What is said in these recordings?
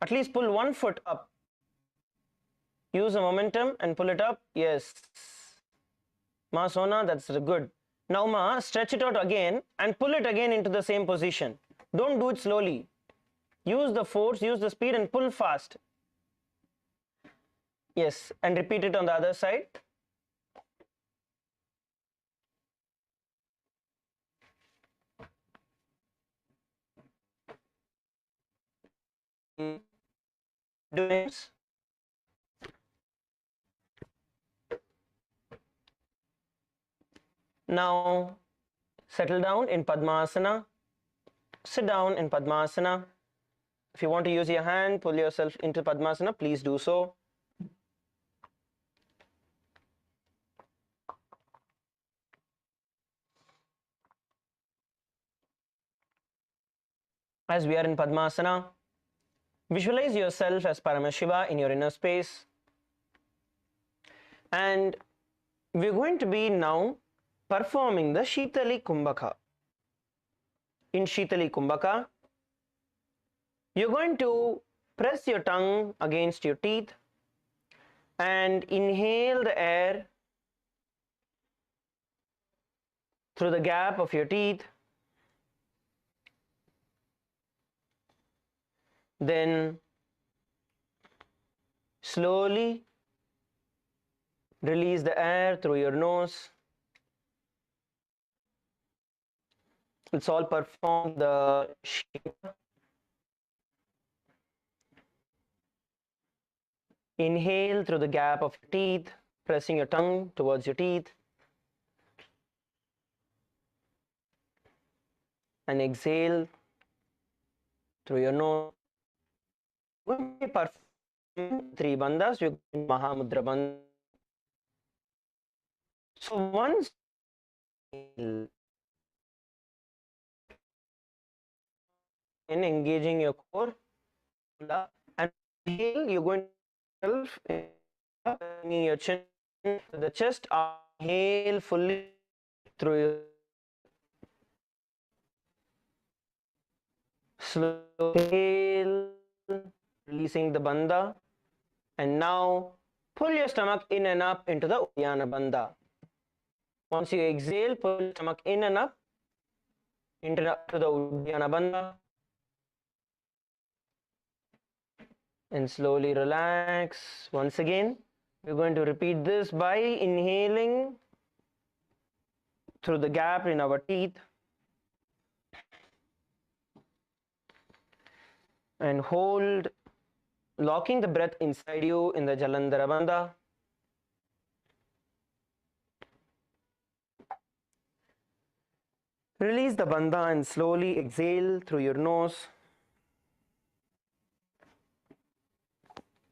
At least pull one foot up. Use the momentum and pull it up. Yes. Ma Sona, that's good. Now Ma, stretch it out again and pull it again into the same position. Don't do it slowly. Use the force, use the speed and pull fast. Yes, and repeat it on the other side. Doings. Now settle down in Padmasana. Sit down in Padmasana. If you want to use your hand, pull yourself into Padmasana, please do so. As we are in Padmasana, visualize yourself as Paramashiva in your inner space. And we're going to be now performing the Shitali kumbhaka. In Shitali kumbhaka, you're going to press your tongue against your teeth and inhale the air through the gap of your teeth. Then slowly release the air through your nose. Let's all perform the Shitali. Inhale through the gap of your teeth, pressing your tongue towards your teeth. And exhale through your nose. When we perform 3 bandhas, we go in Mahamudra bandha. So once in engaging your core, and inhale, you're going to bringing your chin to the chest. Inhale fully through your slow inhale, releasing the bandha, and now pull your stomach in and up into the Uddiyana bandha. Once you exhale, pull your stomach in and up into the Uddiyana bandha, and slowly relax. Once again, we're going to repeat this by inhaling through the gap in our teeth and hold, locking the breath inside you in the Jalandhara bandha. Release the bandha and slowly exhale through your nose.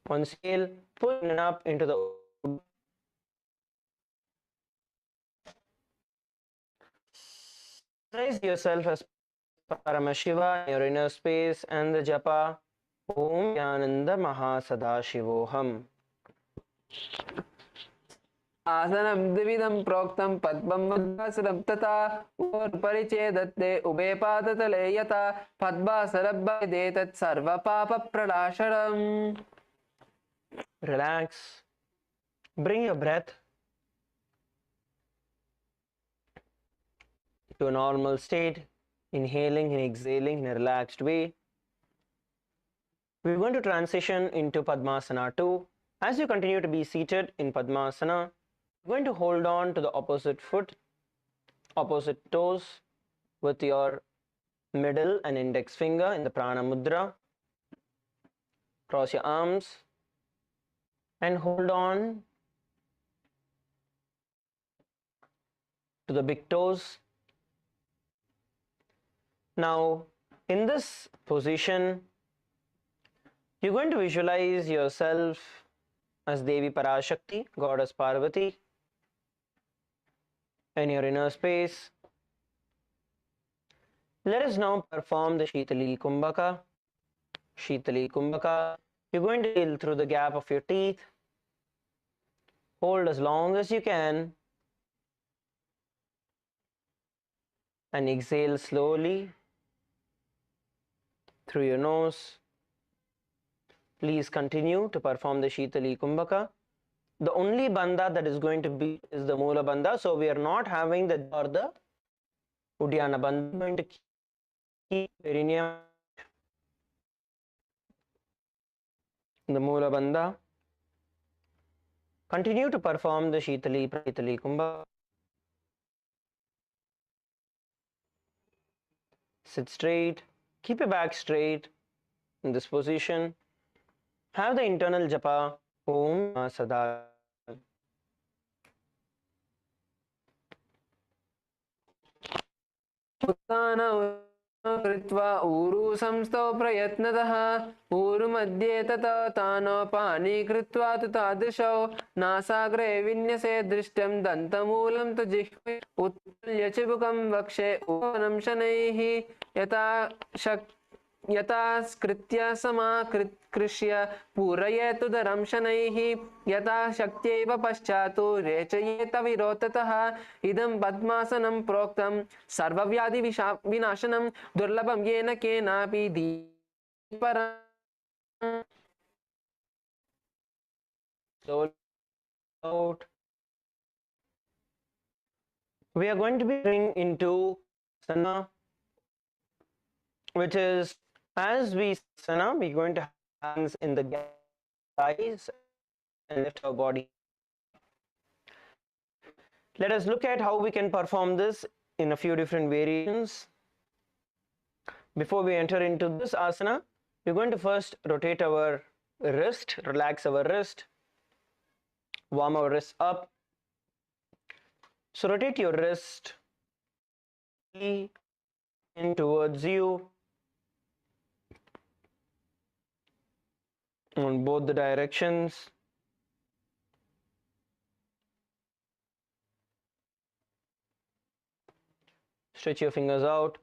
Once exhale, pull it up into the visualize yourself as Paramashiva in your inner space and the japa Om Yananda Mahasadashivoham. आसनं द्विविधं प्रोक्तं पद्मं वज्रासनं तथा परिचेदत्ते उभे पादतले यथा पद्मासनभ्यते तत् सर्वपापप्रणाशनम्. Relax. Bring your breath to a normal state, inhaling and exhaling in a relaxed way. We're going to transition into Padmasana 2. As you continue to be seated in Padmasana, you're going to hold on to the opposite foot, opposite toes with your middle and index finger in the Prana Mudra. Cross your arms and hold on to the big toes. Now, in this position, you're going to visualize yourself as Devi Parashakti, Goddess Parvati, in your inner space. Let us now perform the Shitali kumbhaka. Shitali kumbhaka. You're going to inhale through the gap of your teeth. Hold as long as you can. And exhale slowly through your nose. Please continue to perform the Shitali kumbhaka. The only bandha that is going to be is the Mula bandha. So we are not having the or the Uddiyana bandha. Going to keep perineum the Mula bandha. Continue to perform the Shitali kumbhaka. Sit straight. Keep your back straight in this position. Have the internal japa Om Sada. उत्थान कृत्वा ऊरु संस्थौ प्रयत्नतः ऊरु मध्ये तथा तानोपानी कृत्वा तु तादृशौ नासाग्रे विन्यसे दृष्टं दन्तमूलं तु जिह्वे उत्तल्य चिबुकं वक्षे उपवनं शनैः यथा स्कृत्य समाकृष्य पूरयेतु दरं शनैः यथा शक्त्यैव पश्चात् रेचयेत विरोधतः इदं पद्मासनं प्रोक्तं सर्वव्याधि विनाशनं दुर्लभं येन केनापि Out. We are going to be going into asana, which is as we asana, we're going to have hands in the thighs and lift our body. Let us look at how we can perform this in a few different variations. Before we enter into this asana, we're going to first rotate our wrist, relax our wrist, warm our wrist up. So rotate your wrist in towards you on both the directions. Stretch your fingers out.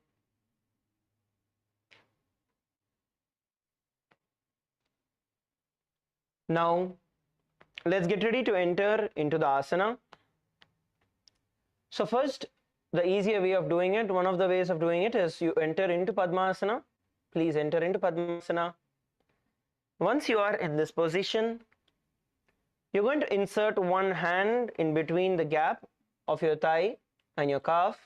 Now let's get ready to enter into the asana. So first, the easier way of doing it, one of the ways of doing it is you enter into Padmasana. Please enter into Padmasana. Once you are in this position, you're going to insert one hand in between the gap of your thigh and your calf,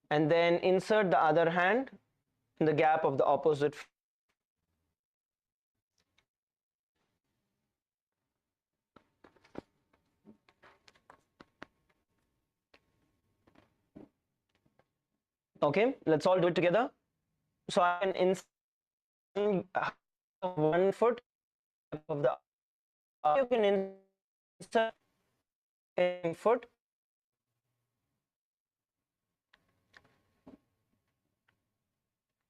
and then insert the other hand in the gap of the opposite. Okay, let's all do it together. So I can insert one foot of the you can insert a foot.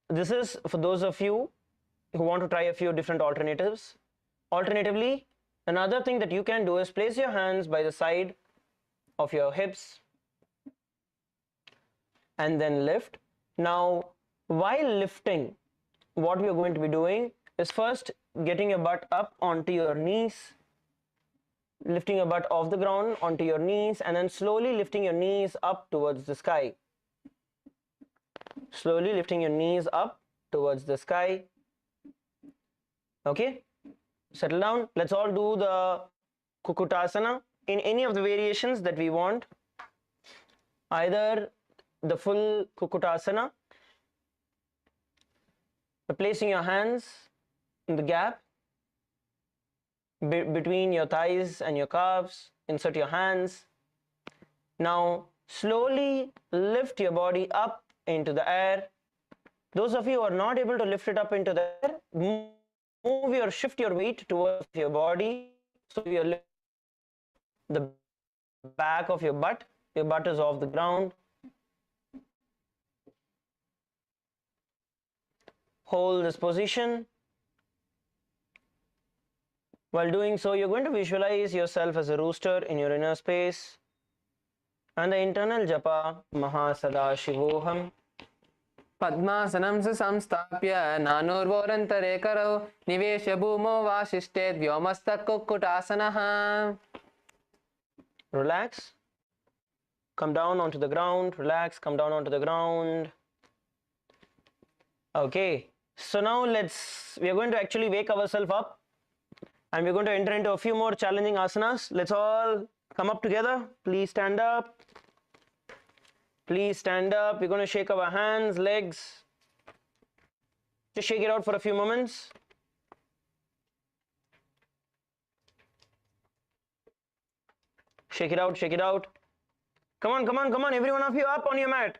This is for those of you who want to try a few different alternatives. Alternatively, another thing that you can do is place your hands by the side of your hips and then lift. Now, while lifting, what we are going to be doing is first getting your butt up onto your knees, lifting your butt off the ground onto your knees, and then slowly lifting your knees up towards the sky. Slowly lifting your knees up towards the sky. Okay, settle down. Let's all do the Kutasa in any of the variations that we want. Either the full Kukutasana, placing your hands in the gap between your thighs and your calves, insert your hands. Now slowly lift your body up into the air. Those of you who are not able to lift it up into the air, move your, shift your weight towards your body, so you lift the back of your butt is off the ground. Hold this position. While doing so, you're going to visualize yourself as a rooster in your inner space, and the internal japa Mahasada पद्मासनं संस्थाप्य नानोर्वोरन्तरे करौ निवेश्य भूमौ वासिष्ठेत् व्योमस्तकुक्कुटासनः. Relax. Come down onto the ground. Relax. Come down onto the ground. Okay, so now we are going to actually wake ourselves up and we're going to enter into a few more challenging asanas. Let's all come up together. Please stand up. Please stand up. We're going to shake our hands, legs. Just shake it out for a few moments. Shake it out, shake it out. Come on, come on, come on, every one of you up on your mat.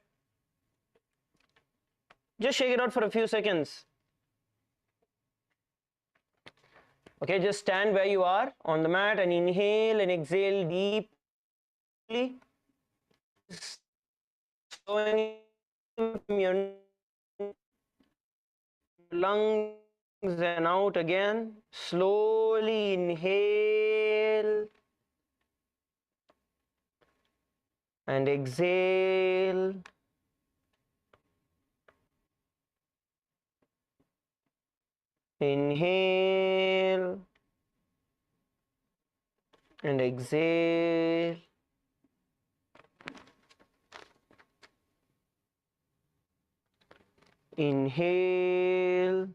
Just shake it out for a few seconds. Okay, just stand where you are on the mat and inhale and exhale deeply. Slowing from your lungs and out again. Slowly inhale and exhale. Inhale and exhale. Inhale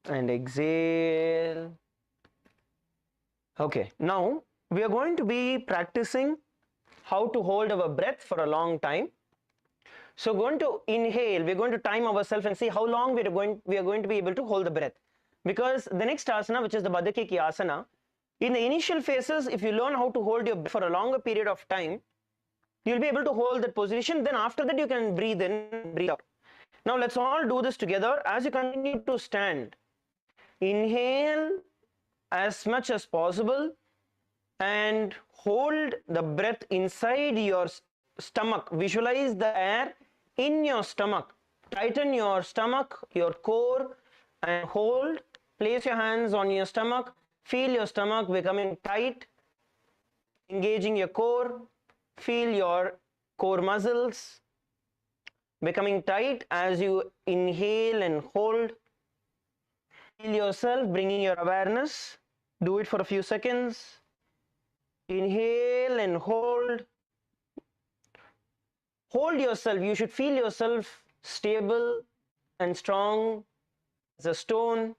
and exhale. Okay, now we are going to be practicing how to hold our breath for a long time. So going to inhale, we're going to time ourselves and see how long we are going to be able to hold the breath. Because the next asana, which is the Badaki asana, in the initial phases, if you learn how to hold your breath for a longer period of time, you'll be able to hold that position. Then after that, you can breathe in, breathe out. Now let's all do this together as you continue to stand. Inhale as much as possible and hold the breath inside your stomach. Visualize the air in your stomach. Tighten your stomach, your core, and hold. Place your hands on your stomach. Feel your stomach becoming tight, engaging your core. Feel your core muscles becoming tight as you inhale and hold. Feel yourself bringing your awareness. Do it for a few seconds. Inhale and hold. Hold yourself. You should feel yourself stable and strong as a stone.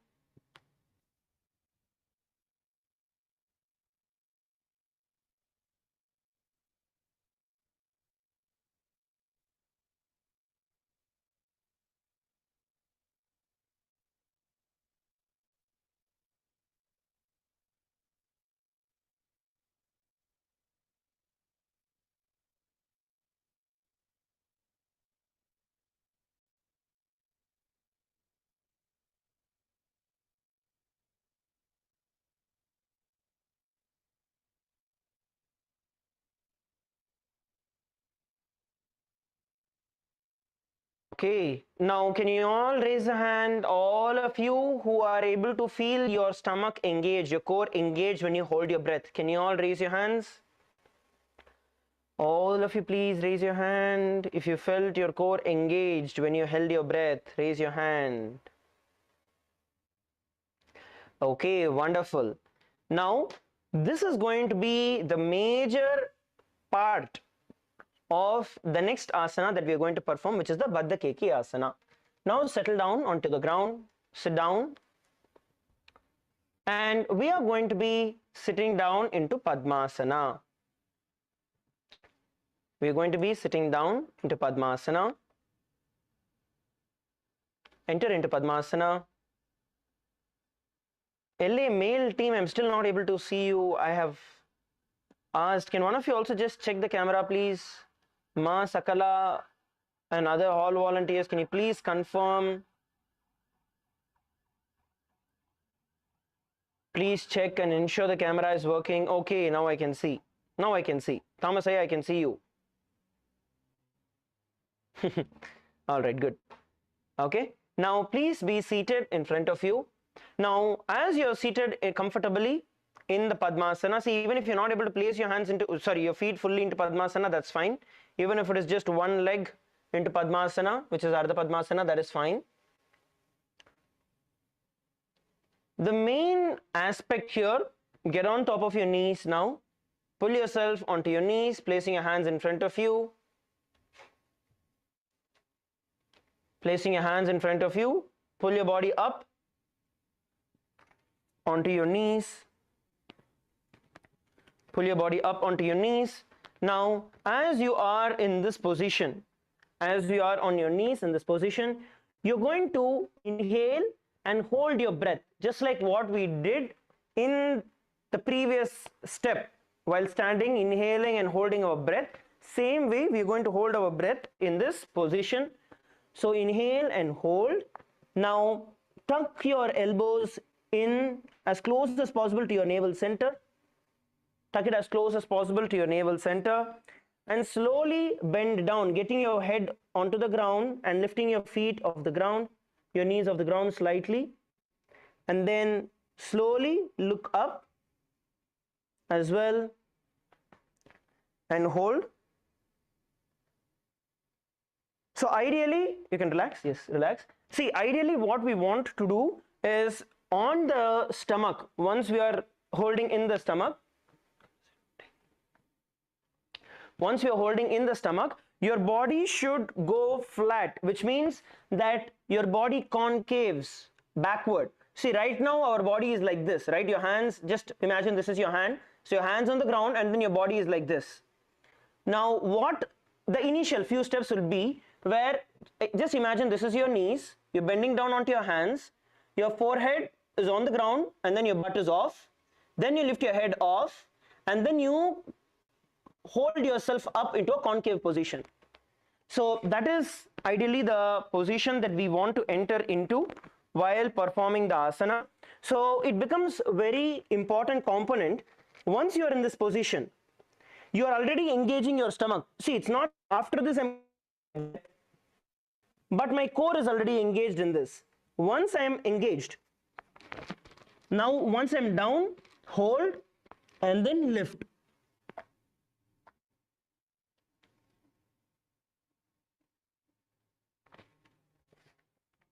Okay, now can you all raise a hand, all of you who are able to feel your stomach engage, your core engage when you hold your breath. Can you all raise your hands? All of you please raise your hand. If you felt your core engaged when you held your breath, raise your hand. Okay, wonderful. Now, this is going to be the major part of the next asana that we are going to perform, which is the Badaki asana. Now settle down onto the ground, sit down, and we are going to be sitting down into Padmasana. We are going to be sitting down into Padmasana. Enter into Padmasana. LA male team, I'm still not able to see you. I have asked, can one of you also just check the camera, please? Ma, Sakala, and other all volunteers, can you please confirm? Please check and ensure the camera is working. Okay, now I can see. Now I can see. Thomas, I can see you. All right, good. Okay, now please be seated in front of you. Now, as you're seated comfortably in the Padmasana, see, even if you're not able to place your hands into, your feet fully into Padmasana, that's fine. Even if it is just one leg into Padmasana, which is Ardha Padmasana, that is fine. The main aspect here, get on top of your knees now. Pull yourself onto your knees, placing your hands in front of you. Placing your hands in front of you, pull your body up onto your knees. Pull your body up onto your knees. Now, as you are in this position, as you are on your knees in this position, you're going to inhale and hold your breath, just like what we did in the previous step while standing, inhaling and holding our breath. Same way, we're going to hold our breath in this position. So inhale and hold. Now, tuck your elbows in as close as possible to your navel center. Tuck it as close as possible to your navel center and slowly bend down, getting your head onto the ground and lifting your feet off the ground, your knees off the ground slightly, and then slowly look up as well and hold. So ideally, you can relax, yes, relax. See, ideally what we want to do is on the stomach, once we are holding in the stomach, once you are holding in the stomach, your body should go flat, which means that your body concaves backward. See, right now our body is like this, right? Your hands, just imagine this is your hand. So your hands on the ground and then your body is like this. Now, what the initial few steps will be, where just imagine this is your knees, you're bending down onto your hands, your forehead is on the ground and then your butt is off. Then you lift your head off and then you hold yourself up into a concave position. So that is ideally the position that we want to enter into while performing the asana. So it becomes a very important component. Once you are in this position, you are already engaging your stomach. See, it's not after this, but my core is already engaged in this. Once I am engaged, now once I'm down, hold and then lift.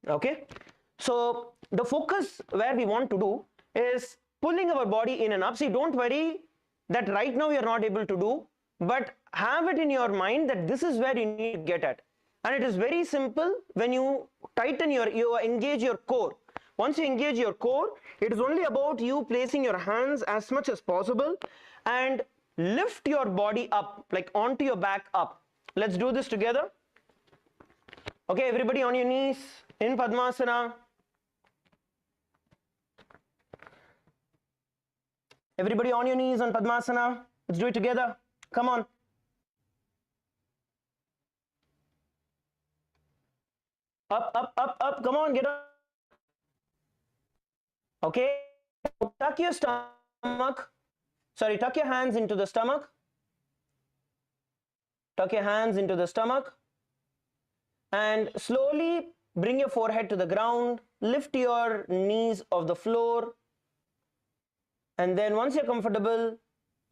Okay, so the focus where we want to do is pulling our body in and up. See, don't worry that right now you're not able to do, but have it in your mind that this is where you need to get at. And it is very simple. When you tighten you engage your core. Once you engage your core, it is only about you placing your hands as much as possible and lift your body up, like onto your back up. Let's do this together. Okay, everybody on your knees in Padmasana. Everybody on your knees on Padmasana. Let's do it together. Come on. Up, up, up, up. Come on, get up. Okay. Tuck your stomach. Sorry, tuck your hands into the stomach. Tuck your hands into the stomach. And slowly bring your forehead to the ground. Lift your knees off the floor. And then once you're comfortable,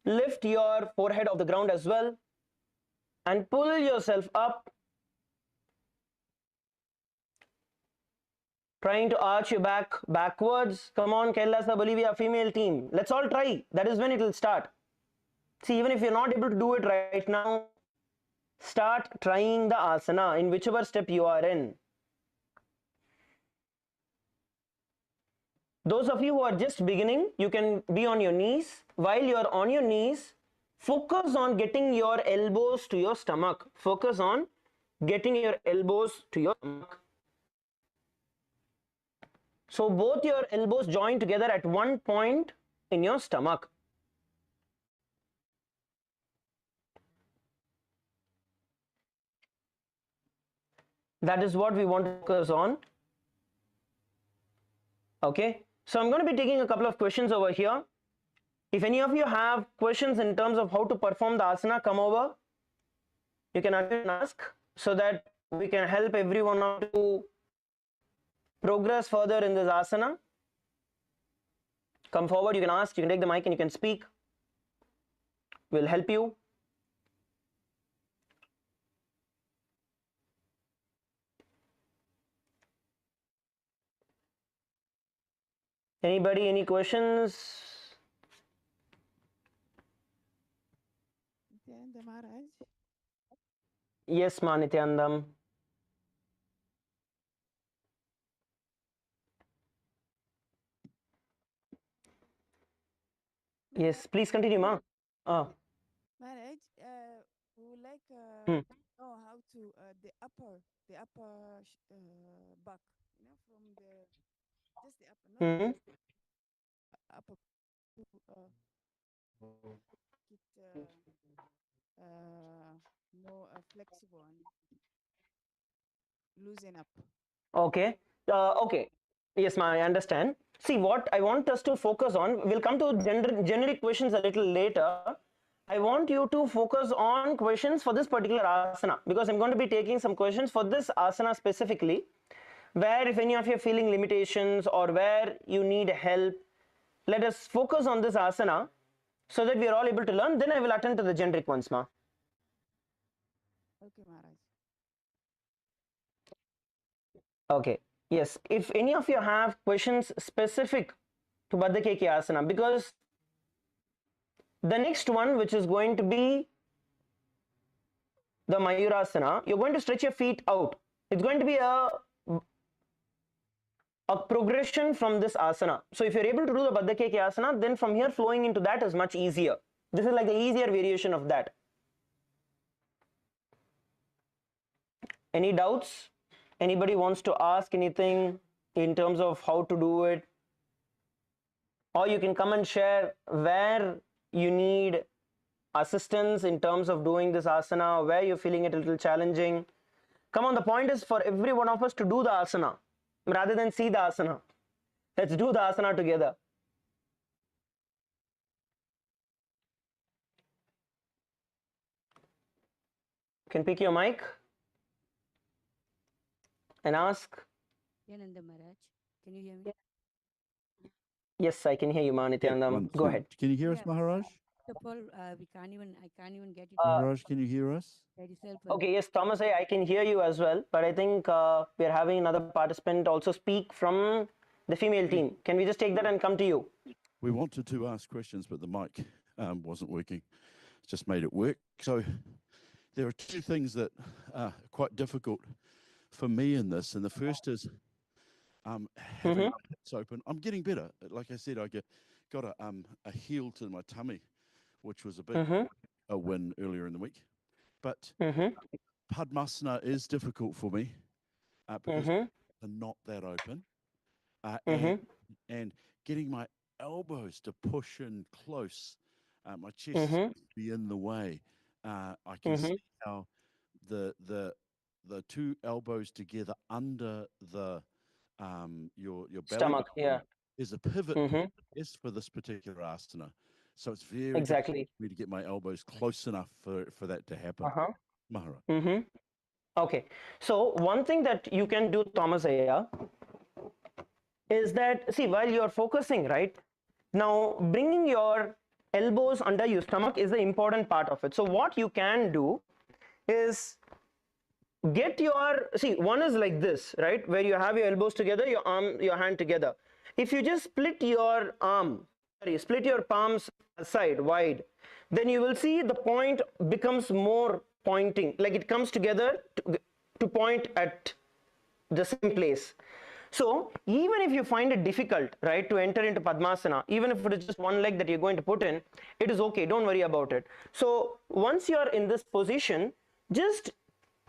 lift your forehead off the ground as well. And pull yourself up. Trying to arch your back backwards. Come on, Kailasa Bolivia female team. Let's all try. That is when it will start. See, even if you're not able to do it right now, start trying the asana in whichever step you are in. Those of you who are just beginning, you can be on your knees. While you are on your knees, focus on getting your elbows to your stomach. Focus on getting your elbows to your stomach. So both your elbows join together at one point in your stomach. That is what we want to focus on. Okay, so I'm going to be taking a couple of questions over here. If any of you have questions in terms of how to perform the asana, come over. You can ask so that we can help everyone to progress further in this asana. Come forward, you can ask, you can take the mic and you can speak. We'll help you. Anybody, any questions? Nithyananda Maharaj. Yes, Ma Nithyanandam. Yes, please continue, Ma. Maharaj, we would like Hmm. know how to the upper back, from the just the upper, not Hmm. upper to it more flexible and loosen up. Okay. Okay. Yes, Ma, I understand. See, what I want us to focus on, we'll come to generic questions a little later. I want you to focus on questions for this particular asana because I'm going to be taking some questions for this asana specifically, where if any of you are feeling limitations or where you need help, let us focus on this asana so that we are all able to learn. Then I will attend to the generic ones, Ma. Okay, Maharaj. Okay. Yes. If any of you have questions specific to Badaki asana, because the next one, which is going to be the Mayurasana, you're going to stretch your feet out. It's going to be a progression from this asana. So if you're able to do the Badaki asana, then from here flowing into that is much easier. This is like the easier variation of that. Any doubts? Anybody wants to ask anything in terms of how to do it? Or you can come and share where you need assistance in terms of doing this asana, where you're feeling it a little challenging. Come on, the point is for every one of us to do the asana rather than see the asana. Let's do the asana together. You can pick your mic and ask. Nithyananda Maharaj, can you hear me? Yes, I can hear you, Nithyananda. Go ahead. Can you hear us, Yeah. Maharaj? First of all, I can't even get it. Maharaj, can you hear us? That itself, Okay, yes, Thomas, I can hear you as well, but I think we're having another participant also speak from the female team. Can we just take that and come to you? We wanted to ask questions, but the mic wasn't working. It's just made it work. So there are two things that are quite difficult for me in this. And the first is having my hips open. I'm getting better. Like I said, I got a heel to my tummy, which was a bit a win earlier in the week. But Padmasana is difficult for me because they're not that open. And getting my elbows to push in close, my chest be in the way. I can see how the two elbows together under the your belly Stomach, yeah. is a pivot is for this particular asana. So it's very Exactly difficult for me to get my elbows close enough for that to happen. Maharaj. Okay, so one thing that you can do, Thomas Aya, is that, see, while you're focusing, right, now bringing your elbows under your stomach is the important part of it. So what you can do is get your, see, one is like this, right, where you have your elbows together, your arm, your hand together. If you just split your split your palms aside wide, then you will see the point becomes more pointing, like it comes together to point at the same place. So even if you find it difficult, right, to enter into Padmasana, even if it is just one leg that you're going to put in, it is okay, don't worry about it. So once you're in this position, just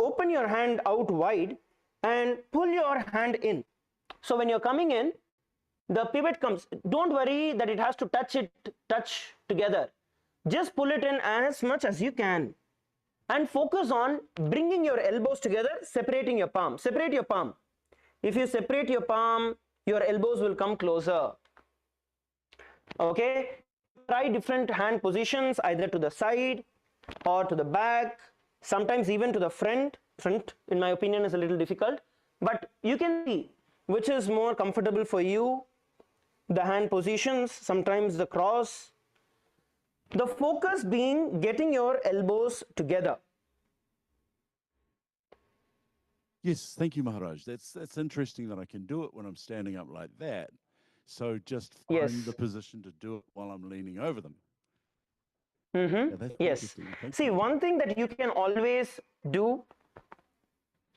open your hand out wide and pull your hand in. So when you're coming in, the pivot comes. Don't worry that it has to touch together. Just pull it in as much as you can and focus on bringing your elbows together, separating your palm. Separate your palm. If you separate your palm, your elbows will come closer. Okay, try different hand positions, either to the side or to the back, sometimes even to the front. Front, in my opinion, is a little difficult, but you can see which is more comfortable for you. The hand positions, sometimes the cross. The focus being getting your elbows together. Yes, thank you, Maharaj. That's interesting that I can do it when I'm standing up like that. So just find the position to do it while I'm leaning over them. Yes. See, one thing that you can always do.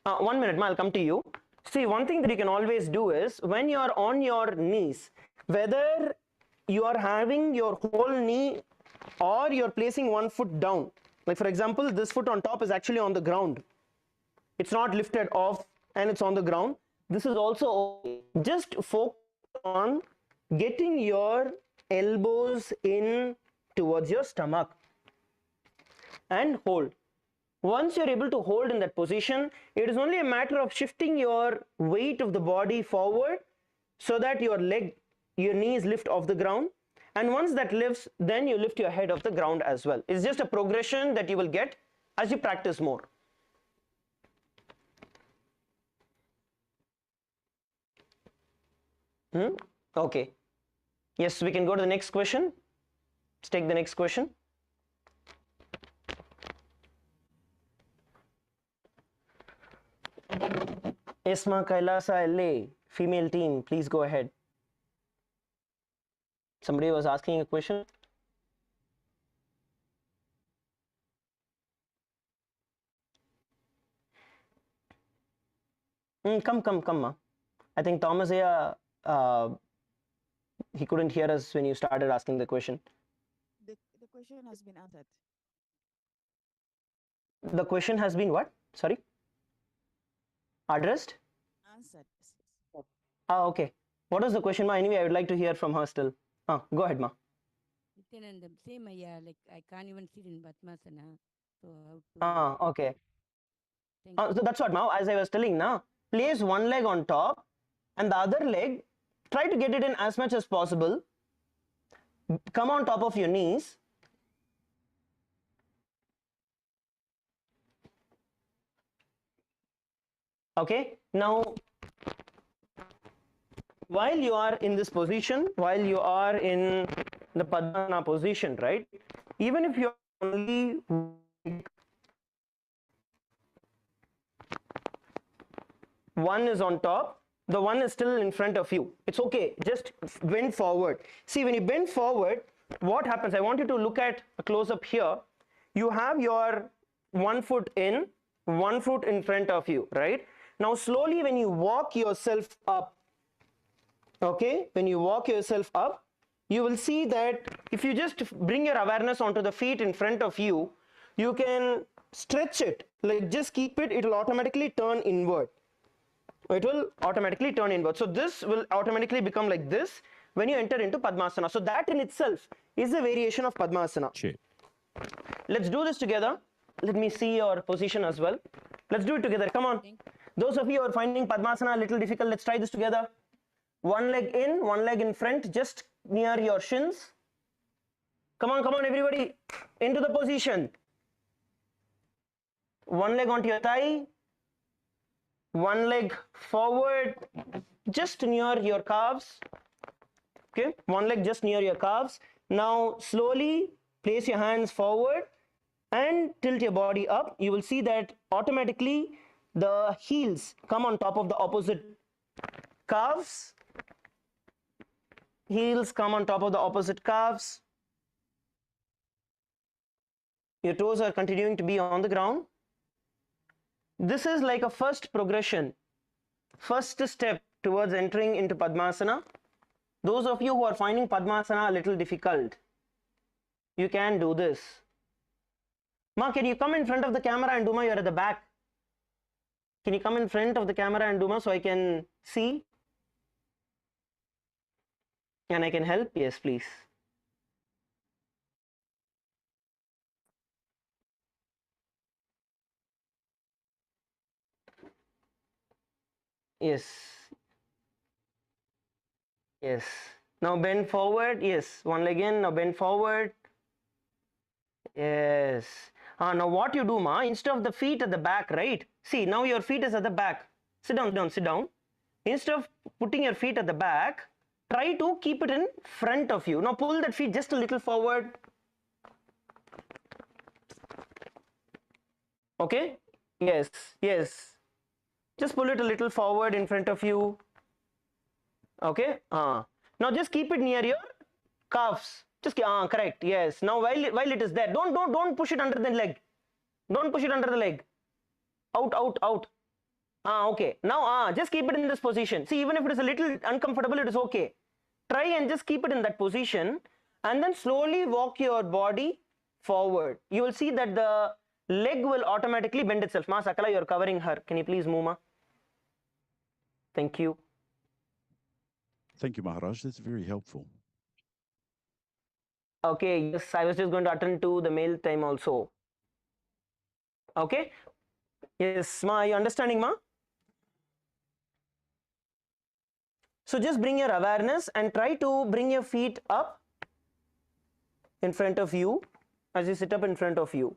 1 minute, I'll come to you. See, one thing that you can always do is when you're on your knees, whether you are having your whole knee, or you're placing one foot down. Like for example, this foot on top is actually on the ground. It's not lifted off and it's on the ground. This is also okay. Just focus on getting your elbows in towards your stomach and hold. Once you're able to hold in that position, it is only a matter of shifting your weight of the body forward so that your knees lift off the ground. And once that lifts, then you lift your head off the ground as well. It's just a progression that you will get as you practice more. Okay. Yes, we can go to the next question. Let's take the next question. Esma Kailasa LA, female team, please go ahead. Somebody was asking a question. Come, ma. I think Thomas here, he couldn't hear us when you started asking the question. The question has been answered. The question has been what? Sorry? Addressed? Answered. Okay. What is the question, ma? Anyway, I would like to hear from her still. Go ahead, ma. Nithyananda, same, like I can't even sit in Padmasana. So how to... Okay. Thank So that's what, ma. As I was telling, na, place one leg on top and the other leg, try to get it in as much as possible. Come on top of your knees. Okay. Now, while you are in this position, while you are in the Padmasana position, right? Even if you only one is on top, the one is still in front of you. It's okay. Just bend forward. See, when you bend forward, what happens? I want you to look at a close up here. You have your one foot in, one foot in front of you, right? Now, slowly, when you walk yourself up, okay, when you walk yourself up, you will see that if you just bring your awareness onto the feet in front of you, you can stretch it, like just keep it, it will automatically turn inward. It will automatically turn inward. So this will automatically become like this when you enter into Padmasana. So that in itself is a variation of Padmasana. Sure. Let's do this together. Let me see your position as well. Let's do it together. Come on. Those of you who are finding Padmasana a little difficult, let's try this together. One leg in, one leg in front, just near your shins. Come on, everybody. Into the position. One leg onto your thigh. One leg forward, just near your calves. Okay, one leg just near your calves. Now, slowly place your hands forward and tilt your body up. You will see that automatically the heels come on top of the opposite calves. Heels come on top of the opposite calves. Your toes are continuing to be on the ground. This is like a first progression, first step towards entering into Padmasana. Those of you who are finding Padmasana a little difficult, you can do this. Ma, can you come in front of the camera and do ma? You're at the back. Can you come in front of the camera and do ma so I can see? And I can help? Yes, please. Yes. Yes. Now bend forward. Yes. One leg in. Now bend forward. Yes. Now what you do, ma? Instead of the feet at the back, right? See, now your feet is at the back. Sit down, sit down. Instead of putting your feet at the back, try to keep it in front of you. Now pull that feet just a little forward. Okay? Yes. Yes. Just pull it a little forward in front of you. Okay? Now just keep it near your calves. Just correct. Yes. Now while it is there, don't push it under the leg. Don't push it under the leg. Out. Okay. Now just keep it in this position. See, even if it is a little uncomfortable, it is okay. try and just keep it in that position and then slowly walk your body forward. You will see that the leg will automatically bend itself. Ma Sakala, you're covering her. Can you please move, ma? Thank you. Thank you, Maharaj. That's very helpful. Okay, yes, I was just going to attend to the mail time also. Okay. Yes, ma, are you understanding, ma? So just bring your awareness and try to bring your feet up in front of you as you sit up in front of you.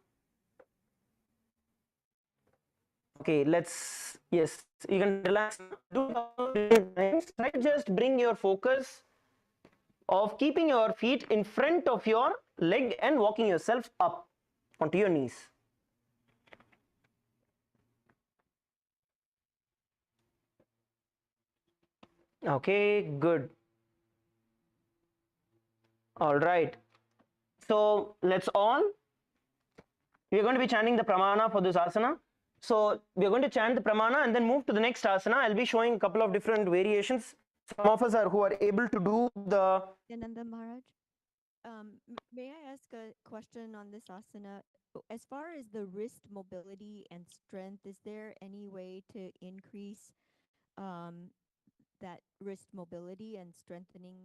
Okay, let's, yes, you can relax. Do it times. Try to just bring your focus of keeping your feet in front of your leg and walking yourself up onto your knees. Okay, good. All right. So let's all, we're going to be chanting the pramana for this asana. So we're going to chant the pramana and then move to the next asana. I'll be showing a couple of different variations. Some of us are who are able to do the. Nityananda Maharaj, may I ask a question on this asana? As far as the wrist mobility and strength, is there any way to increase that wrist mobility and strengthening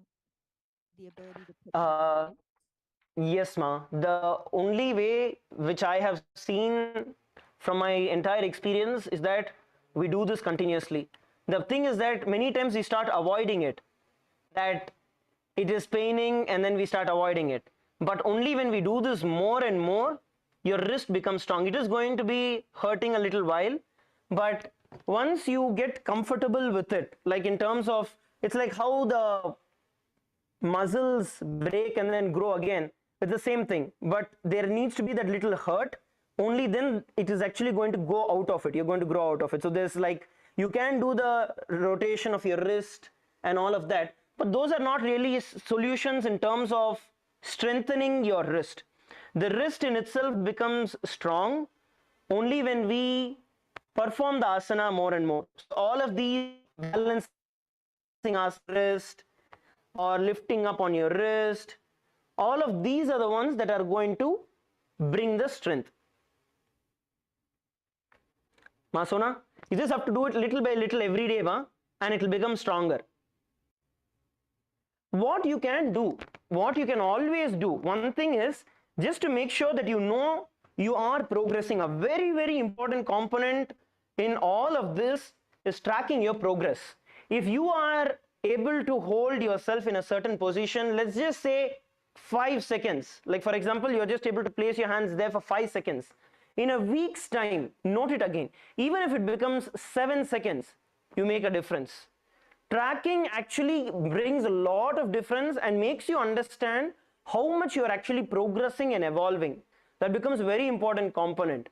the ability to put Yes, ma. The only way which I have seen from my entire experience is that we do this continuously. The thing is that many times we start avoiding it, that it is paining and then we start avoiding it. But only when we do this more and more, your wrist becomes strong. It is going to be hurting a little while, but once you get comfortable with it, like in terms of, it's like how the muscles break and then grow again. It's the same thing, but there needs to be that little hurt. Only then it is actually going to go out of it. You're going to grow out of it. So there's like, you can do the rotation of your wrist and all of that, but those are not really solutions in terms of strengthening your wrist. The wrist in itself becomes strong only when we perform the asana more and more. So all of these balancing asana wrist, or lifting up on your wrist, all of these are the ones that are going to bring the strength. Masona, you just have to do it little by little every day, and it will become stronger. What you can do, what you can always do, one thing is just to make sure that you know you are progressing. A very, very important component in all of this is tracking your progress. If you are able to hold yourself in a certain position, let's just say 5 seconds, like for example, you're just able to place your hands there for 5 seconds. In a week's time, note it again, even if it becomes 7 seconds, you make a difference. Tracking actually brings a lot of difference and makes you understand how much you're actually progressing and evolving. That becomes a very important component.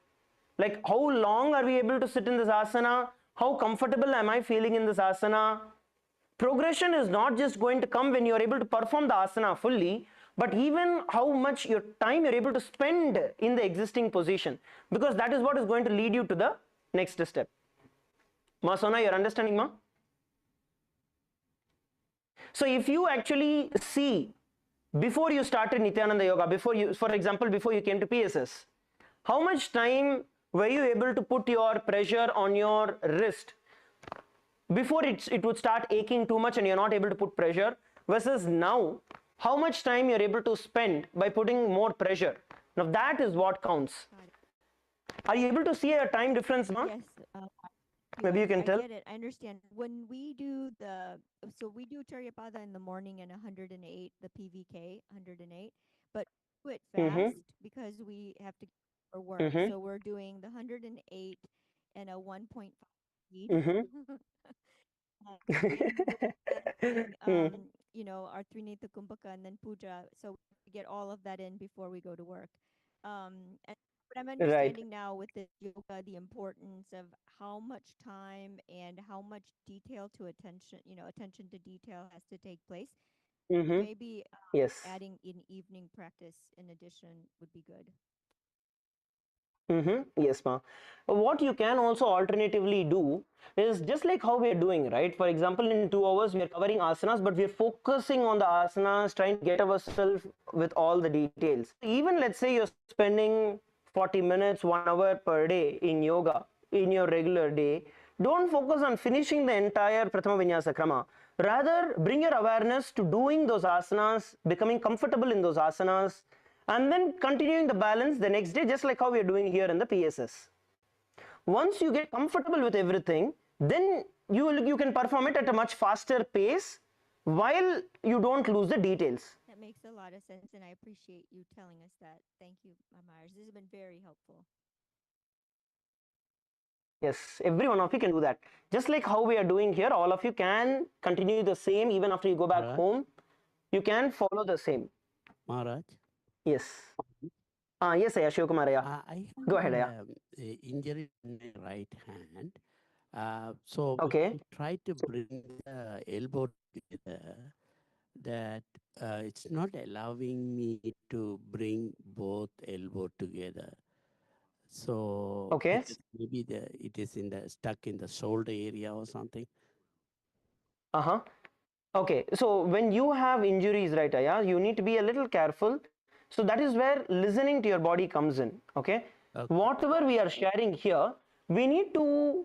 Like how long are we able to sit in this asana? How comfortable am I feeling in this asana? Progression is not just going to come when you're able to perform the asana fully, but even how much your time you're able to spend in the existing position, because that is what is going to lead you to the next step. Ma Sona, you're understanding, ma? So if you actually see, before you started Nithyananda Yoga, before you, for example, before you came to PSS, how much time were you able to put your pressure on your wrist before it would start aching too much and you're not able to put pressure, versus now how much time you're able to spend by putting more pressure? Now that is what counts. Are you able to see a time difference, ma? Yes. Maybe you can tell. I get it. I understand. When we do so we do Charyapada in the morning and 108, the PVK 108, but do it fast because we have to for work. So we're doing the 108 and a 1.5 speed. Our Trinita Kumbhaka and then puja. So we get all of that in before we go to work. And but I'm understanding now with the yoga the importance of how much time and how much detail to attention to detail has to take place. Maybe Yes. adding in evening practice in addition would be good. Yes, ma. What you can also alternatively do is just like how we are doing, right? For example, in 2 hours, we are covering asanas, but we are focusing on the asanas, trying to get ourselves with all the details. Even let's say you're spending 40 minutes, 1 hour per day in yoga, in your regular day, don't focus on finishing the entire Prathama Vinyasa Krama. Rather, bring your awareness to doing those asanas, becoming comfortable in those asanas, and then continuing the balance the next day, just like how we are doing here in the PSS. Once you get comfortable with everything, then you can perform it at a much faster pace while you don't lose the details. That makes a lot of sense, and I appreciate you telling us that. Thank you, Myers. This has been very helpful. Yes, every one of you can do that. Just like how we are doing here, all of you can continue the same even after you go back Maharaj? home. You can follow the same. Maharaj? Yes. Yes, Aya, Shivakumaraya. I Go have ahead, Aya. a injury in my right hand. So when Okay. I try to bring the elbow together, that it's not allowing me to bring both elbow together. So Okay. because maybe it is stuck in the shoulder area or something. Okay, so when you have injuries, right, Aya, you need to be a little careful. So that is where listening to your body comes in. Okay, Okay. whatever we are sharing here, we need to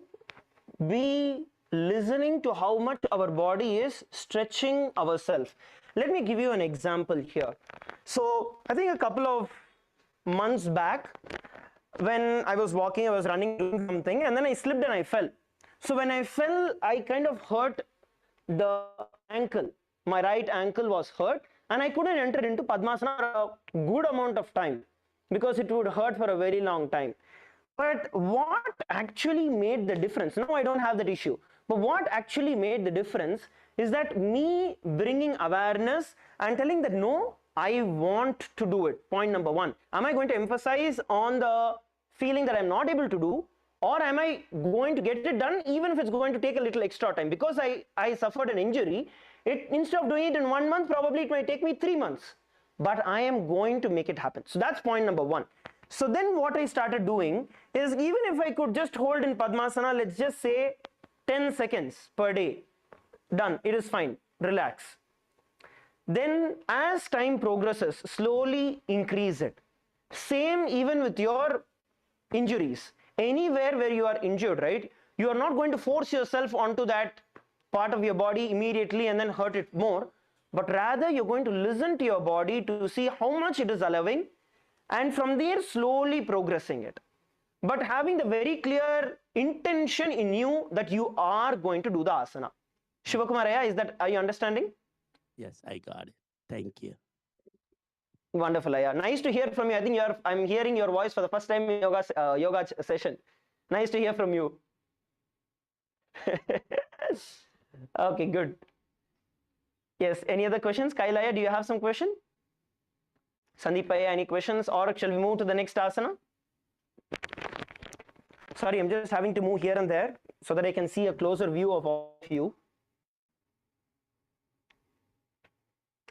be listening to how much our body is stretching ourselves. Let me give you an example here. So I think a couple of months back, when I was walking, I was running, doing something, and then I slipped and I fell. So when I fell, I kind of hurt the ankle. My right ankle was hurt, and I couldn't enter into Padmasana for a good amount of time because it would hurt for a very long time. But what actually made the difference? Now I don't have that issue. But what actually made the difference is that me bringing awareness and telling that no, I want to do it. Point number one. Am I going to emphasize on the feeling that I'm not able to do, or am I going to get it done even if it's going to take a little extra time? Because I suffered an injury, instead of doing it in 1 month, probably it might take me 3 months. But I am going to make it happen. So that's point number one. So then what I started doing is, even if I could just hold in Padmasana, let's just say 10 seconds per day, done, it is fine, relax. Then as time progresses, slowly increase it. Same even with your injuries. Anywhere where you are injured, right, you are not going to force yourself onto that part of your body immediately and then hurt it more, but rather you're going to listen to your body to see how much it is allowing, and from there slowly progressing it, but having the very clear intention in you that you are going to do the asana. Shivakumaraya, are you understanding? Yes, I got it. Thank you. Wonderful, Aya. Nice to hear from you. I think I'm hearing your voice for the first time in yoga session. Nice to hear from you. Okay, good. Yes, any other questions? Kailaya, do you have some question? Sandeepaya, any questions, or shall we move to the next asana? Sorry, I'm just having to move here and there so that I can see a closer view of all of you.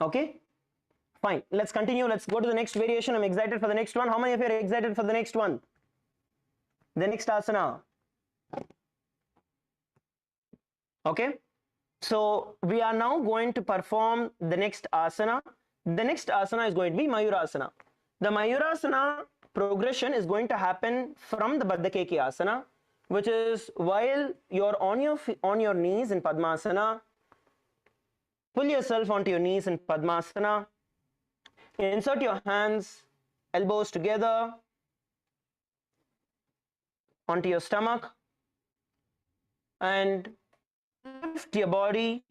Okay, fine. Let's continue. Let's go to the next variation. I'm excited for the next one. How many of you are excited for the next one? The next asana. Okay, so we are now going to perform the next asana. The next asana is going to be Mayurasana. The Mayurasana progression is going to happen from the Badaki asana, which is while you're on your knees in Padmasana. Pull yourself onto your knees in Padmasana. Insert your hands, elbows together onto your stomach, and lift your body,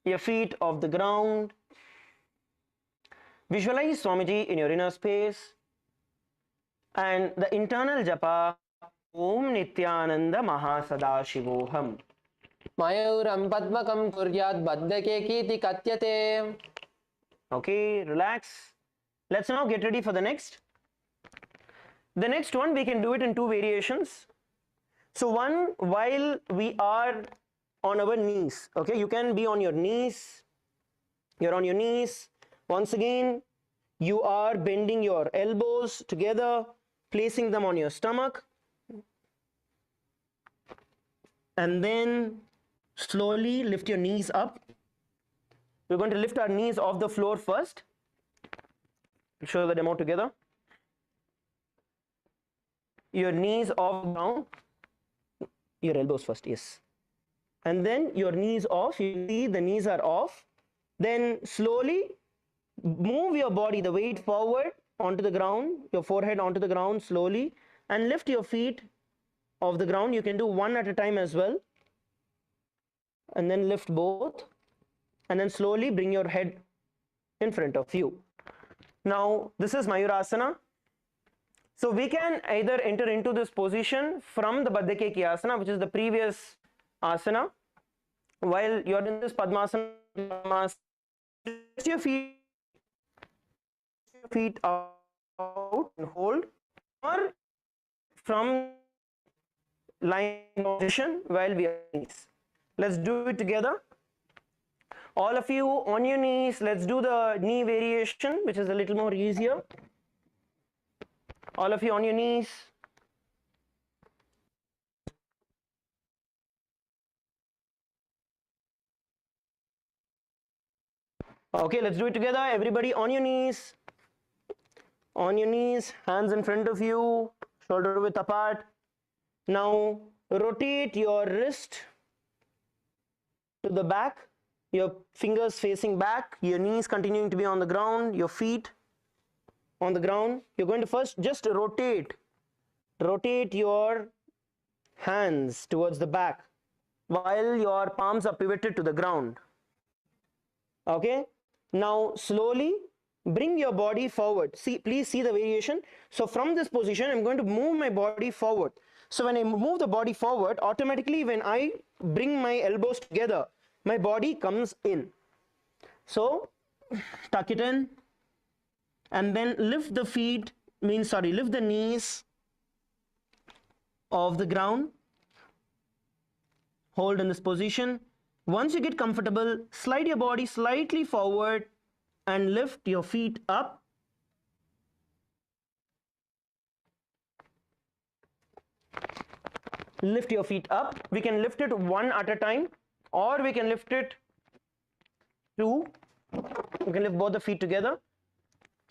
your feet off the ground. Visualize Swamiji in your inner space, and the internal japa Om Nithyananda Mahasadashivoham. Mayuram Padmakam Kuryat Badake Kiti Katyate. Okay, relax. Let's now get ready for the next. The next one, we can do it in two variations. So one, while we are on our knees, okay, you can be on your knees. You're on your knees. Once again, you are bending your elbows together, placing them on your stomach, and then slowly lift your knees up. We're going to lift our knees off the floor first. I'll show the demo together. Your knees off the ground, your elbows first, yes. And then your knees off, you see the knees are off. Then slowly move your body, the weight forward onto the ground, your forehead onto the ground slowly, and lift your feet off the ground. You can do one at a time as well. And then lift both. And then slowly bring your head in front of you. Now, this is Mayurasana. So we can either enter into this position from the Badaki asana, which is the previous asana. While you're in this Padmasana, stretch your feet out and hold, or from lying position while we are on knees. Let's do it together. All of you on your knees, let's do the knee variation, which is a little more easier. All of you on your knees. Okay, let's do it together. Everybody on your knees. On your knees, hands in front of you, shoulder width apart. Now rotate your wrist to the back, your fingers facing back, your knees continuing to be on the ground, your feet on the ground. You're going to first just rotate your hands towards the back while your palms are pivoted to the ground. Okay, now slowly bring your body forward. See, please see the variation. So from this position, I'm going to move my body forward. So when I move the body forward, automatically when I bring my elbows together, my body comes in. So tuck it in, and then lift the feet, lift the knees off the ground. Hold in this position. Once you get comfortable, slide your body slightly forward and lift your feet up. Lift your feet up. We can lift it one at a time, or we can lift it two. We can lift both the feet together.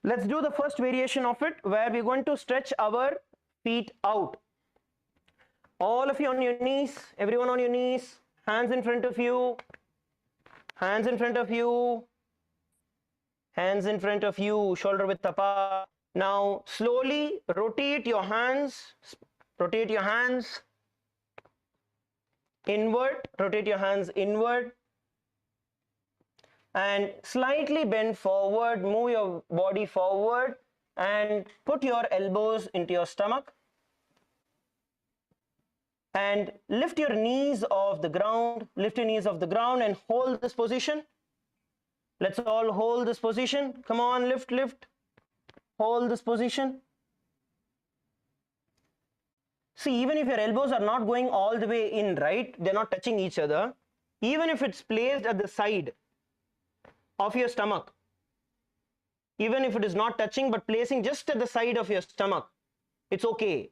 Let's do the first variation of it, where we're going to stretch our feet out. All of you on your knees, everyone on your knees, hands in front of you, hands in front of you, hands in front of you, shoulder width apart. Now slowly rotate your hands inward, rotate your hands inward, and slightly bend forward, move your body forward, and put your elbows into your stomach, and lift your knees off the ground, and hold this position. Let's all hold this position. Come on, lift, hold this position. See, even if your elbows are not going all the way in, right, they're not touching each other, even if it's placed at the side of your stomach, even if it is not touching but placing just at the side of your stomach, it's okay.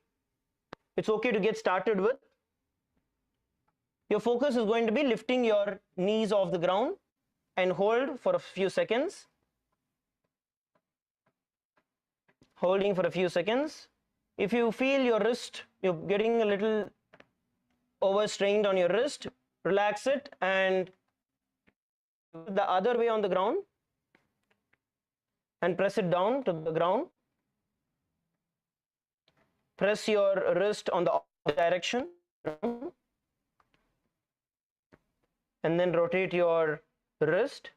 It's okay to get started with. Your focus is going to be lifting your knees off the ground and hold for a few seconds. Holding for a few seconds. If you feel your wrist, you're getting a little overstrained on your wrist, relax it and the other way on the ground and press it down to the ground. Press your wrist on the opposite direction and then rotate your wrist.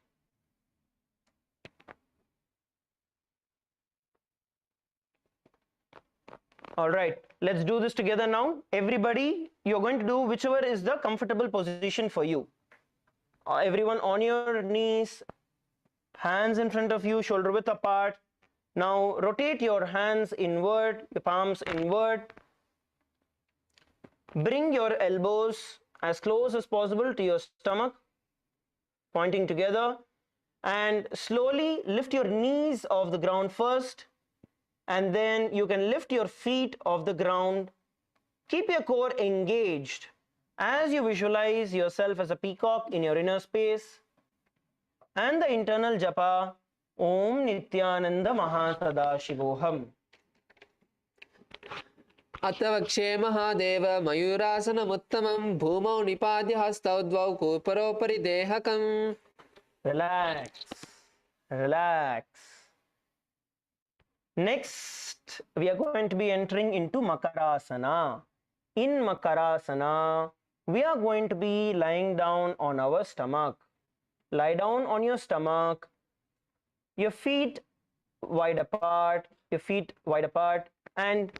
All right, let's do this together now. Everybody, you're going to do whichever is the comfortable position for you. Everyone on your knees, hands in front of you, shoulder width apart. Now rotate your hands inward, your palms inward. Bring your elbows as close as possible to your stomach, pointing together, and slowly lift your knees off the ground first. and then you can lift your feet off the ground. Keep your core engaged as you visualize yourself as a peacock in your inner space, and the internal japa Om Nithyananda Mahasadaशिवोहम. अतवक्षे Mahadev मयूरासनमुत्तमं भूमौ निपाद्य हस्तौ द्वौ कूपरोपरि देहकम्. Relax, relax. Next, we are going to be entering into Makarasana. In Makarasana, we are going to be lying down on our stomach. Lie down on your stomach, your feet wide apart, and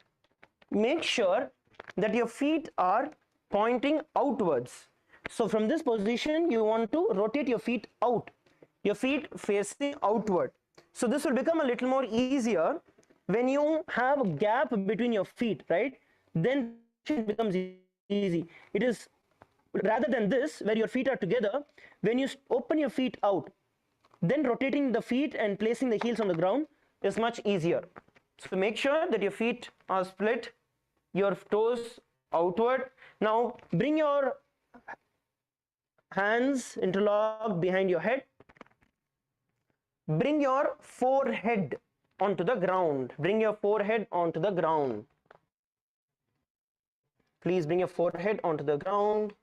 make sure that your feet are pointing outwards. So from this position, you want to rotate your feet out, your feet facing outward. So this will become a little more easier when you have a gap between your feet, right? Then it becomes easy. It is rather than this where your feet are together. When you open your feet out, then rotating the feet and placing the heels on the ground is much easier. So make sure that your feet are split, your toes outward. Now bring your hands interlocked behind your head. Bring your forehead onto the ground. Bring your forehead onto the ground. Please bring your forehead onto the ground.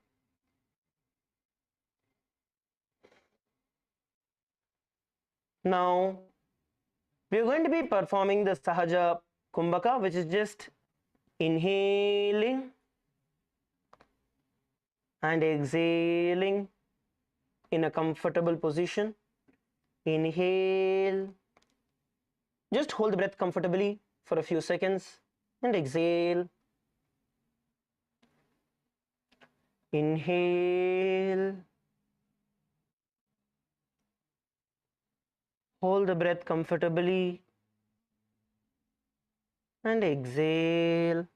Now we are going to be performing the Sahaja Kumbhaka, which is just inhaling and exhaling in a comfortable position. Inhale, just hold the breath comfortably for a few seconds, and exhale. Inhale, hold the breath comfortably, and exhale.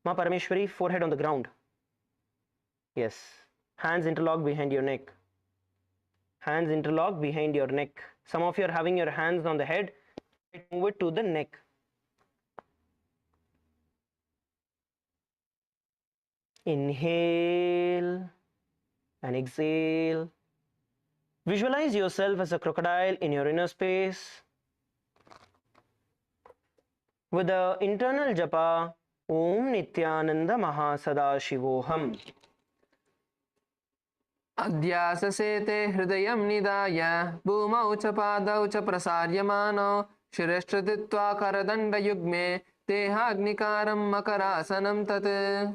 Ma Parameshwari, forehead on the ground. Yes, hands interlocked behind your neck. Hands interlocked behind your neck. Some of you are having your hands on the head. Move it to the neck. Inhale and exhale. Visualize yourself as a crocodile in your inner space with the internal japa Om Nithyananda Mahasadaशिवोहम. अध्याससेते हृदयं निधाय भूमौ च पादौ च प्रसार्यमाणो शिरश्चृत्वा करदण्डयुग्मे देहाग्निकारं मकरासनं तत्.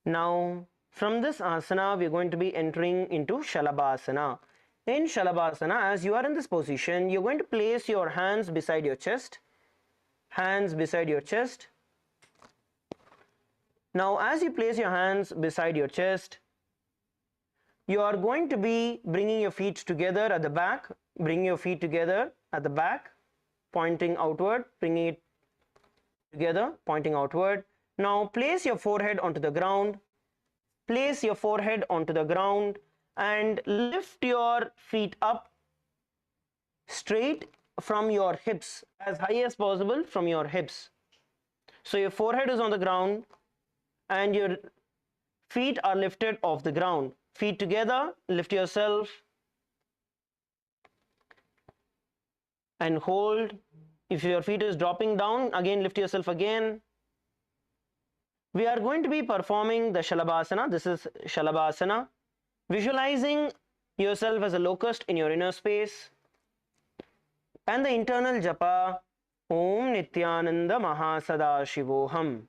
Now from this asana we are going to be entering into Shalabhasana. In Shalabhasana, as you are in this position, you're going to place your hands beside your chest. Hands beside your chest. Now as you place your hands beside your chest, you are going to be bringing your feet together at the back. Bring your feet together at the back, pointing outward. Bringing it together, pointing outward. Now place your forehead onto the ground. Place your forehead onto the ground and lift your feet up straight from your hips, as high as possible from your hips. So your forehead is on the ground and your feet are lifted off the ground. Feet together, lift yourself and hold. If your feet is dropping down, again lift yourself again. We are going to be performing the Shalabhasana. This is Shalabhasana. Visualizing yourself as a locust in your inner space. And the internal japa Om Nithyananda Mahasadaशिवोहम.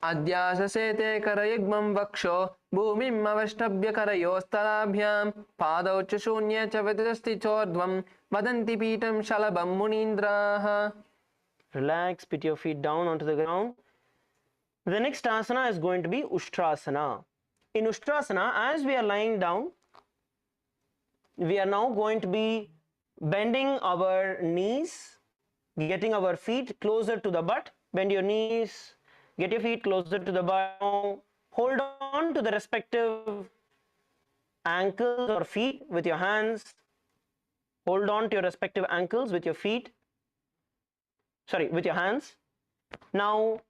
अध्याससेते करयुग्मं वक्षो भूमिम् अवष्टभ्य करयोस्तलाभ्यां पादौ च शून्ये च विदस्थितोर्ध्वं वदन्ति पीठं शलभं मुनीन्द्राः. Relax, put your feet down onto the ground. The next asana is going to be Ustrasana. In Ustrasana, as we are lying down, we are now going to be bending our knees, getting our feet closer to the butt. Bend your knees, get your feet closer to the butt. Hold on to the respective ankles or feet with your hands. Hold on to your respective ankles with your feet. Sorry, with your hands. Now,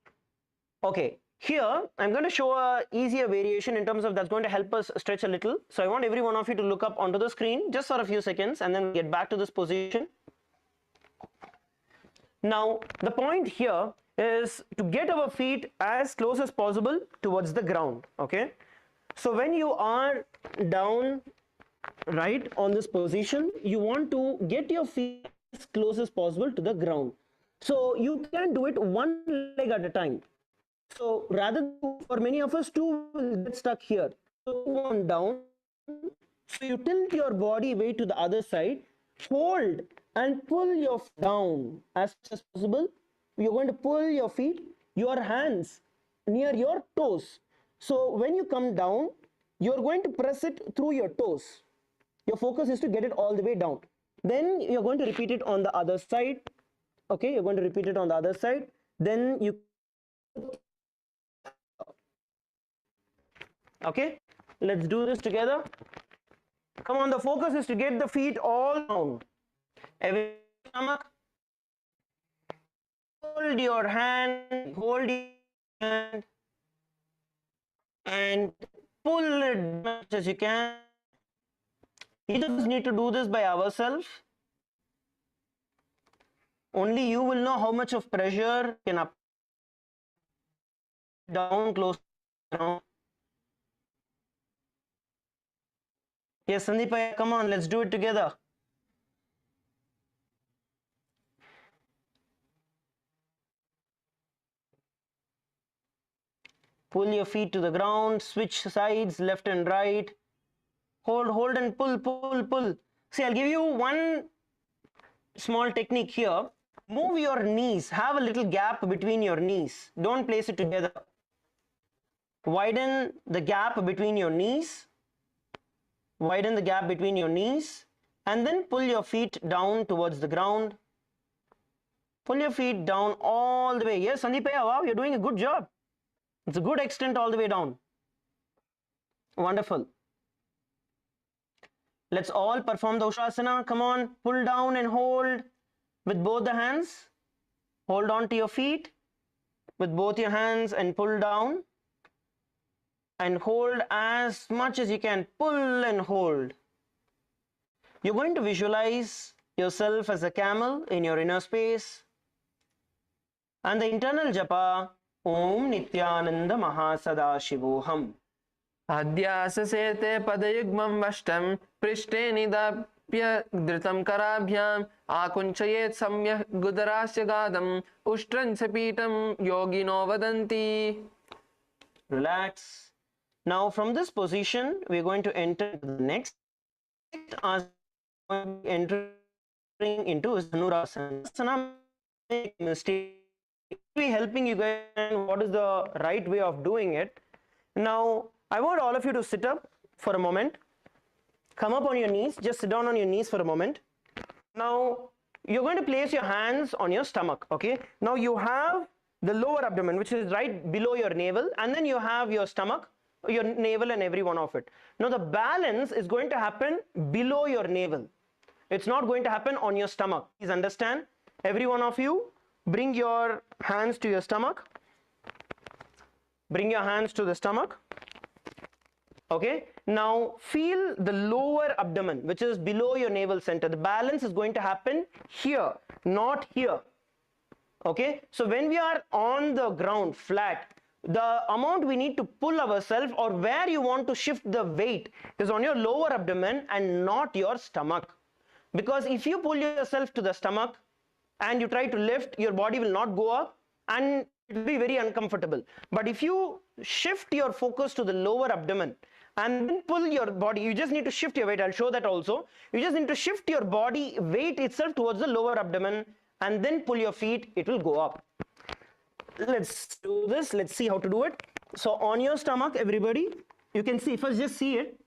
okay, here I'm going to show a easier variation in terms of that's going to help us stretch a little. So I want every one of you to look up onto the screen just for a few seconds and then get back to this position. Now, the point here is to get our feet as close as possible towards the ground, okay? So when you are down, right, on this position, you want to get your feet as close as possible to the ground. So you can do it one leg at a time. So rather than, for many of us, two will get stuck here. So one down. So you tilt your body weight to the other side, hold and pull your feet down as much as possible. You're going to pull your feet, your hands near your toes. So when you come down, you're going to press it through your toes. Your focus is to get it all the way down. Then you're going to repeat it on the other side. Okay, you're going to repeat it on the other side. Then you, okay, let's do this together. Come on, the focus is to get the feet all down. Every stomach. Hold your hand, hold your hand, and pull it as much as you can. Each of us need to do this by ourselves. Only you will know how much of pressure can up, down, close, down. Yes, Sandeep, come on, let's do it together. Pull your feet to the ground, switch sides, left and right. Hold and pull, pull, pull. See, I'll give you one small technique here. Move your knees, have a little gap between your knees. Don't place it together. Widen the gap between your knees. Widen the gap between your knees. And then pull your feet down towards the ground. Pull your feet down all the way. Yes, Sandeepaya, wow, you're doing a good job. It's a good extent all the way down. Wonderful. Let's all perform the Ustrasana. Come on, pull down and hold with both the hands. Hold on to your feet with both your hands and pull down. And hold as much as you can. Pull and hold. You're going to visualize yourself as a camel in your inner space. And the internal japa, Om Nithyananda Mahasadaशिवोहम. अध्याससेते पदयुग्मं वष्टं पृष्ठे निदाप्य धृतं कराभ्याम् आकुञ्चयेत् सम्यक् गुदरास्य गादम् उष्ट्रं च पीठं योगिनो वदन्ति. Relax. Now from this position, we're going to enter the next asana, entering into Dhanurasana. Make mistake. Be helping you guys what is the right way of doing it. Now I want all of you to sit up for a moment. Come up on your knees. Just sit down on your knees for a moment. Now you're going to place your hands on your stomach. Okay. Now you have the lower abdomen, which is right below your navel, and then you have your stomach, your navel, and every one of it. Now the balance is going to happen below your navel. It's not going to happen on your stomach. Please understand. Every one of you, bring your hands to your stomach. Bring your hands to the stomach. Okay. Now feel the lower abdomen, which is below your navel center. The balance is going to happen here, not here. Okay. So when we are on the ground flat, the amount we need to pull ourselves, or where you want to shift the weight, is on your lower abdomen and not your stomach. Because if you pull yourself to the stomach and you try to lift, your body will not go up and it will be very uncomfortable. But if you shift your focus to the lower abdomen and then pull your body, you just need to shift your weight. I'll show that also. You just need to shift your body weight itself towards the lower abdomen and then pull your feet, it will go up. Let's do this. Let's see how to do it. So on your stomach, everybody, you can see, first just see it.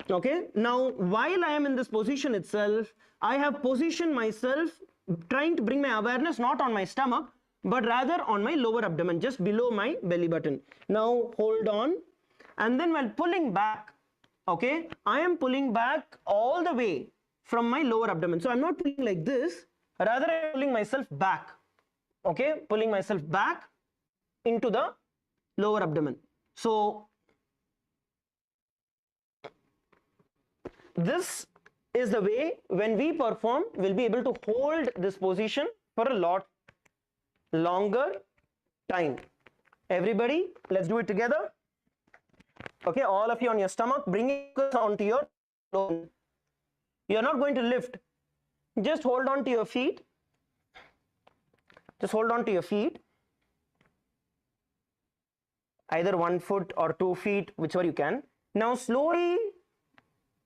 Okay. Now, while I am in this position itself, I have positioned myself trying to bring my awareness not on my stomach, but rather on my lower abdomen, just below my belly button. Now hold on, and then while pulling back, okay, I am pulling back all the way from my lower abdomen. So I'm not pulling like this, rather I'm pulling myself back. Okay, pulling myself back into the lower abdomen. So this is the way when we perform, we'll be able to hold this position for a lot longer time. Everybody, let's do it together. Okay, all of you on your stomach, bring it onto your lower. You're not going to lift. Just hold on to your feet. Just hold on to your feet. Either 1 foot or 2 feet, whichever you can. Now slowly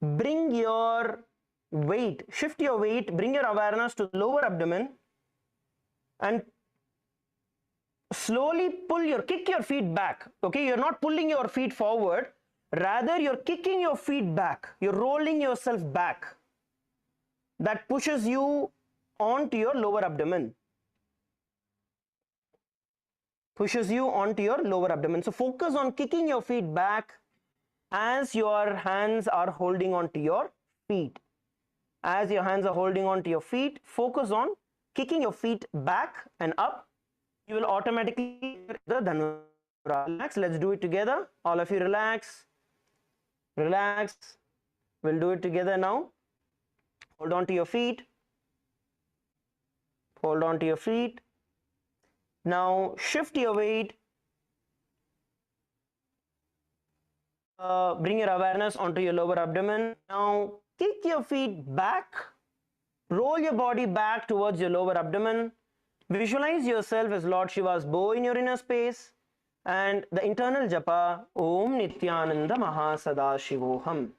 bring your weight, shift your weight, bring your awareness to the lower abdomen and slowly kick your feet back. Okay, you're not pulling your feet forward, rather you're kicking your feet back. You're rolling yourself back. That pushes you onto your lower abdomen. Pushes you onto your lower abdomen. So focus on kicking your feet back as your hands are holding onto your feet. As your hands are holding onto your feet, focus on kicking your feet back and up. You will automatically get the Dhanurasana. Relax. Let's do it together. All of you relax. Relax. We'll do it together now. Hold on to your feet. Hold on to your feet. Now shift your weight. Bring your awareness onto your lower abdomen. Now kick your feet back. Roll your body back towards your lower abdomen. Visualize yourself as Lord Shiva's bow in your inner space. And the internal japa, Om Nithyananda Mahasadaशिवोहम.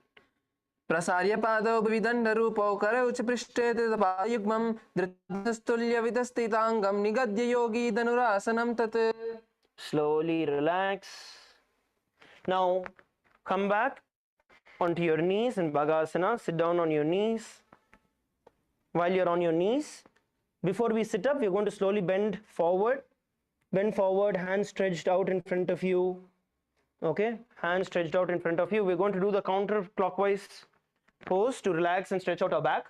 प्रसार्य पादौ विदण्डरूपौ करौ च पृष्ठे तदपायुग्मं धृतस्तुल्यवितस्थिताङ्गं निगद्य योगी धनुरासनं तत्. Slowly relax. Now come back onto your knees in Bhagasana. Sit down on your knees. While you're on your knees, before we sit up, we're going to slowly bend forward. Bend forward, hands stretched out in front of you. Okay, hands stretched out in front of you. We're going to do the counterclockwise pose to relax and stretch out our back.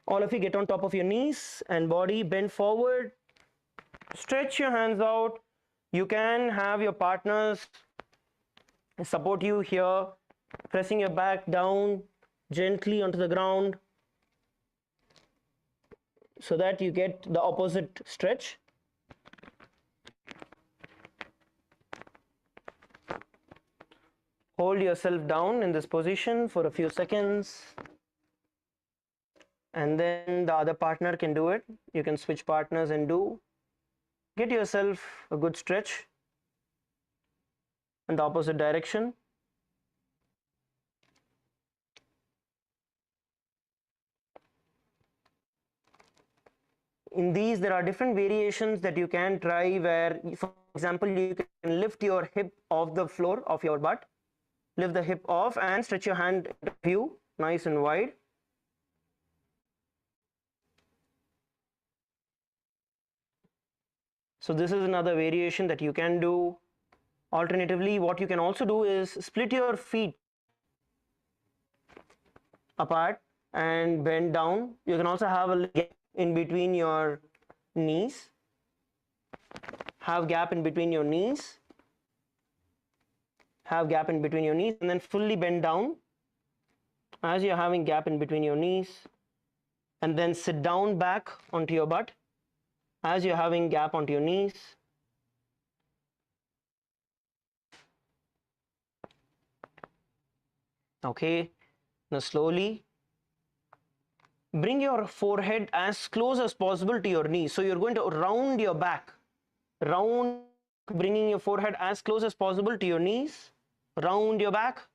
All of you get on top of your knees and body, bend forward. Stretch your hands out. You can have your partners support you here, pressing your back down gently onto the ground so that you get the opposite stretch. Hold yourself down in this position for a few seconds, and then the other partner can do it. You can switch partners and do. Get yourself a good stretch in the opposite direction. In these, there are different variations that you can try where, for example, you can lift your hip off the floor of your butt. Lift the hip off and stretch your hand to you, nice and wide. So this is another variation that you can do. Alternatively, what you can also do is split your feet apart and bend down. You can also have a gap in between your knees. Have gap in between your knees. Have gap in between your knees and then fully bend down as you're having gap in between your knees, and then sit down back onto your butt as you're having gap onto your knees. Okay, now slowly bring your forehead as close as possible to your knees. So you're going to round your back, bringing your forehead as close as possible to your knees. Round your back.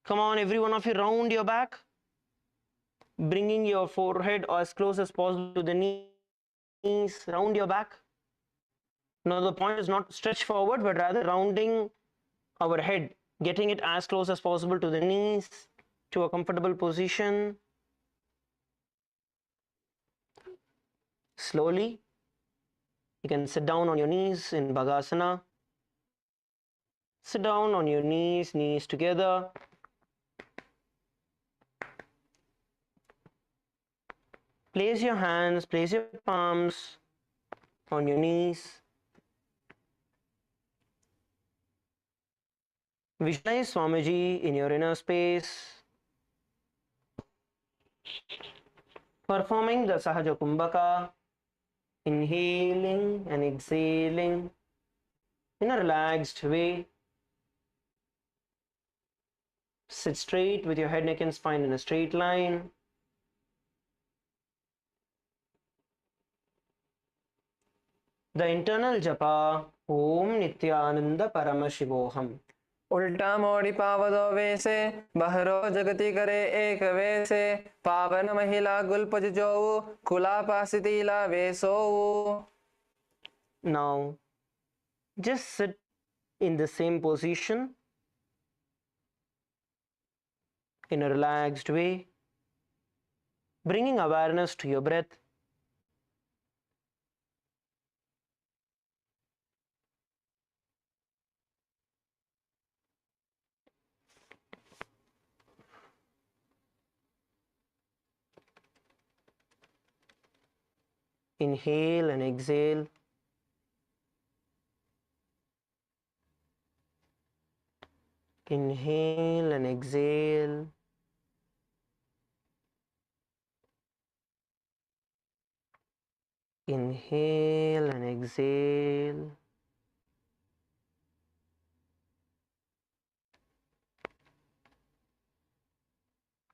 Come on, every one of you, round your back. Bringing your forehead as close as possible to the knees. Round your back. Now the point is not stretch forward, but rather rounding our head, getting it as close as possible to the knees, to a comfortable position. Slowly, you can sit down on your knees in Bhagasana. Sit down on your knees, knees together. Place your hands, place your palms on your knees. Visualize Swamiji in your inner space, performing the Sahaja Kumbhaka, inhaling and exhaling in a relaxed way. Sit straight with your head, neck and spine in a straight line. The internal japa, Om Nithyananda Paramashivoham. उल्टा मोड़ी पावदो वैसे बहरो जगति करे एक वैसे पावन महिला गुलपज जोऊ खुला पासितीला vaso. Now, just sit in the same position in a relaxed way, bringing awareness to your breath. Inhale and exhale. Inhale and exhale. Inhale and exhale.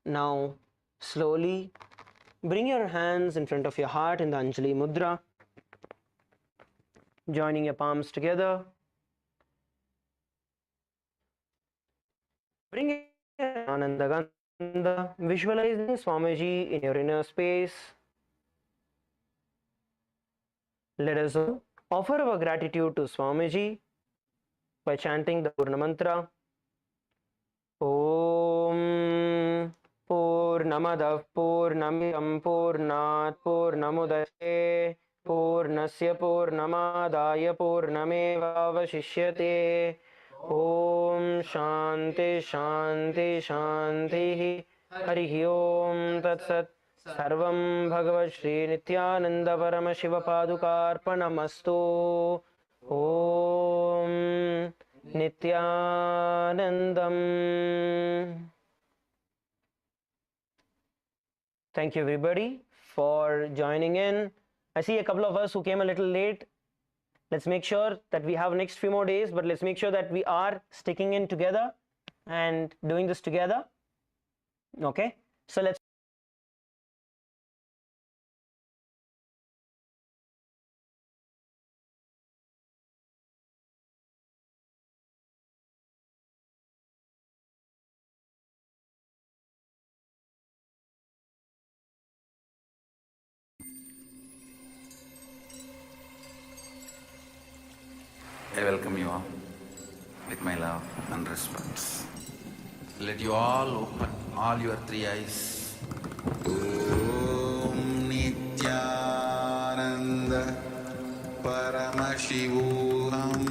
Now, slowly bring your hands in front of your heart in the Anjali Mudra, joining your palms together. Bring your Ananda Gandha, visualizing Swamiji in your inner space. Let us offer our gratitude to Swamiji by chanting the Purna Mantra. Om Purnamadav Purnamidam Purnat Purnamudachyate Purnasya Purnamadaya Purnamevavashishyate. Om Shanti Shanti Shanti. Harihi Om Tat Sat. Sarvam Bhagavad Shri Nithyananda Paramashiva Padukarpanamastu. Om Nithyanandam. Thank you everybody for joining in. I see a couple of us who came a little late. Let's make sure that we have next few more days, but let's make sure that we are sticking in together and doing this together. Okay, so let's I welcome you all with my love and respect. Let you all open all your three eyes. Om Nithyananda Paramashivoham.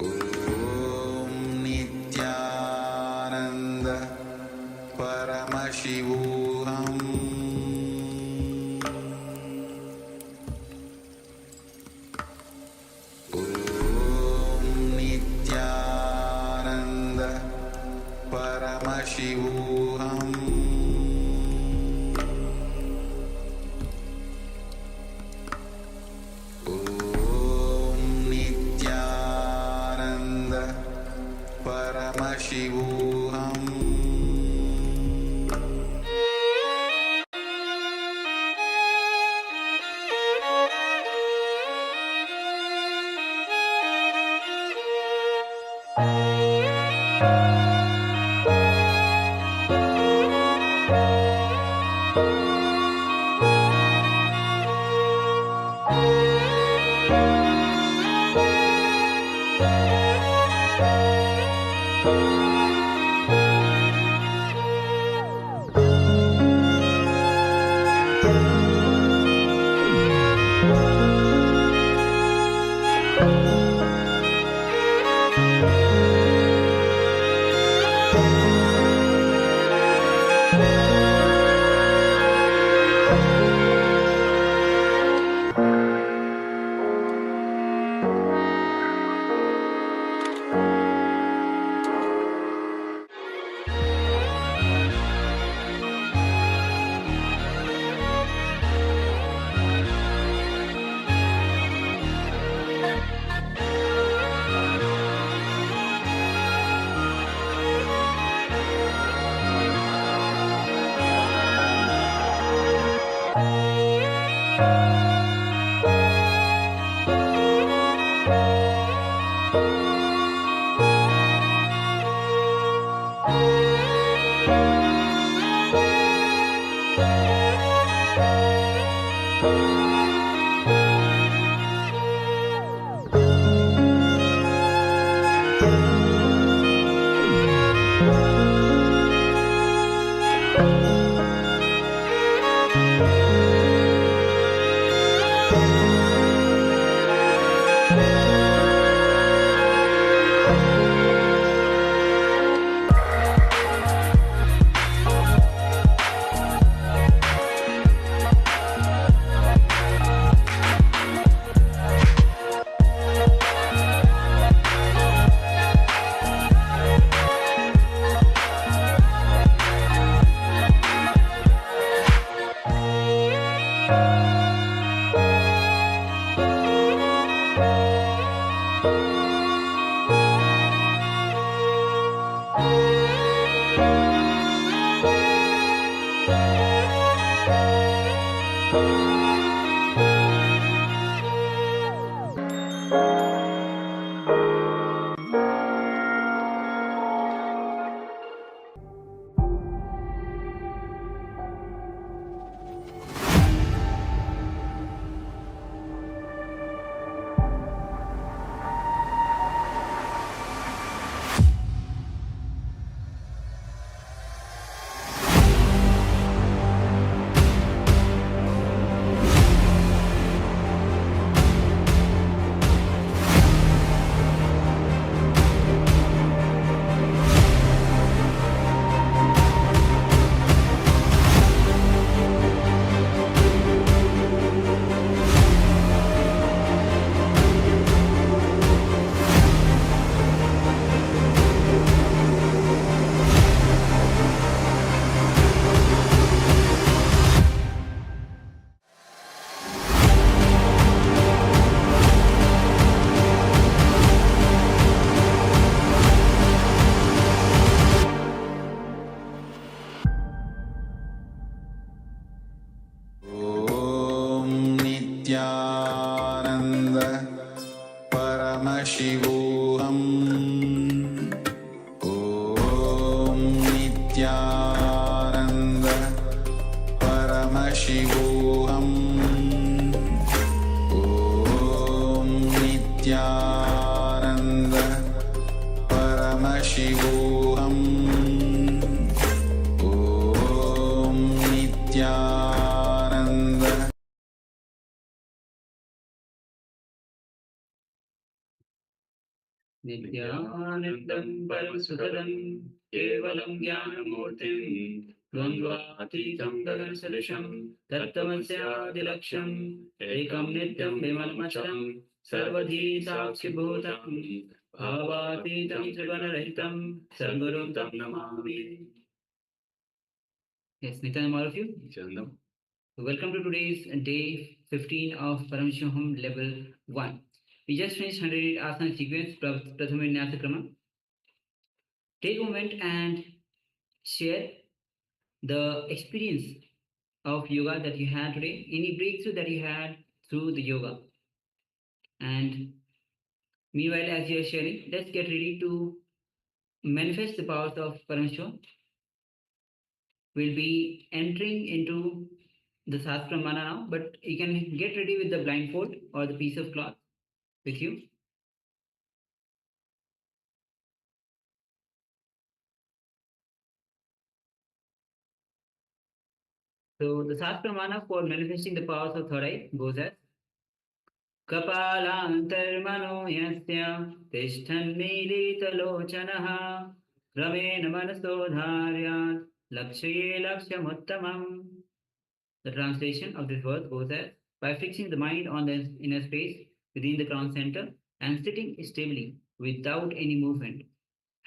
Om Nithyananda Paramashivoham. Paramashivoham. Om Nithyananda Paramashivoham. Om Nithyananda परमशिवोऽहम् ॐ नित्यानन्द परमशिवोऽहम् ॐ नित्यानन्द परमशिवोऽहम् ॐ नित्यानन्द नित्यानन्दं परमसुखदं केवलं ज्ञानमूर्तिं द्वन्द्वातीतं गगनसदृशं तत्त्वमस्यादिलक्ष्यम् एकं नित्यं विमलमचलं सर्वधी साक्षिभूतं भावातीतं त्रिगुणरहितं सद्गुरुं तं Namami. Yes, Nithyananda, all of you. Nithyananda. Welcome to today's day 15 of Paramashivoham Level 1. We just finished 108 asana sequence, Prathama Vinyasa Krama. Take a moment and share the experience of yoga that you had today, any breakthrough that you had through the yoga. And meanwhile, as you are sharing, let's get ready to manifest the powers of Paramashiva. We'll be entering into the SUPREME now, but you can get ready with the blindfold or the piece of cloth with you. So the SUPREME for manifesting the powers of third eye goes as कपालान्तर्मनो यस्य तिष्ठन्मीलितलोचनः क्रमेण मनसो धार्यात् लक्ष्ये लक्ष्यमुत्तमम्. The translation of this verse goes as, by fixing the mind on the inner space within the crown center and sitting stably without any movement,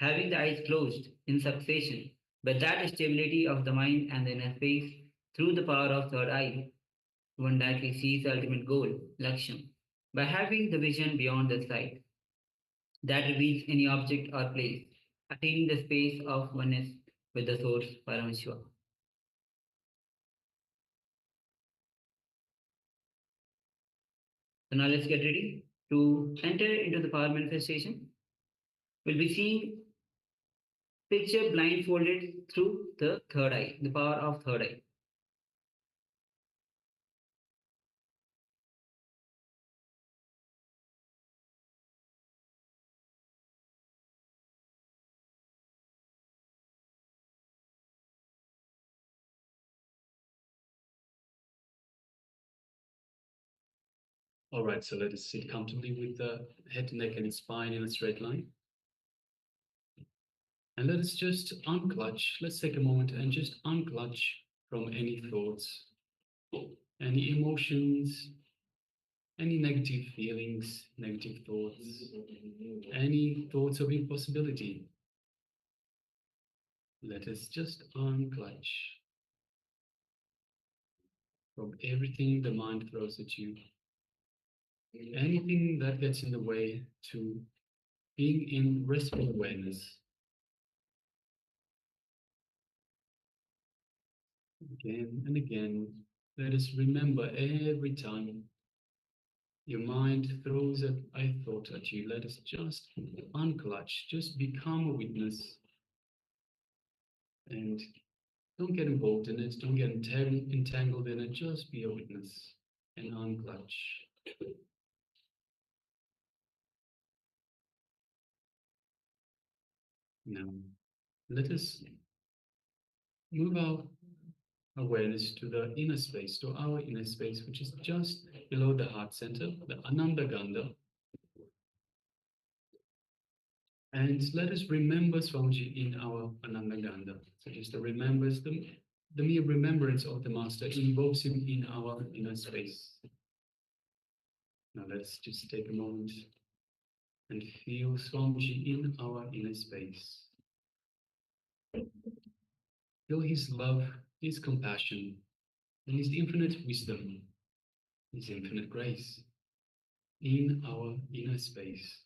having the eyes closed in succession, but that stability of the mind and the inner space through the power of third eye, one directly sees the ultimate goal, Laksham, by having the vision beyond the sight that reveals any object or place, attaining the space of oneness with the source, Paramashiva. So now let's get ready to enter into the power manifestation. We'll be seeing picture blindfolded through the third eye, the power of third eye. All right, so let us sit comfortably with the head, neck, and spine in a straight line. And let us just unclutch. Let's take a moment and just unclutch from any thoughts, any emotions, any negative feelings, negative thoughts, any thoughts of impossibility. Let us just unclutch from everything the mind throws at you. anything that gets in the way to being in restful awareness. Again and again, let us remember every time your mind throws a thought at you, let us just unclutch, just become a witness, and don't get involved in it, don't get entangled in it, just be a witness and unclutch. Now, let us move our awareness to the inner space, to our inner space, which is just below the heart center, the Ananda Gandha. And let us remember Swamiji in our Ananda Gandha. So just the mere remembrance of the Master invokes him in our inner space. Now let's just take a moment and feel Swamiji in our inner space. Feel his love, his compassion, and his infinite wisdom, his infinite grace in our inner space.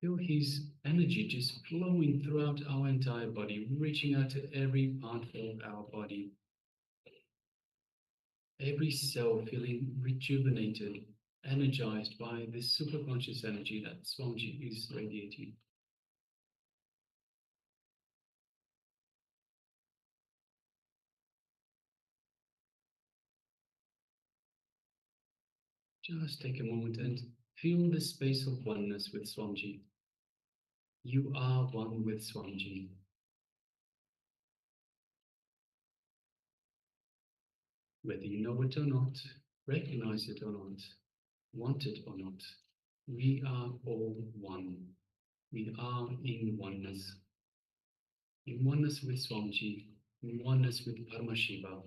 Feel his energy just flowing throughout our entire body, reaching out to every part of our body. Every cell feeling rejuvenated, energized by this superconscious energy that Swamiji is radiating. Just take a moment and feel the space of oneness with Swamiji. You are one with Swamiji. Whether you know it or not, recognize it or not, want it or not, we are all one. We are in oneness. In oneness with Swamiji, in oneness with Paramashiva.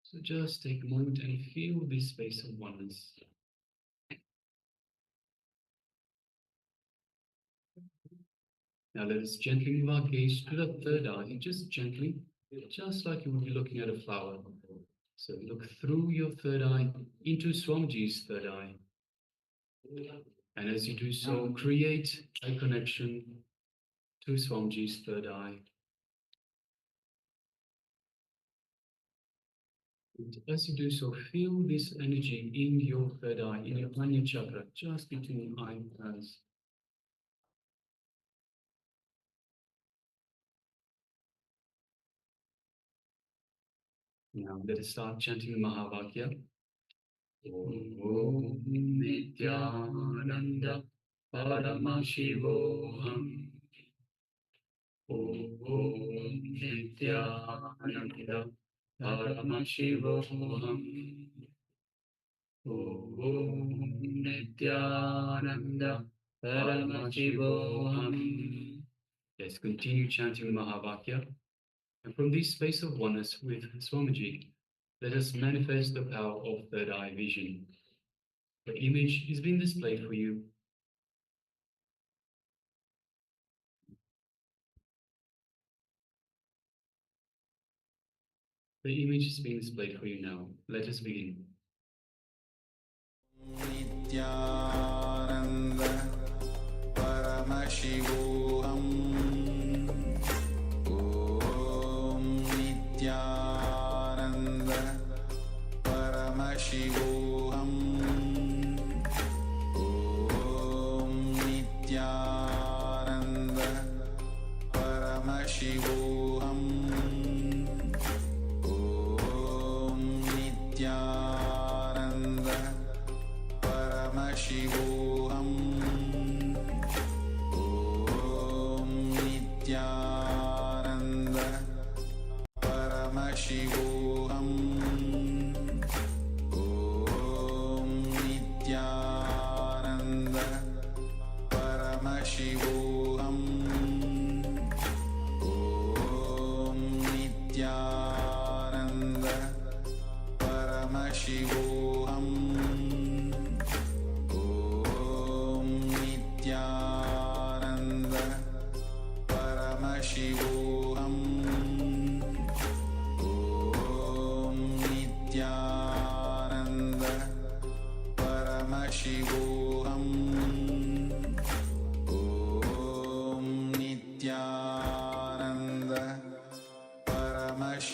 So just take a moment and feel this space of oneness. Now let us gently move our gaze to the third eye, just gently, just like you would be looking at a flower. So look through your third eye into Swamiji's third eye. And as you do so, create a connection to Swamiji's third eye. And as you do so, feel this energy in your third eye, in your Ajna chakra, just between the eyebrows. Now let us start chanting the Mahavakya. Om Nithyananda Paramashivoham. Om Nithyananda Paramashivoham. Om Nithyananda Paramashivoham. Let's continue chanting the Mahavakya. And from this space of oneness with Swamiji, let us manifest the power of third eye vision. The image is being displayed for you. The image is being displayed for you now. Let us begin. Nithyananda Paramashivoham. Om Nithyananda Paramashivoham. Om Nithyananda Paramashivoham. Om Nithyananda Paramashivoham.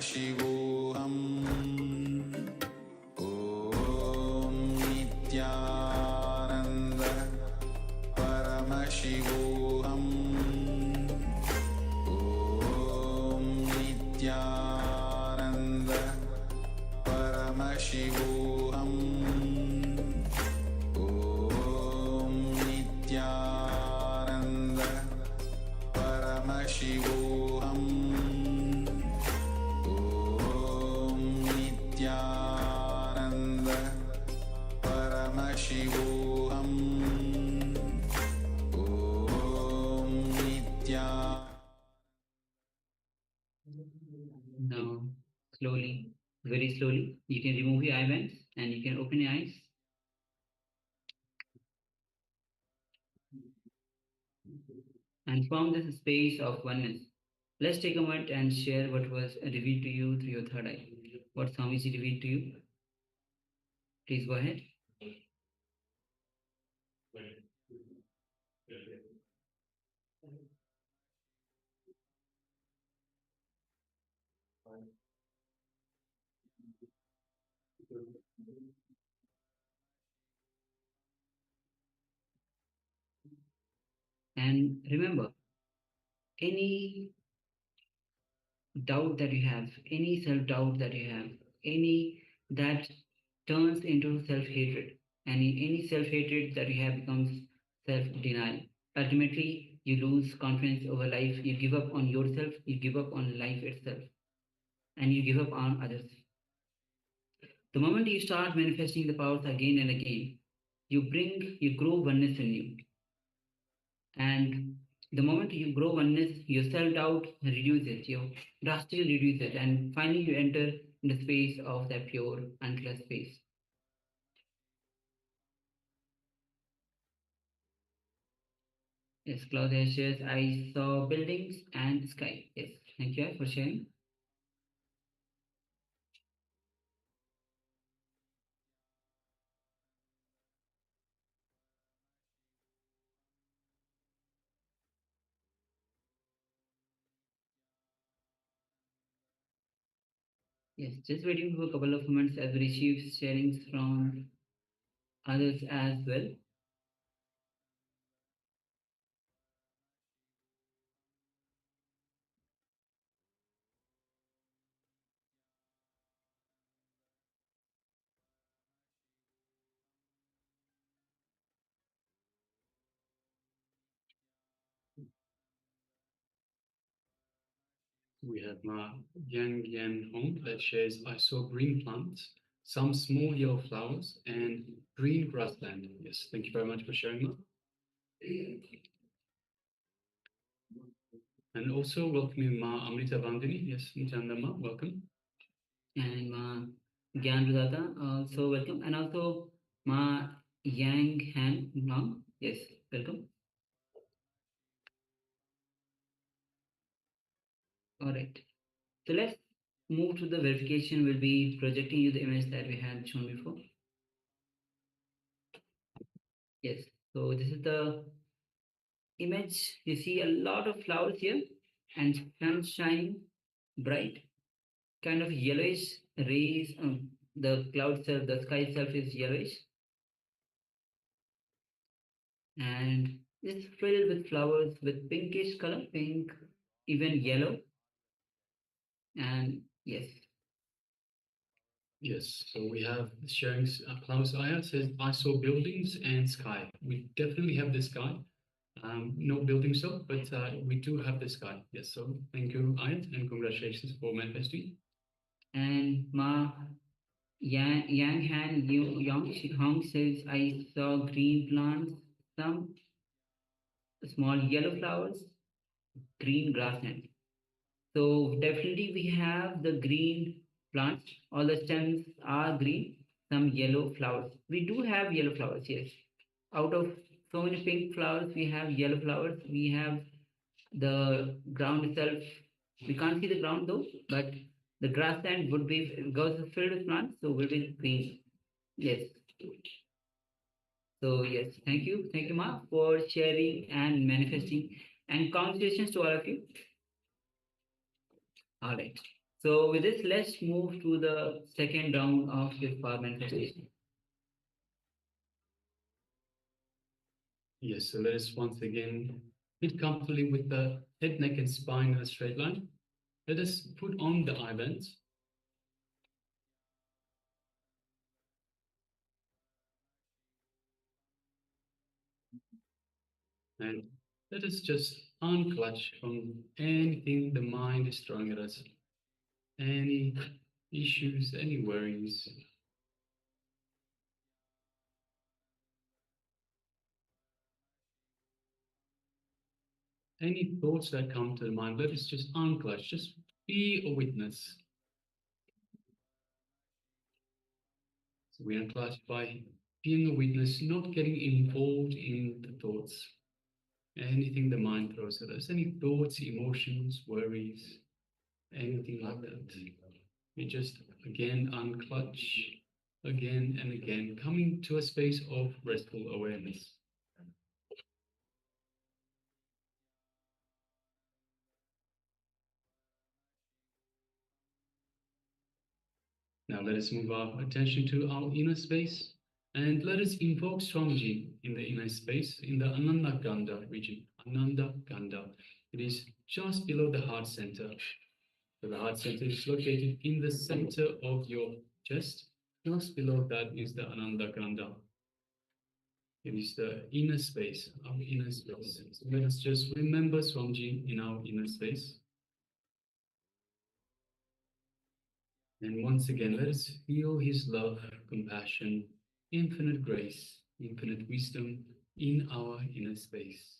Paramashivoham Om Nithyananda Paramashivoham Om Nithyananda Paramashivoham Om Nithyananda Paramashivoham Om Nithyananda Paramashivoham Om Nithyananda. Now, slowly, very slowly, you can remove your eyebands and you can open your eyes. And form this space of oneness. Let's take a moment and share what was revealed to you through your third eye. What Swamiji revealed to you? Please go ahead. And remember, any doubt that you have, any self-doubt that you have, any that turns into self-hatred, any self-hatred that you have becomes self-denial. Ultimately, you lose confidence over life, you give up on yourself, you give up on life itself, and you give up on others. The moment you start manifesting the powers again and again, you grow oneness in you. And the moment you grow oneness, your self-doubt reduces, you drastically reduce it, and finally you enter in the space of that pure, unclear space. Yes, Claudia shares, I saw buildings and sky. Yes, thank you for sharing. Yes, just waiting for a couple of moments as we receive sharings from others as well. We have Ma Yang Yan Hong that shares, I saw green plants, some small yellow flowers, and green grassland. Yes, thank you very much for sharing that. And also welcoming Ma Amrita Bandini. Yes, Nithyananda Ma, welcome. And Ma Gyan Rudata, also welcome. And also Ma Yang Han Nam. Yes, welcome. All right. So let's move to the verification. We'll be projecting you the image that we had shown before. Yes. So this is the image. You see a lot of flowers here and sun shining bright, kind of yellowish rays. The cloud itself, the sky itself is yellowish. And it's filled with flowers with pinkish color, pink, even yellow. And yes. Yes, so we have sharing Klaus Aya says, I saw buildings and sky. We definitely have the sky. No buildings though, but we do have the sky. Yes, so thank you, Ayat, and congratulations for manifesting. And Ma Yang Han Yong Hong says, I saw green plants, some small yellow flowers, green grassland. So definitely we have the green plants. All the stems are green, some yellow flowers. We do have yellow flowers, yes. Out of so many pink flowers, we have yellow flowers. We have the ground itself. We can't see the ground though, but the grassland would be goes filled with plants, so will be green. Yes. So yes, thank you, Ma, for sharing and manifesting, and congratulations to all of you. All right. So with this, let's move to the second round of this power manifestation. Yes, so let us once again sit comfortably with the head, neck, and spine in a straight line. Let us put on the eye bands. And let us just unclutch from anything the mind is throwing at us. Any issues, any worries. Any thoughts that come to the mind, let us just unclutch, just be a witness. So we unclutch by being a witness, not getting involved in the thoughts. Anything the mind throws at us, any thoughts, emotions, worries, anything like that. We just again unclutch, again and again, coming to a space of restful awareness. Now let us move our attention to our inner space and let us invoke Swamiji in the inner space, in the Ananda Gandha region. Ananda Gandha. It is just below the heart center. So the heart center is located in the center of your chest. Just below that is the Ananda Gandha. It is the inner space, our inner space. So let us just remember Swamiji in our inner space. And once again, let us feel his love, compassion, infinite grace, infinite wisdom in our inner space.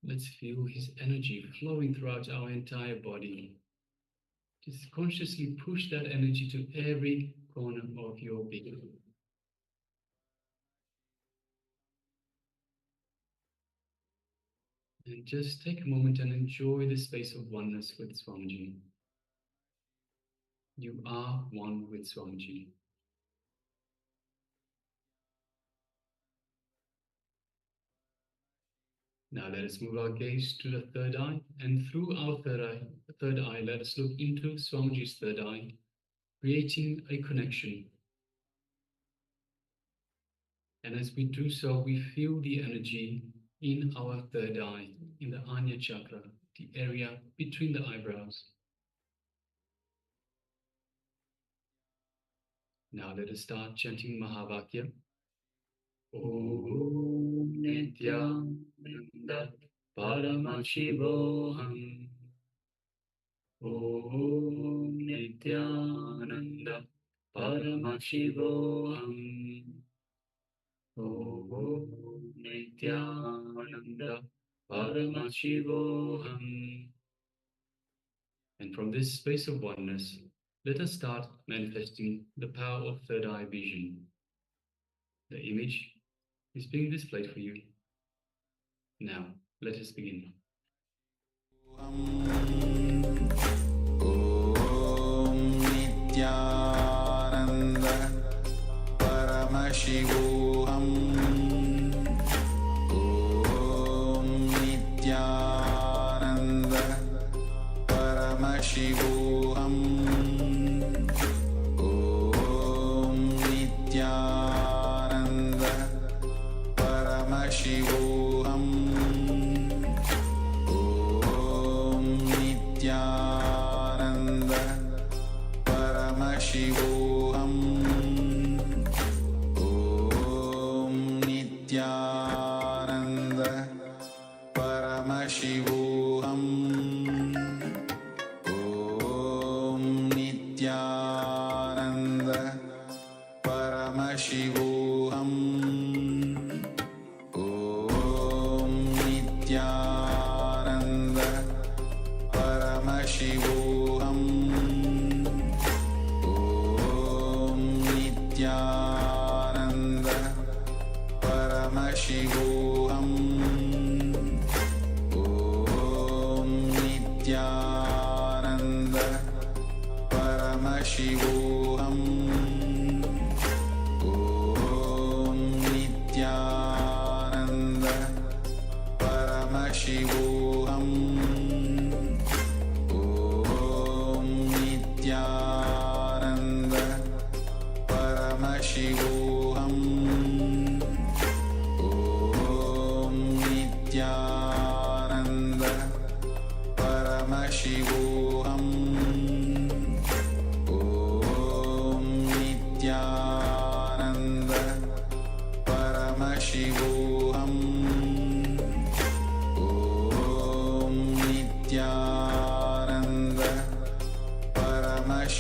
Let's feel his energy flowing throughout our entire body. Just consciously push that energy to every corner of your being. And just take a moment and enjoy the space of oneness with Swamiji. You are one with Swamiji. Now let us move our gaze to the third eye, and through our third eye, let us look into Swamiji's third eye, creating a connection. And as we do so, we feel the energy in our third eye, in the Anya chakra, the area between the eyebrows. Now let us start chanting Mahavakya. Om Nithyananda Paramashivoham. Om Nithyananda Paramashivoham. Om Nithyananda Paramashivoham. And from this space of oneness, let us start manifesting the power of third eye vision. The image is being displayed for you. Now, let us begin. Om Nithyananda Paramashivoham. Om Nithyananda Paramashivoham. Om Nithyananda Paramashivoham. Om Nithyananda Paramashivoham. Om Nithyananda Paramashivoham. Om Nithyananda Paramashivoham. Om Nithyananda Paramashivoham. Om Nithyananda Paramashivoham. Om Nithyananda Paramashivoham. Om Nithyananda Paramashivoham. Om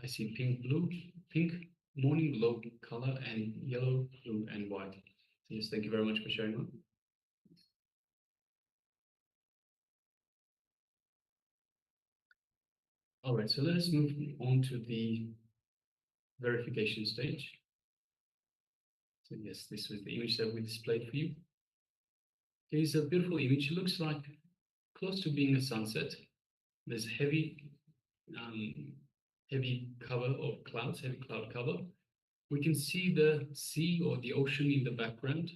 I see pink morning glow color, and yellow, blue, and white. So yes, thank you very much for sharing that. All right, so let us move on to the verification stage. So yes, this was the image that we displayed for you. It is a beautiful image. It looks like close to being a sunset. There's heavy cover of clouds, heavy cloud cover. We can see the sea or the ocean in the background.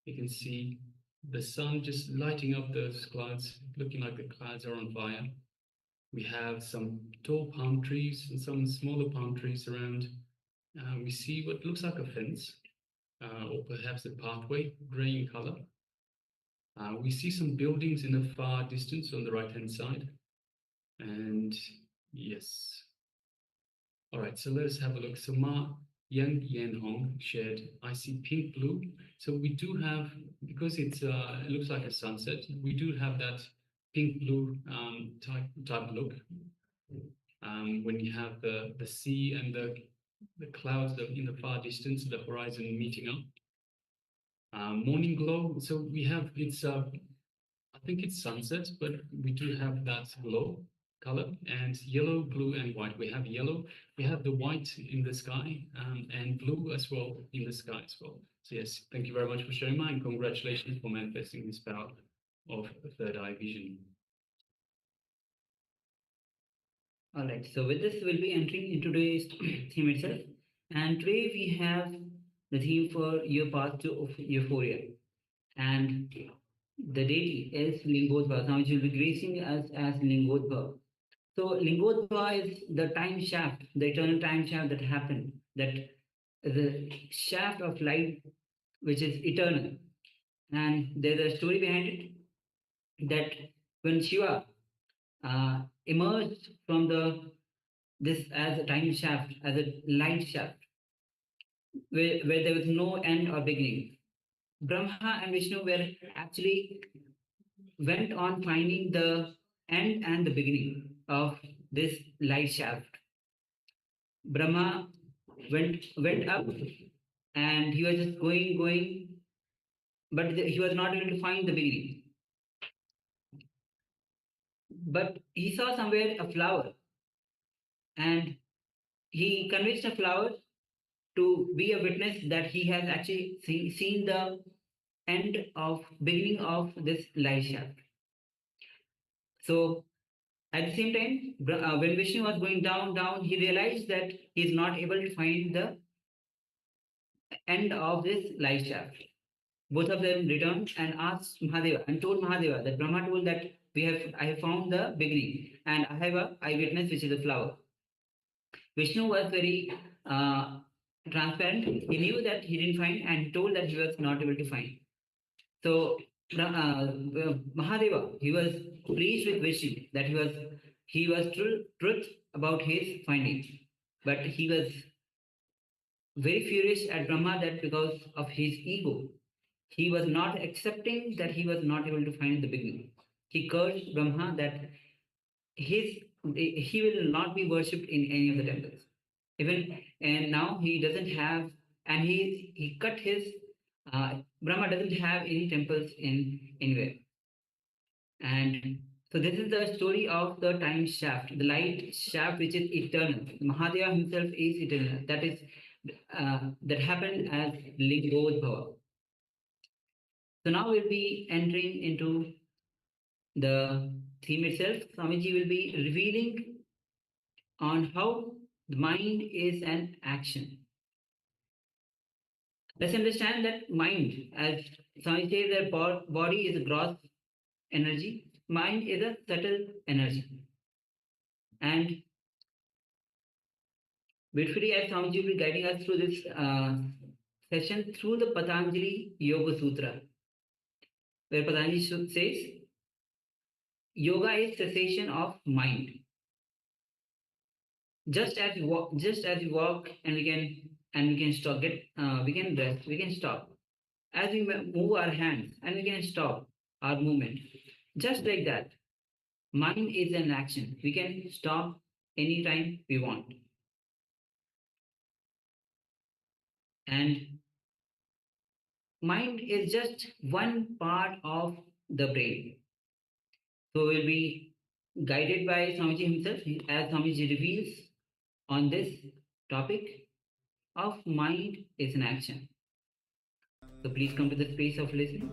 You can see the sun just lighting up those clouds, looking like the clouds are on fire. We have some tall palm trees and some smaller palm trees around. We see what looks like a fence, or perhaps a pathway, gray in color. We see some buildings in the far distance on the right-hand side. And yes. All right, so let us have a look. So Ma Yang Yan Hong shared, I see pink blue. So we do have, because it looks like a sunset, we do have that pink blue type look. When you have the sea and the clouds in the far distance, the horizon meeting up. Morning glow, so we have, it's I think it's sunset, but we do have that glow color, and yellow, blue, and white. We have yellow, we have the white in the sky, and blue as well in the sky as well. So yes, thank you very much for sharing mine. Congratulations for manifesting this power of third eye vision. All right, so with this, we'll be entering into today's theme itself. And today we have the theme for your path to Euphoria. And the deity is Lingodhva. Now, she will be gracing us as Lingodhva. So, Lingodhva is the time shaft, the eternal time shaft that happened, that the shaft of light which is eternal. And there's a story behind it, that when Shiva emerged from this as a time shaft, as a light shaft, where there was no end or beginning, Brahma and Vishnu were actually went on finding the end and the beginning of this light shaft. Brahma went up, and he was just going, but he was not able to find the beginning. But he saw somewhere a flower, and he convinced a flower to be a witness that he has actually seen the beginning of this light shaft. So at the same time, when Vishnu was going down, he realized that he is not able to find the end of this light shaft. Both of them returned and asked Mahadeva and told Mahadeva that Brahma told that I have found the beginning, and I have an eyewitness, which is a flower. Vishnu was very transparent. He knew that he didn't find, and he told that he was not able to find. So Mahadeva, he was pleased with Vishnu that he was truth about his finding, but he was very furious at Brahma that because of his ego, he was not accepting that he was not able to find the beginning. He cursed Brahma that he will not be worshipped in any of the temples. And now he doesn't have, and he cut his Brahma doesn't have any temples in anywhere. And so this is the story of the time shaft, the light shaft, which is eternal. Mahadeva himself is eternal. That happened as Lingodhava. So now we'll be entering into the theme itself. Swamiji will be revealing on how the mind is an action. Let's understand that mind, as Swamiji says, that body is a gross energy, mind is a subtle energy. And beautifully, as Swamiji will be guiding us through this session through the Patanjali Yoga Sutra, where Patanjali says, yoga is cessation of mind. Just as we walk, and we can stop, we can rest, we can stop. As we move our hands, and we can stop our movement. Just like that, mind is an action. We can stop anytime we want. And mind is just one part of the brain. So we'll be guided by Swamiji himself as Swamiji reveals on this topic of mind is an action. So please come to the space of listening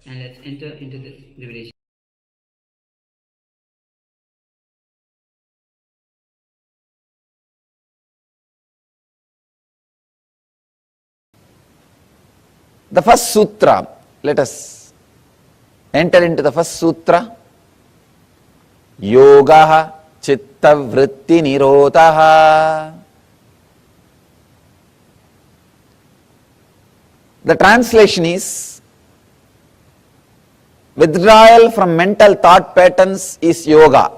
and let's enter into this revelation. The first sutra, let us enter into the first sutra. Yoga chitta vritti nirodha. The translation is withdrawal from mental thought patterns is yoga.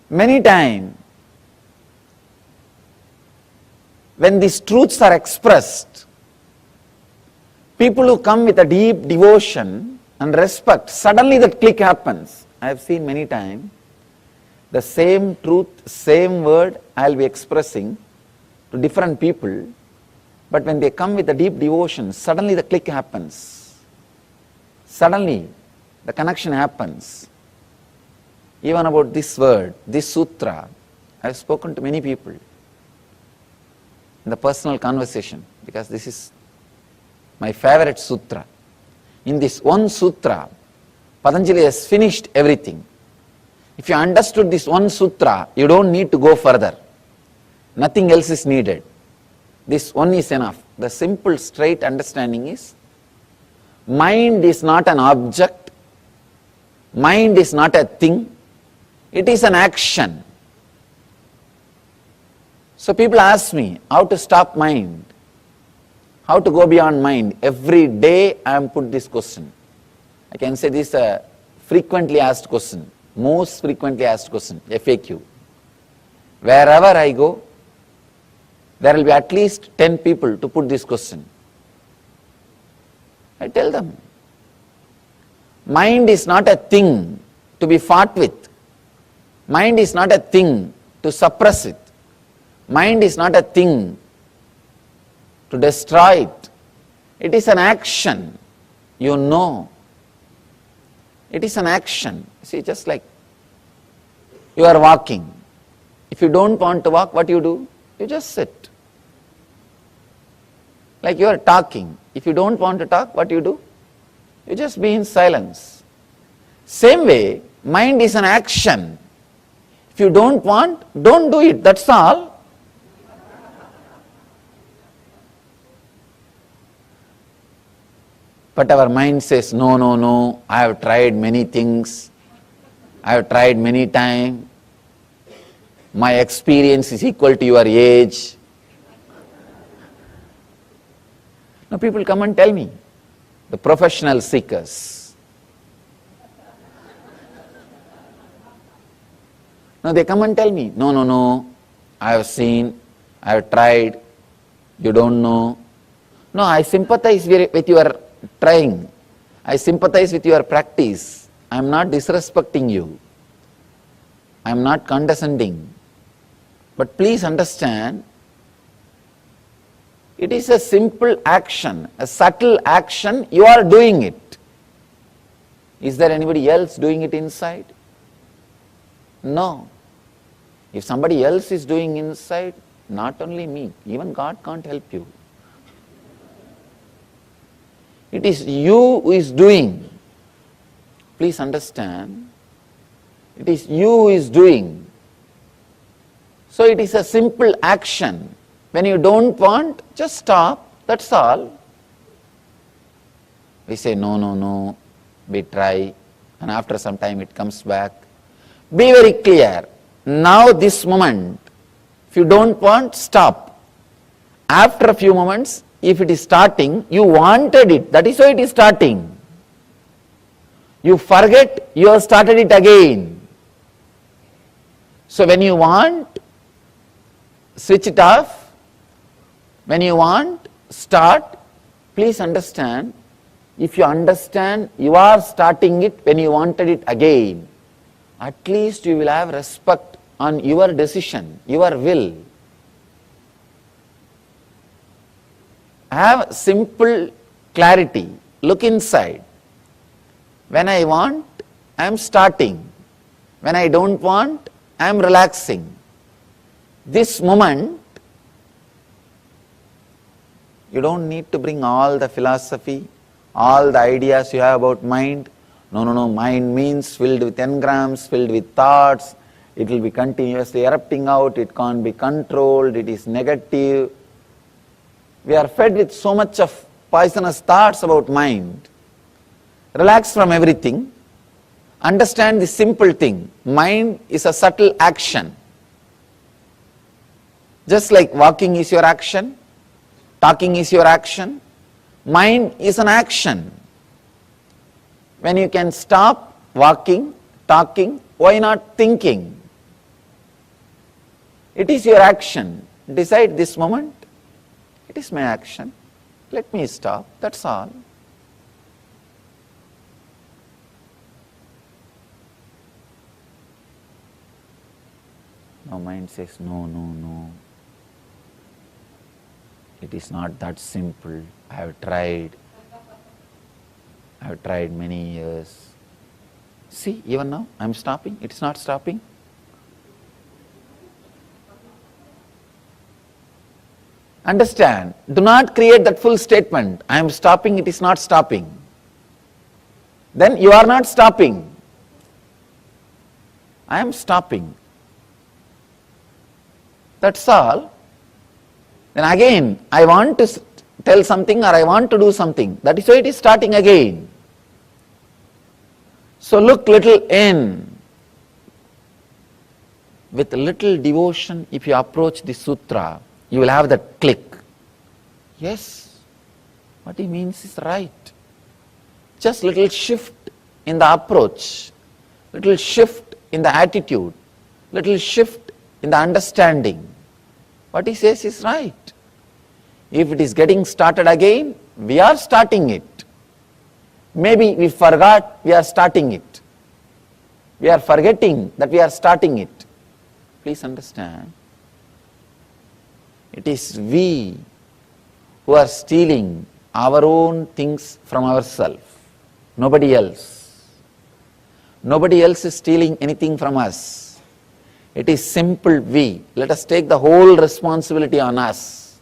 Many times, when these truths are expressed, people who come with a deep devotion and respect, suddenly that click happens. I have seen many times, the same truth, same word I will be expressing to different people, but when they come with a deep devotion, suddenly the click happens. Suddenly the connection happens. Even about this word, this sutra, I have spoken to many people in the personal conversation, because this is my favorite sutra. In this one sutra, Patanjali has finished everything. If you understood this one sutra, you don't need to go further. Nothing else is needed. This one is enough. The simple, straight understanding is, mind is not an object, mind is not a thing, it is an action. So people ask me, how to stop mind? How to go beyond mind? Every day I am put this question. I can say this is a frequently asked question, most frequently asked question, FAQ. Wherever I go, there will be at least 10 people to put this question. I tell them, mind is not a thing to be fought with. Mind is not a thing to suppress it. Mind is not a thing to destroy it. It is an action, you know. It is an action. See, just like you are walking. If you don't want to walk, what you do? You just sit. Like you are talking. If you don't want to talk, what you do? You just be in silence. Same way, mind is an action. If you don't want, don't do it, that's all. But our mind says, no, no, no, I have tried many things, I have tried many times, my experience is equal to your age. Now people come and tell me, the professional seekers. Now they come and tell me, no, no, no, I have seen, I have tried, you don't know. No, I sympathize with your trying. I sympathize with your practice. I am not disrespecting you. I am not condescending. But please understand, it is a simple action, a subtle action, you are doing it. Is there anybody else doing it inside? No. If somebody else is doing inside, not only me, even God can't help you. It is you who is doing. Please understand, it is you who is doing. So it is a simple action. When you don't want, just stop, that's all. We say, no, no, no, we try, and after some time it comes back. Be very clear. Now this moment, if you don't want, stop. After a few moments, if it is starting, you wanted it, that is why it is starting. You forget, you have started it again. So when you want, switch it off. When you want, start. Please understand, if you understand, you are starting it when you wanted it again. at least you will have respect on your decision, your will. Have simple clarity. Look inside. When I want, I am starting. When I don't want, I am relaxing. This moment, you don't need to bring all the philosophy, all the ideas you have about mind. No, mind means filled with engrams, filled with thoughts. It will be continuously erupting out, it can't be controlled, it is negative. We are fed with so much of poisonous thoughts about mind. Relax from everything. Understand the simple thing. Mind is a subtle action. Just like walking is your action, talking is your action, mind is an action. When you can stop walking, talking, why not thinking? It is your action. Decide this moment, it is my action. Let me stop, that's all. Now mind says, no. It is not that simple. I have tried many years. See, even now I am stopping, it is not stopping. Understand, do not create that full statement, I am stopping, it is not stopping. Then you are not stopping. I am stopping. That's all. Then again, I want to tell something or I want to do something. That is why it is starting again. So look little in. With little devotion, if you approach the sutra, you will have that click. Yes, what he means is right. Just little shift in the approach, little shift in the attitude, little shift in the understanding. What he says is right. If it is getting started again, we are starting it. Maybe we forgot we are starting it. We are forgetting that we are starting it. Please understand. It is we who are stealing our own things from ourselves. Nobody else. Nobody else is stealing anything from us. It is simple we. Let us take the whole responsibility on us.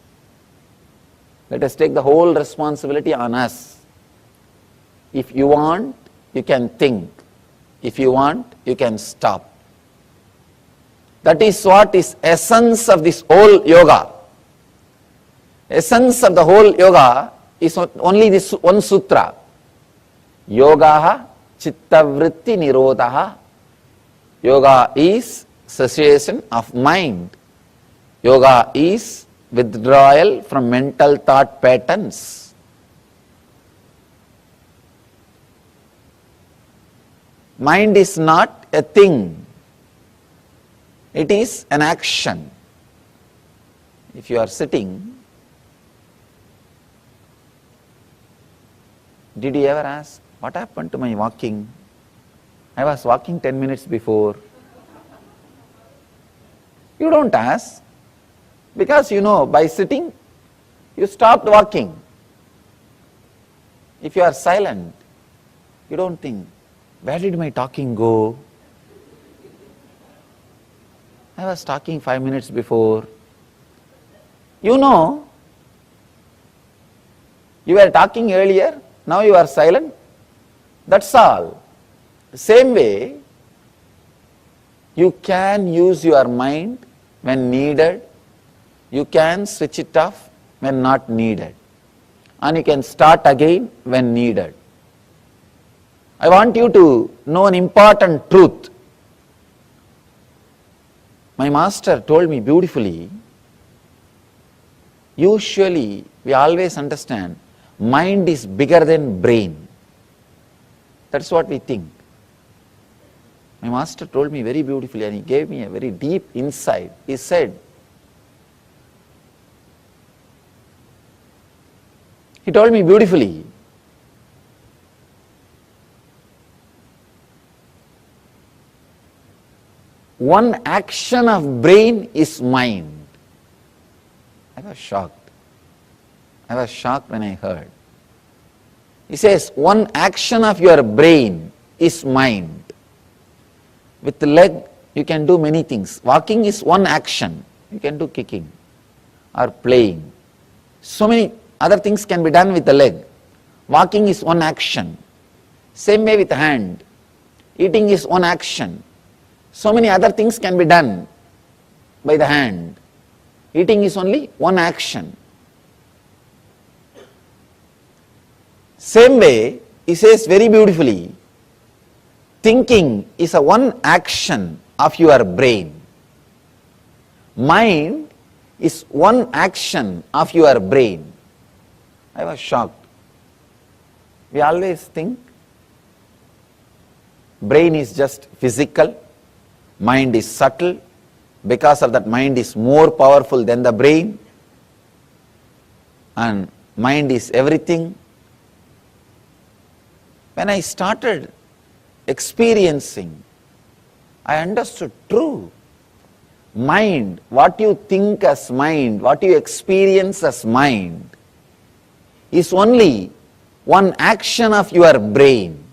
Let us take the whole responsibility on us. If you want, you can think. If you want, you can stop. That is what is essence of this whole yoga. Essence of the whole yoga is only this one sutra. Yogaha chittavritti nirodhaha. Yoga is cessation of mind. Yoga is withdrawal from mental thought patterns. Mind is not a thing. It is an action. If you are sitting, did you ever ask, what happened to my walking? I was walking 10 minutes before. You don't ask, because you know by sitting, you stopped walking. If you are silent, you don't think, where did my talking go? I was talking 5 minutes before. You know, you were talking earlier, now you are silent. That's all. The same way, you can use your mind when needed. You can switch it off when not needed. And you can start again when needed. I want you to know an important truth. My master told me beautifully, usually we always understand mind is bigger than brain. That's what we think. My master told me very beautifully and he gave me a very deep insight. He said, he told me beautifully, one action of brain is mind. I was shocked. I was shocked when I heard. He says, one action of your brain is mind. With the leg, you can do many things. Walking is one action. You can do kicking or playing. So many other things can be done with the leg. Walking is one action. Same way with the hand. Eating is one action. So many other things can be done by the hand. Eating is only one action. Same way, he says very beautifully, thinking is a one action of your brain. Mind is one action of your brain. I was shocked. We always think brain is just physical, mind is subtle, because of that mind is more powerful than the brain, and mind is everything. When I started experiencing, I understood true. Mind, what you think as mind, what you experience as mind, is only one action of your brain.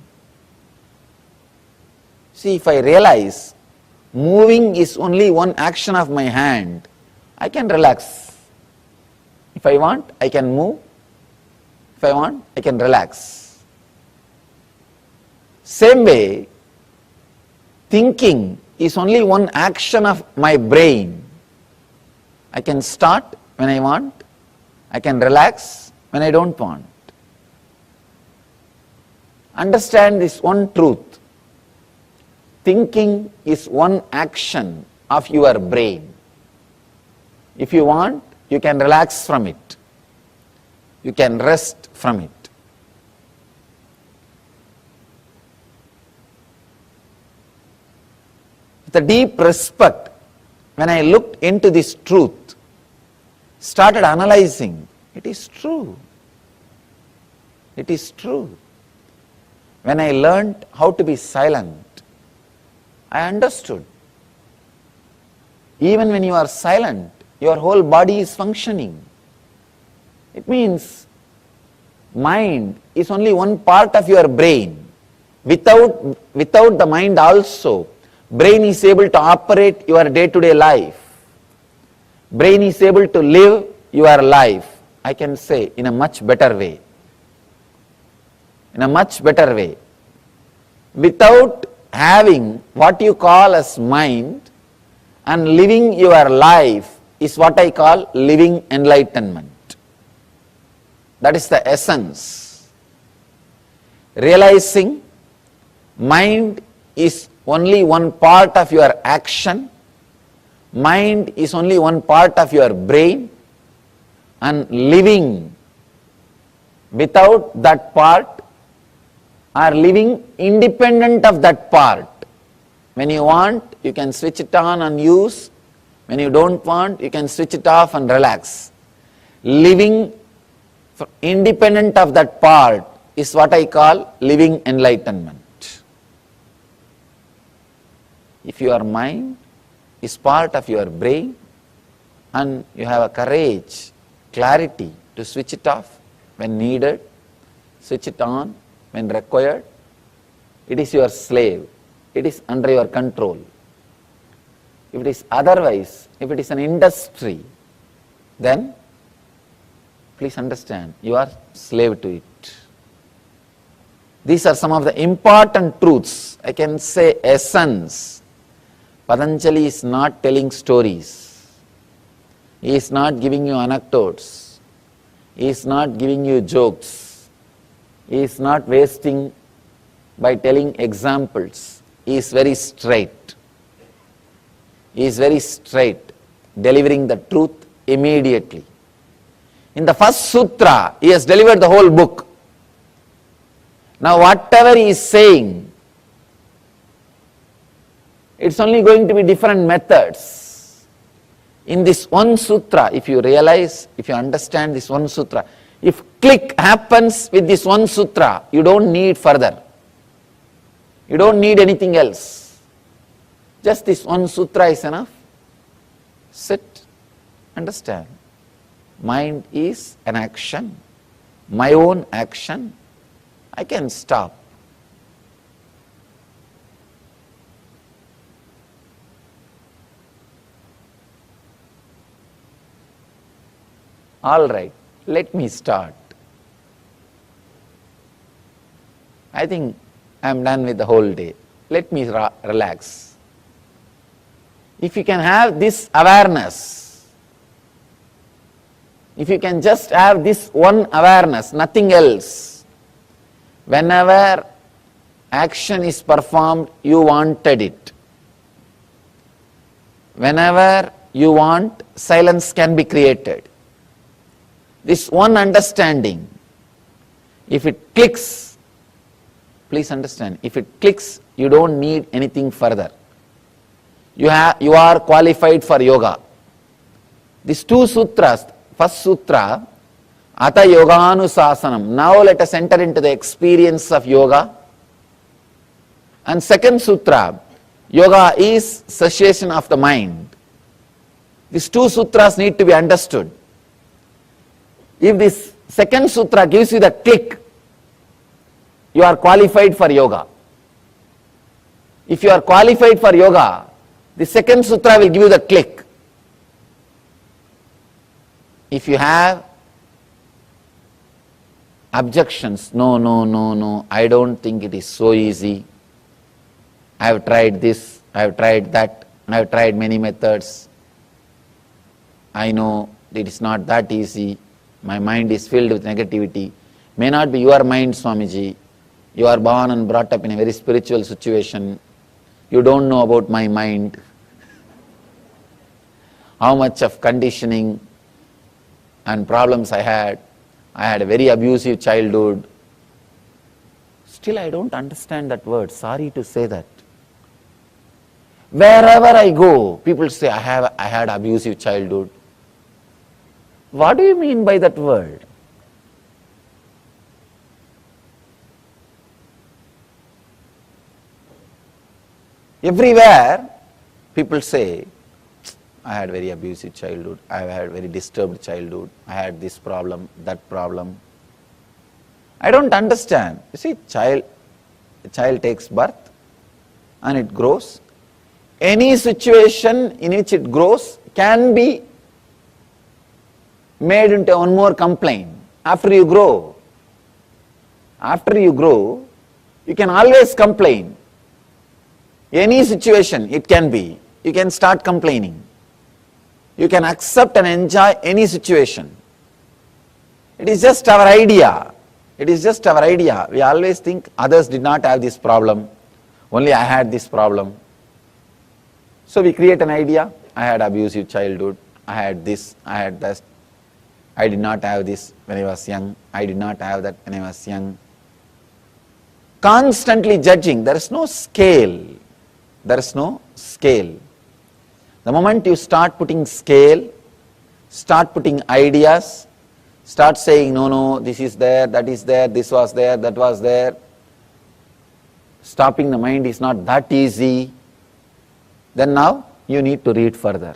See, if I realize moving is only one action of my hand, I can relax. If I want, I can move. If I want, I can relax. Same way, thinking is only one action of my brain. I can start when I want, I can relax when I don't want. Understand this one truth. Thinking is one action of your brain. If you want, you can relax from it. You can rest from it. With a deep respect, when I looked into this truth, started analyzing, it is true. It is true. When I learned how to be silent, I understood. Even when you are silent, your whole body is functioning. It means mind is only one part of your brain. Without the mind also, brain is able to operate your day-to-day life. Brain is able to live your life, I can say, in a much better way. In a much better way. Without having what you call as mind and living your life is what I call living enlightenment. That is the essence. Realizing mind is only one part of your action, mind is only one part of your brain, and living without that part or living independent of that part. When you want, you can switch it on and use. When you don't want, you can switch it off and relax. Living independent of that part is what I call living enlightenment. If your mind is part of your brain and you have a courage, clarity to switch it off when needed, switch it on when required, it is your slave, it is under your control. If it is otherwise, if it is an industry, then please understand, you are slave to it. These are some of the important truths, I can say essence. Patanjali is not telling stories. He is not giving you anecdotes. He is not giving you jokes. He is not wasting by telling examples. He is very straight. He is very straight, delivering the truth immediately. In the first sutra, he has delivered the whole book. Now whatever he is saying, it's only going to be different methods. In this one sutra, if you realize, if you understand this one sutra, if click happens with this one sutra, you don't need further. You don't need anything else. Just this one sutra is enough. Sit, understand. Mind is an action, my own action. I can stop. All right, let me start. I think I am done with the whole day. Let me relax. If you can have this awareness, if you can just have this one awareness, nothing else, whenever action is performed, you wanted it. Whenever you want, silence can be created. This one understanding, if it clicks, please understand, if it clicks, you don't need anything further. You are qualified for yoga. These two sutras, first sutra, Ata Yoganusasanam. Now let us enter into the experience of yoga. And second sutra, yoga is cessation of the mind. These two sutras need to be understood. If this second sutra gives you the click, you are qualified for yoga. If you are qualified for yoga, the second sutra will give you the click. If you have objections, no, I don't think it is so easy. I have tried this, I have tried that, I have tried many methods. I know it is not that easy. My mind is filled with negativity. May not be your mind, Swamiji. You are born and brought up in a very spiritual situation. You don't know about my mind. How much of conditioning and problems I had. I had a very abusive childhood. Still I don't understand that word. Sorry to say that. Wherever I go, people say I had abusive childhood. What do you mean by that word? Everywhere people say, I had very abusive childhood, I had very disturbed childhood, I had this problem, that problem. I don't understand. You see, a child takes birth and it grows. Any situation in which it grows can be made into one more complaint. After you grow, you can always complain. Any situation it can be, you can start complaining. You can accept and enjoy any situation. It is just our idea. It is just our idea. We always think others did not have this problem, only I had this problem. So we create an idea, I had abusive childhood, I had this, I had that. I did not have this when I was young, I did not have that when I was young. Constantly judging, there is no scale. There is no scale. The moment you start putting scale, start putting ideas, start saying, no, this is there, that is there, this was there, that was there. Stopping the mind is not that easy. Then now you need to read further.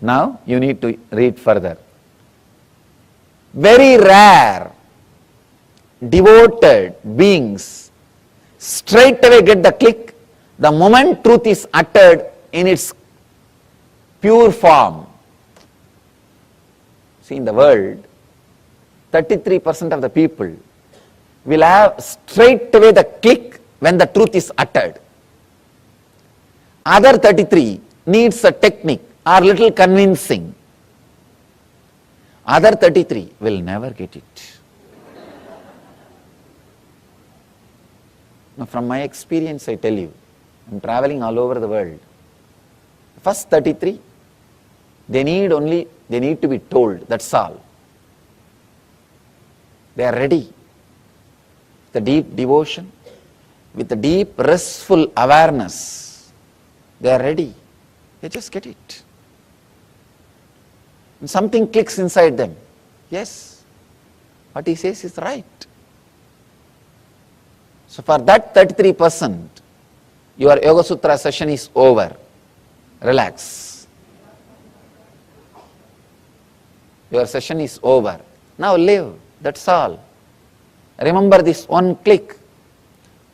Now you need to read further. Very rare, devoted beings straight away get the click the moment truth is uttered in its pure form. See, in the world, 33% of the people will have straight away the click when the truth is uttered. Other 33 needs a technique or little convincing. Other 33 will never get it. Now, from my experience, I tell you, I'm traveling all over the world. First 33, they need to be told, that's all. They are ready. The deep devotion, with the deep restful awareness, they are ready. They just get it. And something clicks inside them. Yes, what he says is right. So for that 33%, your Yoga Sutra session is over. Relax. Your session is over. Now live. That's all. Remember this one click.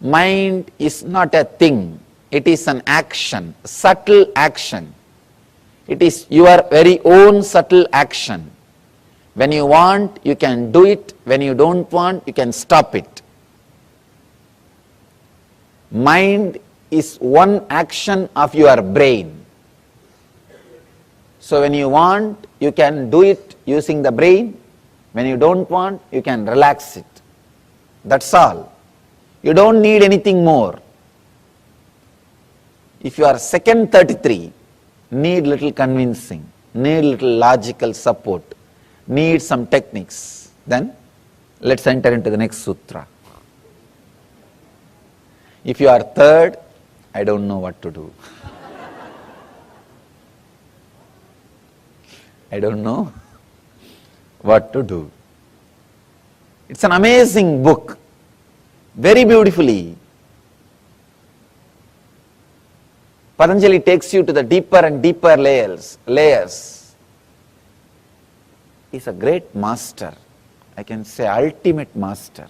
Mind is not a thing. It is an action, subtle action. It is your very own subtle action. When you want, you can do it. When you don't want, you can stop it. Mind is one action of your brain. So when you want, you can do it using the brain. When you don't want, you can relax it. That's all. You don't need anything more. If you are second 33, need little convincing, need little logical support, need some techniques, then let's enter into the next sutra. If you are third, I don't know what to do. I don't know what to do. It's an amazing book, very beautifully. Patanjali takes you to the deeper and deeper layers. He's a great master. I can say ultimate master.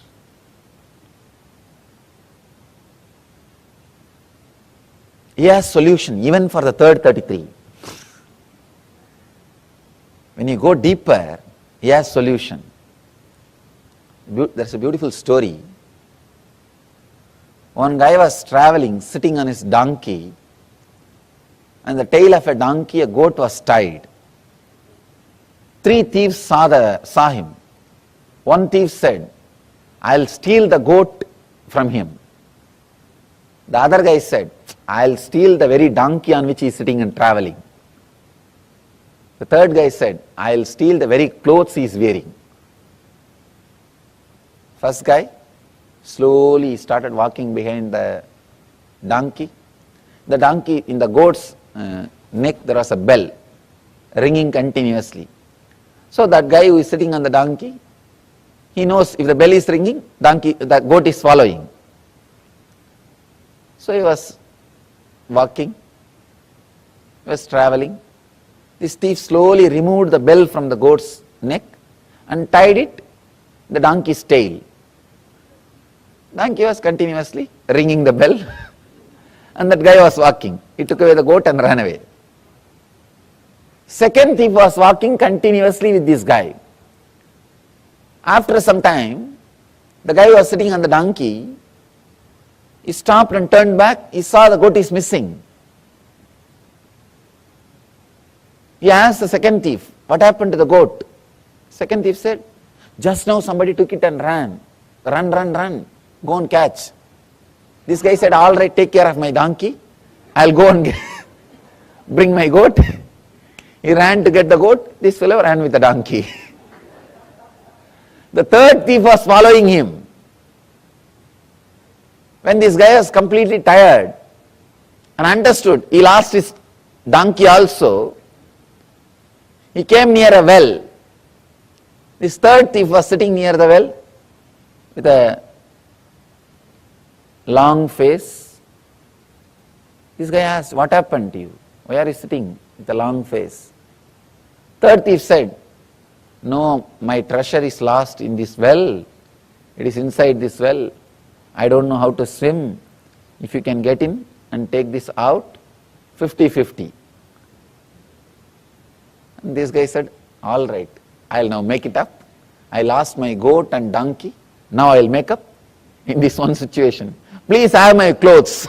He has solution even for the third 33. When you go deeper, he has solution. There's a beautiful story. One guy was traveling, sitting on his donkey, and the tail of a donkey, a goat was tied. 3 thieves saw him. One thief said, I'll steal the goat from him. The other guy said, I'll steal the very donkey on which he is sitting and traveling. The third guy said, I'll steal the very clothes he is wearing. First guy slowly started walking behind the donkey. The donkey, in the goat's neck, there was a bell ringing continuously. So that guy who is sitting on the donkey, he knows if the bell is ringing, the goat is following. So he was walking, he was traveling. This thief slowly removed the bell from the goat's neck and tied it the donkey's tail. Donkey was continuously ringing the bell and that guy was walking. He took away the goat and ran away. Second thief was walking continuously with this guy. After some time, the guy was sitting on the donkey. He stopped and turned back. He saw the goat is missing. He asked the second thief, what happened to the goat? Second thief said, just now somebody took it and ran. Run. Go and catch. This guy said, all right, take care of my donkey. I'll go and bring my goat. He ran to get the goat. This fellow ran with the donkey. The third thief was following him. When this guy was completely tired and understood he lost his donkey also, he came near a well. This third thief was sitting near the well with a long face. This guy asked, what happened to you? Why are you sitting with a long face? Third thief said, no, my treasure is lost in this well. It is inside this well. I don't know how to swim. If you can get in and take this out, 50-50. And this guy said, all right, I'll now make it up. I lost my goat and donkey. Now I'll make up in this one situation. Please have my clothes.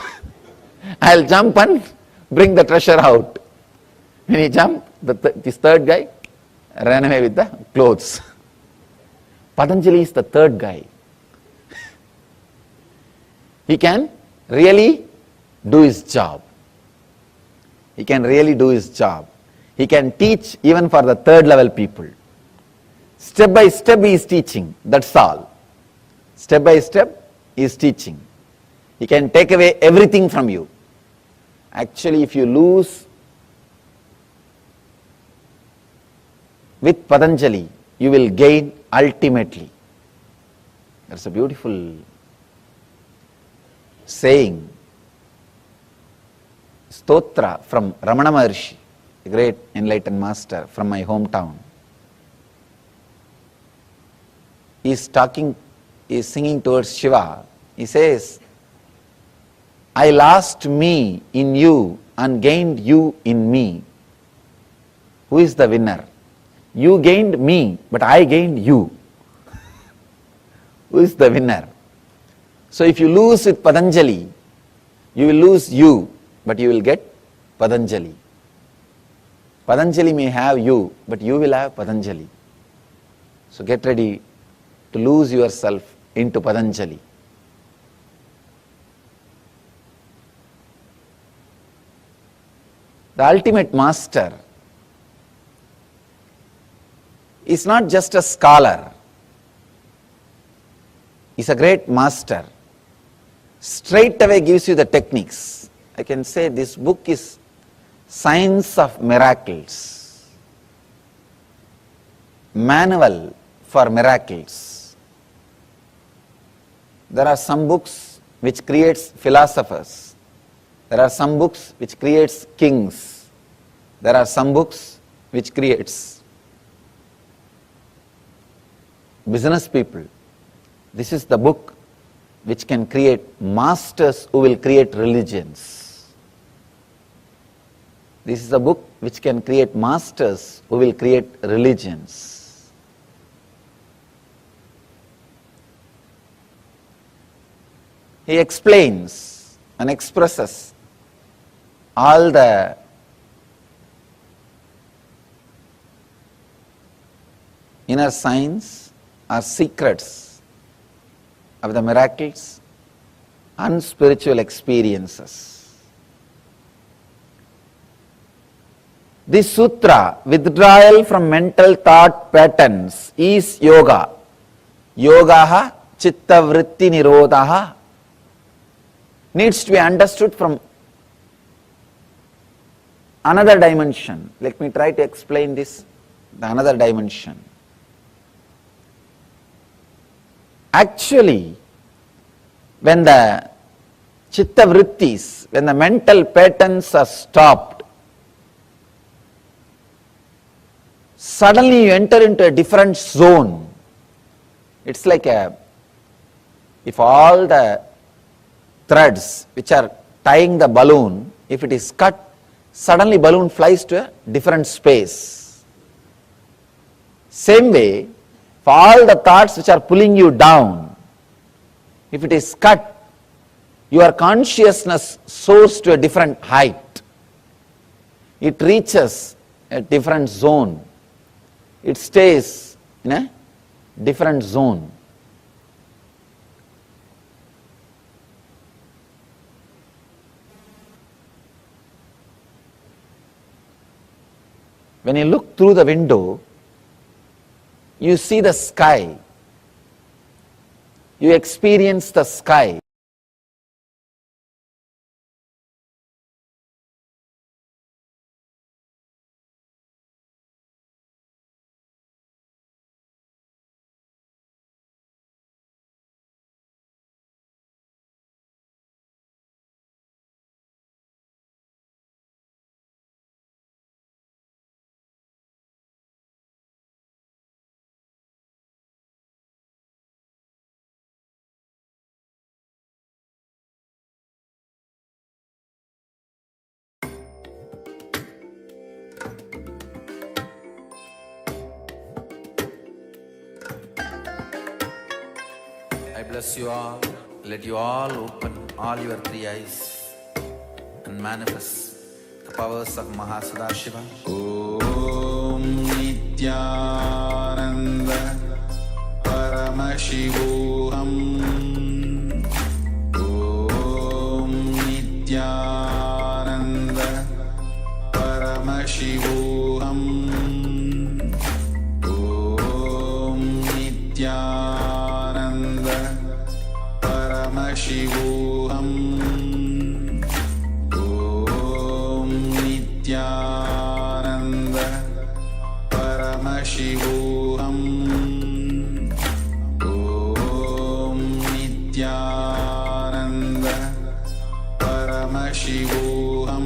I'll jump and bring the treasure out. When he jumped, this third guy ran away with the clothes. Patanjali is the third guy. He can really do his job. He can really do his job. He can teach even for the third level people. Step by step he is teaching, that's all. Step by step he is teaching. He can take away everything from you. Actually, if you lose with Patanjali, you will gain ultimately. That's a beautiful saying. stotra from Ramana Maharshi, a great enlightened master from my hometown. He is singing towards Shiva. He says, I lost me in you and gained you in me. Who is the winner? You gained me, but I gained you. Who is the winner? So if you lose with Patanjali, you will lose you, but you will get Patanjali. Patanjali may have you, but you will have Patanjali. So get ready to lose yourself into Patanjali. The ultimate master is not just a scholar. He's a great master. Straight away gives you the techniques. I can say this book is Science of Miracles. Manual for miracles. There are some books which creates philosophers. There are some books which creates kings. There are some books which creates business people. This is the book which can create masters who will create religions. This is the book which can create masters who will create religions. He explains and expresses all the inner science or secrets of the miracles and spiritual experiences. This sutra, withdrawal from mental thought patterns, is yoga. Yogaha chitta vritti nirodhaha, needs to be understood from another dimension. Let me try to explain this, the another dimension. Actually, when the chitta vrittis, when the mental patterns are stopped, suddenly you enter into a different zone. It's like if all the threads which are tying the balloon, if it is cut, suddenly balloon flies to a different space. Same way, for all the thoughts which are pulling you down, if it is cut, your consciousness soars to a different height. It reaches a different zone. It stays in a different zone. When you look through the window, you see the sky. You experience the sky. I bless you all. Let you all open all your three eyes and manifest the powers of Mahasudashiva. Om Nithyananda Paramashivoham. Om Nithyananda Paramashivoham. Om Nithyananda Paramashivoham. Om Nithyananda Paramashivoham. Om Nithyananda Paramashivoham.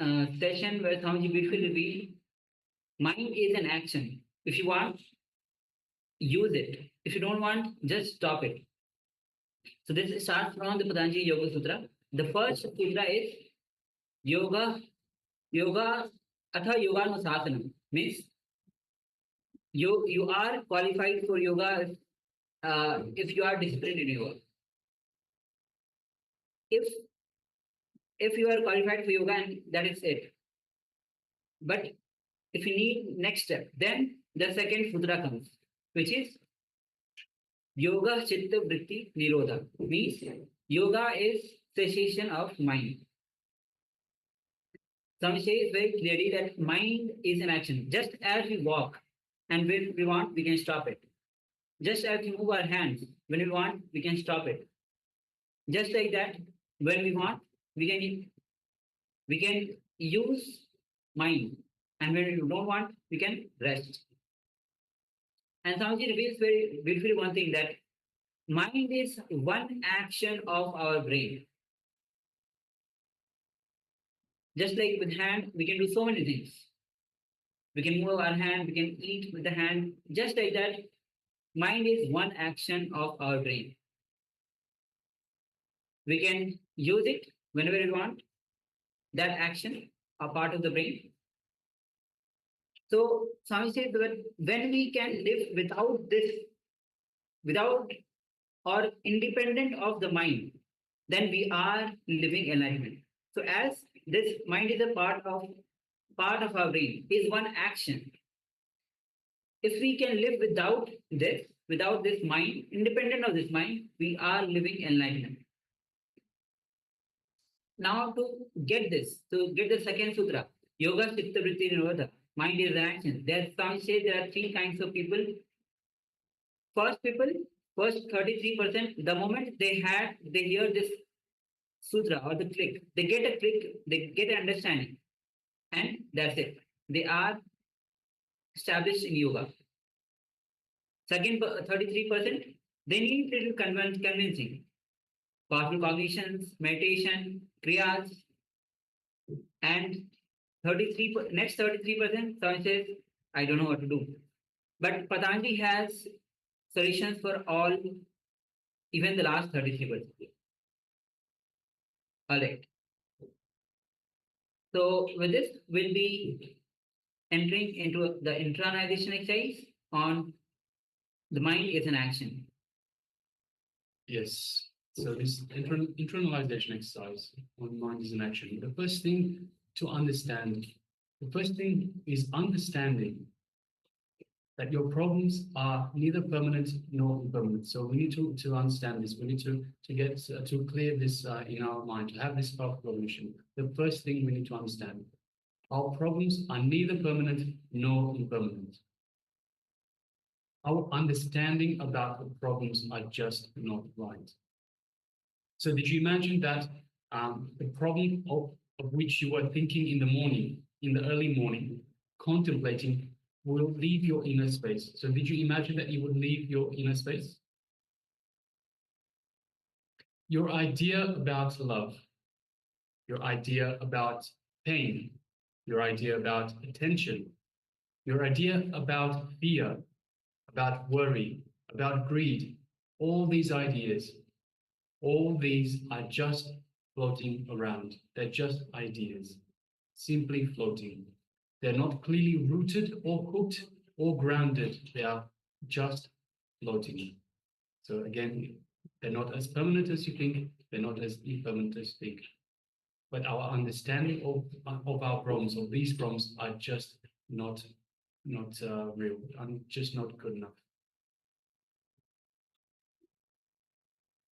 session where Swamiji beautifully revealed, mind is an action. If you want, use it. If you don't want, just stop it. So this starts from the Patanjali Yoga Sutra. The first sutra is Yoga Atha Yoganusasana. Means you are qualified for yoga if you are disciplined in yoga. If you are qualified for yoga, and that is it. But if you need next step, then the second sutra comes, which is Yoga Chitta Vritti Nirodha. Means yoga is cessation of mind. Swami says very clearly that mind is an action. Just as we walk, and when we want, we can stop it. Just as we move our hands, when we want, we can stop it. Just like that, when we want, we can use mind, and when we don't want, we can rest. And Swamiji reveals very beautifully one thing, that mind is one action of our brain. Just like with hand, we can do so many things. We can move our hand, we can eat with the hand. Just like that, mind is one action of our brain. We can use it whenever we want, that action, a part of the brain. So Swami said that when we can live without or independent of the mind, then we are living enlightenment. So as this mind is a part of our brain, is one action. If we can live without this mind, independent of this mind, we are living enlightenment. Now to get the second sutra, Yoga Chitta Vritti Nirodha, mind is an action. There some say there are three kinds of people. First 33%, the moment they hear this sutra or the click, they get an understanding, and that's it. They are established in yoga. Second 33%, they need little convincing. Powerful cognitions, meditation, kriyas, and next 33%, someone says, I don't know what to do. But Patanjali has solutions for all, even the last 33%. All right. So with this, we'll be entering into the internalization exercise on the mind is an action. Yes. So this internalization exercise on mind is an action. The first thing is understanding that your problems are neither permanent nor impermanent. So we need to understand this. We need to get to clear this in our mind, to have this powerful recognition. The first thing we need to understand: our problems are neither permanent nor impermanent. Our understanding about the problems are just not right. So did you imagine that the problem of which you were thinking in the morning, in the early morning, contemplating, will leave your inner space? So did you imagine that you would leave your inner space? Your idea about love, your idea about pain, your idea about attention, your idea about fear, about worry, about greed, all these ideas, all these are just floating around. They're just ideas, simply floating. They're not clearly rooted or hooked or grounded. They are just floating. So again, they're not as permanent as you think. They're not as impermanent as you think. But our understanding of our problems, of these problems, are just not real. Just not good enough.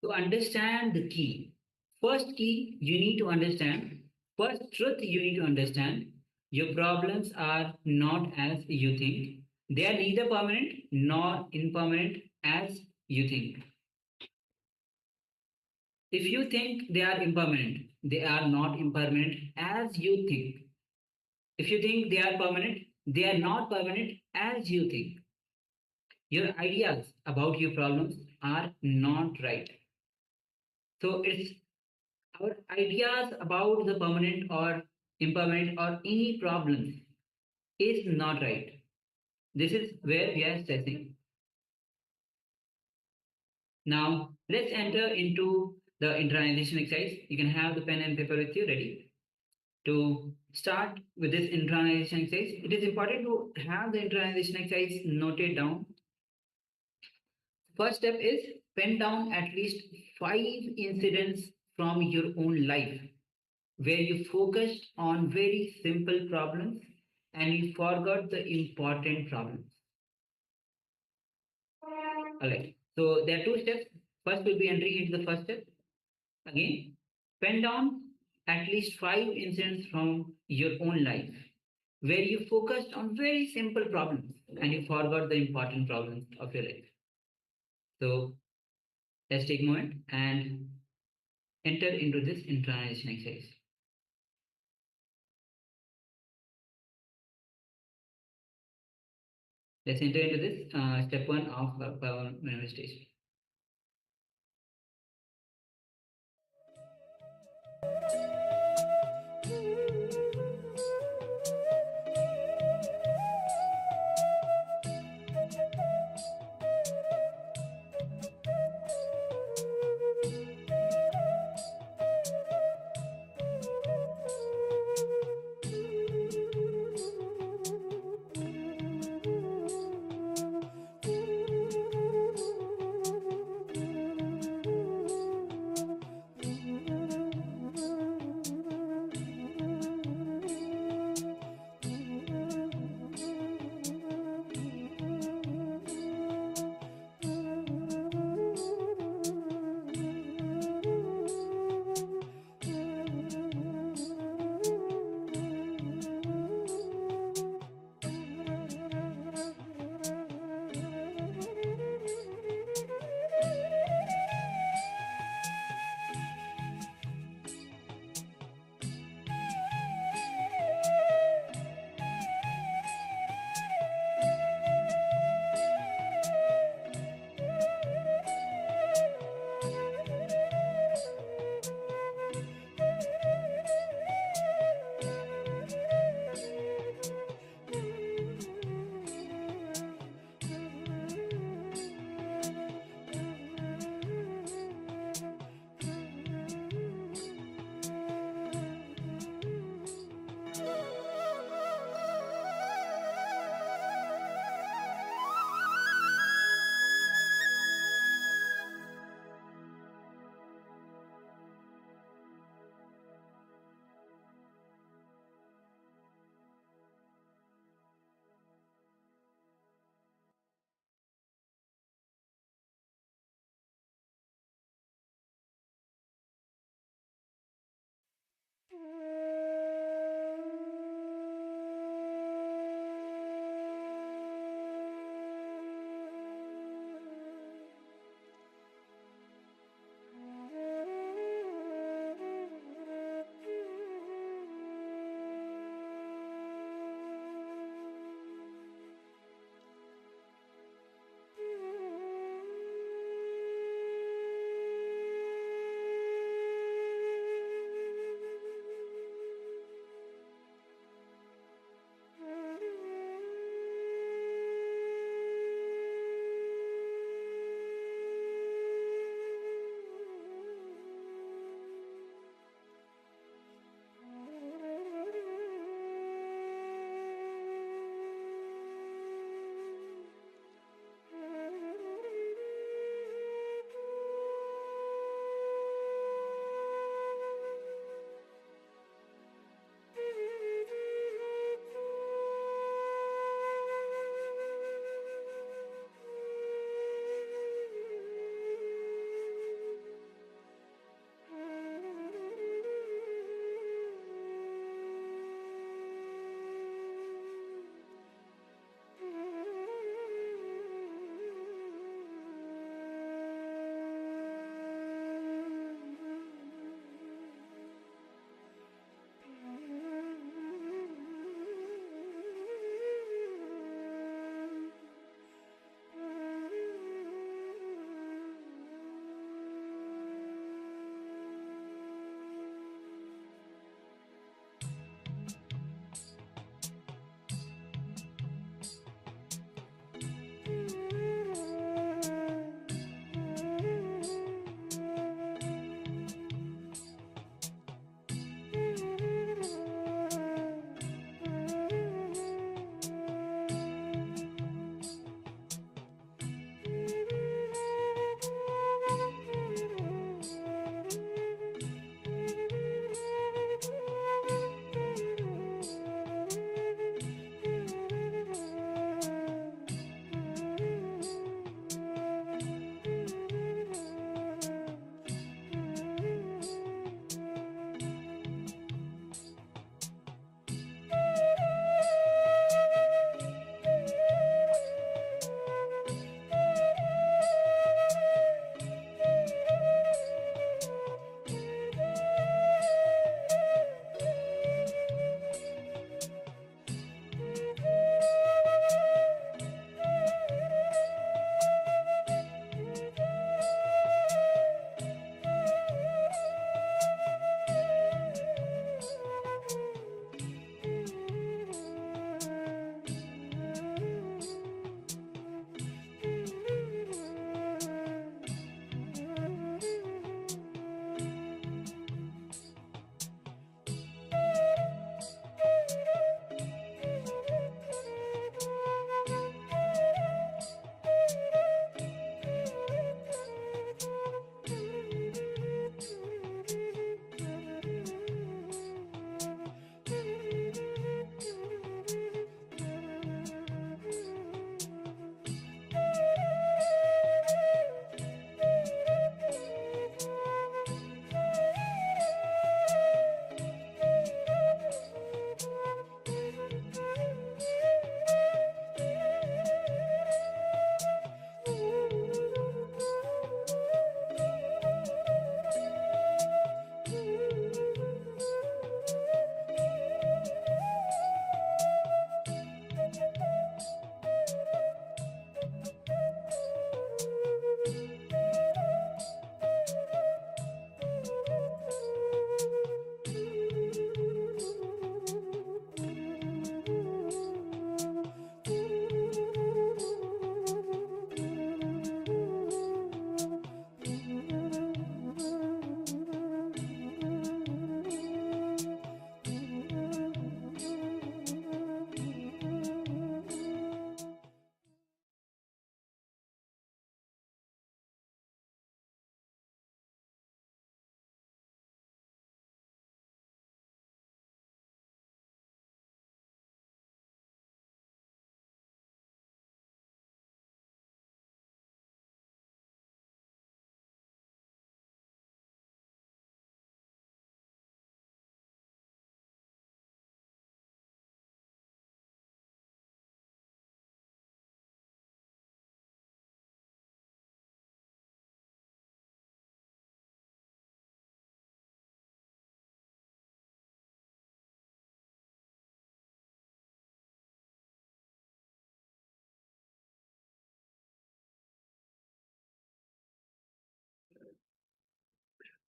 To understand the key, first key you need to understand, first truth you need to understand, your problems are not as you think. They are neither permanent nor impermanent as you think. If you think they are impermanent, they are not impermanent as you think. If you think they are permanent, they are not permanent as you think. Your ideas about your problems are not right. So it's our ideas about the permanent or impermanent, or any problems is not right. This is where we are stressing. Now, let's enter into the internalization exercise. You can have the pen and paper with you ready. To start with this internalization exercise, it is important to have the internalization exercise noted down. First step is pen down at least 5 incidents from your own life where you focused on very simple problems and you forgot the important problems. Alright, so there are 2 steps. First will be entering into the first step. Again, pen down at least 5 incidents from your own life where you focused on very simple problems and you forgot the important problems of your life. So let's take a moment and enter into this internalization exercise. Let's enter into this step 1 of power manifestation.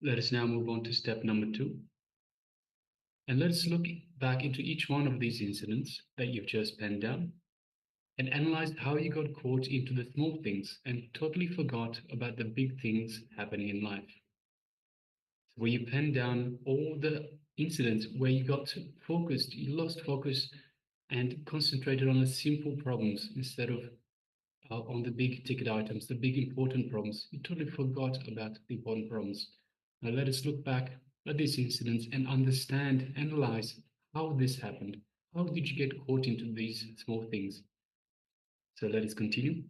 Let us now move on to step number 2. And let us look back into each one of these incidents that you've just penned down and analyze how you got caught into the small things and totally forgot about the big things happening in life. Where you penned down all the incidents where you got focused, you lost focus and concentrated on the simple problems instead of on the big ticket items, the big important problems. You totally forgot about the important problems. Now let us look back at these incidents and understand, analyze how this happened. How did you get caught into these small things? So let us continue.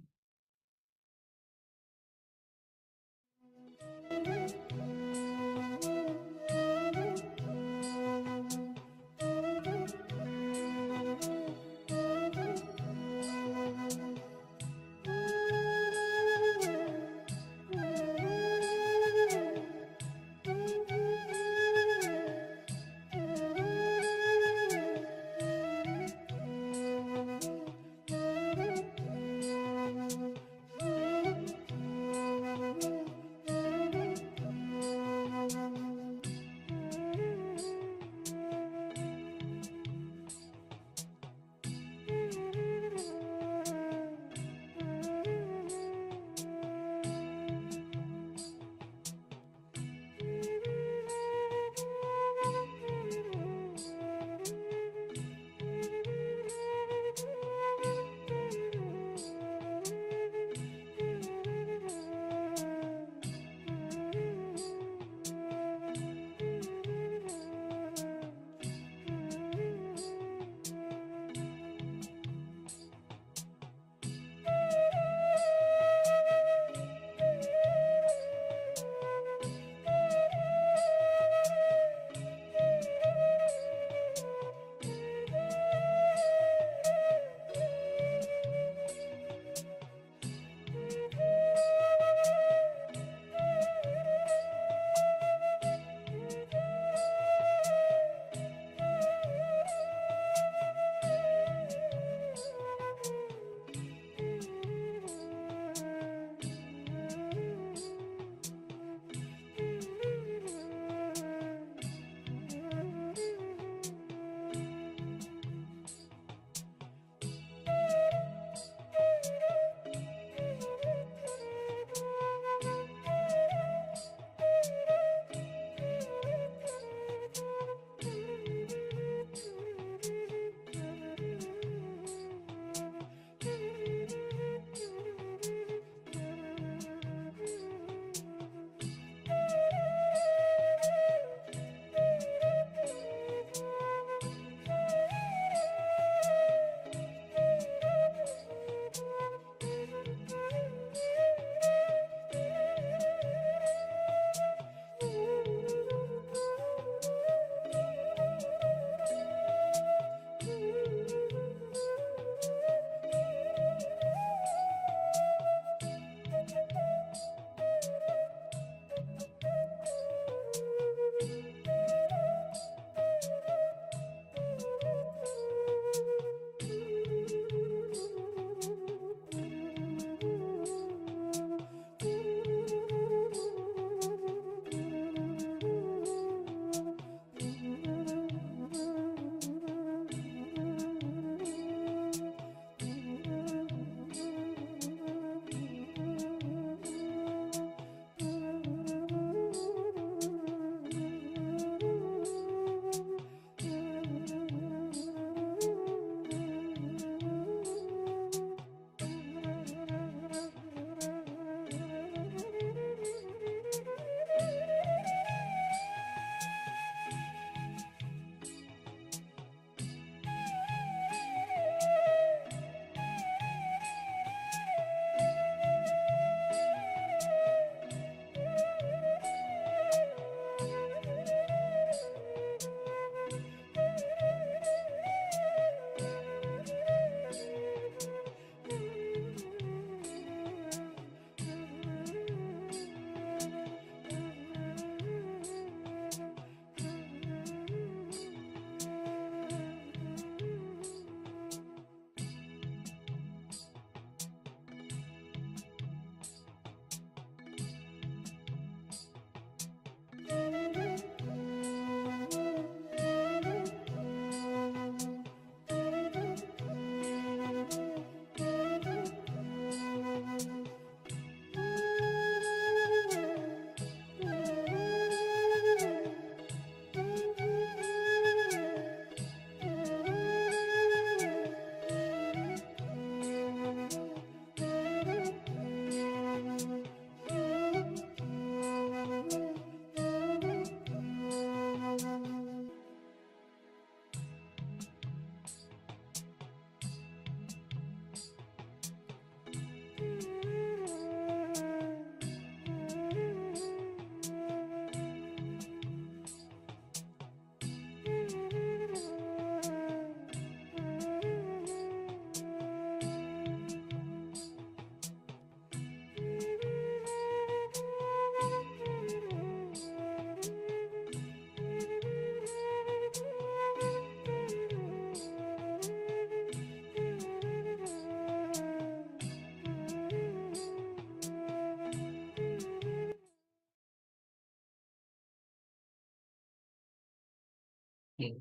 Yes,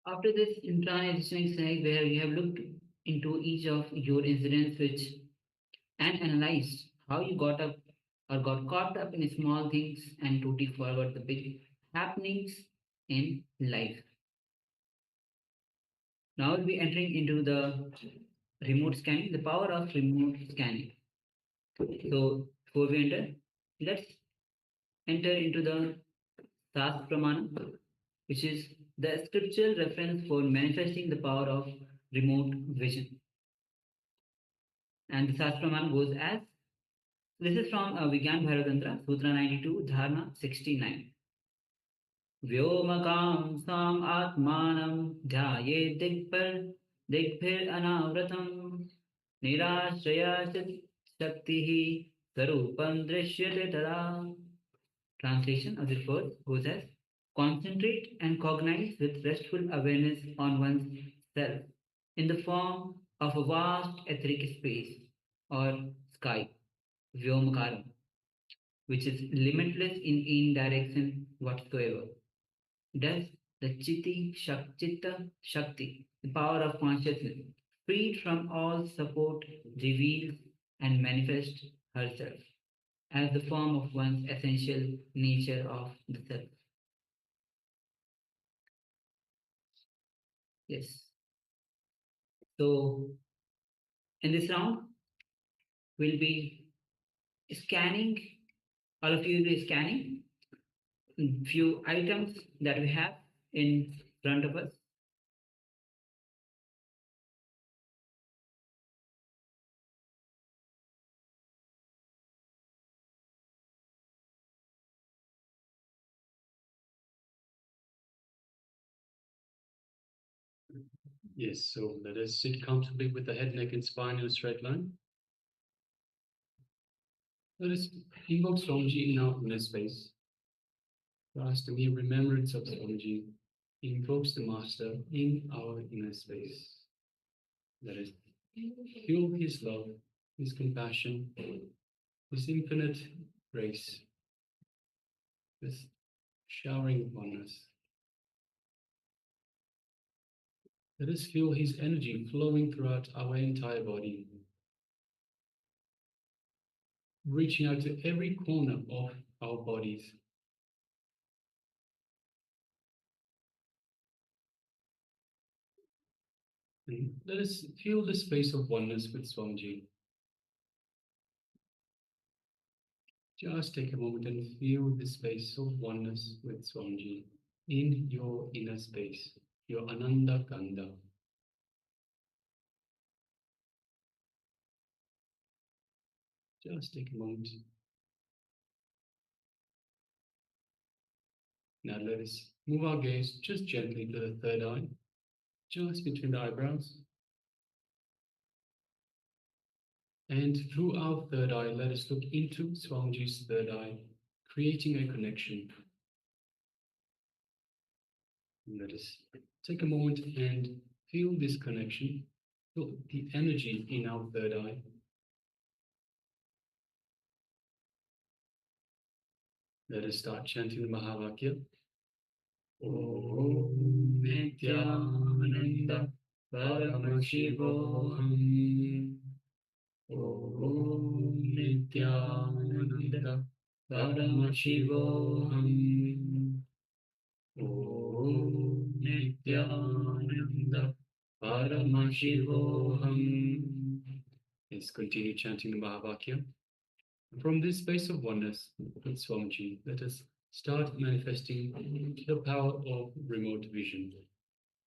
after this internalization exercise, where we have looked into each of your incidents and analyzed how you got up or got caught up in small things and totally forgot the big happenings in life. Now we'll be entering into the remote scanning, the power of remote scanning. So before we enter, let's enter into the SUPREME, which is the scriptural reference for manifesting the power of remote vision. And the SUPREME goes as, this is from Vigyan Bhairatantra, Sutra 92, Dharana 69. Vyomakam sam atmanam dhyaye digbhir anavratam nirashraya shaktihi sarupam drishyate tada. Translation of this verse goes as, concentrate and cognize with restful awareness on one's self in the form of a vast etheric space or sky, Vyomakaram, which is limitless in any direction whatsoever. Does the Chitta Shakti, the power of consciousness, freed from all support, reveals and manifests herself as the form of one's essential nature of the self. Yes. So, in this round, we'll be scanning, all of you will be scanning few items that we have in front of us. Yes, so let us sit comfortably with the head, neck, and spine in a straight line. Let us invoke Swamiji in our inner space. Last, the mere remembrance of Swamiji invokes the Master in our inner space. Let us feel his love, his compassion, his infinite grace, this showering upon us. Let us feel his energy flowing throughout our entire body, reaching out to every corner of our bodies. And let us feel the space of oneness with Swamiji. Just take a moment and feel the space of oneness with Swamiji in your inner space, your Ananda Kanda. Just take a moment. Now let us move our gaze just gently to the third eye, just between the eyebrows. And through our third eye, let us look into Swamiji's third eye, creating a connection. Let us take a moment and feel this connection, feel the energy in our third eye. Let us start chanting the Mahavakya. Om Nithyananda Paramashivoham. Om Nithyananda Paramashivoham. Om Nithyananda Paramashivoham. Let's continue chanting the Mahavakya. From this space of oneness with Swamiji, let us start manifesting the power of remote vision,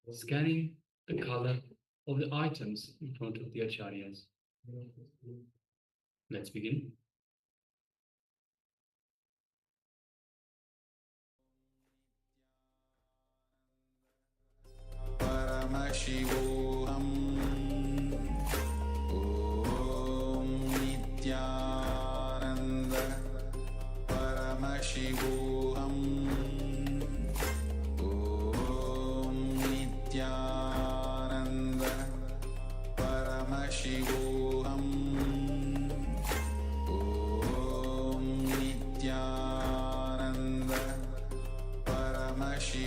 scanning the color of the items in front of the acharyas. Let's begin. Paramashivoham. Om Nithyananda Paramashivoham. Om Nithyananda Paramashivoham. Om Nithyananda Paramashivoham.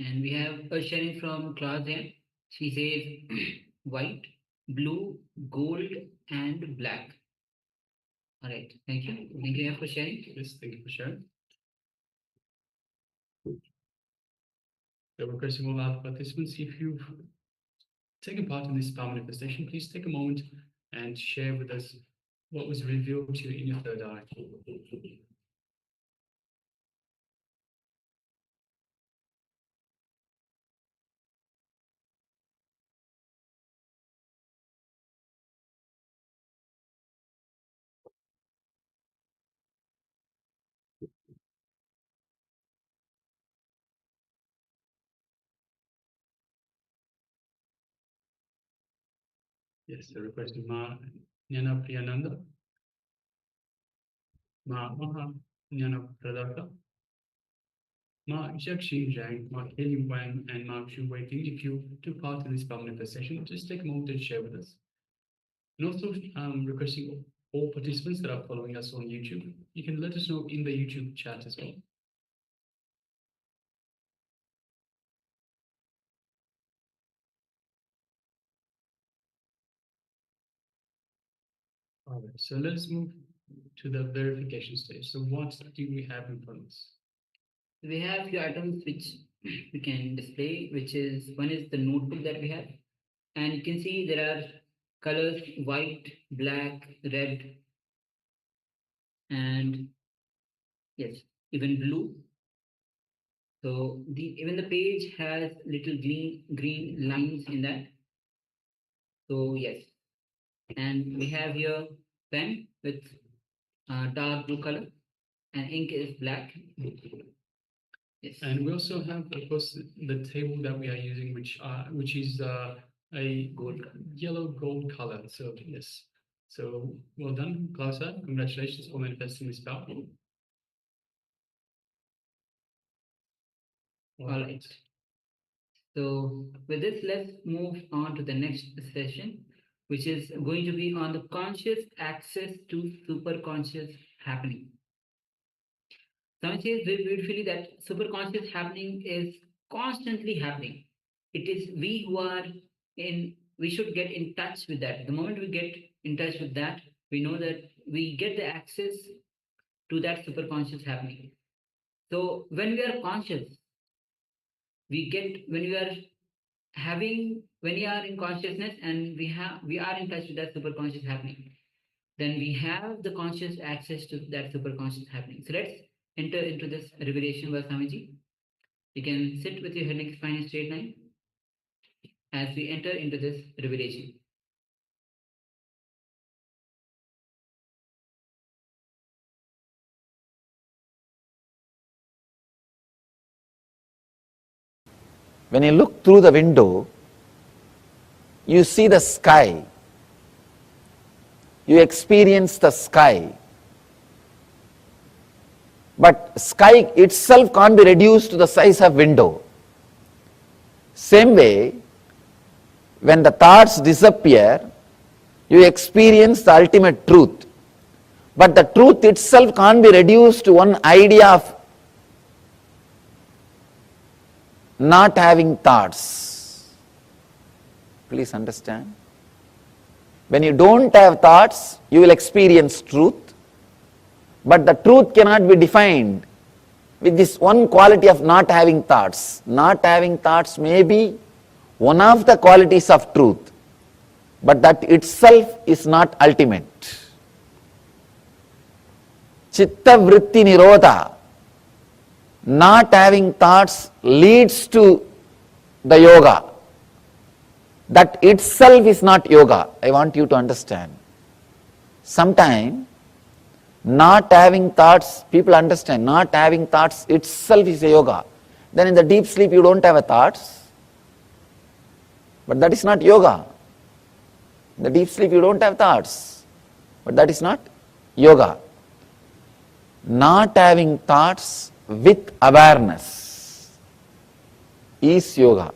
And we have a sharing from class here. She says white, blue, gold, and black. All right, thank you. Thank you for sharing. Yes, thank you for sharing. So requesting all our participants, if you've taken part in this power manifestation, please take a moment and share with us what was revealed to you in your third eye. Yes, so requesting Ma Jnana Priyananda, Ma Maha Jnana Pradaka, Ma Jakshi Zhang, Ma Kelly Wang, and Ma Shu Waiting. If you took part in this power manifestation, just take a moment to share with us. And also requesting all participants that are following us on YouTube, you can let us know in the YouTube chat as well. All right, so let's move to the verification stage. So what do we have in front of us? We have few items which we can display, which is one is the notebook that we have, and you can see there are colors white, black, red, and yes, even blue. So even the page has little green lines in that. So yes, and we have here pen with dark blue color, and ink is black. Yes. And we also have, of course, the table that we are using, which is a yellow gold color. So yes, so well done, Kutasa. Congratulations for manifesting this power. All right. So with this, let's move on to the next session, which is going to be on the conscious access to superconscious happening. Swami says very beautifully that superconscious happening is constantly happening. It is we who are we should get in touch with that. The moment we get in touch with that, we know that we get the access to that superconscious happening. So when we are conscious, when we are in consciousness and we are in touch with that superconscious happening, then we have the conscious access to that superconscious happening. So let's enter into this revelation by Swamiji. You can sit with your head, neck, spine, and straight line as we enter into this revelation. When you look through the window, you see the sky. You experience the sky. But sky itself can't be reduced to the size of window. Same way, when the thoughts disappear, you experience the ultimate truth. But the truth itself can't be reduced to one idea of not having thoughts. Please understand. When you don't have thoughts, you will experience truth. But the truth cannot be defined with this one quality of not having thoughts. Not having thoughts may be one of the qualities of truth, but that itself is not ultimate. Chitta vritti nirodha, not having thoughts, leads to the yoga. That itself is not yoga. I want you to understand. Sometimes not having thoughts, people understand, not having thoughts itself is a yoga. Then in the deep sleep you don't have a thoughts, but that is not yoga. In the deep sleep you don't have thoughts, but that is not yoga. Not having thoughts with awareness is yoga.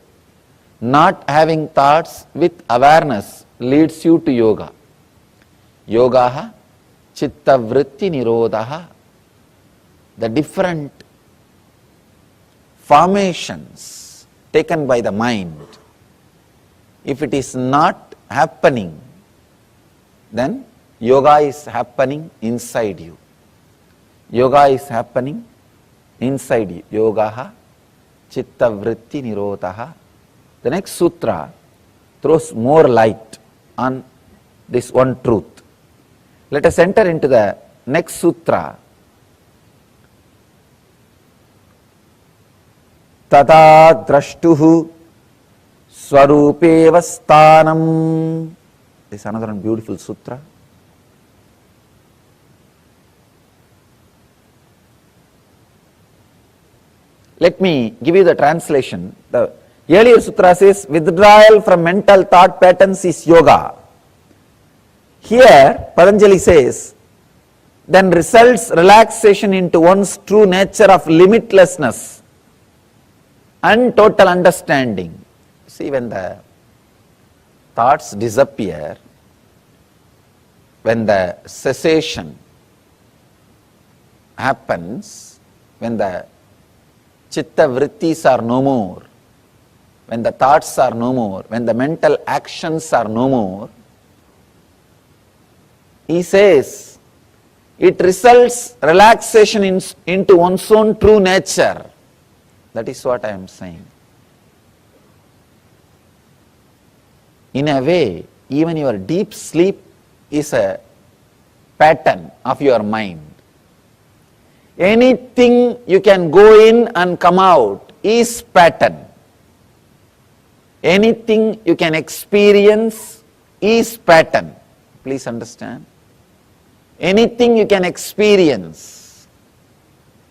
Not having thoughts with awareness leads you to yoga. Yogaha chitta vritti nirodha. The different formations taken by the mind. If it is not happening, then yoga is happening inside you. Yoga is happening inside you. Yogaha chitta vritti nirodhaha. The next sutra throws more light on this one truth. Let us enter into the next sutra. Tata drashtuhu swarupeva sthanam. This is another beautiful sutra. Let me give you the translation. The earlier sutra says withdrawal from mental thought patterns is yoga. Here Patanjali says then results relaxation into one's true nature of limitlessness and total understanding. See, when the thoughts disappear, when the cessation happens, when the chitta vrittis are no more, when the thoughts are no more, when the mental actions are no more, he says it results relaxation into one's own true nature. That is what I am saying. In a way, even your deep sleep is a pattern of your mind. Anything you can go in and come out is pattern. Anything you can experience is pattern. Please understand. Anything you can experience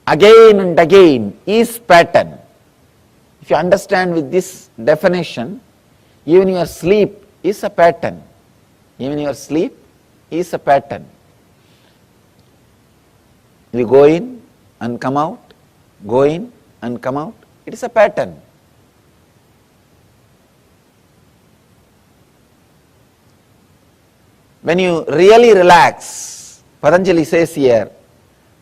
again and again is pattern. If you understand with this definition, even your sleep is a pattern. Even your sleep is a pattern. You go in and come out, go in and come out. It is a pattern. When you really relax, Patanjali says here,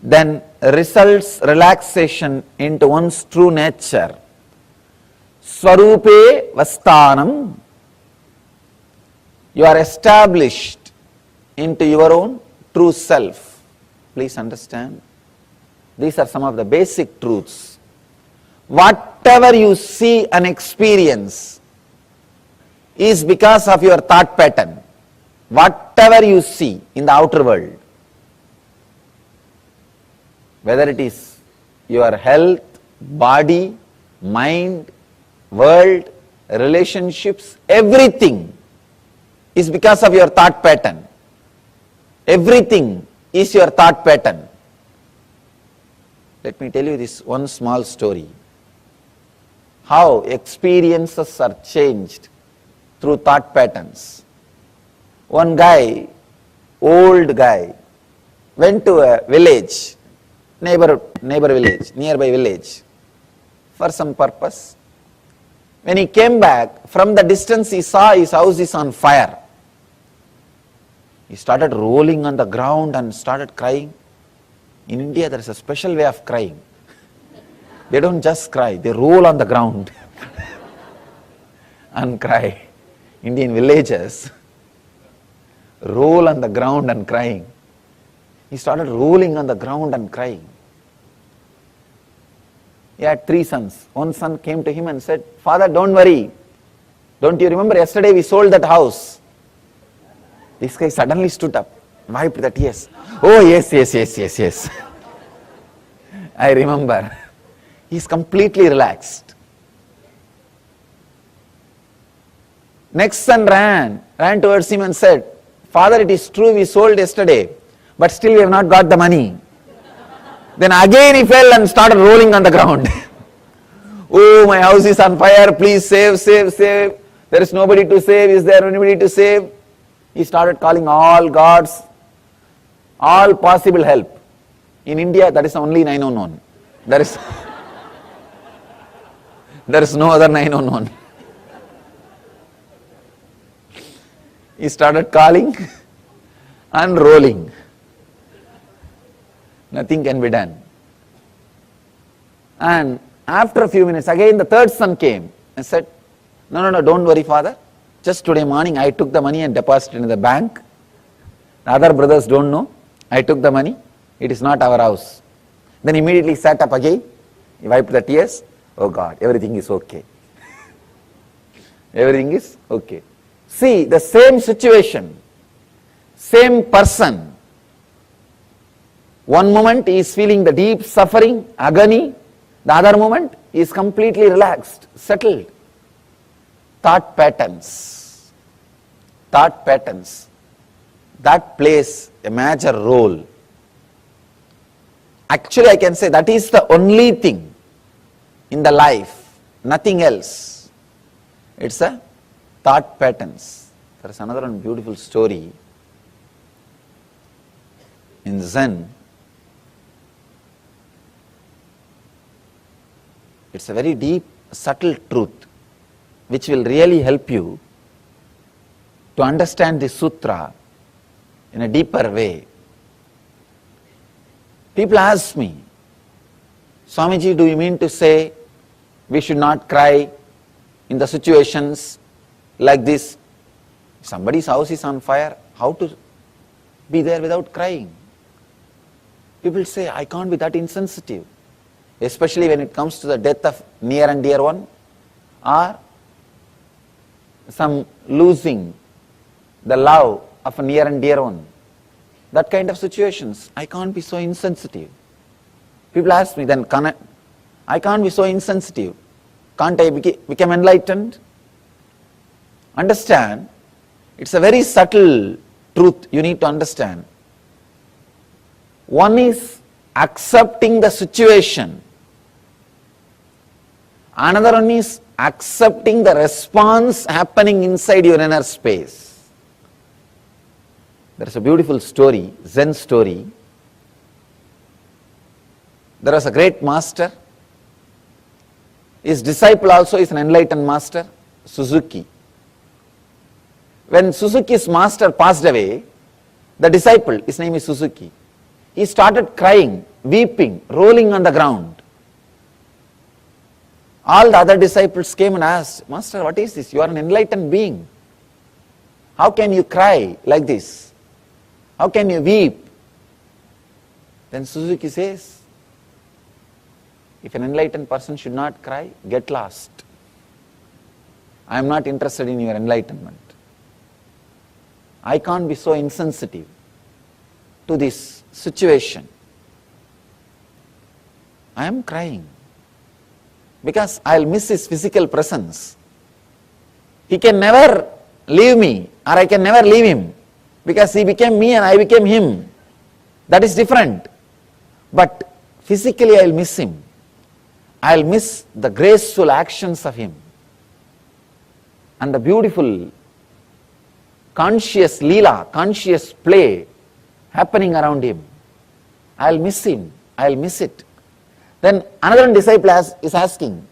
then results relaxation into one's true nature. Swarupe vasthanam. You are established into your own true self. Please understand. These are some of the basic truths. Whatever you see and experience is because of your thought pattern. Whatever you see in the outer world, whether it is your health, body, mind, world, relationships, everything is because of your thought pattern. Everything is your thought pattern. Let me tell you this one small story. How experiences are changed through thought patterns. One guy, old guy, went to a village, neighbor village, nearby village, for some purpose. When he came back, from the distance he saw his house is on fire. He started rolling on the ground and started crying. In India there is a special way of crying. They don't just cry, they roll on the ground and cry. Indian villagers roll on the ground and crying. He started rolling on the ground and crying. He had 3 sons. One son came to him and said, "Father, don't worry. Don't you remember yesterday we sold that house?" This guy suddenly stood up, wiped the tears. "Oh, yes. I remember." He is completely relaxed. Next son ran towards him and said, "Father, it is true we sold yesterday, but still we have not got the money." Then again he fell and started rolling on the ground. "Oh, my house is on fire, please save. There is nobody to save, is there anybody to save?" He started calling all gods, all possible help. In India, that is only 911. There is no other 911. He started calling and rolling. Nothing can be done. And after a few minutes, again the third son came I said, no, don't worry, father. Just today morning I took the money and deposited in the bank. The other brothers don't know. I took the money. It is not our house. Then immediately sat up again. He wiped the tears. Oh God, everything is okay. Everything is okay. See, the same situation, same person. One moment he is feeling the deep suffering, agony. The other moment he is completely relaxed, settled. Thought patterns. Thought patterns. That plays a major role. Actually, I can say that is the only thing in the life, nothing else. It's a thought patterns. There is another one beautiful story in Zen. It's a very deep, subtle truth which will really help you to understand the sutra in a deeper way. People ask me, Swamiji, do you mean to say we should not cry in the situations like this? If somebody's house is on fire, how to be there without crying? People say, I can't be that insensitive, especially when it comes to the death of near and dear one, or some losing the love of a near and dear one. That kind of situations, I can't be so insensitive. People ask me, then I can't be so insensitive. Can't I become enlightened? Understand, it's a very subtle truth you need to understand. One is accepting the situation. Another one is accepting the response happening inside your inner space. There is a beautiful story, Zen story. There was a great master. His disciple also is an enlightened master, Suzuki. When Suzuki's master passed away, the disciple, his name is Suzuki, he started crying, weeping, rolling on the ground. All the other disciples came and asked, Master, what is this? You are an enlightened being. How can you cry like this? How can you weep? Then Suzuki says, if an enlightened person should not cry, get lost. I am not interested in your enlightenment. I can't be so insensitive to this situation. I am crying because I'll miss his physical presence. He can never leave me, or I can never leave him, because he became me and I became him. That is different. But physically I'll miss him. I'll miss the graceful actions of him and the beautiful conscious leela, conscious play happening around him. I'll miss him. I'll miss it. Then another disciple is asking,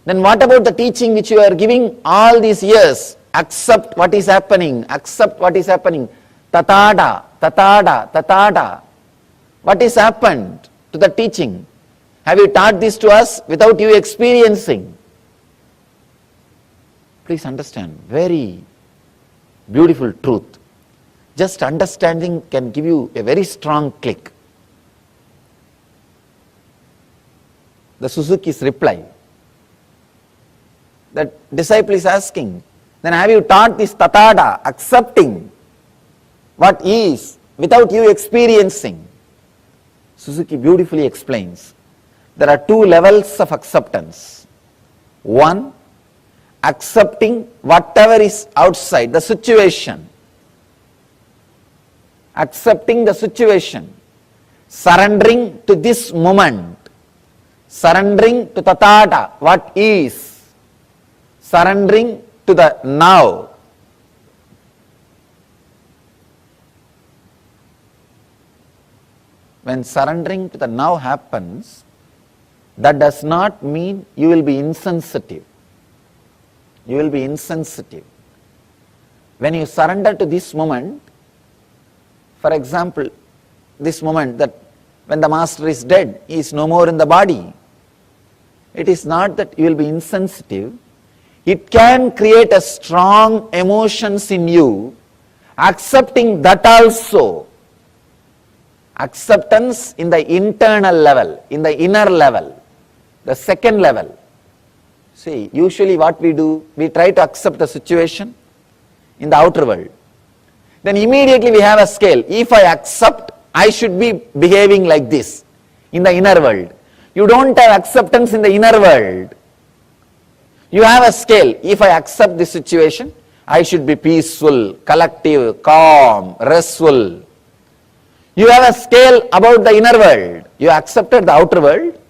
then what about the teaching which you are giving all these years? Accept what is happening. Accept what is happening. Tatada, tatada, tatada. What has happened to the teaching? Have you taught this to us without you experiencing? Please understand, very beautiful truth. Just understanding can give you a very strong click. The Suzuki's reply. That disciple is asking, then have you taught this tatada, accepting what is without you experiencing? Suzuki beautifully explains, there are two levels of acceptance. One, accepting whatever is outside, the situation. Accepting the situation. Surrendering to this moment. Surrendering to tathata, what is. Surrendering to the now. When surrendering to the now happens, that does not mean you will be insensitive. You will be insensitive. When you surrender to this moment, for example, this moment that when the master is dead, he is no more in the body. It is not that you will be insensitive, it can create a strong emotions in you, accepting that also. Acceptance in the internal level, in the inner level, the second level. See, usually what we do, we try to accept the situation in the outer world. Then immediately we have a scale. If I accept, I should be behaving like this in the inner world. You don't have acceptance in the inner world. You have a scale. If I accept this situation, I should be peaceful, collective, calm, restful. You have a scale about the inner world. You accepted the outer world,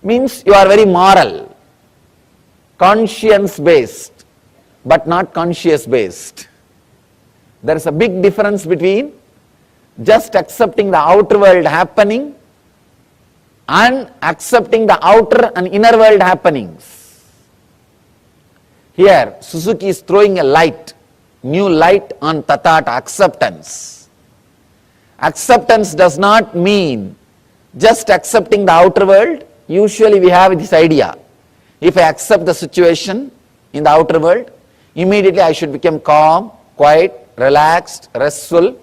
means you are very moral, conscience based, but not conscious based. There is a big difference between just accepting the outer world happening and accepting the outer and inner world happenings. Here, Suzuki is throwing a light, new light on Tathata, acceptance. Acceptance does not mean just accepting the outer world. Usually we have this idea. If I accept the situation in the outer world, immediately I should become calm, quiet, relaxed, restful.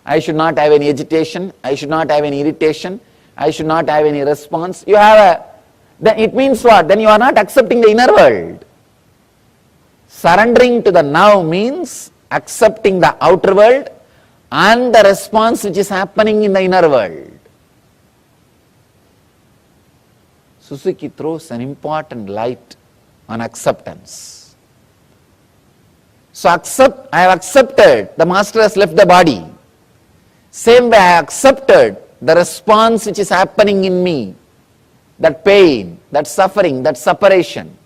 I should not have any agitation. I should not have any irritation. I should not have any response. You have a, then it means what? Then you are not accepting the inner world. Surrendering to the now means accepting the outer world and the response which is happening in the inner world. Suzuki throws an important light on acceptance. So I have accepted the master has left the body. Same way I accepted the response which is happening in me, that pain, that suffering, that separation.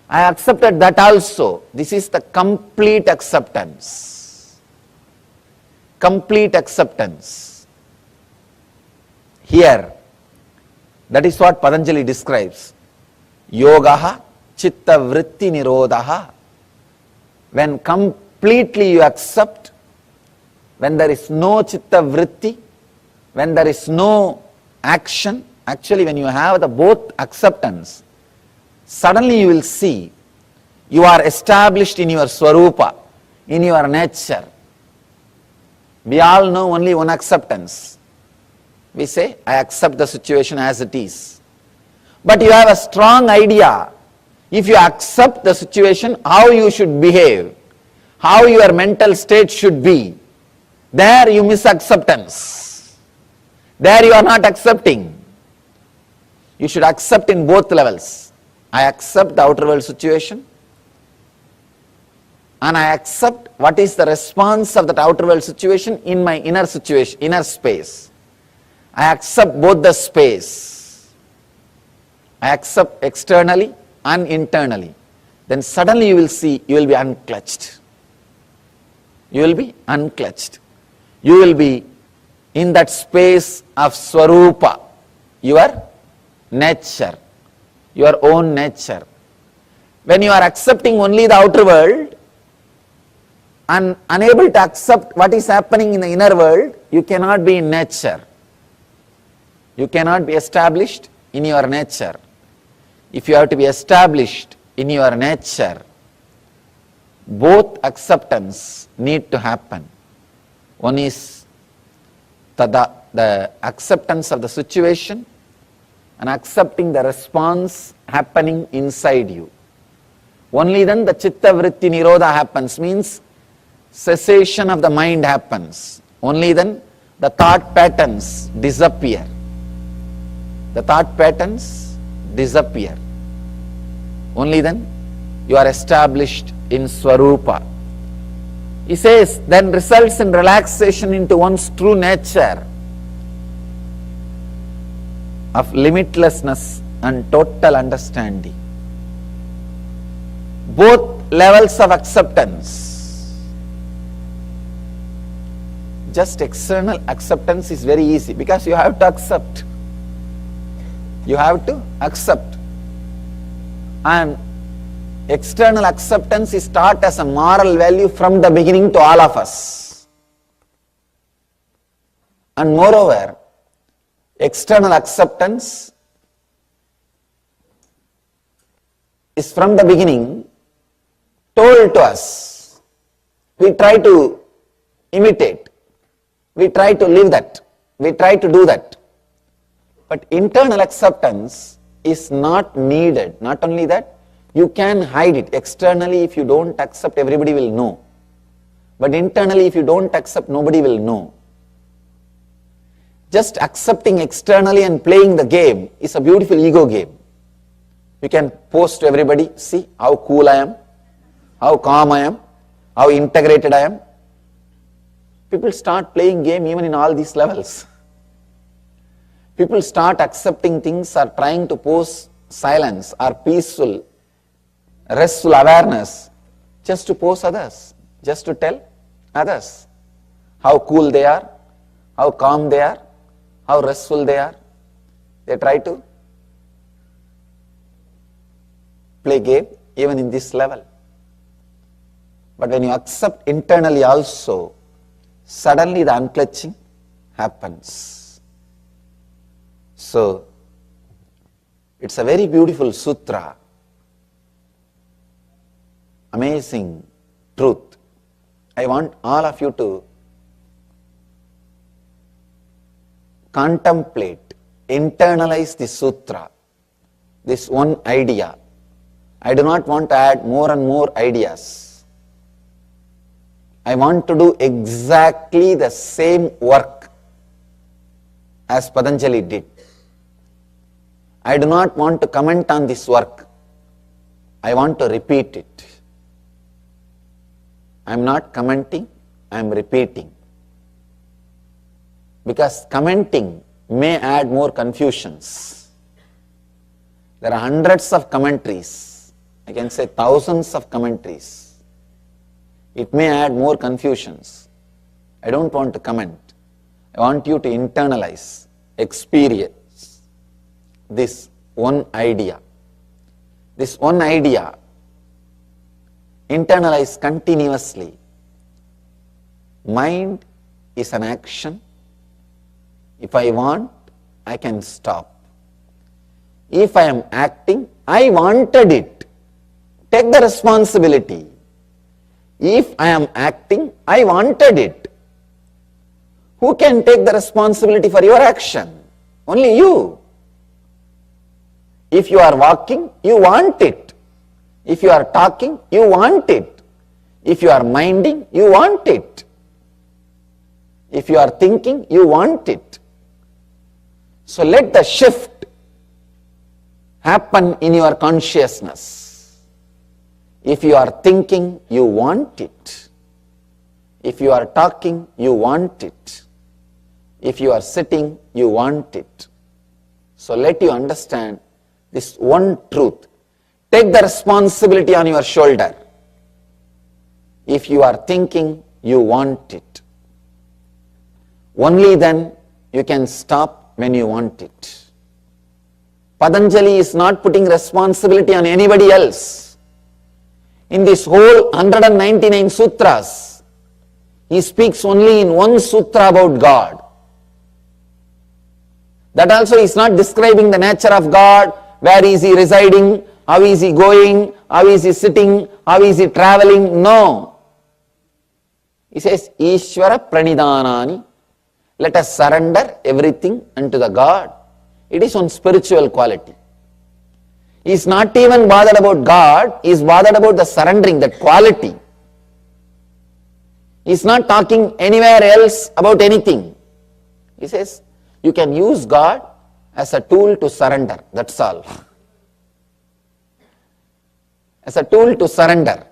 I accepted that also. This is the complete acceptance. Complete acceptance. Here, that is what Patanjali describes. Yogaha chitta vritti nirodhaha. When completely you accept, when there is no chitta vritti, when there is no action, actually when you have the both acceptance, suddenly you will see you are established in your swarupa, in your nature. We all know only one acceptance. We say, I accept the situation as it is. But you have a strong idea. If you accept the situation, how you should behave, how your mental state should be, there you miss acceptance. There you are not accepting. You should accept in both levels. I accept the outer world situation, and I accept what is the response of that outer world situation in my inner situation, inner space. I accept both the space. I accept externally and internally. Then suddenly you will see, you will be unclutched. You will be unclutched. You will be in that space of Swarupa, your nature, your own nature. When you are accepting only the outer world and unable to accept what is happening in the inner world, you cannot be in nature. You cannot be established in your nature. If you have to be established in your nature, both acceptance need to happen. One is the acceptance of the situation and accepting the response happening inside you. Only then the chitta vritti nirodha happens, means cessation of the mind happens. Only then the thought patterns disappear. The thought patterns disappear. Only then you are established in Swarupa. He says, then results in relaxation into one's true nature of limitlessness and total understanding. Both levels of acceptance. Just external acceptance is very easy because you have to accept. You have to accept. And external acceptance is taught as a moral value from the beginning to all of us. And moreover, external acceptance is from the beginning told to us, we try to imitate, we try to live that, we try to do that. But internal acceptance is not needed. Not only that, you can hide it. Externally, if you don't accept, everybody will know. But internally, if you don't accept, nobody will know. Just accepting externally and playing the game is a beautiful ego game. You can post to everybody, see how cool I am, how calm I am, how integrated I am. People start playing game even in all these levels. People start accepting things or trying to pose silence or peaceful, restful awareness just to pose others, just to tell others how cool they are, how calm they are, how restful they are. They try to play game even in this level. But when you accept internally also, suddenly the unclutching happens. So, it's a very beautiful sutra, amazing truth. I want all of you to contemplate, internalize the sutra, this one idea. I do not want to add more and more ideas. I want to do exactly the same work as Patanjali did. I do not want to comment on this work. I want to repeat it. I am not commenting, I am repeating. Because commenting may add more confusions. There are hundreds of commentaries. I can say thousands of commentaries. It may add more confusions. I don't want to comment. I want you to internalize, experience this one idea. This one idea, internalize continuously. Mind is an action. If I want, I can stop. If I am acting, I wanted it. Take the responsibility. If I am acting, I wanted it. Who can take the responsibility for your action? Only you. If you are walking, you want it. If you are talking, you want it. If you are minding, you want it. If you are thinking, you want it. So let the shift happen in your consciousness. If you are thinking, you want it. If you are talking, you want it. If you are sitting, you want it. So let you understand this one truth. Take the responsibility on your shoulder. If you are thinking, you want it. Only then you can stop when you want it. Patanjali is not putting responsibility on anybody else. In this whole 199 sutras, he speaks only in one sutra about God. That also is not describing the nature of God, where is he residing, how is he going, how is he sitting, how is he traveling. No. He says, Ishvara pranidhanani. Let us surrender everything unto the God. It is on spiritual quality. He is not even bothered about God, he is bothered about the surrendering, that quality. He is not talking anywhere else about anything. He says, you can use God as a tool to surrender, that's all. As a tool to surrender.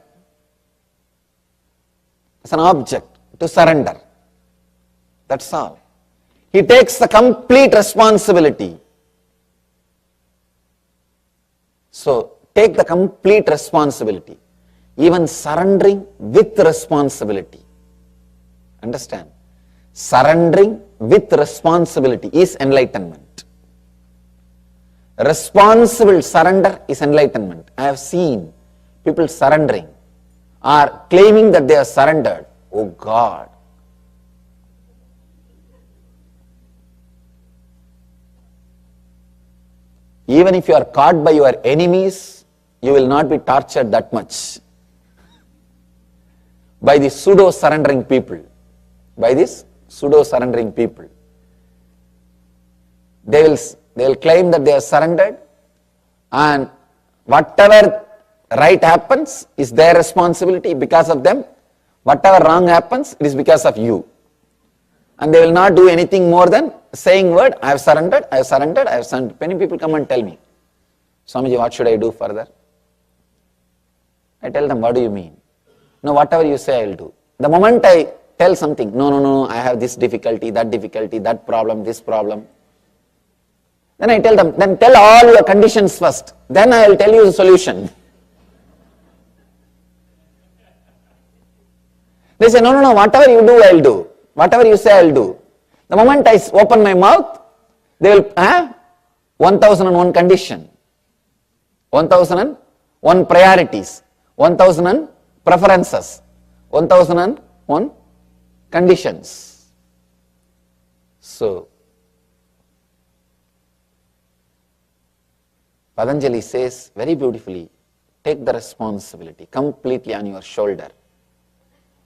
As an object to surrender. That's all. He takes the complete responsibility. So, take the complete responsibility. Even surrendering with responsibility. Understand? Surrendering with responsibility is enlightenment. Responsible surrender is enlightenment. I have seen people surrendering or claiming that they are surrendered. Oh God. Even if you are caught by your enemies, you will not be tortured that much. by the pseudo-surrendering people. By this pseudo-surrendering people. They will claim that they are surrendered, and whatever right happens is their responsibility because of them. Whatever wrong happens, it is because of you. And they will not do anything more than saying word, I have surrendered, I have surrendered, I have surrendered. Many people come and tell me, Swamiji, what should I do further? I tell them, what do you mean? No, whatever you say, I will do. The moment I tell something, no, I have this difficulty, that problem, this problem. Then I tell them, then tell all your conditions first. Then I will tell you the solution. They say, no, whatever you do, I will do. Whatever you say, I will do. The moment I open my mouth, they will have 1001 condition, 1001 priorities, 1001 preferences, 1001 conditions. So, Patanjali says very beautifully, take the responsibility completely on your shoulder.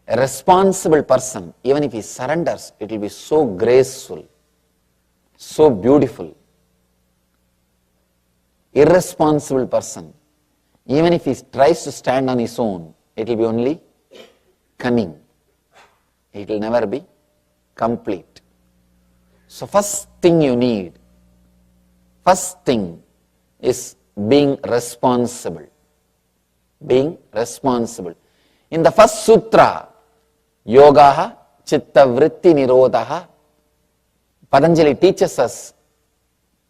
A responsible person, even if he surrenders, it will be so graceful, so beautiful. Irresponsible person, even if he tries to stand on his own, it will be only cunning. It will never be complete. So first thing you need, first thing is being responsible. Being responsible. In the first sutra, Yogaha Chitta Vritti Nirodhaha, Patanjali teaches us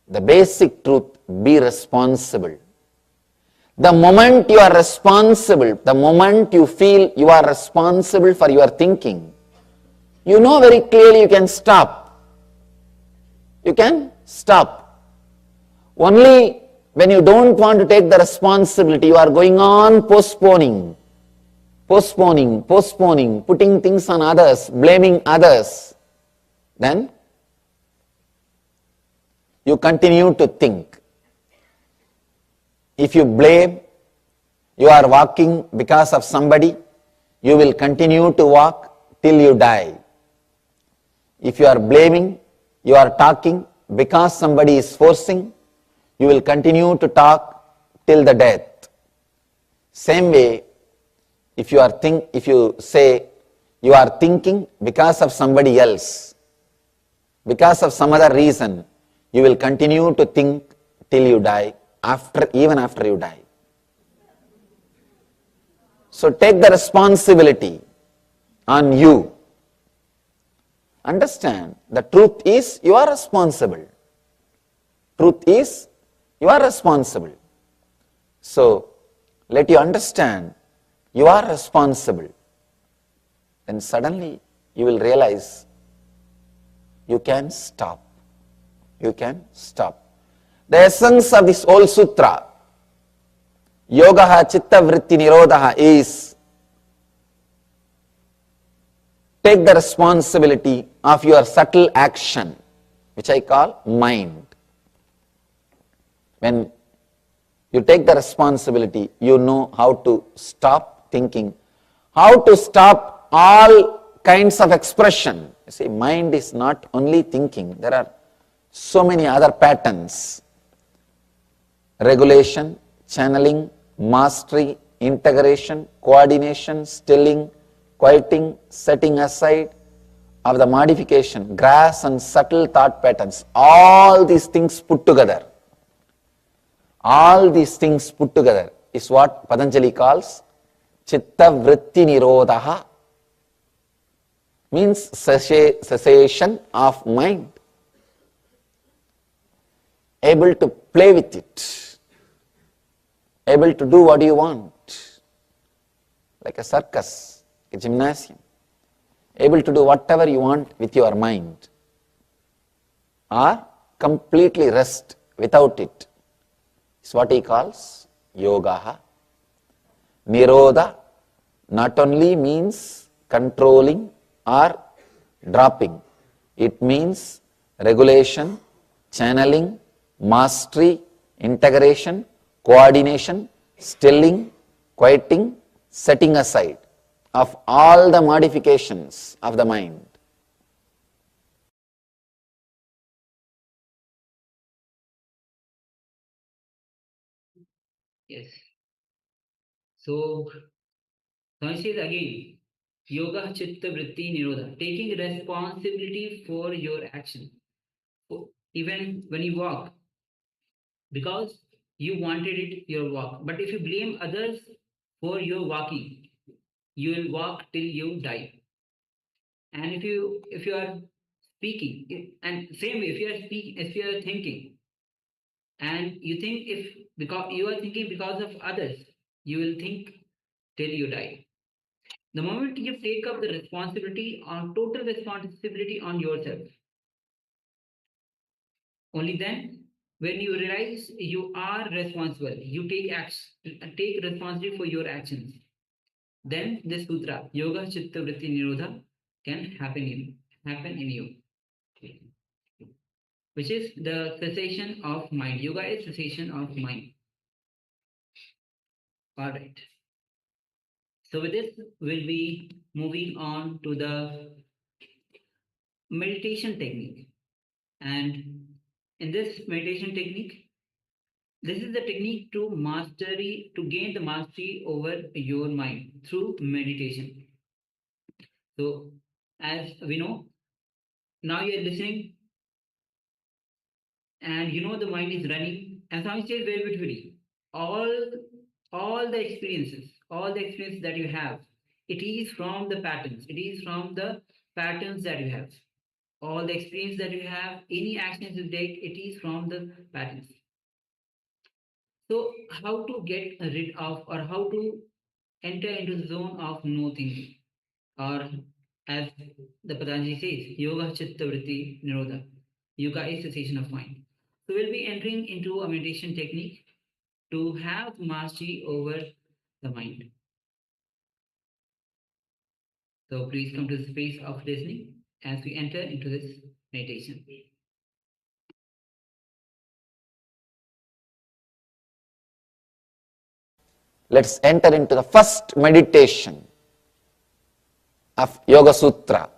the basic truth, be responsible. The moment you are responsible, the moment you feel you are responsible for your thinking, you know very clearly you can stop. You can stop. Only when you don't want to take the responsibility, you are going on postponing, putting things on others, blaming others, then you continue to think. If you blame, you are walking because of somebody, you will continue to walk till you die. If you are blaming, you are talking because somebody is forcing, you will continue to talk till the death. Same way, if you say you are thinking because of somebody else, because of some other reason, you will continue to think till you die, even after you die. So take the responsibility on you. Understand, the truth is you are responsible. Truth is you are responsible. So let you understand you are responsible. Then suddenly you will realize you can stop. You can stop. The essence of this whole sutra, Yogaha Chitta Vritti Nirodhaha, is take the responsibility of your subtle action, which I call mind. When you take the responsibility, you know how to stop thinking, how to stop all kinds of expression. You see, mind is not only thinking, there are so many other patterns. Regulation, channeling, mastery, integration, coordination, stilling, quieting, setting aside of the modification, gross and subtle thought patterns, all these things put together. All these things put together is what Patanjali calls Chitta Vritti Nirodhaha, means cessation of mind. Able to play with it, able to do what you want, like a circus, a gymnasium, able to do whatever you want with your mind, or completely rest without it. It's what he calls Yogaha. Nirodha not only means controlling or dropping, it means regulation, channeling, mastery, integration, coordination, stilling, quieting, setting aside of all the modifications of the mind. Yes. So, Swami says again, yoga chitta vritti nirodha, taking responsibility for your action. Even when you walk, because you wanted it, your walk. But if you blame others for your walking, you will walk till you die. And if you are speaking, and same way, if you are speaking, if you are thinking, and you think if because you are thinking because of others, you will think till you die. The moment you take up the responsibility on total responsibility on yourself, only then when you realize you are responsible, you take responsibility for your actions, then this sutra, yoga chitta vritti nirodha, can happen in you. Which is the cessation of mind. Yoga is cessation of mind. All right. So with this, we'll be moving on to the meditation technique. And in this meditation technique, this is the technique to gain the mastery over your mind through meditation. So as we know, now you're listening and you know the mind is running. And Swami says very beautifully, all the experiences that you have, it is from the patterns. It is from the patterns that you have. All the experience that you have, any actions you take, it is from the patterns. So how to get rid of, or how to enter into the zone of no thinking, or as the Patanjali says, yoga chitta vritti nirodha. Yoga is cessation of mind. So we'll be entering into a meditation technique to have mastery over the mind. So please come to the space of listening as we enter into this meditation. Let's enter into the first meditation of Yoga Sutra.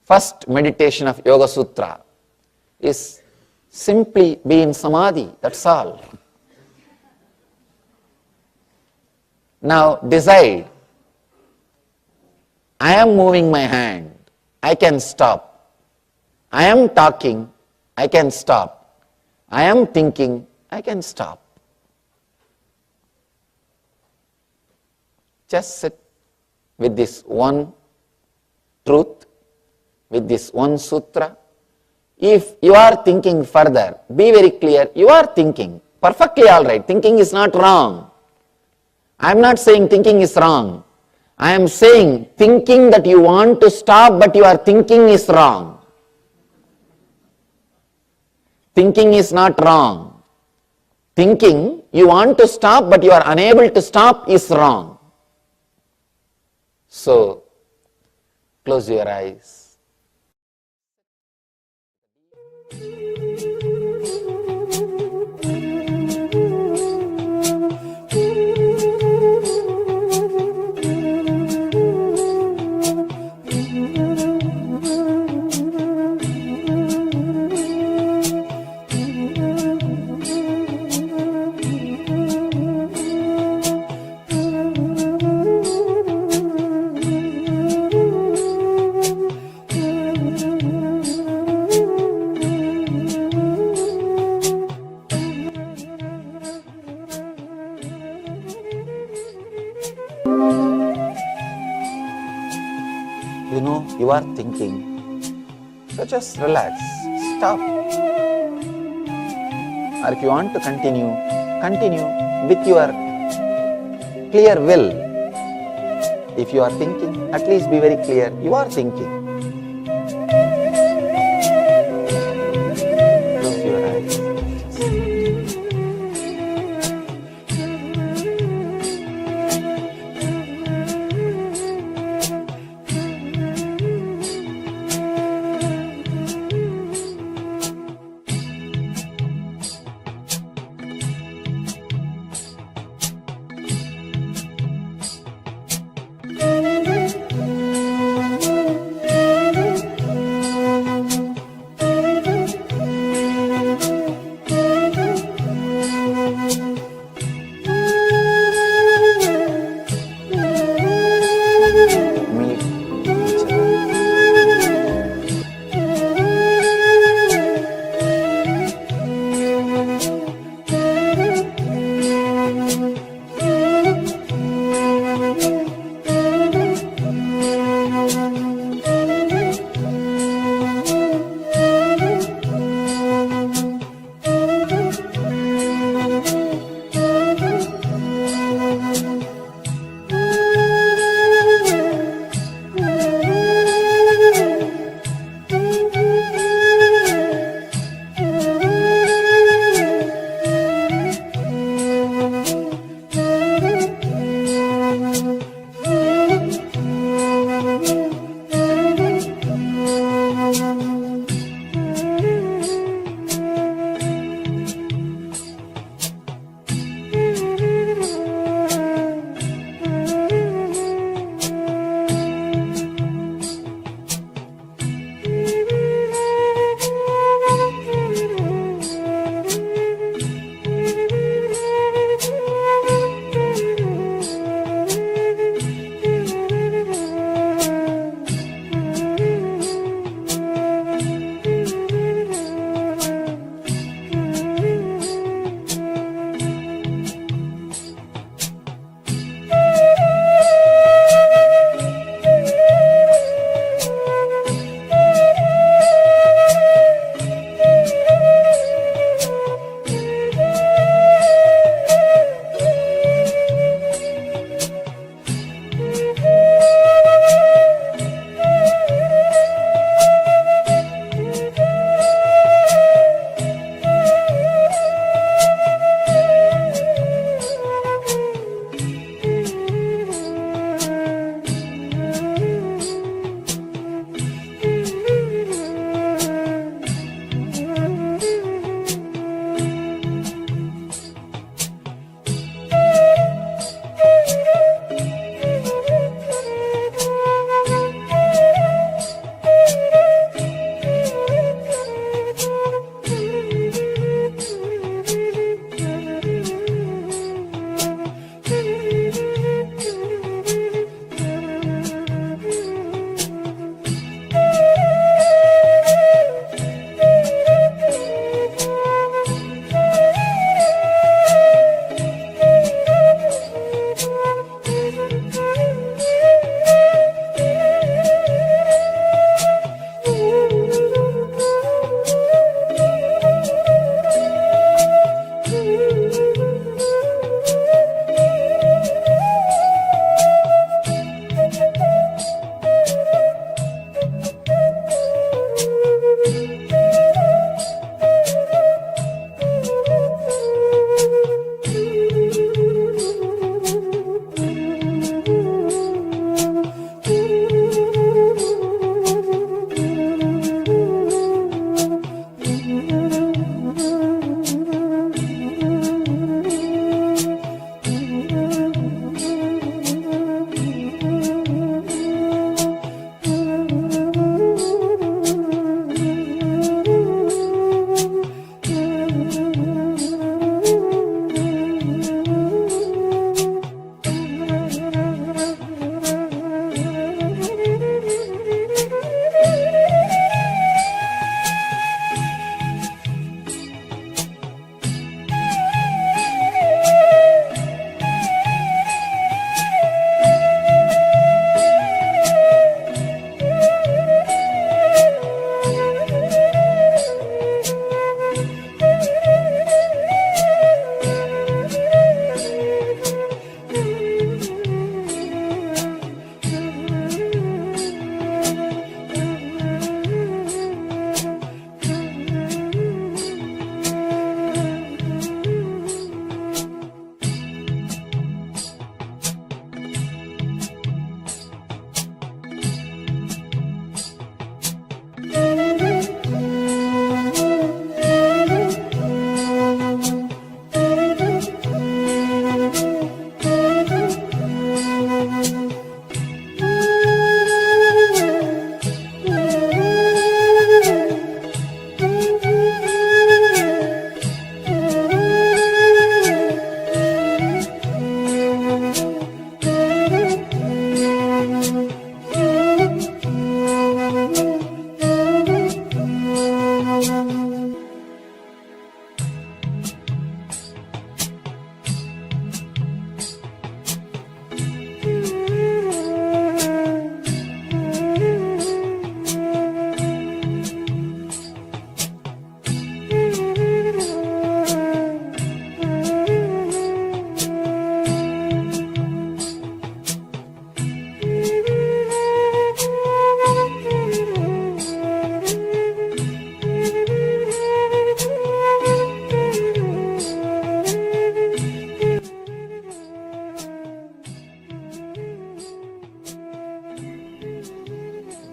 First meditation of Yoga Sutra is simply be in samadhi, that's all. Now decide, I am moving my hand, I can stop. I am talking, I can stop. I am thinking, I can stop. Just sit with this one truth, with this one sutra. If you are thinking further, be very clear, you are thinking. Perfectly all right, thinking is not wrong. I am not saying thinking is wrong. I am saying thinking that you want to stop but you are thinking is wrong. Thinking is not wrong. Thinking you want to stop but you are unable to stop is wrong. So, close your eyes. You know, you are thinking, so just relax, stop. Or if you want to continue with your clear will. If you are thinking, at least be very clear, you are thinking. Close your eyes.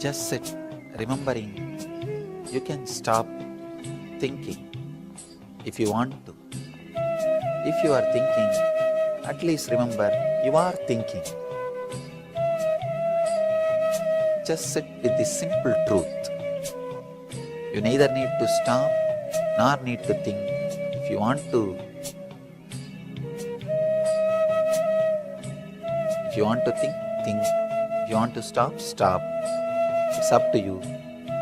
Just sit, remembering. You can stop thinking if you want to. If you are thinking, at least remember you are thinking. Just sit with this simple truth. You neither need to stop nor need to think. If you want to, if you want to think, think. If you want to stop, stop. It's up to you.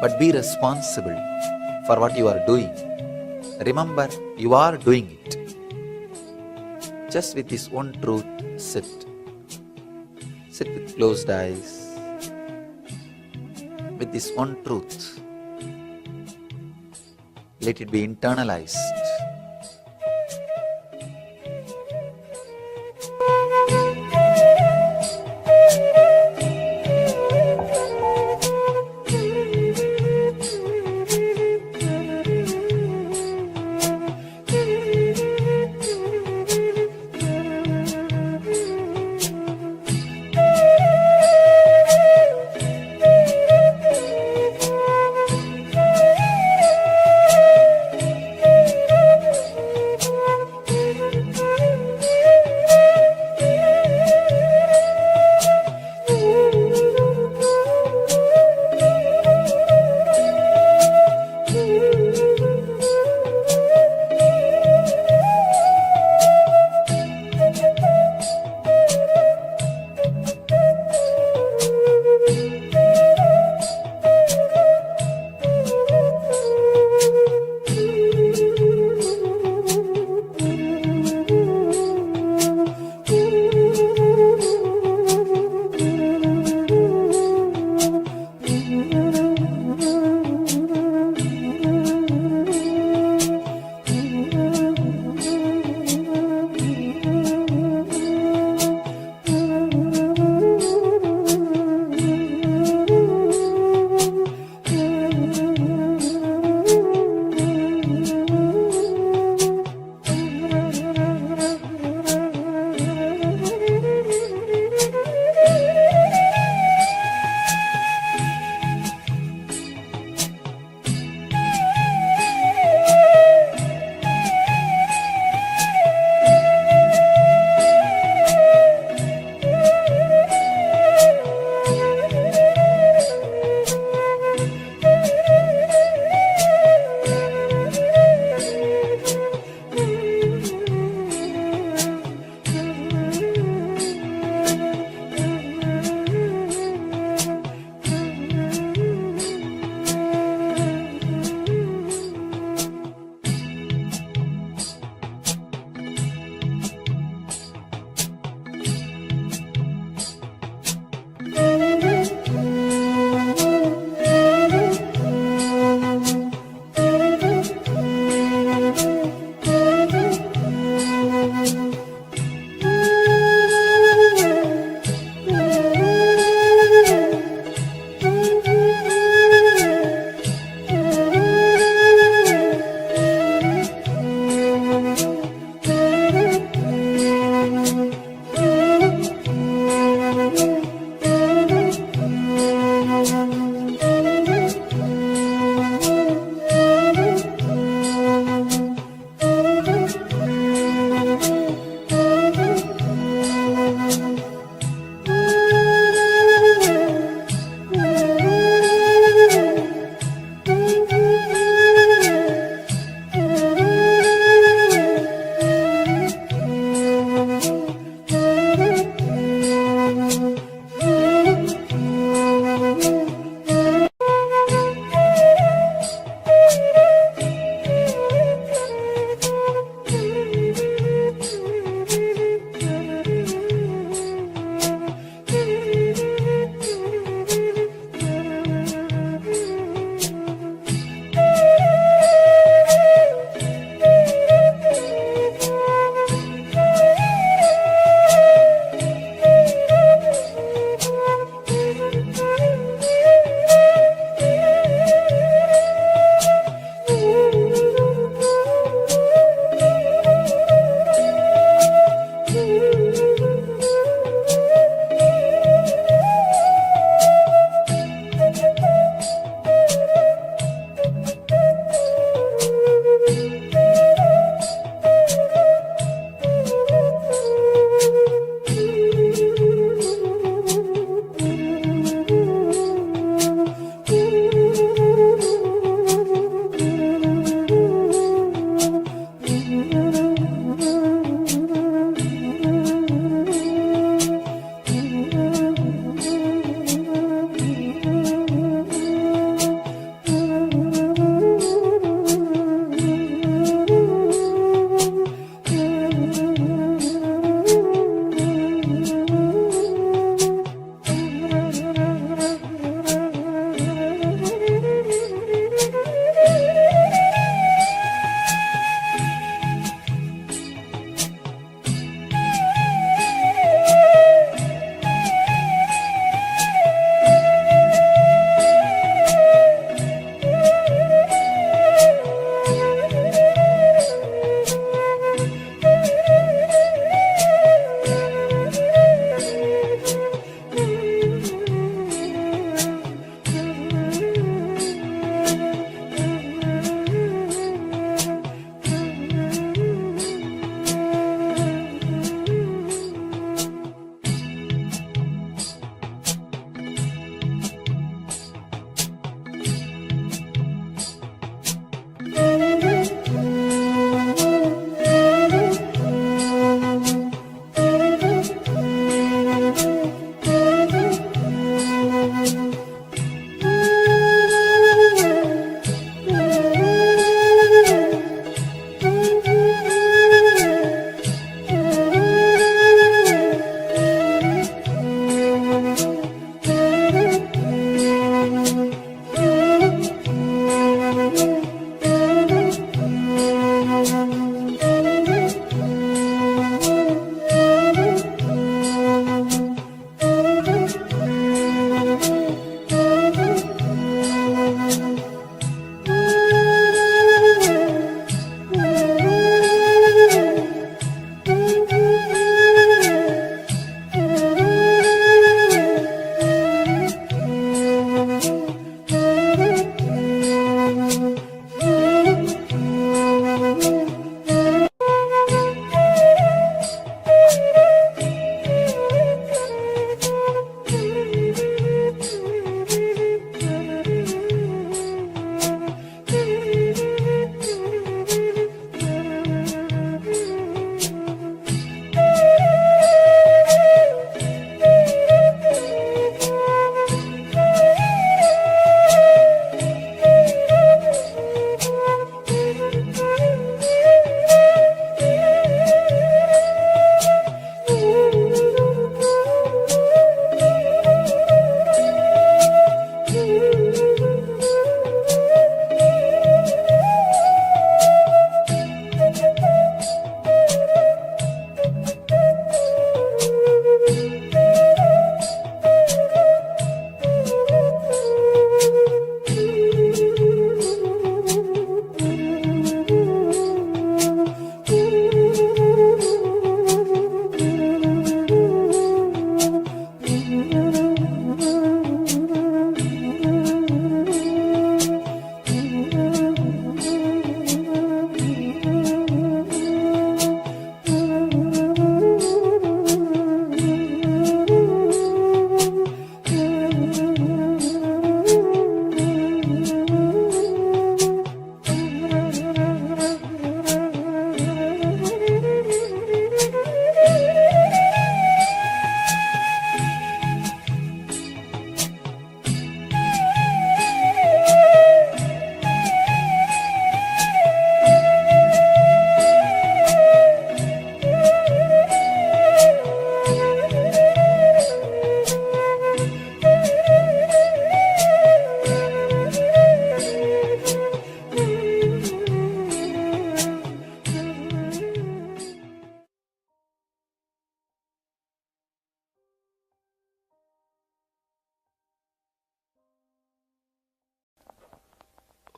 But be responsible for what you are doing. Remember, you are doing it. Just with this one truth, sit. Sit with closed eyes. With this one truth, let it be internalized.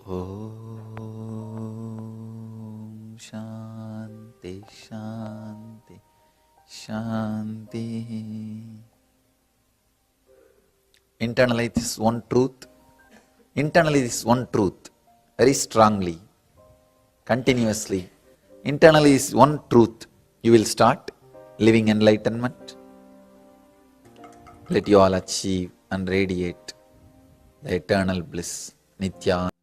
Om Shanti Shanti Shanti. Internalize this one truth. Internalize this one truth very strongly, continuously. Internally is one truth. You will start living enlightenment. Let you all achieve and radiate the eternal bliss. Nithyananda.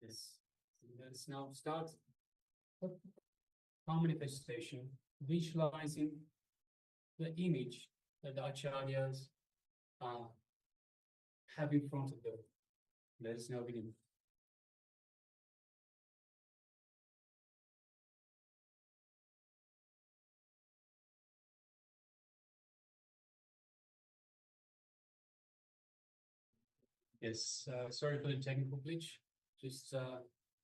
Yes. Let's now start our manifestation, visualizing the image that the acharyas have in front of them. Let us now begin. Yes, sorry for the technical glitch. Just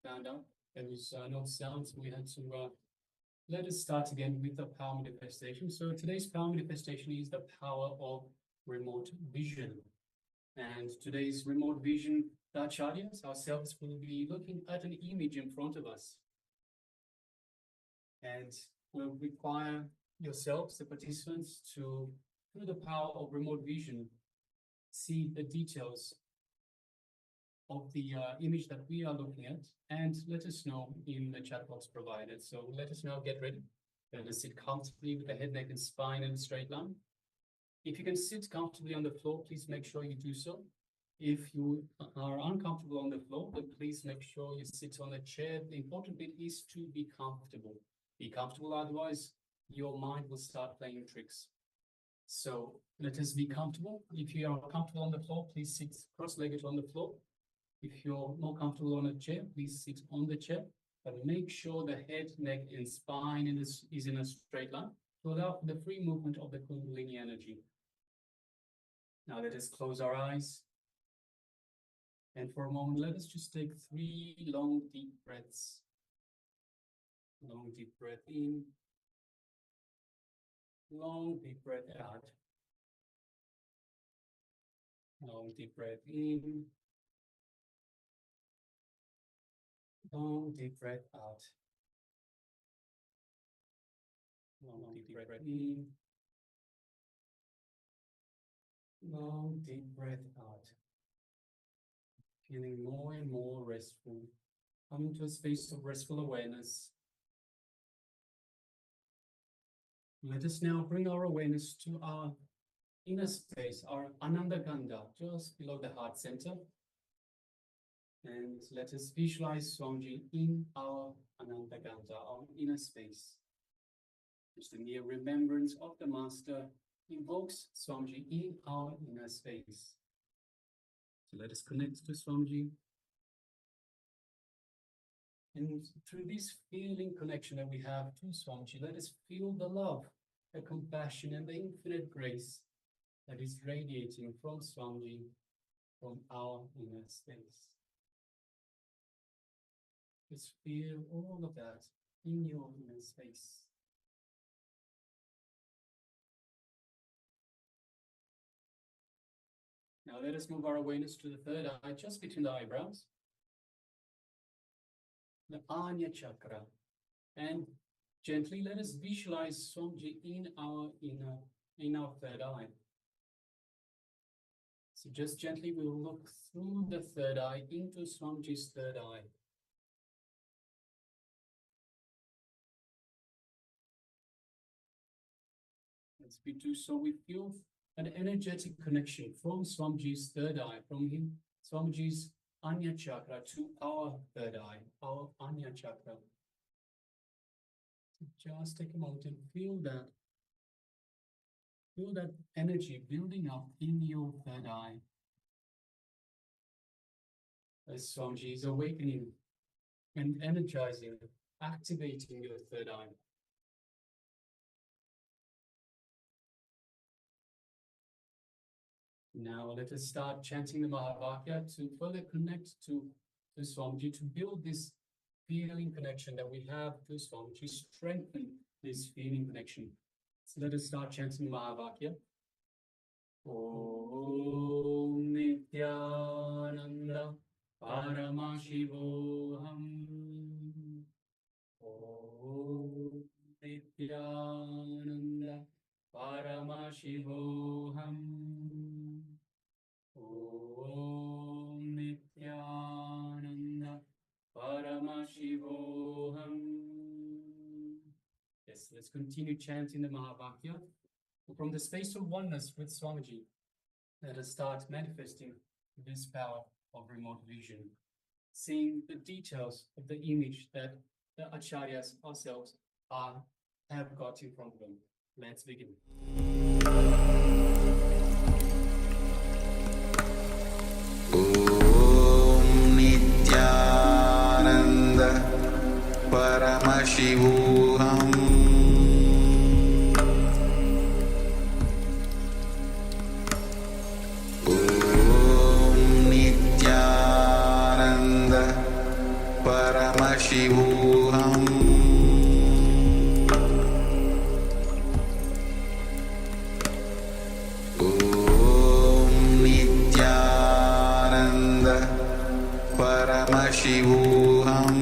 found out there was no sound, so we had to let us start again with the power manifestation. So today's power manifestation is the power of remote vision. And today's remote vision, the acharyas, ourselves, will be looking at an image in front of us. And will require yourselves, the participants, to, through the power of remote vision, see the details of the image that we are looking at, and let us know in the chat box provided. So let us now get ready. Let us sit comfortably with the head, neck, and spine in a straight line. If you can sit comfortably on the floor, please make sure you do so. If you are uncomfortable on the floor, then please make sure you sit on a chair. The important bit is to be comfortable. Be comfortable, otherwise your mind will start playing tricks. So let us be comfortable. If you are comfortable on the floor, please sit cross-legged on the floor. If you're more comfortable on a chair, please sit on the chair, but make sure the head, neck, and spine is in a straight line to allow for the free movement of the Kundalini energy. Now let us close our eyes. And for a moment, let us just take 3 long, deep breaths. Long, deep breath in. Long, deep breath out. Long, deep breath in. Long, deep breath out. Long, deep breath in. Long, deep breath out. Feeling more and more restful. Coming to a space of restful awareness. Let us now bring our awareness to our inner space, our Ananda Gandha, just below the heart center. And let us visualize Swamiji in our Ananda Gandha, our inner space. Just a mere remembrance of the Master invokes Swamiji in our inner space. So let us connect to Swamiji. And through this feeling connection that we have to Swamiji, let us feel the love, the compassion, and the infinite grace that is radiating from Swamiji, from our inner space. Just feel all of that in your inner space. Now let us move our awareness to the third eye, just between the eyebrows. The Anya chakra. And gently let us visualize Swamiji in our third eye. So just gently we'll look through the third eye into Swamiji's third eye. As we do so, we feel an energetic connection from Swamiji's third eye, from him, Swamiji's Anya chakra to our third eye, our Anya chakra. So just take a moment and feel that energy building up in your third eye. As Swamiji is awakening and energizing, activating your third eye. Now let us start chanting the Mahavakya to further connect to Swamiji, to build this feeling connection that we have to Swamiji, strengthen this feeling connection. So let us start chanting the Mahavakya. Om Nithyananda Paramashivoham. Om Nithyananda Paramashivoham. Om Nithyananda Paramashivoham. Yes, let's continue chanting the Mahavakya. From the space of oneness with Swamiji, let us start manifesting this power of remote vision. seeing the details of the image that the acharyas ourselves have gotten from them. Let's begin. Om Nithyananda Paramashivoham Paramashivoham Om Nithyananda Paramashivoham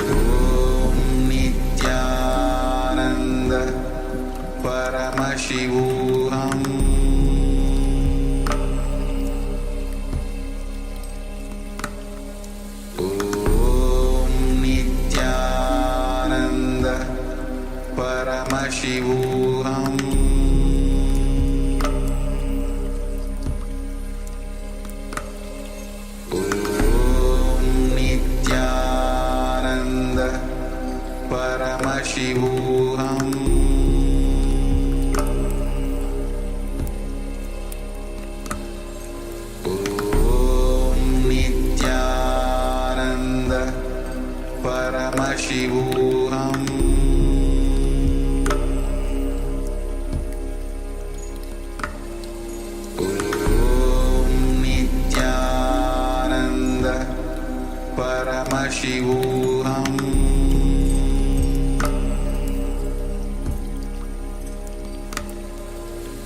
Om Nithyananda Paramashivoham Paramashivoham Om Nithyananda Paramashivoham Om Nithyananda Paramashivoham Paramashivoham Om Nithyananda Paramashivoham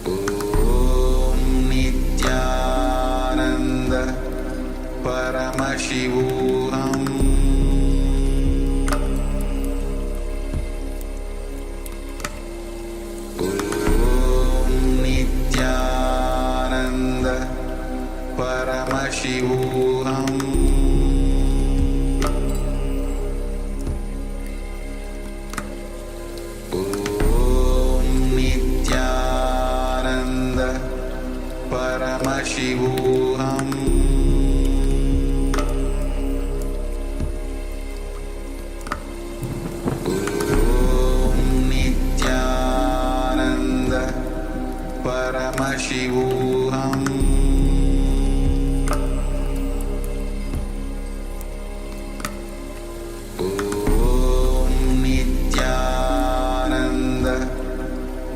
Om Nithyananda Paramashivoham Paramashivoham Om Nithyananda Paramashivoham Om Nithyananda Paramashivoham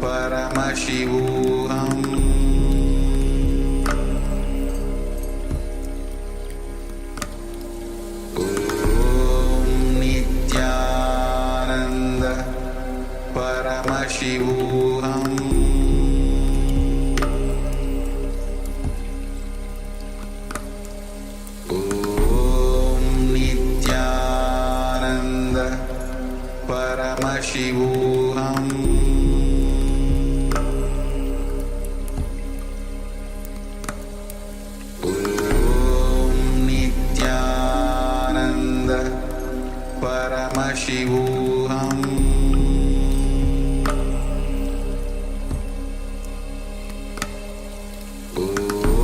Paramashivoham Om Nithyananda Paramashivoham Om Nithyananda Paramashivoham Paramashivoham Om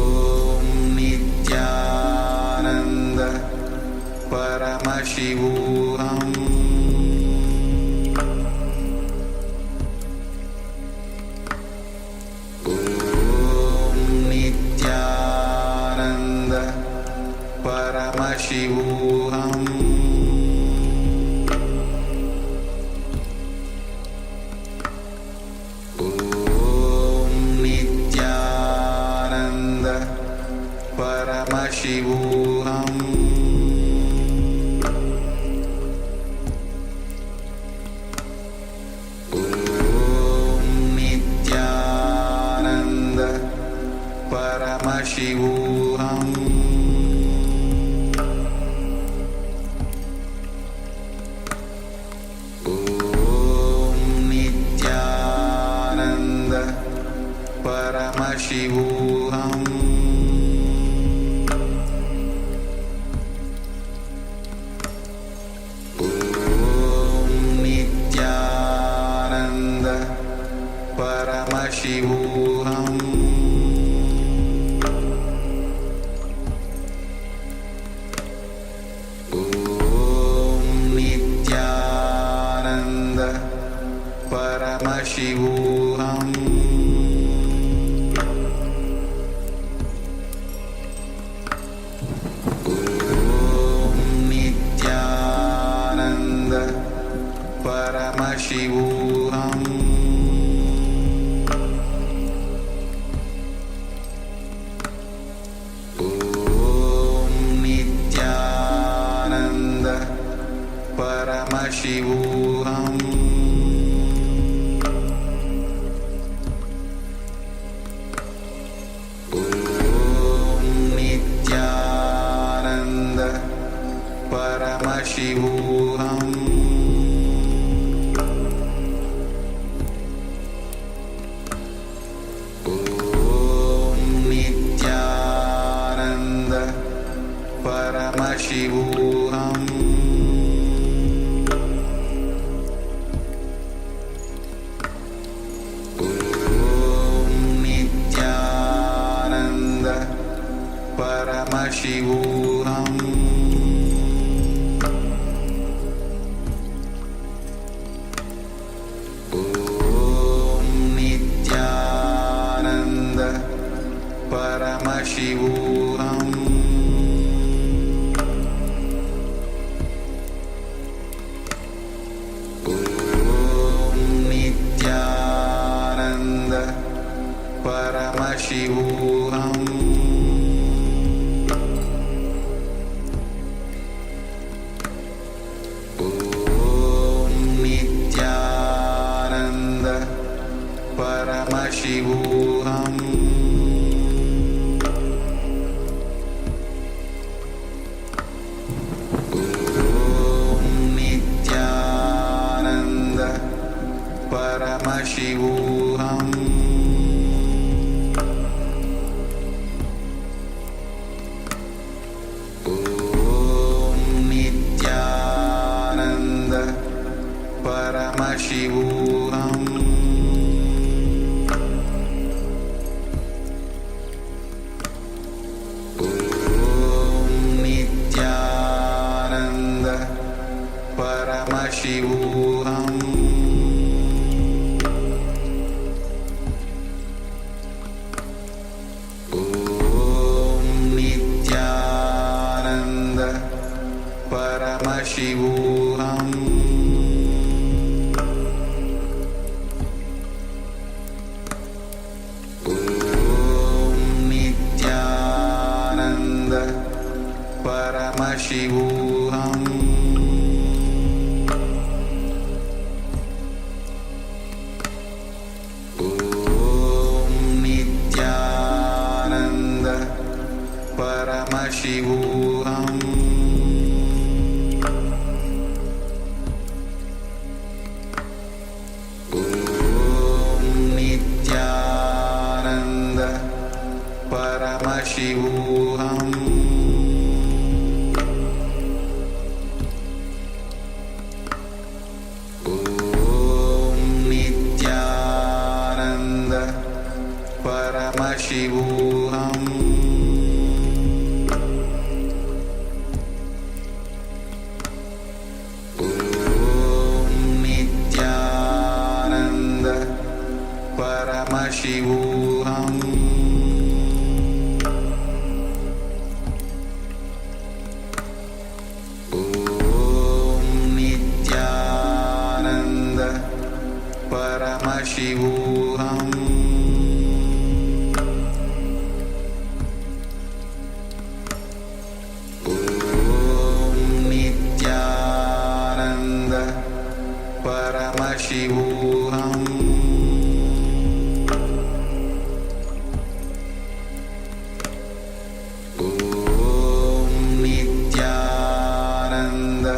Nithyananda Paramashivoham Om Nithyananda Paramashivoham Paramashivoham Om Nithyananda Paramashivoham Om Nithyananda Paramashivoham Om Nithyananda Paramashivoham Paramashivoham Om Nithyananda Paramashivoham Om Nithyananda Paramashivoham Paramashivoham Om Nithyananda Paramashivoham Om Nithyananda Paramashivoham Paramashivoham Om Nithyananda Paramashivoham Om Nithyananda Paramashivoham Paramashivoham Om Nithyananda Paramashivoham Om Nithyananda Paramashivoham Paramashivoham Om Nithyananda Paramashivoham Om Nithyananda Paramashivoham Paramashivoham Om Nithyananda Paramashivoham Om Nithyananda Paramashivoham Paramashivoham Om Nithyananda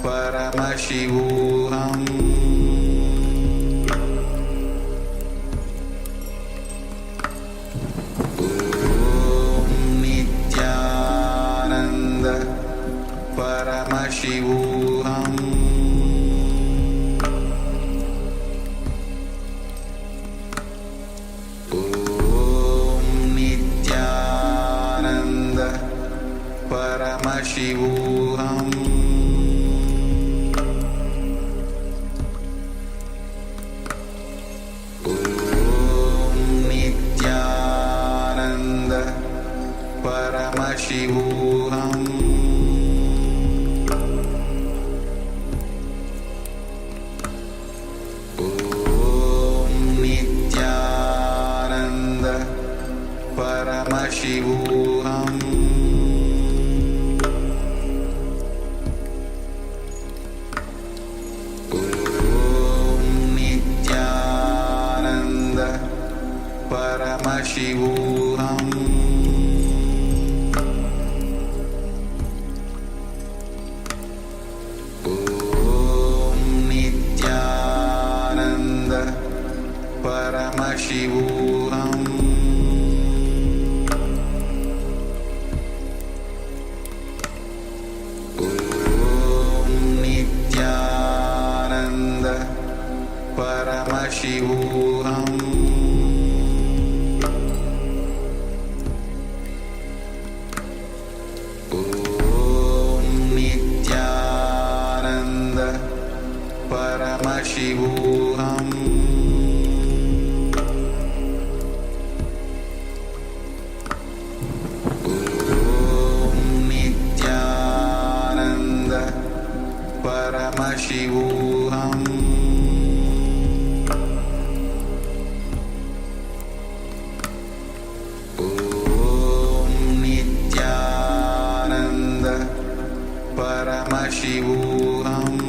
Paramashivoham Om Nithyananda Paramashivoham Paramashivoham Om Nithyananda Paramashivoham Om Nithyananda Paramashivoham Paramashivoham Om Nithyananda Paramashivoham Om Nithyananda Paramashivoham Paramashivoham Om Nithyananda Paramashivoham Om Nithyananda Paramashivoham Paramashivoham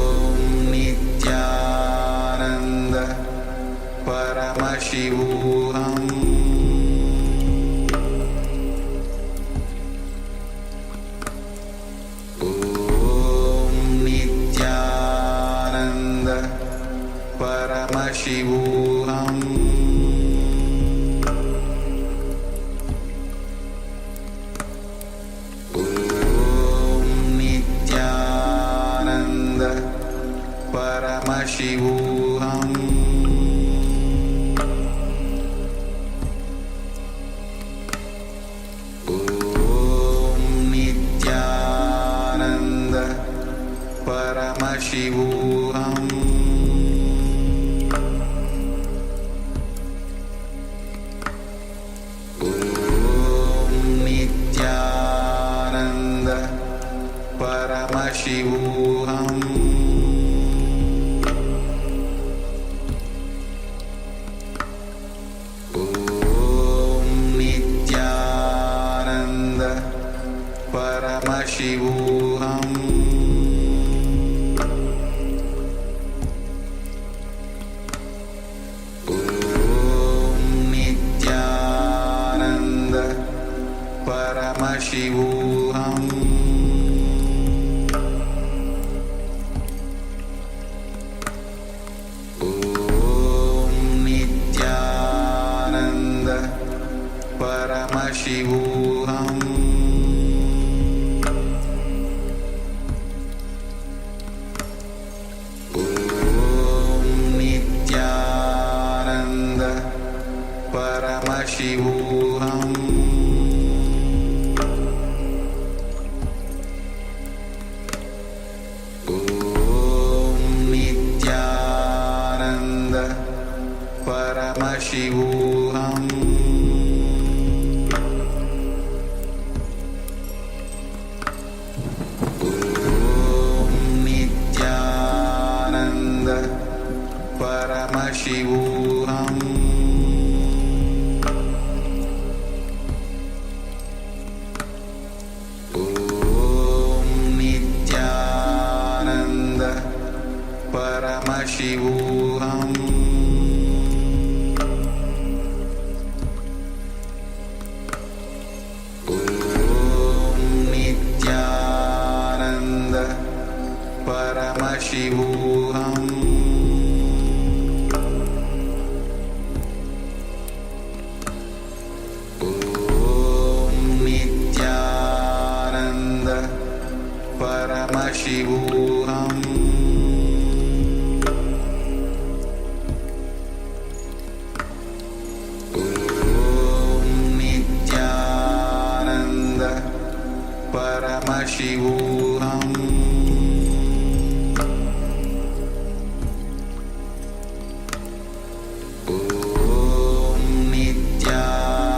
Om Nithyananda Paramashivoham Om Nithyananda Paramashivoham Paramashivoham Om Nithyananda Paramashivoham Om Nithyananda Paramashivoham Paramashivoham Om Nithyananda Paramashivoham Om Nithyananda Paramashivoham Paramashivoham Om Nithyananda Paramashivoham Om Nithyananda Paramashivoham Paramashivoham Om Nithyananda Paramashivoham Om Nithyananda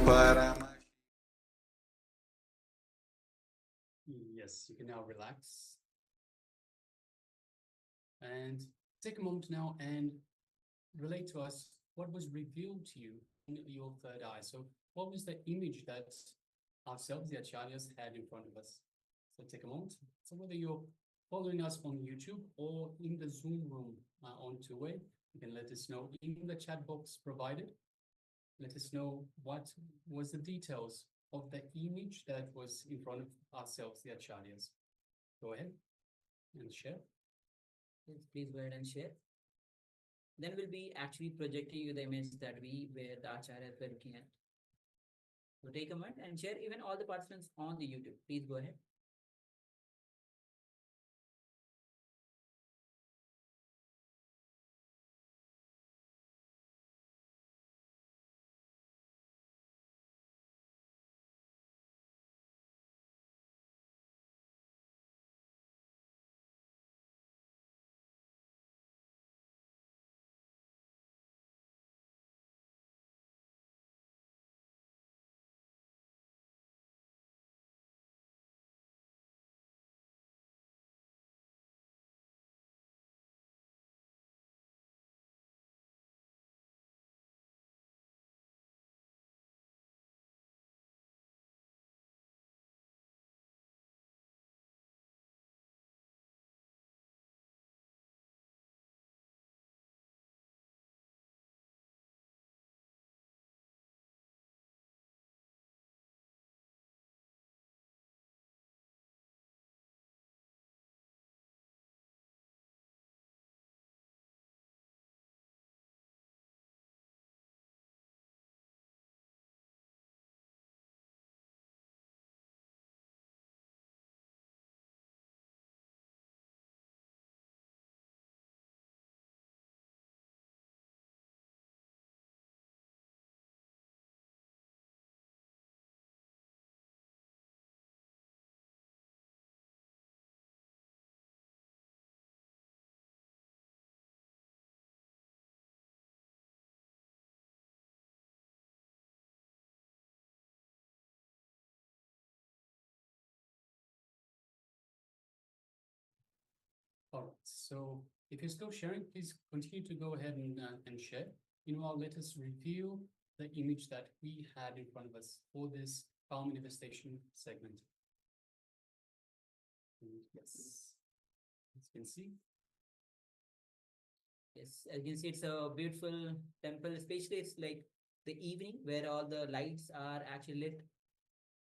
Paramashivoham. Yes, you can now relax. And take a moment now and relate to us what was revealed to you in your third eye. So what was the image that ourselves, the acharyas, had in front of us? So take a moment. So whether you're following us on YouTube or in the Zoom room on two-way, you can let us know in the chat box provided. Let us know what was the details of the image that was in front of ourselves, the acharyas. Go ahead and share. Yes, please go ahead and share. Then we'll be actually projecting you the image that where the acharyas were looking at. So take a moment and share even all the participants on the YouTube. Please go ahead. All right, so if you're still sharing, please continue to go ahead and share. Meanwhile, let us review the image that we had in front of us for this power manifestation segment. Yes, as you can see. Yes, as you can see, it's a beautiful temple, especially it's like the evening where all the lights are actually lit.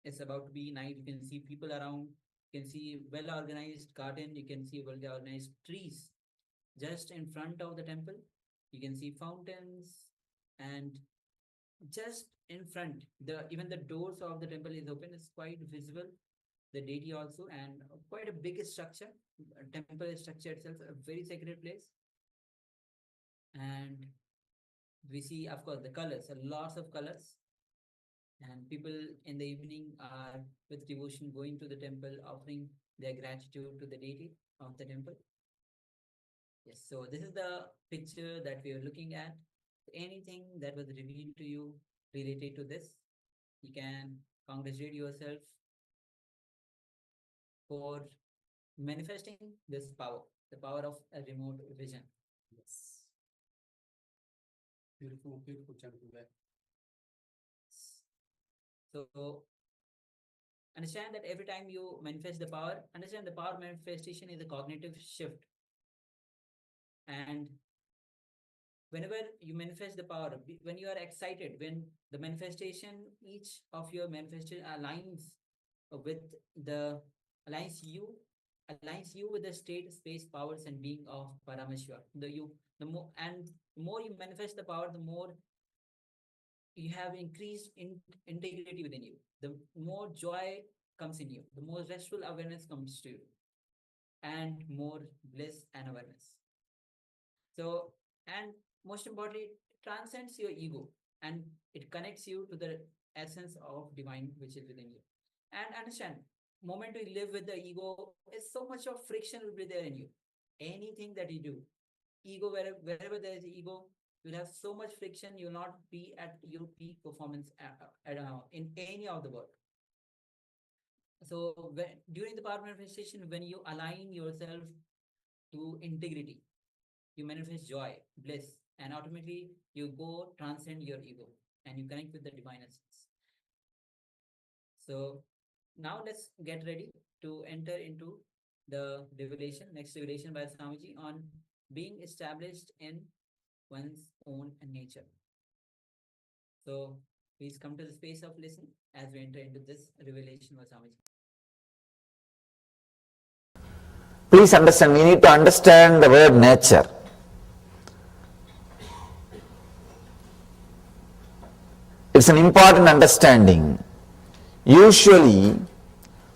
It's about to be night. You can see people around. You can see well-organized garden. You can see well-organized trees just in front of the temple. You can see fountains, and just in front, even the doors of the temple is open. It's quite visible. The deity also, and quite a big structure. Temple structure itself, a very sacred place. And we see, of course, the colors, lots of colors. And people in the evening are with devotion going to the temple, offering their gratitude to the deity of the temple. Yes, so this is the picture that we are looking at. Anything that was revealed to you related to this, you can congratulate yourself for manifesting this power, the power of a remote vision. Yes. Beautiful, beautiful temple there. So understand that every time you manifest the power, understand the power manifestation is a cognitive shift. And whenever you manifest the power, when you are excited, when the manifestation, each of your manifestation aligns you with the state, space, powers, and being of Paramashiva. The more you manifest the power, the more you have increased integrity within you. The more joy comes in you, the more restful awareness comes to you, and more bliss and awareness. So, and most importantly, it transcends your ego and it connects you to the essence of divine which is within you. And understand, moment you live with the ego, is so much of friction will be there in you. Anything that you do, ego, wherever there is ego, you'll have so much friction, you'll not be at your peak performance in any of the work. So during the power manifestation, when you align yourself to integrity, you manifest joy, bliss, and ultimately you go transcend your ego and you connect with the divine essence. So now let's get ready to enter into the revelation, next revelation by Swamiji on being established in one's own nature. So please come to the space of listening as we enter into this revelation by Swamiji. Please understand, we need to understand the word nature. It's an important understanding. Usually,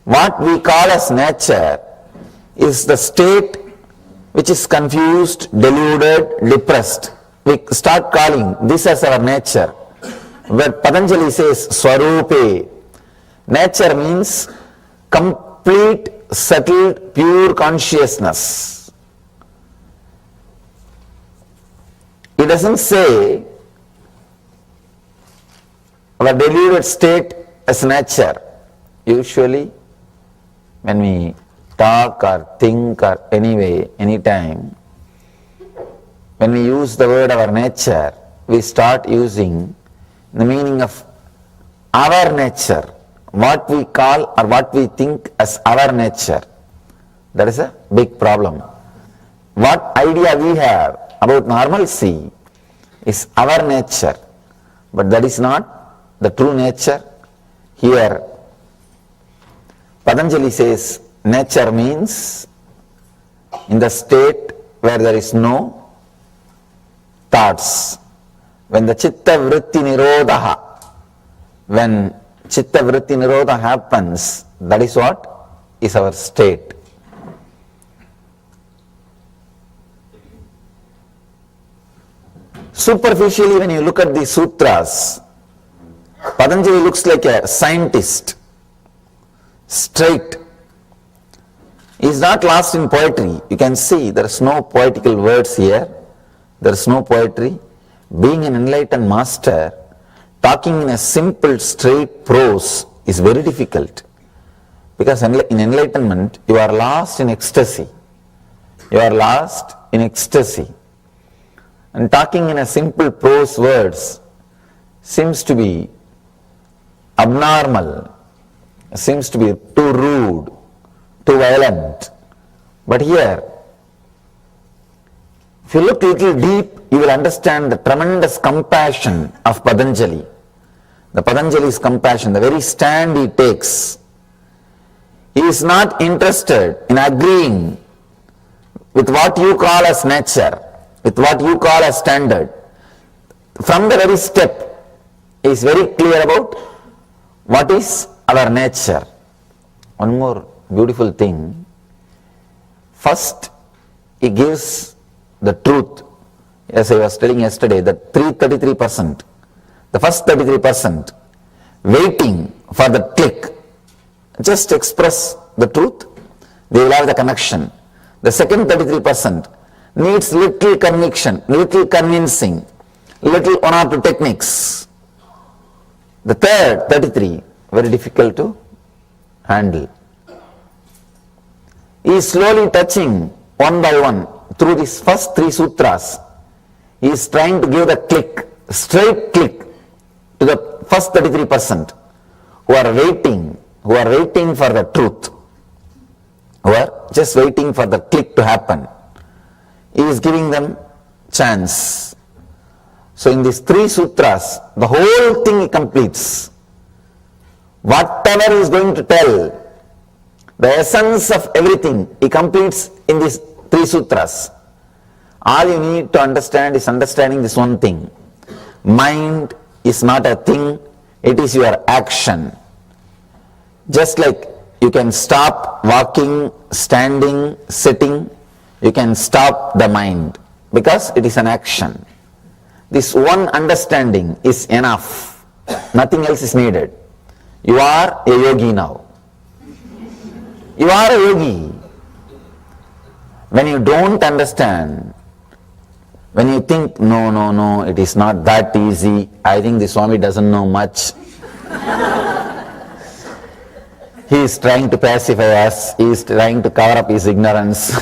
what we call as nature is the state which is confused, deluded, depressed. We start calling this as our nature. But Patanjali says, Swarupe. Nature means complete, settled, pure consciousness. It doesn't say our deluded state as nature. Usually, when we talk or think or anyway, anytime, when we use the word our nature, we start using the meaning of our nature, what we call or what we think as our nature. That is a big problem. What idea we have about normalcy is our nature, but that is not the true nature. Here, Patanjali says nature means in the state where there is no thoughts. When the chitta vritti nirodha, when chitta vritti nirodha happens, that is what is our state. Superficially, when you look at the sutras, Patanjali looks like a scientist, straight. He is not lost in poetry. You can see there is no poetical words here. There is no poetry. Being an enlightened master, talking in a simple, straight prose is very difficult. Because in enlightenment, you are lost in ecstasy. You are lost in ecstasy. And talking in a simple prose words seems to be abnormal, seems to be too rude, too violent. But here, if you look a little deep, you will understand the tremendous compassion of Patanjali. The Patanjali's compassion, the very stand he takes. He is not interested in agreeing with what you call as nature, with what you call as standard. From the very step, he is very clear about what is our nature. One more beautiful thing. First, he gives the truth. As I was telling yesterday, that 33%, the first 33%, waiting for the click, just express the truth, they will have the connection. The second 33% needs little conviction, little convincing, little one or two techniques. The third 33, very difficult to handle. He is slowly touching one by one through these first three sutras. He is trying to give the click, straight click to the first 33% who are waiting for the truth, who are just waiting for the click to happen. He is giving them chance. So in these three sutras, the whole thing he completes. Whatever he is going to tell, the essence of everything he completes in these three sutras. All you need to understand is understanding this one thing. Mind is not a thing, it is your action. Just like you can stop walking, standing, sitting, you can stop the mind because it is an action. This one understanding is enough. Nothing else is needed. You are a yogi now. You are a yogi. When you don't understand, when you think, no, it is not that easy, I think the Swami doesn't know much. He is trying to pacify us, he is trying to cover up his ignorance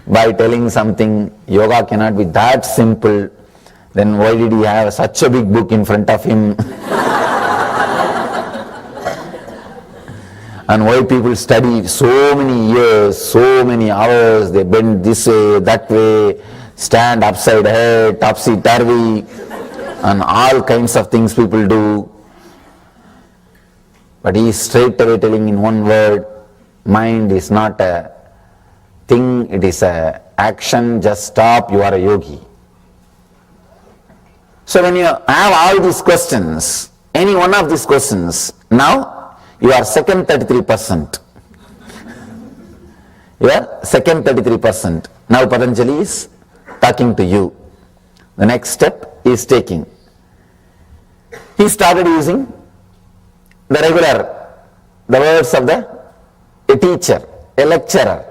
by telling something, yoga cannot be that simple, then why did he have such a big book in front of him? And why people study so many years, so many hours, they bend this way, that way, stand upside head, topsy-turvy, and all kinds of things people do. But he is straight away telling in one word, mind is not a thing, it is a action, just stop, you are a yogi. So when you have all these questions, any one of these questions, now you are second 33%. You are second 33%. Now Patanjali is talking to you. The next step he is taking. He started using the words of a teacher, a lecturer.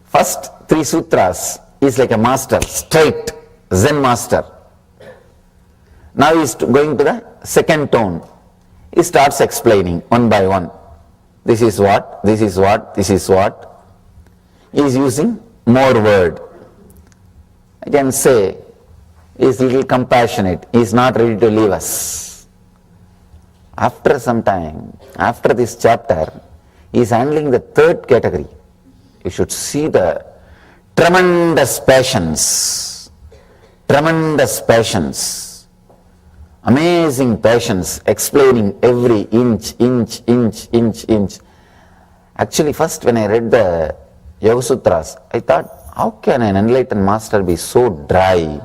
First 3 sutras is like a master, straight, Zen master. Now he is going to the second tone. He starts explaining one by one. This is what, this is what, this is what. He is using more word. I can say he is little compassionate. He is not ready to leave us. After some time, after this chapter, he is handling the third category. You should see the tremendous passions. Tremendous passions. Amazing passions, explaining every inch. Actually, first when I read the Yoga Sutras, I thought, how can an enlightened master be so dry?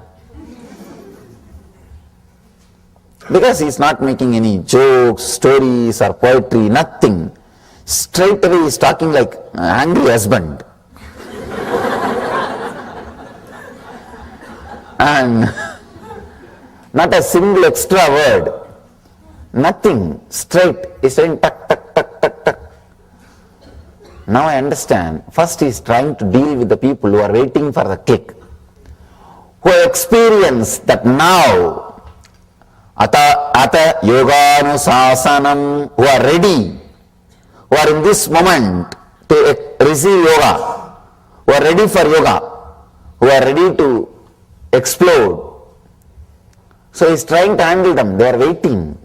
Because he is not making any jokes, stories or poetry, nothing. Straight away he is talking like an angry husband. And not a single extra word, nothing, straight, he's saying tuck, tuck, tuck, tuck, tuck. Now I understand, first he's trying to deal with the people who are waiting for the click, who experience that now, ata yoganusasanam, who are ready, who are in this moment to receive yoga, who are ready for yoga, who are ready to explode. So he's trying to handle them, they are waiting.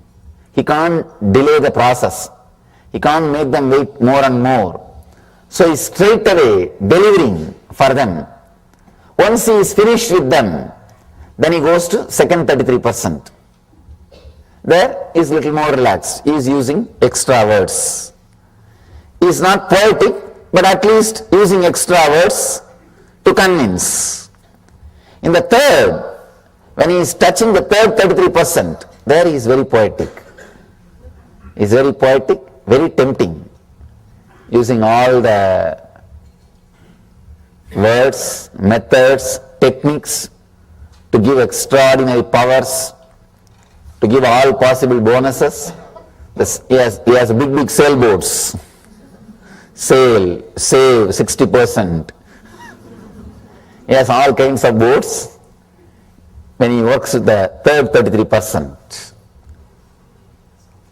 He can't delay the process. He can't make them wait more and more. So he's straight away delivering for them. Once he is finished with them, then he goes to second 33%. There he is little more relaxed. He is using extra words. He is not poetic, but at least using extra words to convince. In the third, when he is touching the third 33%, there he is very poetic. He is very poetic, very tempting, using all the words, methods, techniques to give extraordinary powers, to give all possible bonuses. He has big sailboats. Sail, save 60%. He has all kinds of boats. When he works with the third 33%.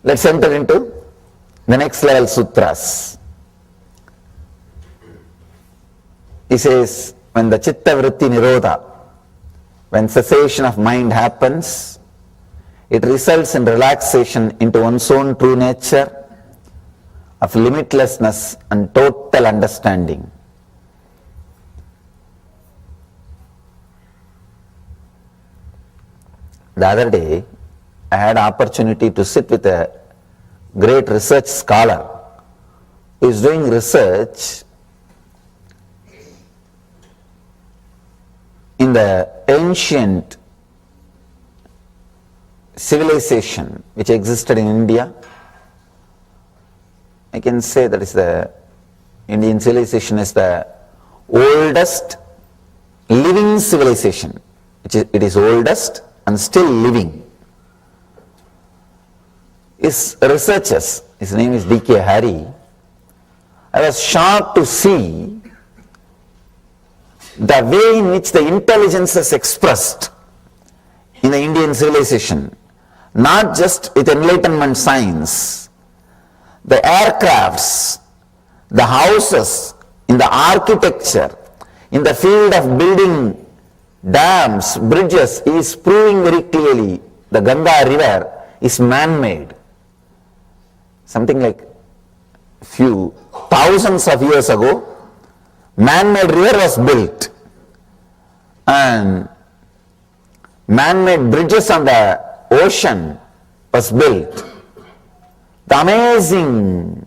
Let's enter into the next level sutras. He says, when the chitta vritti nirodha, when cessation of mind happens, it results in relaxation into one's own true nature of limitlessness and total understanding. The other day, I had opportunity to sit with a great research scholar who is doing research in the ancient civilization which existed in India. I can say that is the Indian civilization is the oldest living civilization. It is oldest and still living. his researches, his name is D.K. Hari, I was shocked to see the way in which the intelligence is expressed in the Indian civilization, not just with enlightenment science, the aircrafts, the houses, in the architecture, in the field of building dams, bridges, is proving very clearly the Ganga river is man-made. Something like few thousands of years ago, man-made river was built and man-made bridges on the ocean was built. The amazing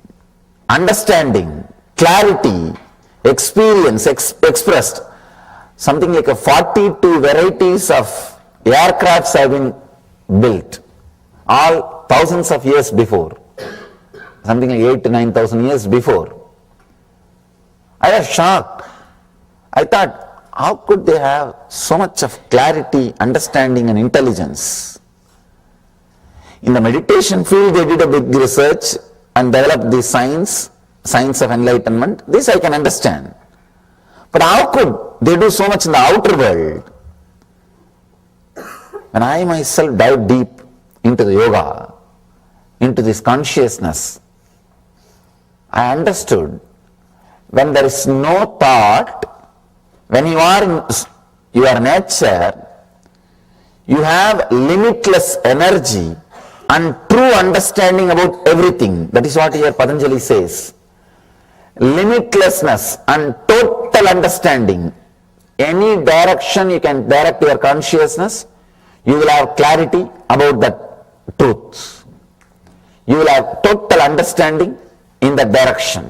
understanding, clarity, experience expressed, something like a 42 varieties of aircrafts have been built, all thousands of years before, something like 8 to 9,000 years before. I was shocked. I thought, how could they have so much of clarity, understanding and intelligence? In the meditation field, they did a big research and developed the science of enlightenment. This I can understand. But how could they do so much in the outer world? When I myself dive deep into the yoga, into this consciousness, I understood when there is no thought, when you are in your nature, you have limitless energy and true understanding about everything. That is what here Patanjali says. Limitlessness and total understanding. Any direction you can direct your consciousness, you will have clarity about that truth. You will have total understanding in that direction.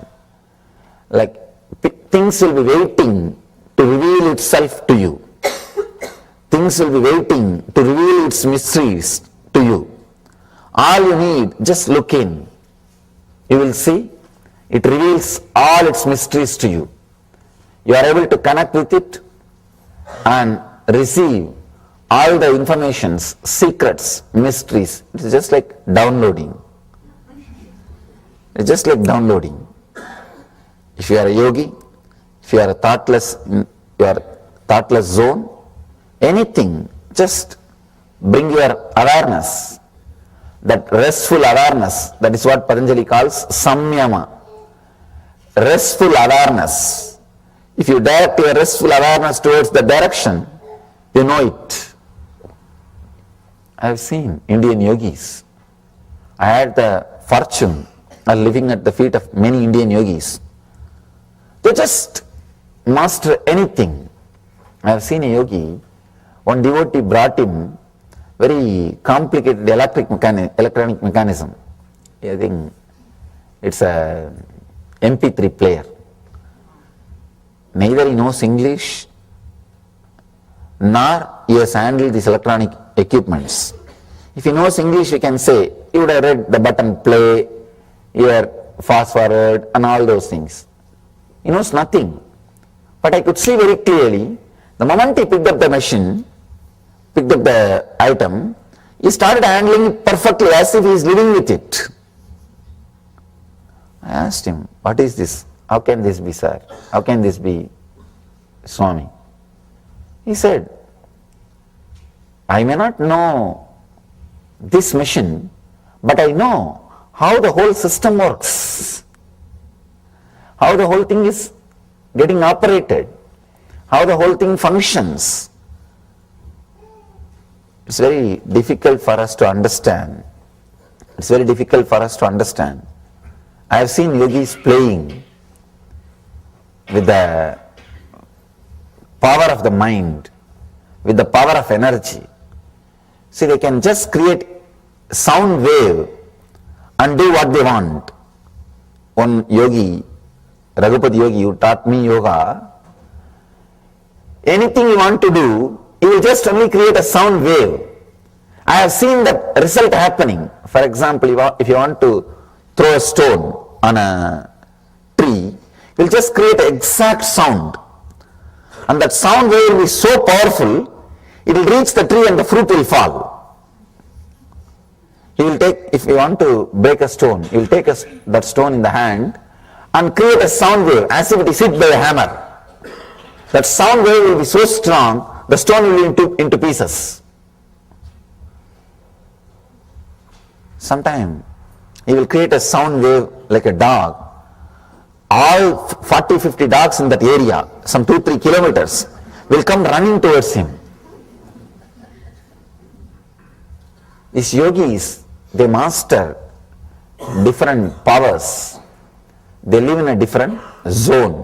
Like things will be waiting to reveal itself to you. Things will be waiting to reveal its mysteries to you. All you need, just look in. You will see, it reveals all its mysteries to you. You are able to connect with it and receive all the informations, secrets, mysteries. It is just like downloading. It's just like downloading. If you are a yogi, if you are a thoughtless, your thoughtless zone, anything, just bring your awareness, that restful awareness, that is what Patanjali calls samyama, restful awareness. If you direct your restful awareness towards the direction, you know it. I have seen Indian yogis. I had the fortune of living at the feet of many Indian yogis. They just master anything. I have seen a yogi, one devotee brought him very complicated electronic mechanism. I think it's a MP3 player. Neither he knows English, nor he has handled these electronic equipments. If he knows English, we can say, he would have read the button play, here fast forward and all those things. He knows nothing. But I could see very clearly, the moment he picked up the machine, picked up the item, he started handling it perfectly as if he is living with it. I asked him, what is this? How can this be, sir? How can this be, Swami? He said, I may not know this machine, but I know how the whole system works, how the whole thing is getting operated, how the whole thing functions. It's very difficult for us to understand. It's very difficult for us to understand. I have seen yogis playing with the power of the mind, with the power of energy. See, they can just create sound wave and do what they want. One yogi, Raghupati yogi, who taught me yoga, anything you want to do, you will just only create a sound wave. I have seen that result happening. For example, if you want to throw a stone on a tree, you will just create an exact sound. And that sound wave will be so powerful, it will reach the tree and the fruit will fall. He will take if you want to break a stone, you will take that stone in the hand and create a sound wave as if it is hit by a hammer. That sound wave will be so strong, the stone will be into pieces. Sometime he will create a sound wave like a dog. All 40-50 dogs in that area, some 2-3 kilometers, will come running towards him. These yogis, they master different powers. They live in a different zone.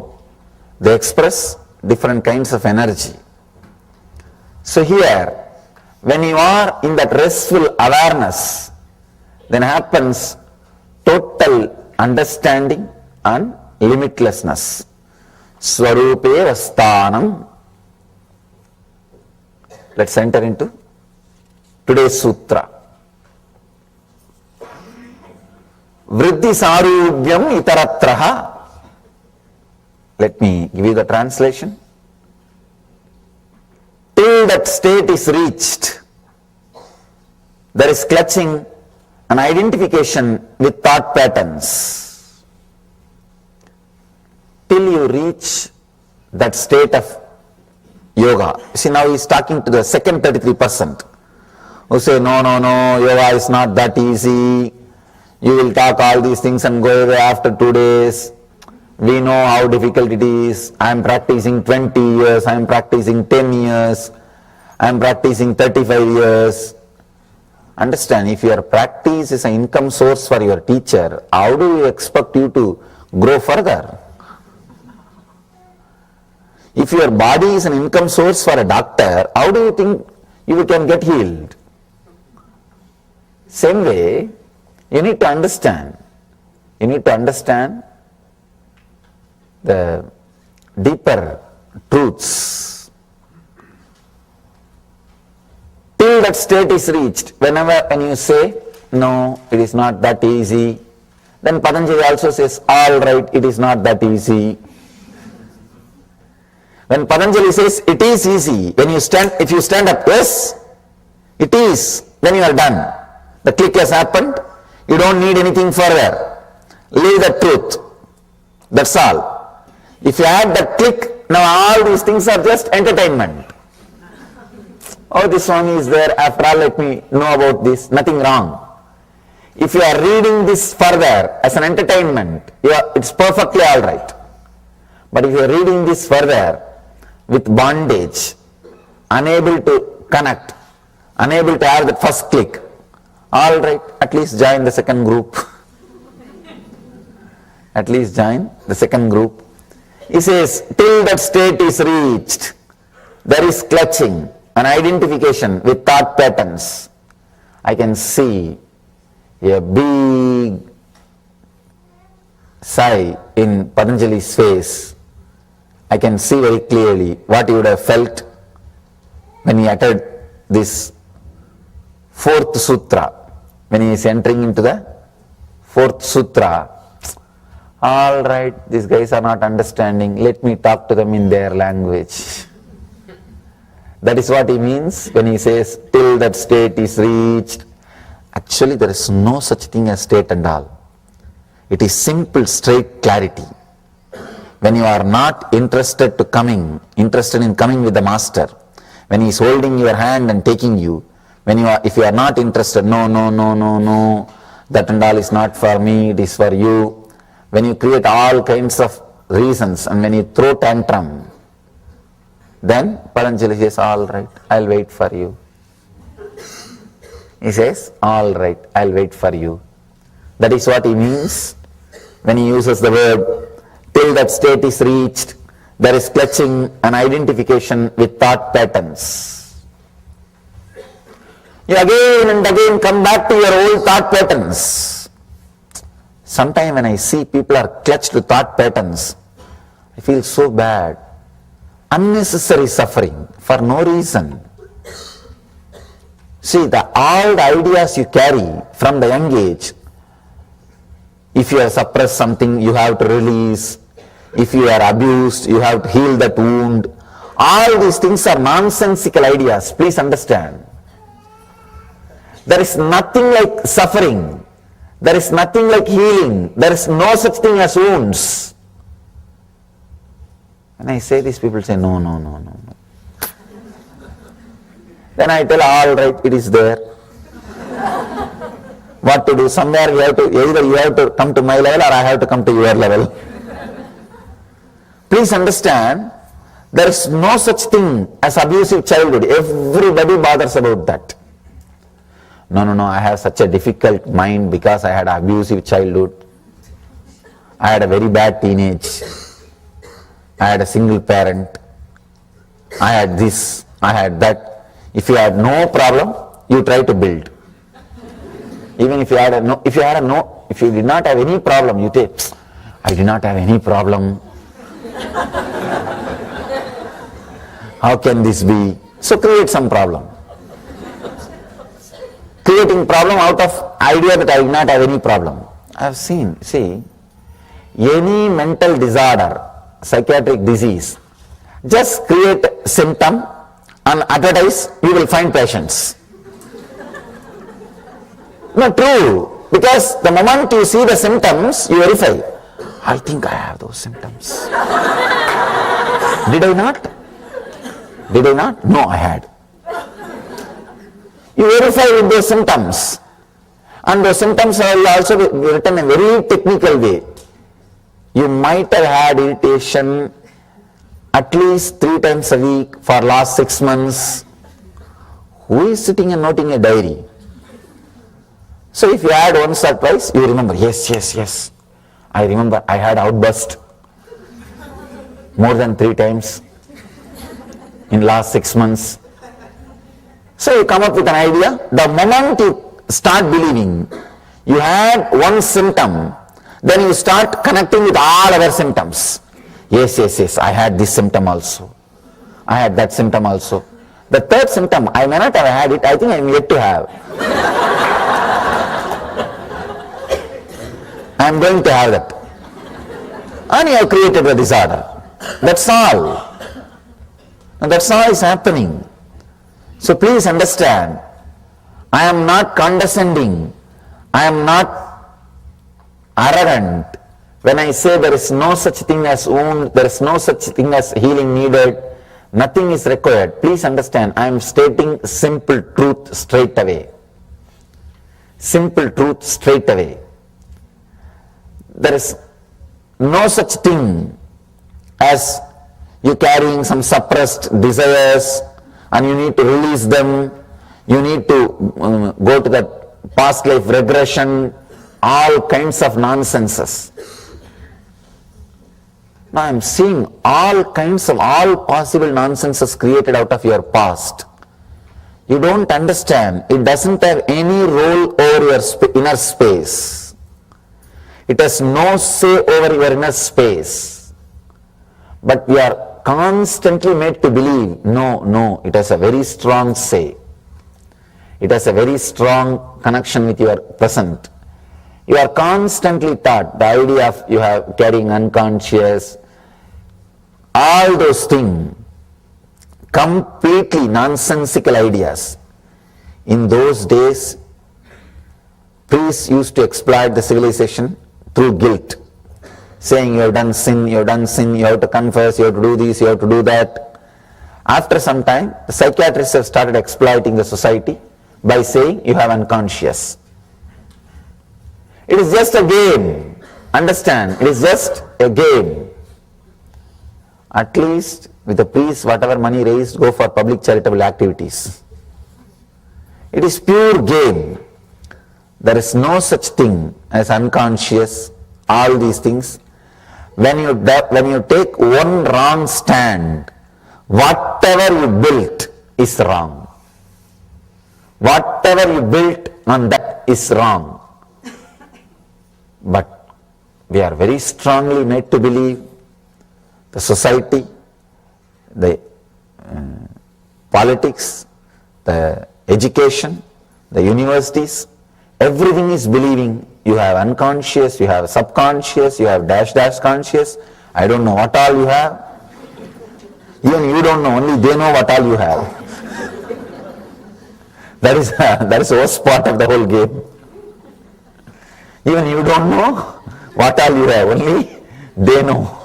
They express different kinds of energy. So here, when you are in that restful awareness, then happens total understanding and limitlessness. Swarupe Vastanam. Let's enter into today's sutra. Vriddhi sarubhyam itaratraha. Let me give you the translation. Till that state is reached, there is clutching and identification with thought patterns. Till you reach that state of yoga. See, now he is talking to the second 33% who say, no, yoga is not that easy. You will talk all these things and go away after 2 days. We know how difficult it is. I am practicing 20 years, I am practicing 10 years, I am practicing 35 years. Understand, if your practice is an income source for your teacher, how do you expect you to grow further? If your body is an income source for a doctor, how do you think you can get healed? Same way, you need to understand. You need to understand the deeper truths. Till that state is reached, when you say, no, it is not that easy, then Patanjali also says, all right, it is not that easy. When Patanjali says, it is easy, if you stand up, yes, it is, then you are done. The click has happened, you don't need anything further. Leave the truth. That's all. If you add that click, now all these things are just entertainment. Oh, this one is there, after all let me know about this, nothing wrong. If you are reading this further as an entertainment, it's perfectly all right. But if you are reading this further with bondage, unable to connect, unable to have that first click, all right, at least join the second group. At least join the second group. He says, till that state is reached, there is clutching and identification with thought patterns. I can see a big sigh in Patanjali's face. I can see very clearly what he would have felt when he uttered this fourth sutra, when he is entering into the fourth sutra. All right, these guys are not understanding, let me talk to them in their language. That is what he means when he says, till that state is reached. Actually, there is no such thing as state and all. It is simple, straight clarity. When you are not interested in coming with the master, when he is holding your hand and taking you, if you are not interested, no, that and all is not for me, it is for you. When you create all kinds of reasons and when you throw tantrum, then Patanjali says, all right, I'll wait for you. He says, all right, I'll wait for you. That is what he means when he uses the word, till that state is reached, there is clutching and identification with thought patterns. You again and again come back to your old thought patterns. Sometimes when I see people are clutched to thought patterns, I feel so bad. Unnecessary suffering for no reason. See, all the ideas you carry from the young age, if you have suppressed something, you have to release. If you are abused, you have to heal that wound. All these things are nonsensical ideas, please understand. There is nothing like suffering. There is nothing like healing. There is no such thing as wounds. When I say this, people say, no. Then I tell, all right, it is there. What to do? Somewhere either you have to come to my level or I have to come to your level. Please understand, there is no such thing as abusive childhood. Everybody bothers about that. No, I have such a difficult mind because I had an abusive childhood. I had a very bad teenage. I had a single parent. I had this, I had that. If you had no problem, you try to build. Even if you did not have any problem, you say, I did not have any problem. How can this be? So create some problem. Creating problem out of idea that I did not have any problem. I have seen, any mental disorder, psychiatric disease, just create symptom and advertise, you will find patients. Not true, because the moment you see the symptoms, you verify, I think I have those symptoms. Did I not? Did I not? No, I had. You verify with those symptoms, and those symptoms will also be written in a very technical way. You might have had irritation at least 3 times a week for last 6 months. Who is sitting and noting a diary? So if you had once or twice, you remember, yes. I remember I had outburst more than 3 times in last 6 months. So you come up with an idea. The moment you start believing you had one symptom, then you start connecting with all other symptoms. Yes, I had this symptom also. I had that symptom also. The third symptom, I may not have had it, I think I am yet to have. I am going to have that. And you have created the disorder. That's all. And that's all is happening. So please understand, I am not condescending. I am not arrogant. When I say there is no such thing as wound, there is no such thing as healing needed, nothing is required. Please understand, I am stating simple truth straight away. Simple truth straight away. There is no such thing as you carrying some suppressed desires and you need to release them, you need to go to that past life regression, all kinds of nonsenses. Now I am seeing all possible nonsenses created out of your past. You don't understand, it doesn't have any role over your inner space. It has no say over your inner space. But we are constantly made to believe, no, it has a very strong say. It has a very strong connection with your present. You are constantly taught the idea of you have carrying unconscious, all those things, completely nonsensical ideas. In those days, priests used to exploit the civilization through guilt, saying you have done sin, you have to confess, you have to do this, you have to do that. After some time, the psychiatrists have started exploiting the society by saying you have unconscious. It is just a game. Understand, it is just a game. At least with the priests, whatever money raised, go for public charitable activities. It is pure game. There is no such thing as unconscious, all these things. When you take one wrong stand, whatever you built is wrong. Whatever you built on that is wrong. But we are very strongly made to believe the society, the politics, the education, the universities, everything is believing you have unconscious, you have subconscious, you have dash conscious. I don't know what all you have. Even you don't know, only they know what all you have. That is the worst part of the whole game. Even you don't know what all you have, only they know.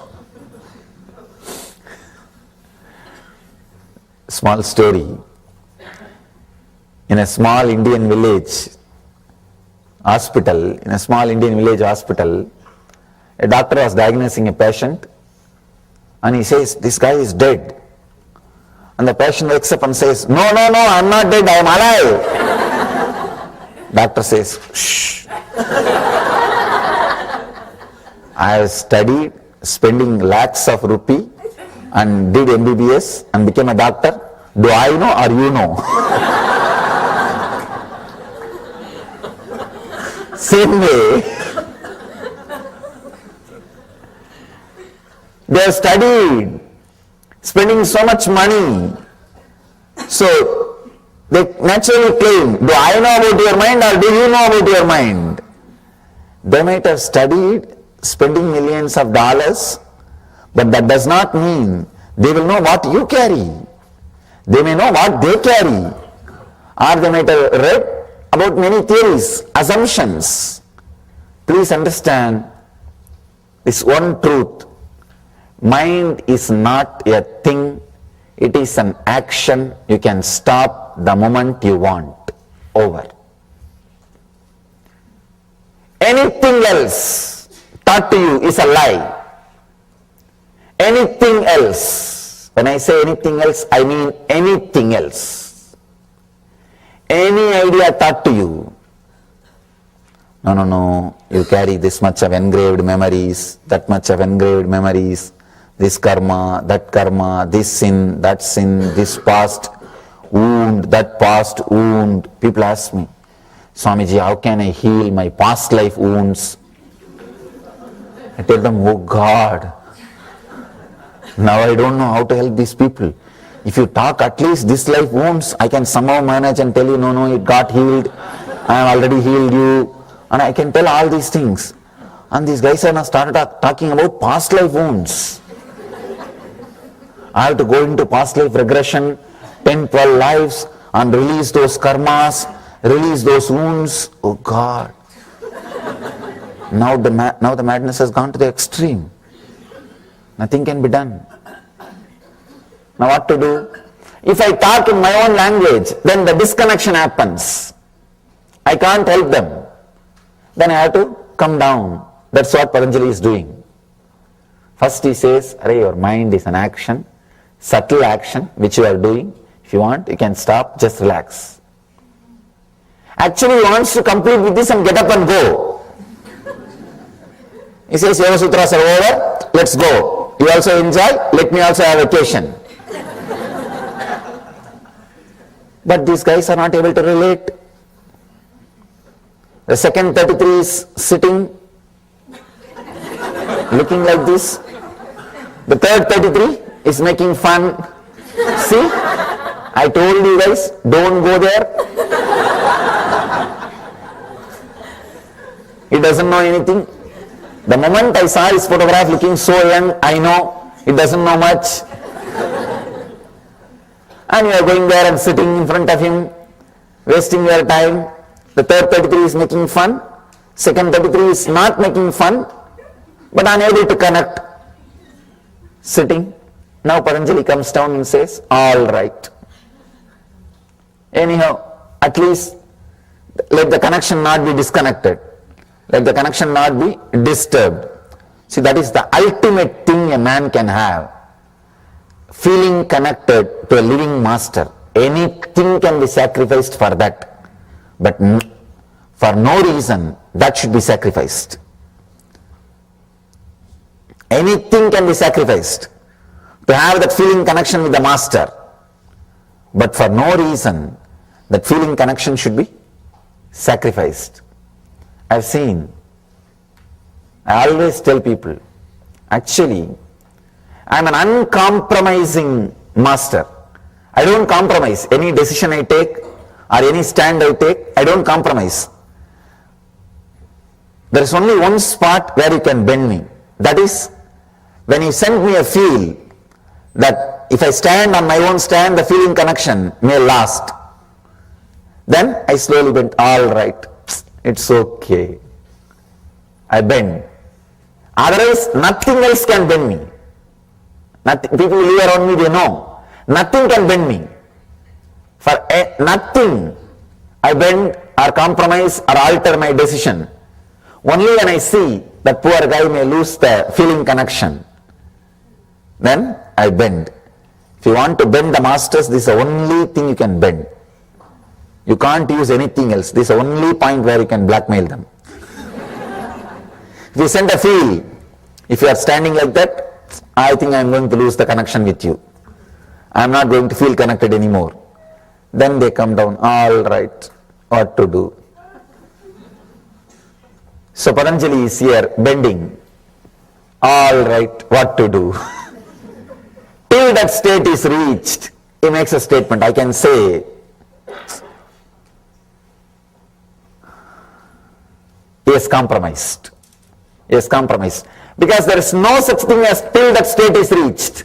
Small story. In a small Indian village hospital, a doctor was diagnosing a patient and he says, this guy is dead. And the patient wakes up and says, no, I'm not dead, I am alive. Doctor says, shh. I have studied, spending lakhs of rupee and did MBBS and became a doctor. Do I know or you know? Same way, they have studied, spending so much money. So they naturally claim, do I know about your mind or do you know about your mind? They might have studied, spending millions of dollars, but that does not mean they will know what you carry. They may know what they carry, or they might have read about many theories, assumptions. Please understand this one truth. Mind is not a thing, it is an action. You can stop the moment you want. Over. Anything else taught to you is a lie. Anything else, when I say anything else, I mean anything else. Any idea taught to you, no, you carry this much of engraved memories, that much of engraved memories, this karma, this sin, this past wound, that past wound. People ask me, Swamiji, how can I heal my past life wounds? I tell them, oh God, now I don't know how to help these people. If you talk at least this life wounds, I can somehow manage and tell you, no, it got healed, I have already healed you, and I can tell all these things. And these guys are now started talking about past life wounds. I have to go into past life regression, 10, 12 lives, and release those karmas, release those wounds. Oh God. Now the madness has gone to the extreme. Nothing can be done. Now what to do? If I talk in my own language, then the disconnection happens. I can't help them. Then I have to come down. That's what Patanjali is doing. First he says, your mind is an action, subtle action which you are doing. If you want, you can stop, just relax. Actually he wants to complete with this and get up and go. He says, Yoga Sutras are over, let's go. You also enjoy, let me also have vacation. But these guys are not able to relate. The second 33 is sitting, looking like this. The third 33 is making fun. See, I told you guys, don't go there. He doesn't know anything. The moment I saw his photograph looking so young, I know he doesn't know much. And you are going there and sitting in front of him, wasting your time. The third 33 is making fun. Second 33 is not making fun, but unable to connect. Sitting. Now Patanjali comes down and says, all right. Anyhow, at least let the connection not be disconnected. Let the connection not be disturbed. See, that is the ultimate thing a man can have. Feeling connected to a living master. Anything can be sacrificed for that. But for no reason that should be sacrificed. Anything can be sacrificed to have that feeling connection with the master. But for no reason that feeling connection should be sacrificed. I've seen, I always tell people, actually, I'm an uncompromising master. I don't compromise. Any decision I take or any stand I take, I don't compromise. There is only one spot where you can bend me. That is, when you send me a feel that if I stand on my own stand, the feeling connection may last. Then I slowly bend. All right, it's okay. I bend. Otherwise, nothing else can bend me. Nothing, people who live around me, they know. Nothing can bend me. For nothing I bend or compromise or alter my decision. Only when I see that poor guy may lose the feeling connection, then I bend. If you want to bend the masters, this is the only thing you can bend. You can't use anything else. This is the only point where you can blackmail them. If you send a feel, if you are standing like that, I think I am going to lose the connection with you. I am not going to feel connected anymore. Then they come down. All right, what to do? So Patanjali is here bending. All right, what to do? Till that state is reached, he makes a statement. I can say, he is compromised. He is compromised. Because there is no such thing as till that state is reached.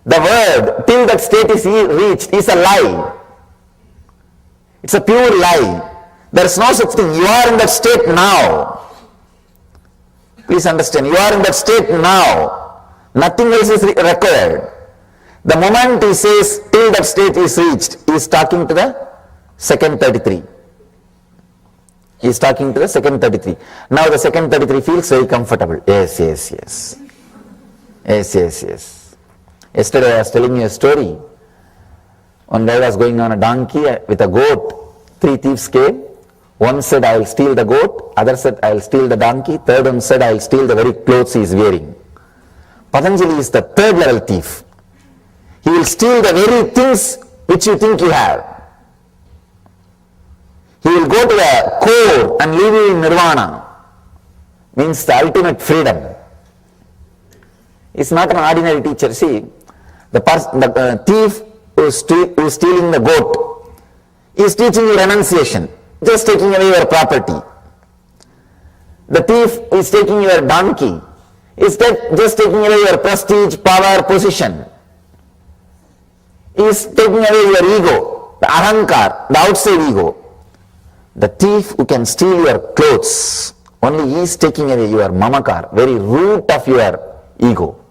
The word till that state is reached is a lie. It's a pure lie. There is no such thing. You are in that state now. Please understand, you are in that state now. Nothing else is required. The moment he says till that state is reached, he is talking to the second 33. He is talking to the second 33. Now the second 33 feels very comfortable. Yes, yes, yes. Yes, yes, yes. Yesterday I was telling you a story. One guy was going on a donkey with a goat. 3 thieves came. One said, I will steal the goat. Other said, I will steal the donkey. Third one said, I will steal the very clothes he is wearing. Patanjali is the third level thief. He will steal the very things which you think you have. He will go to the core and leave you in nirvana. Means the ultimate freedom. It's not an ordinary teacher. See, the thief who is stealing the goat is teaching you renunciation, just taking away your property. The thief is taking your donkey, is just taking away your prestige, power, position. He is taking away your ego, the ahankar, the outside ego. The thief who can steal your clothes, only he is taking away your mamakar, very root of your ego.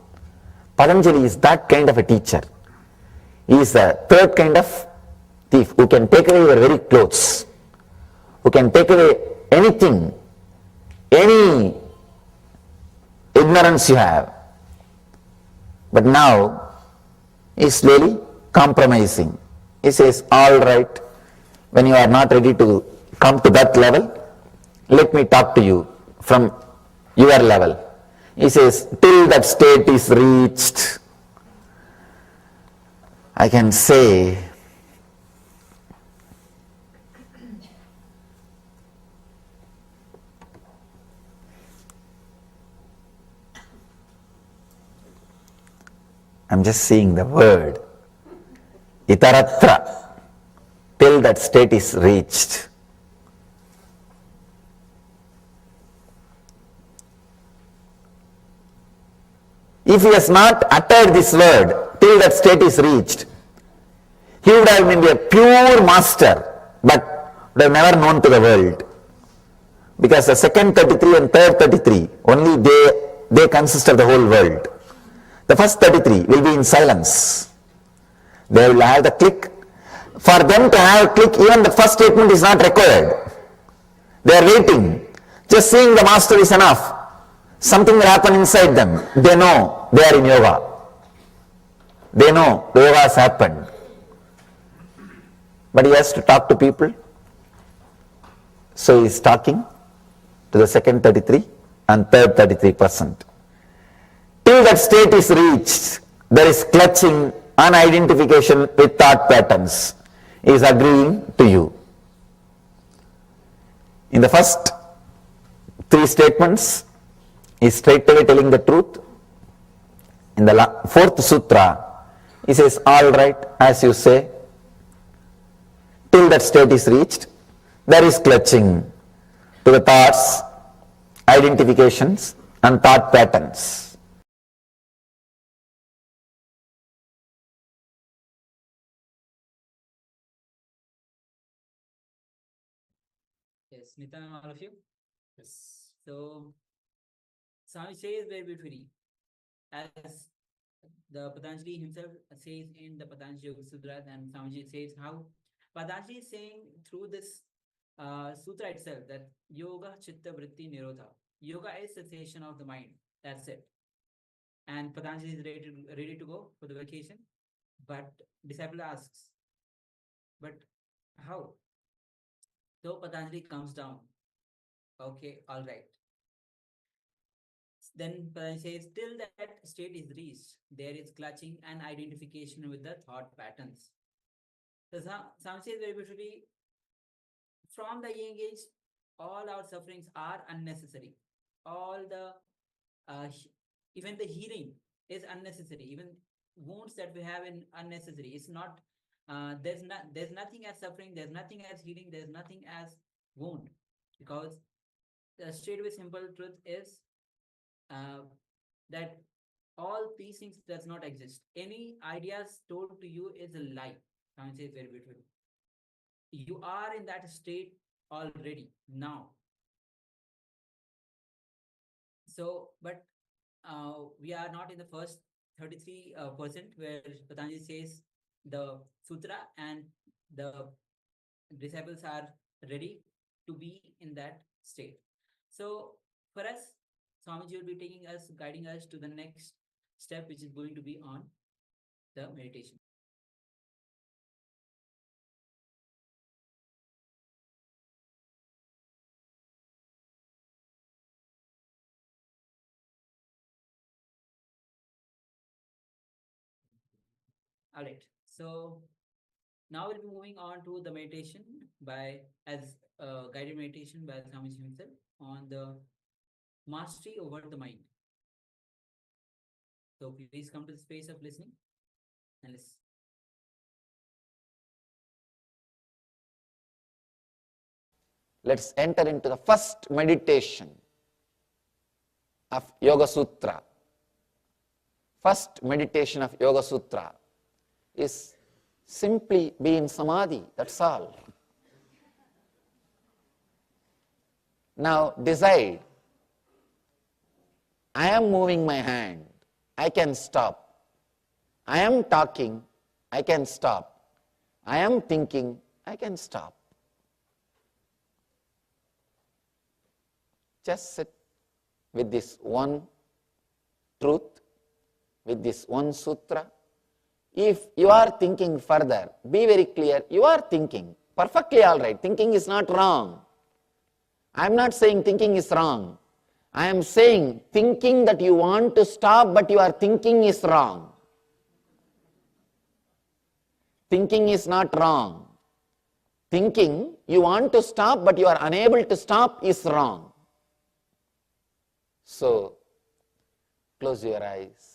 Patanjali is that kind of a teacher. He is the third kind of thief who can take away your very clothes, who can take away anything, any ignorance you have. But now he is slowly compromising. He says, all right, when you are not ready to come to that level, let me talk to you from your level. He says, till that state is reached, I can say, I'm just seeing the word, itaratra, till that state is reached. If he has not uttered this word, till that state is reached, he would have been a pure master, but would have never known to the world. Because the second 33 and third 33, only they consist of the whole world. The first 33 will be in silence. They will have the click. For them to have a click, even the first statement is not required. They are waiting. Just seeing the master is enough. Something will happen inside them. They know they are in yoga. They know the yoga has happened. But he has to talk to people. So he is talking to the second 33 and third 33%. Till that state is reached, there is clutching and identification with thought patterns. He is agreeing to you. In the first 3 statements, he is straight away telling the truth. In the 4th sutra, he says, all right, as you say, till that state is reached, there is clutching to the thoughts, identifications and thought patterns. Nithyananda, all of you? Yes. So, Swami says very beautifully, as the Patanjali himself says in the Patanjali Yoga Sutra, and Swamiji says how Patanjali is saying through this sutra itself that Yoga Chitta Vritti Nirodha. Yoga is cessation of the mind. That's it. And Patanjali is ready to go for the vacation. But disciple asks, but how? So Patanjali comes down. Okay, all right. Then Patanjali says, till that state is reached, there is clutching and identification with the thought patterns. So Sam says very beautifully, from the young age, all our sufferings are unnecessary. All the, even the healing is unnecessary. Even wounds that we have in unnecessary. It's not, there's nothing as suffering, there's nothing as healing, there's nothing as wound. Because the straightway simple truth is that all these things does not exist. Any ideas told to you is a lie. Swami says very beautiful. You are in that state already now. So, but we are not in the first 33% where Patanjali says the sutra and the disciples are ready to be in that state. So for us, Swamiji will be guiding us to the next step, which is going to be on the meditation. All right. So now we'll be moving on to the meditation as guided meditation by Swamiji himself on the mastery over the mind. So please come to the space of listening and listen. Let's enter into the first meditation of Yoga Sutra. First meditation of Yoga Sutra is simply be in samadhi, that's all. Now decide, I am moving my hand, I can stop. I am talking, I can stop. I am thinking, I can stop. Just sit with this one truth, with this one sutra. If you are thinking further, be very clear, you are thinking, perfectly all right, thinking is not wrong. I am not saying thinking is wrong. I am saying thinking that you want to stop but you are thinking is wrong. Thinking is not wrong. Thinking you want to stop but you are unable to stop is wrong. So, close your eyes.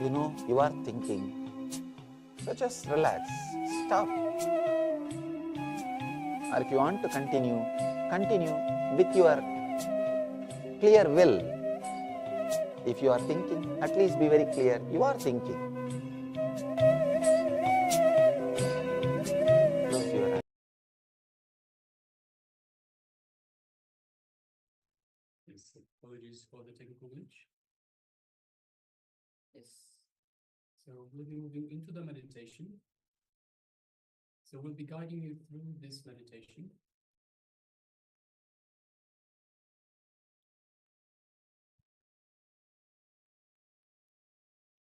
You know, you are thinking, so just relax, stop. Or if you want to continue, continue with your clear will. If you are thinking, at least be very clear, you are thinking. Close your eyes. Yes, apologies for the technical glitch. Yes. So we'll be moving into the meditation. So we'll be guiding you through this meditation.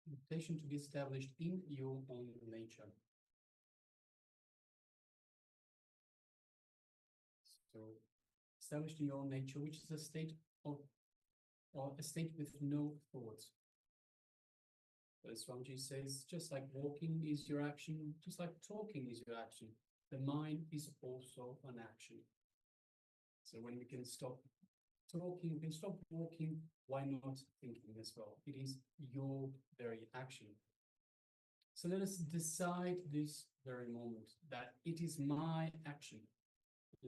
Meditation to be established in your own nature. So established in your nature, which is a state of, or a state with no thoughts. As Swamiji says, just like walking is your action, just like talking is your action, the mind is also an action. So when we can stop talking, we can stop walking, why not thinking as well? It is your very action. So let us decide this very moment that it is my action.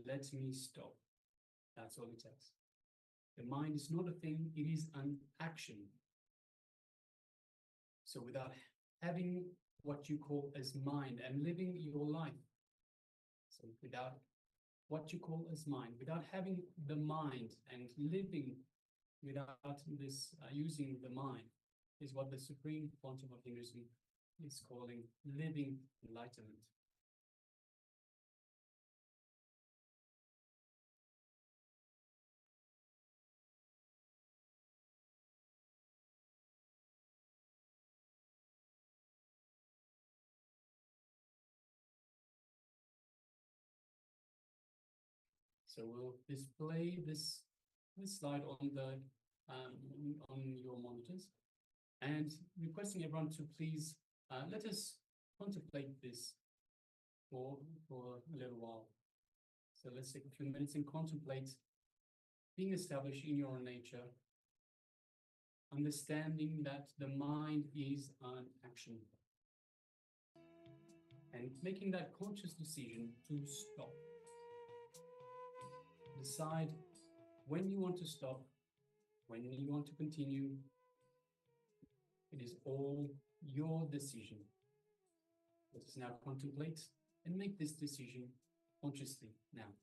Let me stop. That's all it takes. The mind is not a thing, it is an action. So without having what you call as mind and living your life, so without what you call as mind, without having the mind and living without this using the mind, is what the Supreme Pontiff of Hinduism is calling living enlightenment. So we'll display this slide on the on your monitors, and requesting everyone to please let us contemplate this for a little while. So let's take a few minutes and contemplate being established in your nature, understanding that the mind is an action, and making that conscious decision to stop. Decide when you want to stop, when you want to continue. It is all your decision. Let us now contemplate and make this decision consciously now.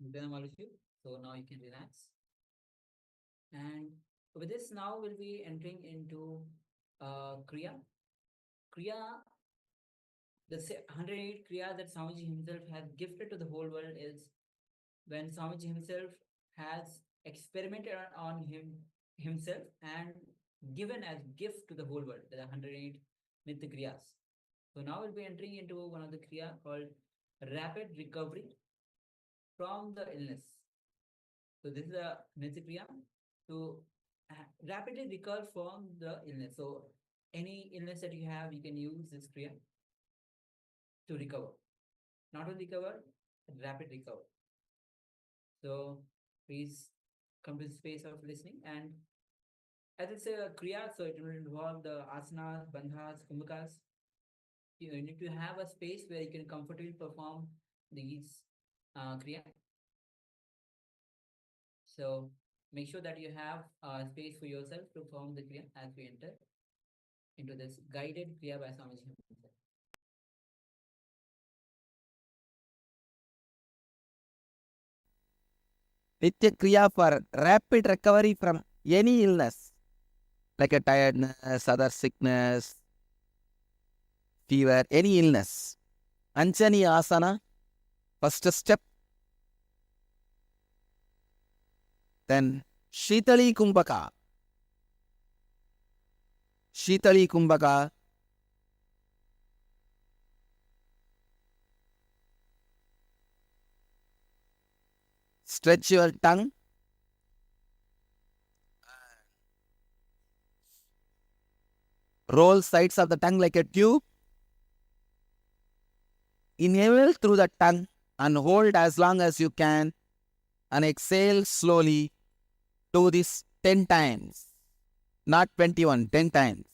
So now you can relax. And with this, now we'll be entering into Kriya. Kriya, the 108 Kriya that Swamiji himself has gifted to the whole world is when Swamiji himself has experimented on himself and given as gift to the whole world, the 108 Nitya Kriyas. So now we'll be entering into one of the Kriya called rapid recovery from the illness. So this is a Nitya Kriya to rapidly recover from the illness. So any illness that you have, you can use this Kriya to recover. Not only recover, rapid recover. So please come to the space of listening. And as it's a Kriya, so it will involve the asanas, bandhas, kumbhakas. You need to have a space where you can comfortably perform these Kriya. So make sure that you have space for yourself to perform the Kriya as we enter into this guided Kriya by Swamiji himself. Nitya Kriya for rapid recovery from any illness, like a tiredness, other sickness, fever, any illness. Anjani asana, first step. Then Shitali kumbhaka. Shitali kumbhaka. Stretch your tongue. Roll sides of the tongue like a tube. Inhale through the tongue and hold as long as you can. And exhale slowly. Do this 10 times. Not 21, 10 times.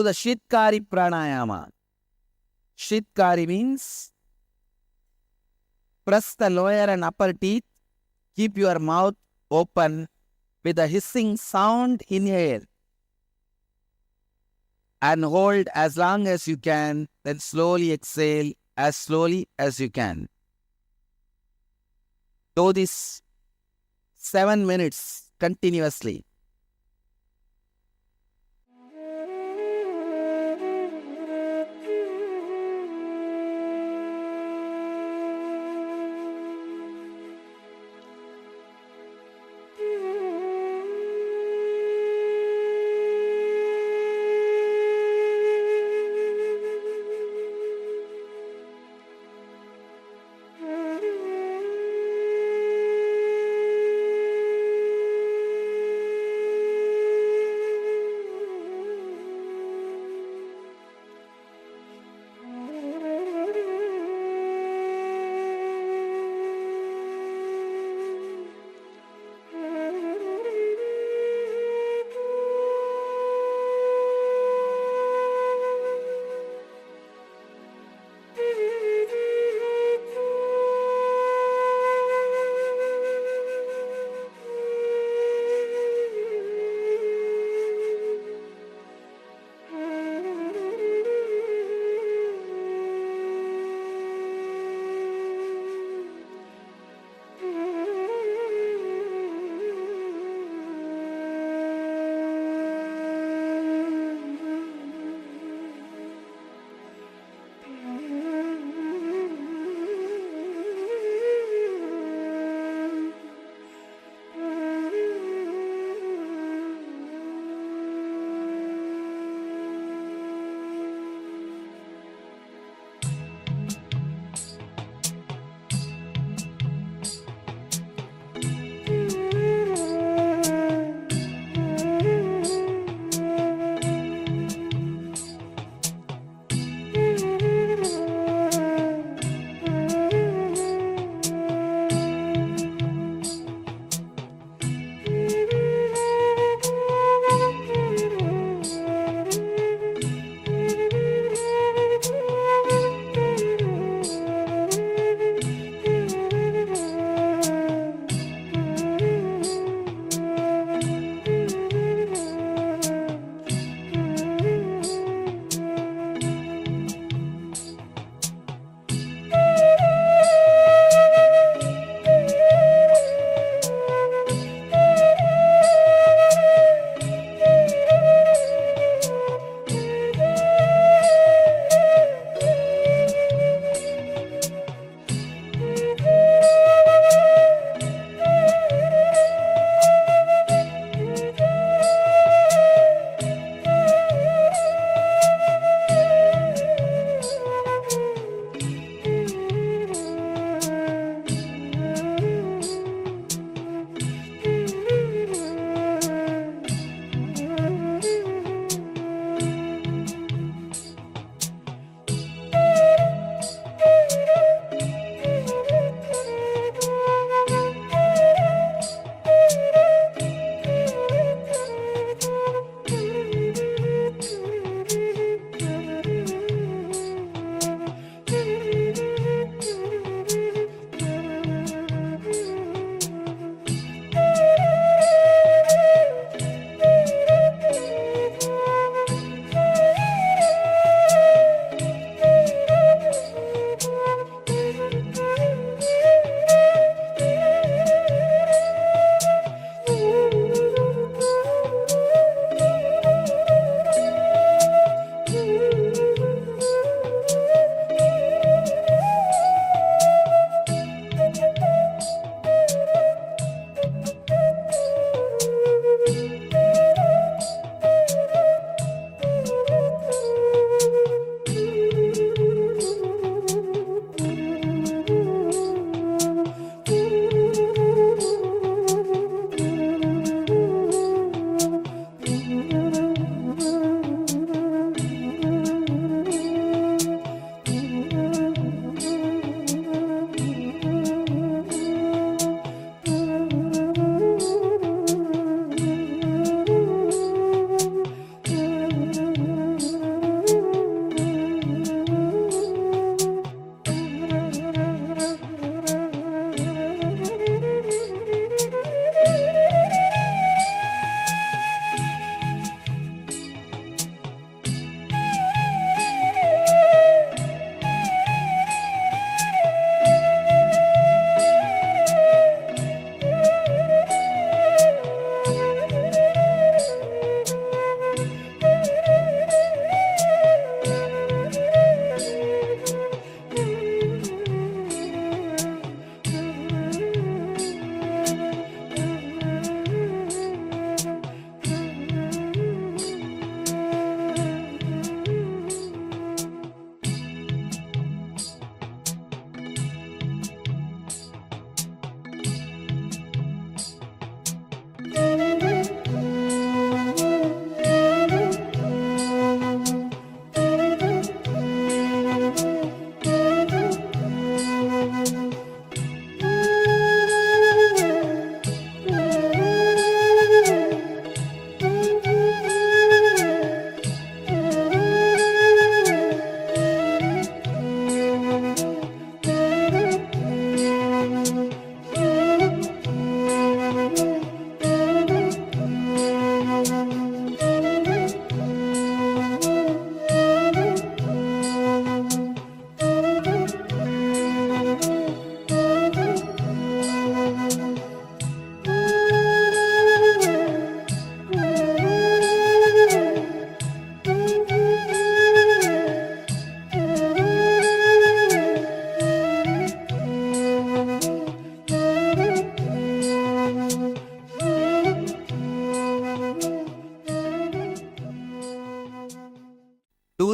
Do the Shitkari pranayama. Shitkari means press the lower and upper teeth, keep your mouth open with a hissing sound, inhale and hold as long as you can, then slowly exhale as slowly as you can. Do this 7 minutes continuously.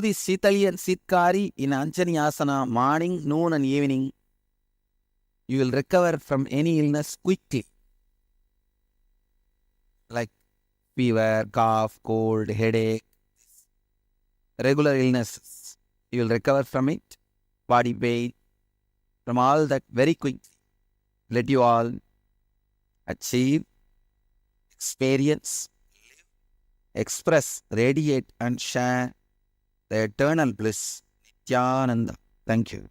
this Shitali and Sitkari in Anjani Asana morning, noon and evening, you will recover from any illness quickly. Like fever, cough, cold, headache, regular illnesses. You will recover from it, body pain, from all that very quickly. Let you all achieve, experience, express, radiate and share the eternal bliss. Nithyananda. Thank you.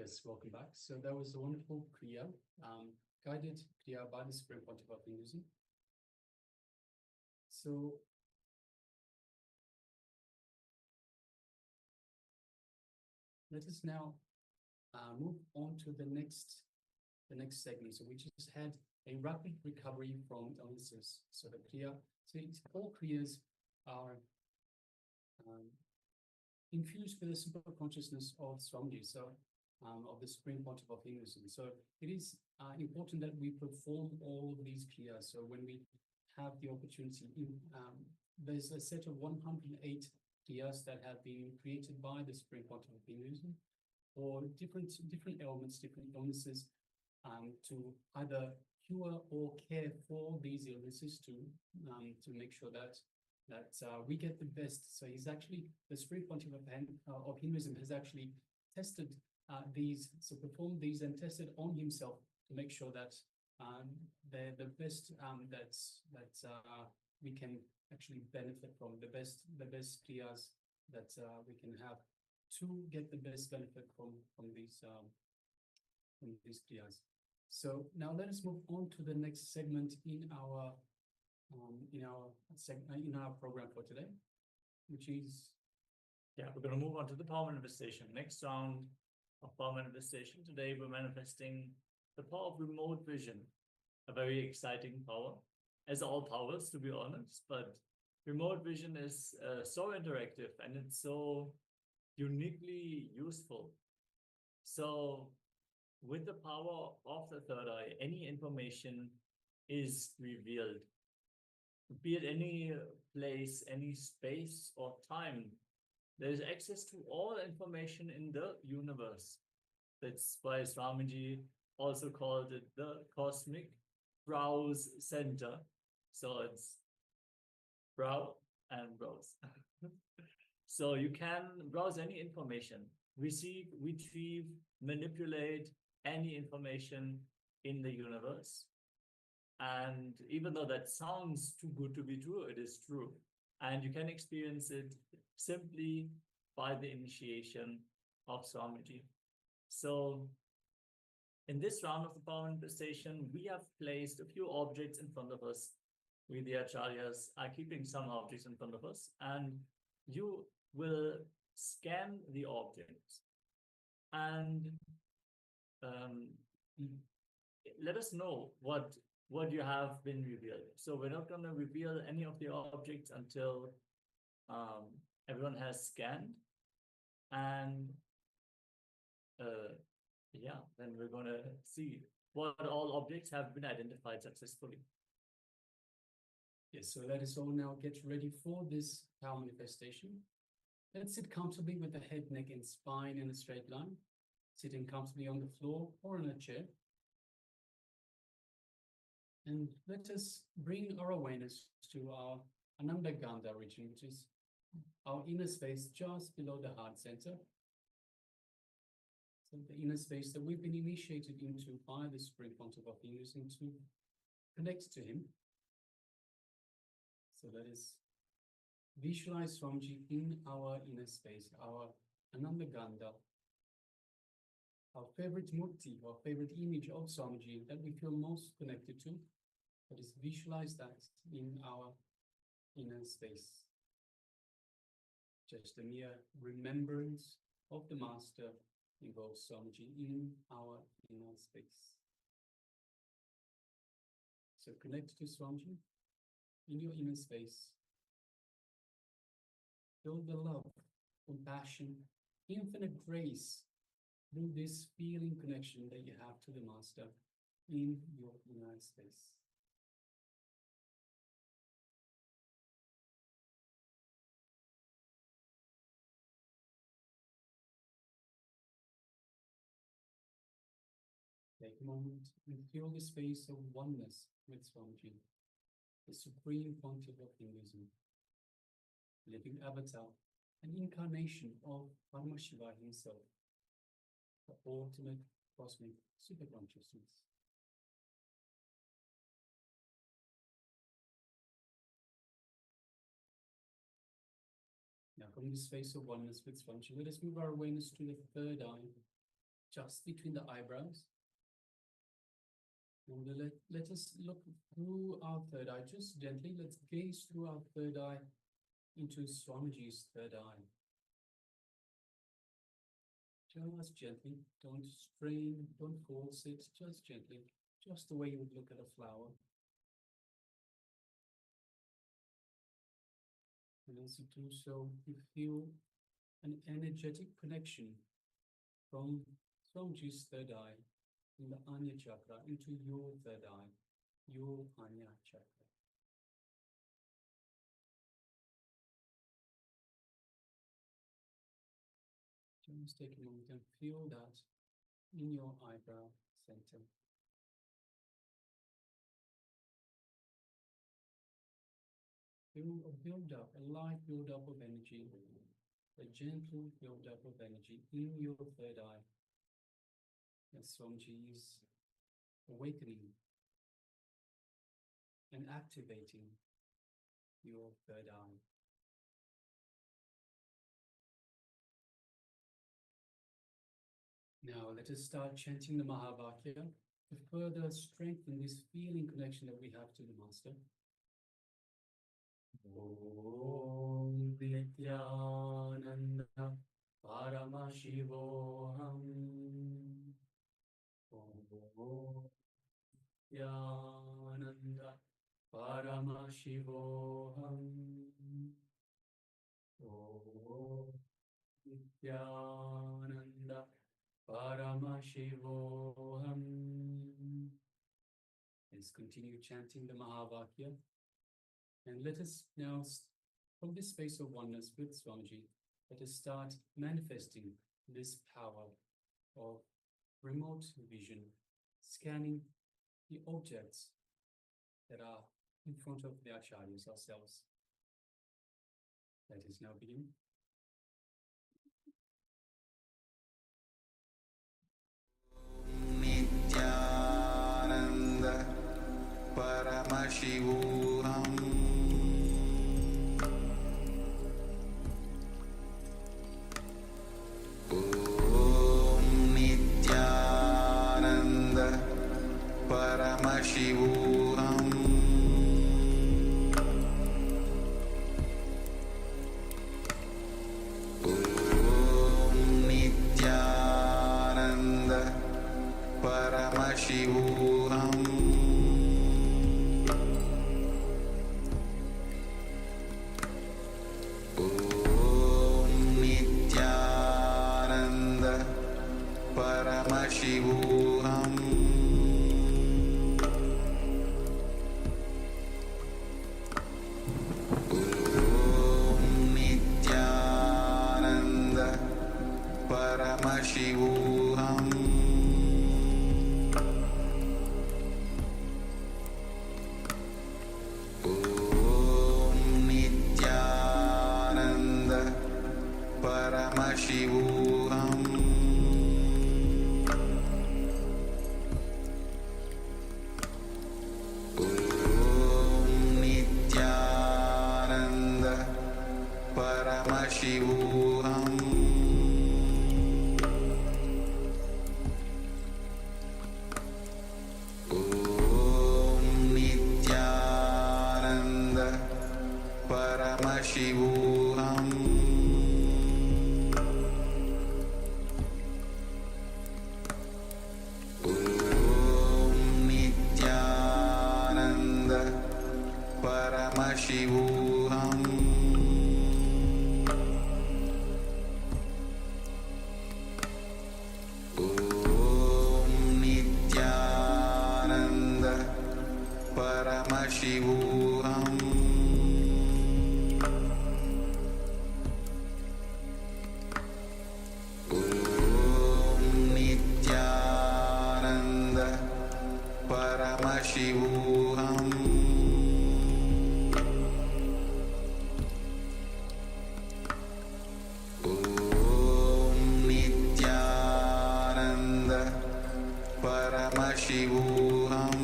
Yes, welcome back. So that was a wonderful Kriya, guided Kriya by the Supreme Pontiff of Hinduism. So let us now move on to the next segment. So we just had a rapid recovery from illnesses. So the Kriya, so all Kriyas are infused with the super consciousness of Swamiji, so of the Supreme Pontiff of Hinduism. So it is important that we perform all of these Kriyas. So when we have the opportunity, there's a set of 108 Kriyas that have been created by the Supreme Pontiff of Hinduism for different ailments, different illnesses, to either cure or care for these illnesses to make sure that we get the best. So he's actually, the Supreme Pontiff of Hinduism has actually tested these, so performed these and tested on himself to make sure that they're the best that we can actually benefit from, the best kriyas that we can have to get the best benefit from these kriyas. So now let us move on to the next segment in our program for today, which is we're going to move on to the power manifestation. Next round of power manifestation. Today we're manifesting the power of remote vision, a very exciting power, as all powers, to be honest. But remote vision is so interactive and it's so uniquely useful. So with the power of the third eye, any information is revealed, be it any place, any space or time. There is access to all information in the universe. That's why Swamiji also called it the cosmic browse center. So it's brow and browse. So you can browse any information, receive, retrieve, manipulate any information in the universe. And even though that sounds too good to be true, it is true. And you can experience it simply by the initiation of Swamiji. So in this round of the power manifestation, we have placed a few objects in front of us. We, the acharyas, are keeping some objects in front of us, and you will scan the objects and let us know what you have been revealed. So we're not going to reveal any of the objects until everyone has scanned, and then we're going to see what all objects have been identified successfully. Yes, so let us all now get ready for this power manifestation. Let's sit comfortably with the head, neck, and spine in a straight line, sitting comfortably on the floor or in a chair. And let us bring our awareness to our Ananda Gandha region, which is our inner space just below the heart center. So the inner space that we've been initiated into by the Supreme Pontiff of Hinduism to connect to him. So let us visualize Swamiji in our inner space, our Ananda Gandha, our favorite murti, our favorite image of Swamiji that we feel most connected to. Let us visualize that in our inner space. Just a mere remembrance of the Master involves Swamiji in our inner space. So connect to Swamiji in your inner space. Feel the love, compassion, infinite grace through this feeling connection that you have to the Master in your inner space. Take a moment and feel the space of oneness with Swamiji, the Supreme Pontiff of Hinduism, living avatar, an incarnation of Paramashivoham himself, the ultimate cosmic superconsciousness. Now, from this space of oneness with Swamiji, let us move our awareness to the third eye, just between the eyebrows. And let us look through our third eye, just gently. Let's gaze through our third eye into Swamiji's third eye. Just gently, don't strain, don't force it, just gently, just the way you would look at a flower. And as you do so, you feel an energetic connection from Swamiji's third eye in the Anya chakra into your third eye, your Anya chakra. Just take a moment and feel that in your eyebrow center. Feel a build-up, a light build-up of energy, a gentle build-up of energy in your third eye. As Swamiji is awakening and activating your third eye. Now let us start chanting the Mahavakya to further strengthen this feeling connection that we have to the Master. Om Nithyananda Paramashivoham. Om Nithyananda Paramashivoham. Om Nithyananda Paramashivoham. Let's continue chanting the Mahavakya. And let us now, from this space of oneness with Swamiji, let us start manifesting this power of remote vision, scanning the objects that are in front of the acharyas ourselves. Let us now begin. Nithyananda Paramashivoham. Om Nithyananda Paramashivoham. Om Nithyananda Paramashivoham. Om Nithyananda Paramashivoham. Om Nithyananda Paramashivoham. Om Nithyananda Paramashivoham. Om Nithyananda Paramashivoham. Om Nithyananda Paramashivoham. Om Nithyananda Paramashivoham. Om Nithyananda Paramashivoham. Om Nithyananda Paramashivoham. Om Nithyananda Paramashivoham.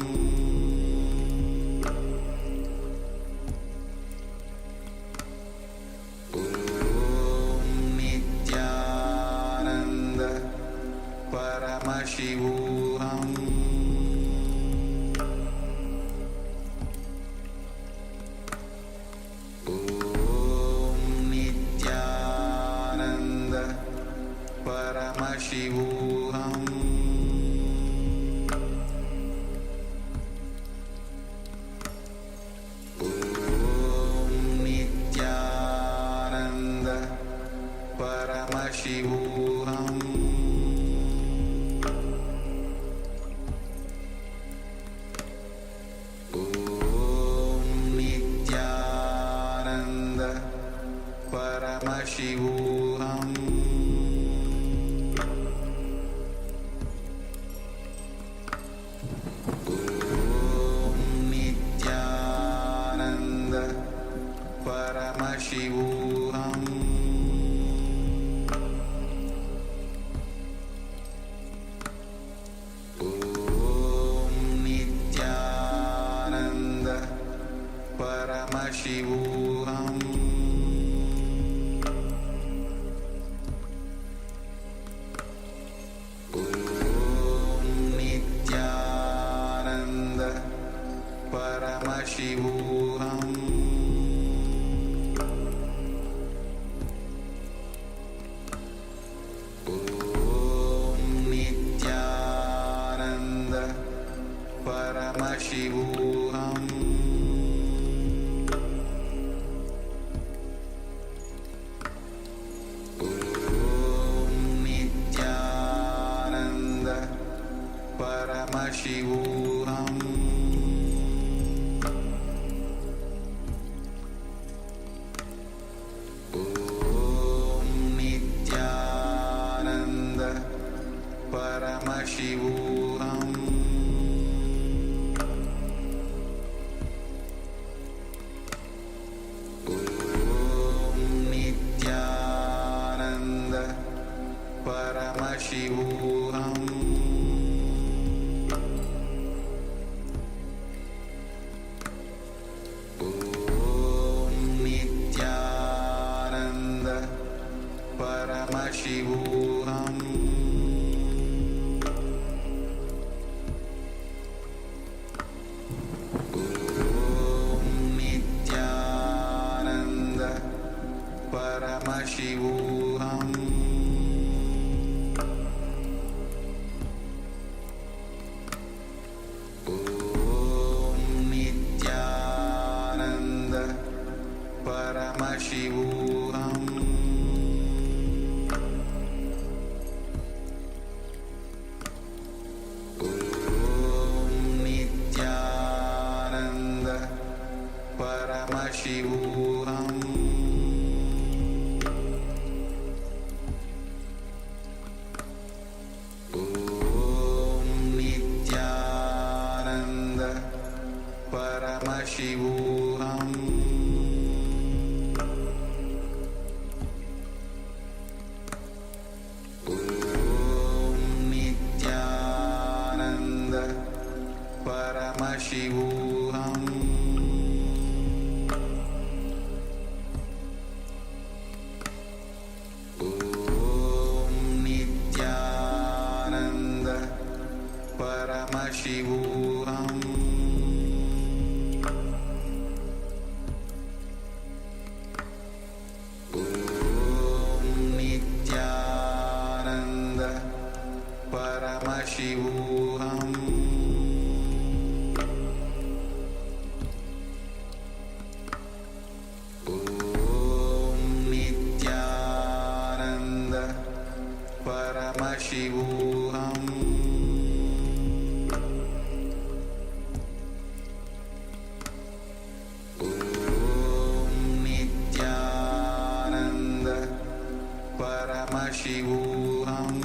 Om Nithyananda Paramashivoham. Paramashivoham Om Nithyananda Paramashivoham Om Nithyananda Paramashivoham Paramashivoham Om Nithyananda Paramashivoham Om Nithyananda Paramashivoham Paramashivoham Om Nithyananda Paramashivoham Om Nithyananda Paramashivoham Paramashivoham Om Nithyananda Paramashivoham Om Nithyananda Paramashivoham Paramashivoham Om Nithyananda Paramashivoham Om Nithyananda Paramashivoham Paramashivoham Om Nithyananda Paramashivoham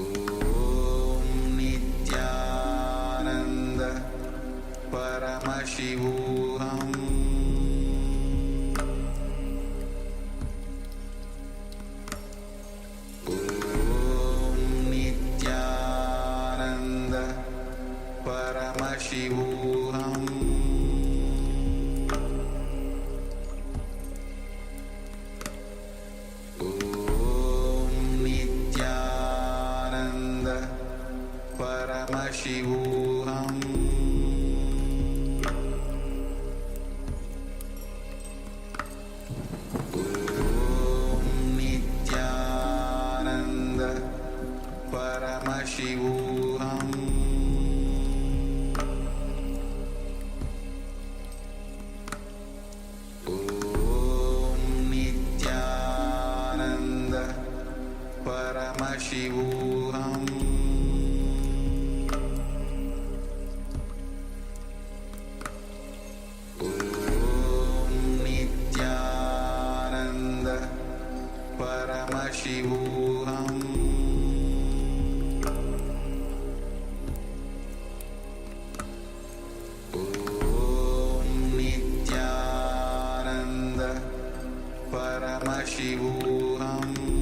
Om Nithyananda Paramashivoham Paramashivoham Om Nithyananda Paramashivoham Om Nithyananda Paramashivoham Paramashivoham Om Nithyananda Paramashivoham Om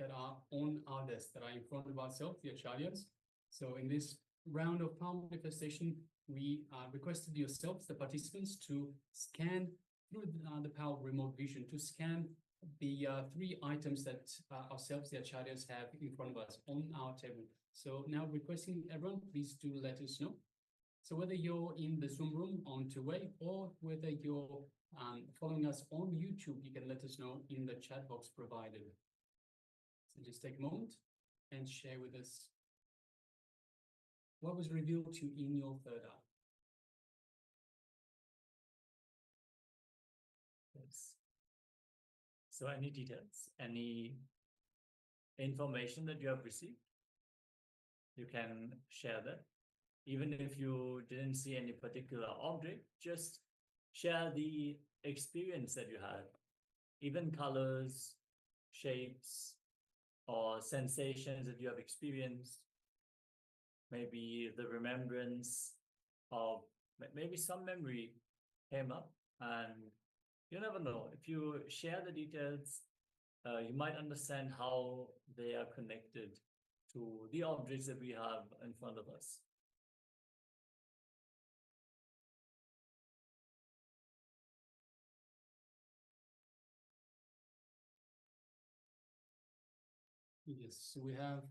that are on our desk, that are in front of ourselves, the acharyas. So in this round of palm manifestation, we requested yourselves, the participants, to scan through the power of remote vision, to scan the 3 items that ourselves, the acharyas, have in front of us on our table. So now requesting everyone, please do let us know. So whether you're in the Zoom room on two-way or whether you're following us on YouTube, you can let us know in the chat box provided. So just take a moment and share with us what was revealed to you in your third eye. Yes. So any details, any information that you have received, you can share that. Even if you didn't see any particular object, just share the experience that you had. Even colors, shapes, or sensations that you have experienced. Maybe the remembrance of, maybe some memory came up, and you never know. If you share the details, you might understand how they are connected to the objects that we have in front of us. Yes, so we have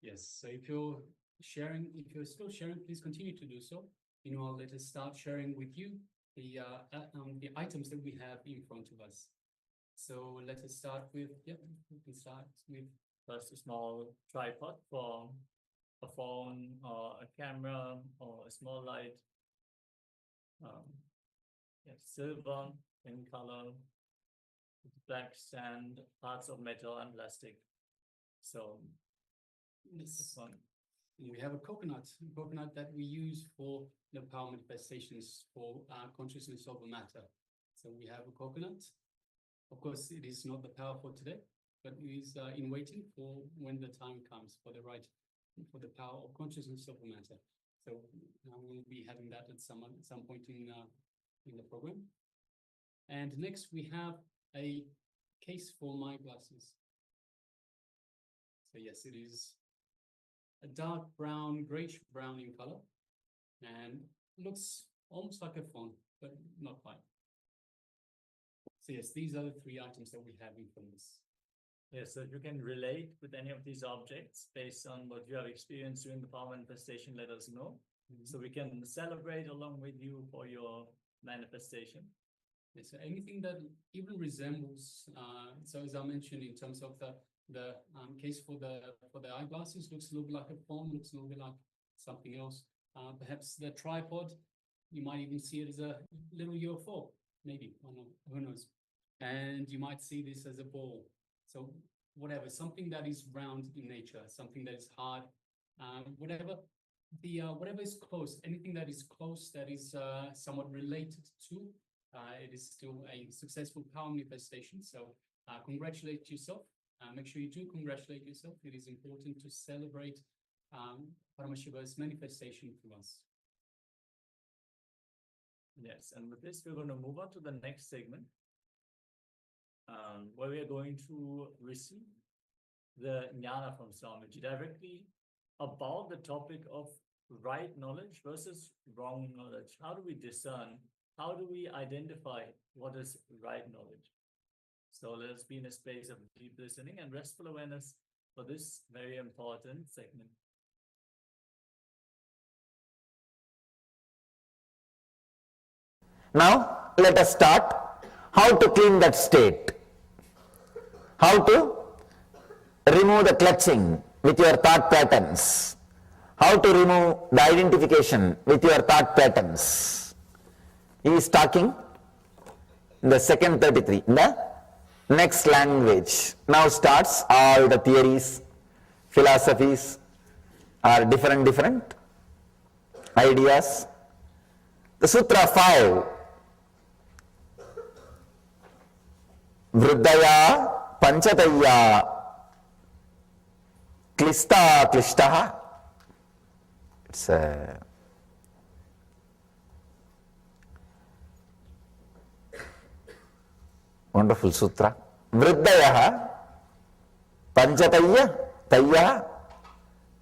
yes, so if you're still sharing, please continue to do so. Meanwhile, let us start sharing with you the items that we have in front of us. So let us start with, we can start with first a small tripod for a phone or a camera or a small light. Silver in color, black sand, parts of metal and plastic. So this one. We have a coconut that we use for the power manifestations for consciousness over matter. So we have a coconut. Of course, it is not the power for today, but it is in waiting for when the time comes for the power of consciousness over matter. So we'll be having that at some point in the program. And next we have a case for my glasses. So yes, it is a dark brown, grayish brown in color, and looks almost like a phone, but not quite. So yes, these are the 3 items that we have in front of us. Yes, so if you can relate with any of these objects based on what you have experienced during the power manifestation, let us know. So we can celebrate along with you for your manifestation. Yes, so anything that even resembles, so as I mentioned, in terms of the case for the eyeglasses, looks a little bit like a phone, looks a little bit like something else. Perhaps the tripod, you might even see it as a little UFO, maybe, who knows. And you might see this as a ball. So whatever, something that is round in nature, something that is hard, whatever is close, anything that is close, that is somewhat related to, it is still a successful power manifestation. So congratulate yourself. Make sure you do congratulate yourself. It is important to celebrate Paramashiva's manifestation through us. Yes, and with this, we're going to move on to the next segment, where we are going to receive the jnana from Swamiji directly about the topic of right knowledge versus wrong knowledge. How do we discern? How do we identify what is right knowledge? So let us be in a space of deep listening and restful awareness for this very important segment. Now, let us start how to clean that state, how to remove the clutching, with your thought patterns. How to remove the identification with your thought patterns. He is talking in the second 33, in the next language. Now starts all the theories, philosophies, are different ideas. The Sutra 5, Vriddaya Panchataya Klista Klishtaha. It's a wonderful sutra. Vriddaya Panchataya Taya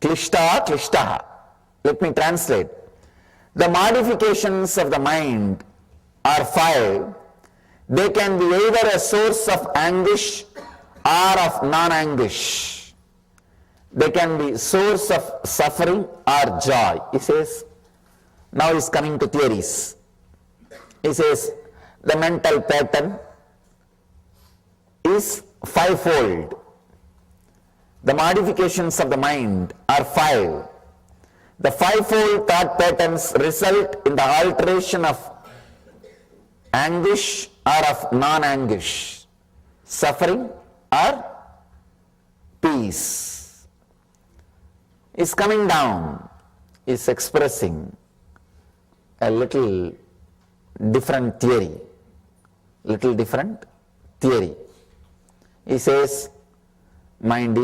Klishta Klishtaha. Let me translate. The modifications of the mind are 5. They can be either a source of anguish or of non-anguish. They can be source of suffering or joy. He says, now he's coming to theories. He says, the mental pattern is 5-fold. The modifications of the mind are 5. The 5-fold thought patterns result in the alteration of anguish or of non-anguish, suffering or peace. Is coming down, is expressing a little different theory. He says, mind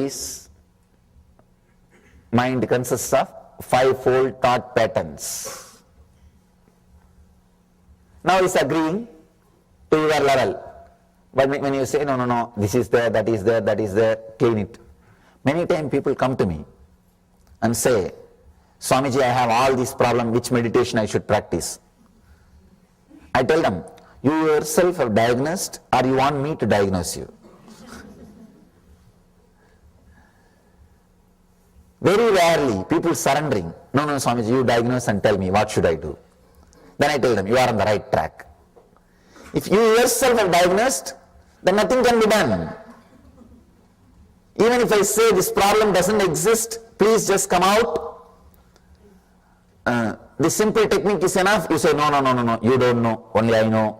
consists of 5-fold thought patterns. Now he's agreeing to your level. But when you say, no, this is there, that is there, clean it. Many times people come to me and say, Swamiji, I have all these problems, which meditation I should practice? I tell them, you yourself have diagnosed, or you want me to diagnose you? Very rarely people surrendering. No, Swamiji, you diagnose and tell me what should I do. Then I tell them, you are on the right track. If you yourself have diagnosed, then nothing can be done. Even if I say this problem doesn't exist, please just come out. The simple technique is enough. You say, no, you don't know, only I know.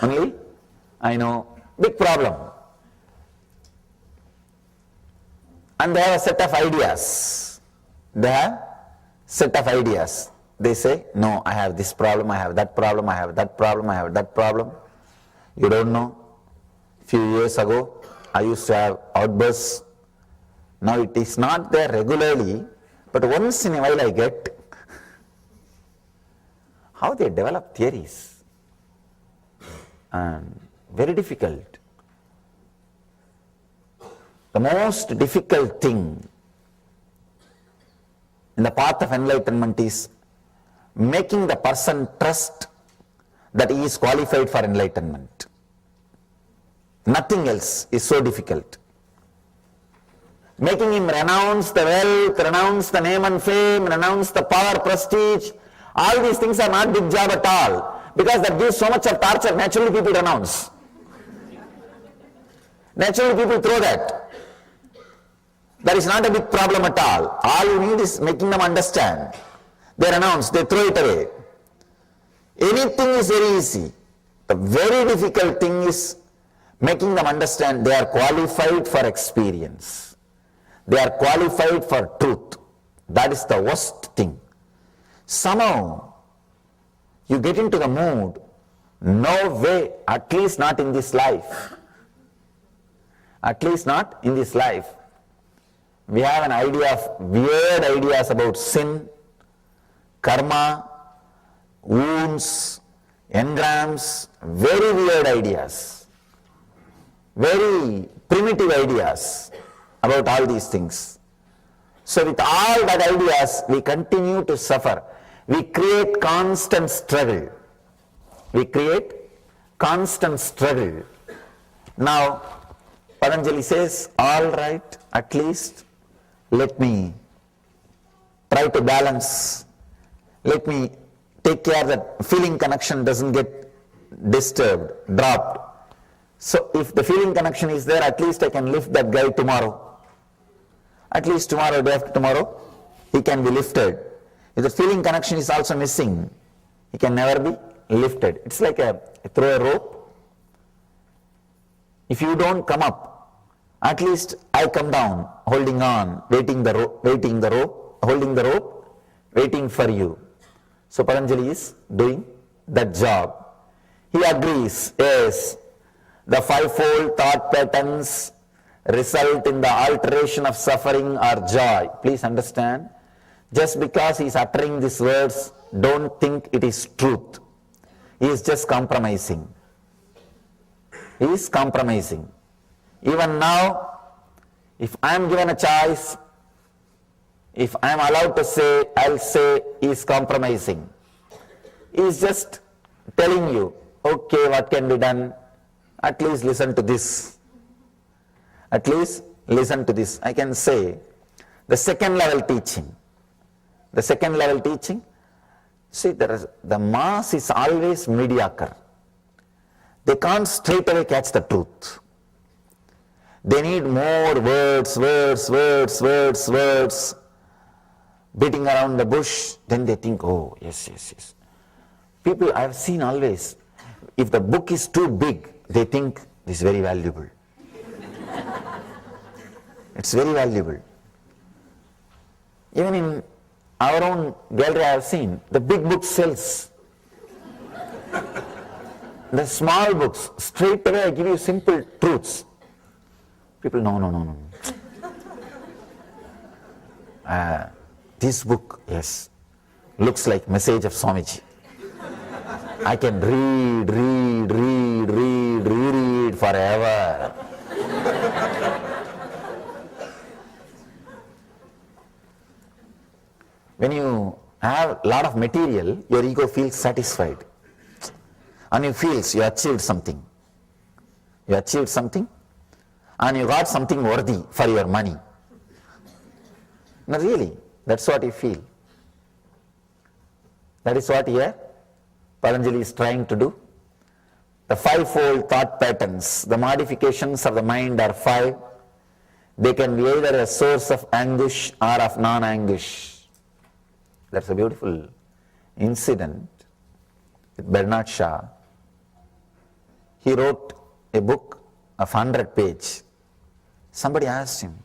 Only I know. Big problem. And they have a set of ideas. They say, no, I have this problem, I have that problem, I have that problem, I have that problem. You don't know. A few years ago, I used to have outbursts. Now it is not there regularly, but once in a while I get. How they develop theories. And very difficult. The most difficult thing in the path of enlightenment is making the person trust that he is qualified for enlightenment. Nothing else is so difficult. Making him renounce the wealth, renounce the name and fame, renounce the power, prestige, all these things are not big job at all, because that gives so much of torture. Naturally people renounce. Naturally people throw that. That is not a big problem at all. All you need is making them understand. They renounce, they throw it away. Anything is very easy. The very difficult thing is making them understand they are qualified for experience. They are qualified for truth. That is the worst thing. Somehow, you get into the mood, no way, at least not in this life. At least not in this life. We have an idea of weird ideas about sin, karma, wounds, engrams, very weird ideas, very primitive ideas about all these things. So with all that ideas, we continue to suffer. We create constant struggle. Now, Patanjali says, all right, at least let me try to balance. Let me take care that feeling connection doesn't get disturbed, dropped. So if the feeling connection is there, at least I can lift that guy tomorrow. at least tomorrow, day after tomorrow, he can be lifted. If the feeling connection is also missing, he can never be lifted. It's like throw a rope. If you don't come up, at least I come down, holding on, waiting the rope, holding the rope, waiting for you. So Patanjali is doing that job. He agrees, yes, the fivefold thought patterns result in the alteration of suffering or joy. Please understand, just because he is uttering these words, don't think it is truth. He is just compromising. He is compromising. Even now, if I am given a choice, if I am allowed to say, I'll say he is compromising. He is just telling you, okay, what can be done? At least listen to this. At least listen to this. I can say the second level teaching. The second level teaching, see, the mass is always mediocre. They can't straight away catch the truth. They need more words, beating around the bush. Then they think, oh, yes. People I have seen always, if the book is too big, they think this is very valuable. It's very valuable. Even in our own gallery I have seen, the big book sells. The small books, straight away I give you simple truths. People, no. This book, yes, looks like message of Swamiji. I can reread forever. When you have a lot of material, your ego feels satisfied. And you feel you achieved something. You achieved something and you got something worthy for your money. No, really, that's what you feel. That is what here Patanjali is trying to do. The fivefold thought patterns, the modifications of the mind are five. They can be either a source of anguish or of non-anguish. That's a beautiful incident with Bernard Shaw. He wrote a book of 100 pages. Somebody asked him,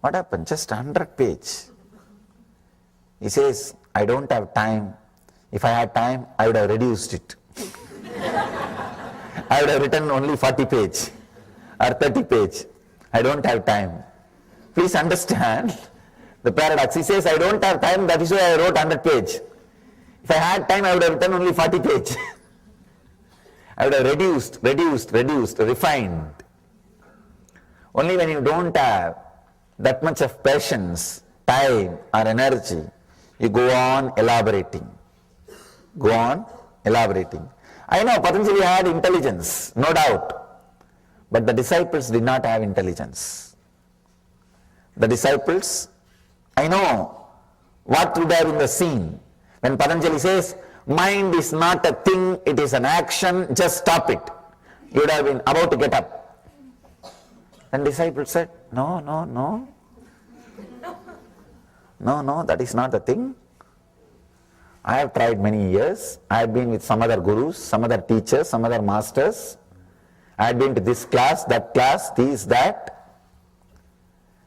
what happened? Just 100 pages. He says, I don't have time. If I had time, I would have reduced it. I would have written only 40 pages or 30 pages. I don't have time. Please understand the paradox. He says, I don't have time, that is why I wrote 100 pages. If I had time, I would have written only 40 pages. I would have reduced, refined. Only when you don't have that much of patience, time or energy, you go on elaborating. Go on elaborating. I know Patanjali had intelligence, no doubt. But the disciples did not have intelligence. The disciples, I know what would have been the scene. When Patanjali says, mind is not a thing, it is an action, just stop it. You would have been about to get up. And disciples said, no, that is not the thing. I have tried many years. I have been with some other gurus, some other teachers, some other masters. I have been to this class, this, that.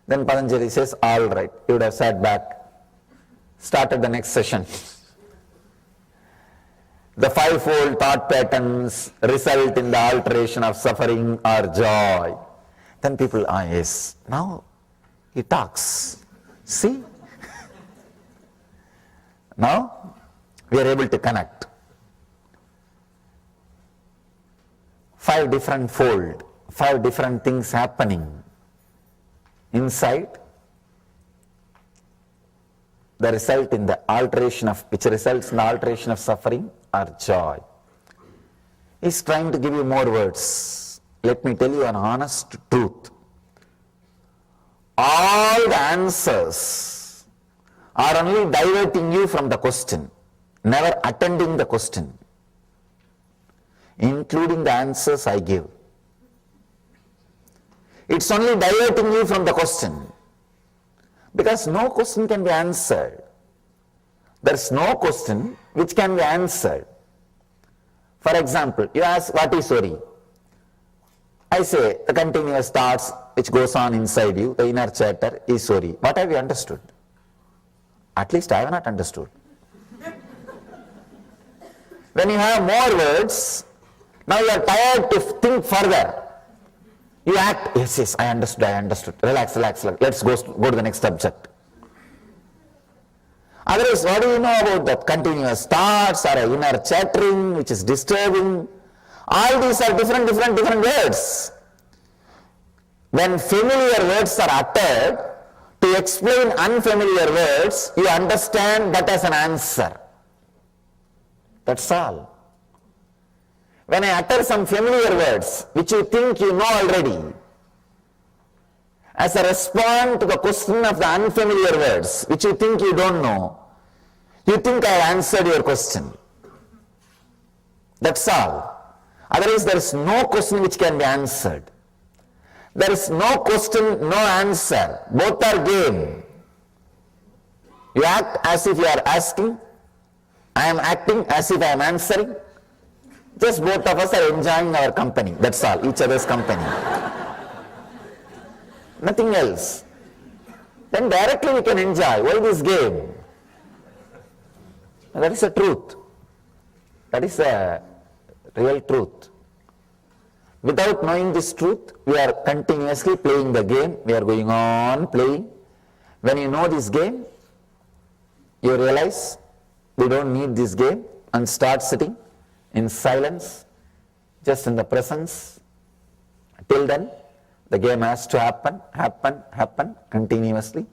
Then Patanjali says, all right, you would have sat back, started the next session. The fivefold thought patterns result in the alteration of suffering or joy. Then people, yes, now he talks. See? Now we are able to connect. 5 different fold, 5 different things happening inside. The result in the alteration of, which results in the alteration of suffering or joy. He's trying to give you more words. Let me tell you an honest truth. All the answers are only diverting you from the question, never attending the question, including the answers I give. It's only diverting you from the question. Because no question can be answered. There is no question which can be answered. For example, you ask, what is worry? I say, the continuous thoughts which goes on inside you, the inner chatter is worry. What have you understood? At least I have not understood. When you have more words, now you are tired to think further. You act, yes, I understood. Relax, let's go to the next subject. Otherwise, what do you know about that continuous thoughts or inner chattering which is disturbing? All these are different words. When familiar words are uttered, to explain unfamiliar words, you understand that as an answer. That's all. When I utter some familiar words, which you think you know already, as a response to the question of the unfamiliar words, which you think you don't know, you think I answered your question. That's all. Otherwise, there is no question which can be answered. There is no question, no answer. Both are game. You act as if you are asking. I am acting as if I am answering. Just both of us are enjoying our company. That's all, each other's company. Nothing else. Then directly we can enjoy. Why this game? That is the truth. That is the real truth. Without knowing this truth, we are continuously playing the game. We are going on playing. When you know this game, you realize we don't need this game and start sitting in silence, just in the presence. Till then, the game has to happen continuously.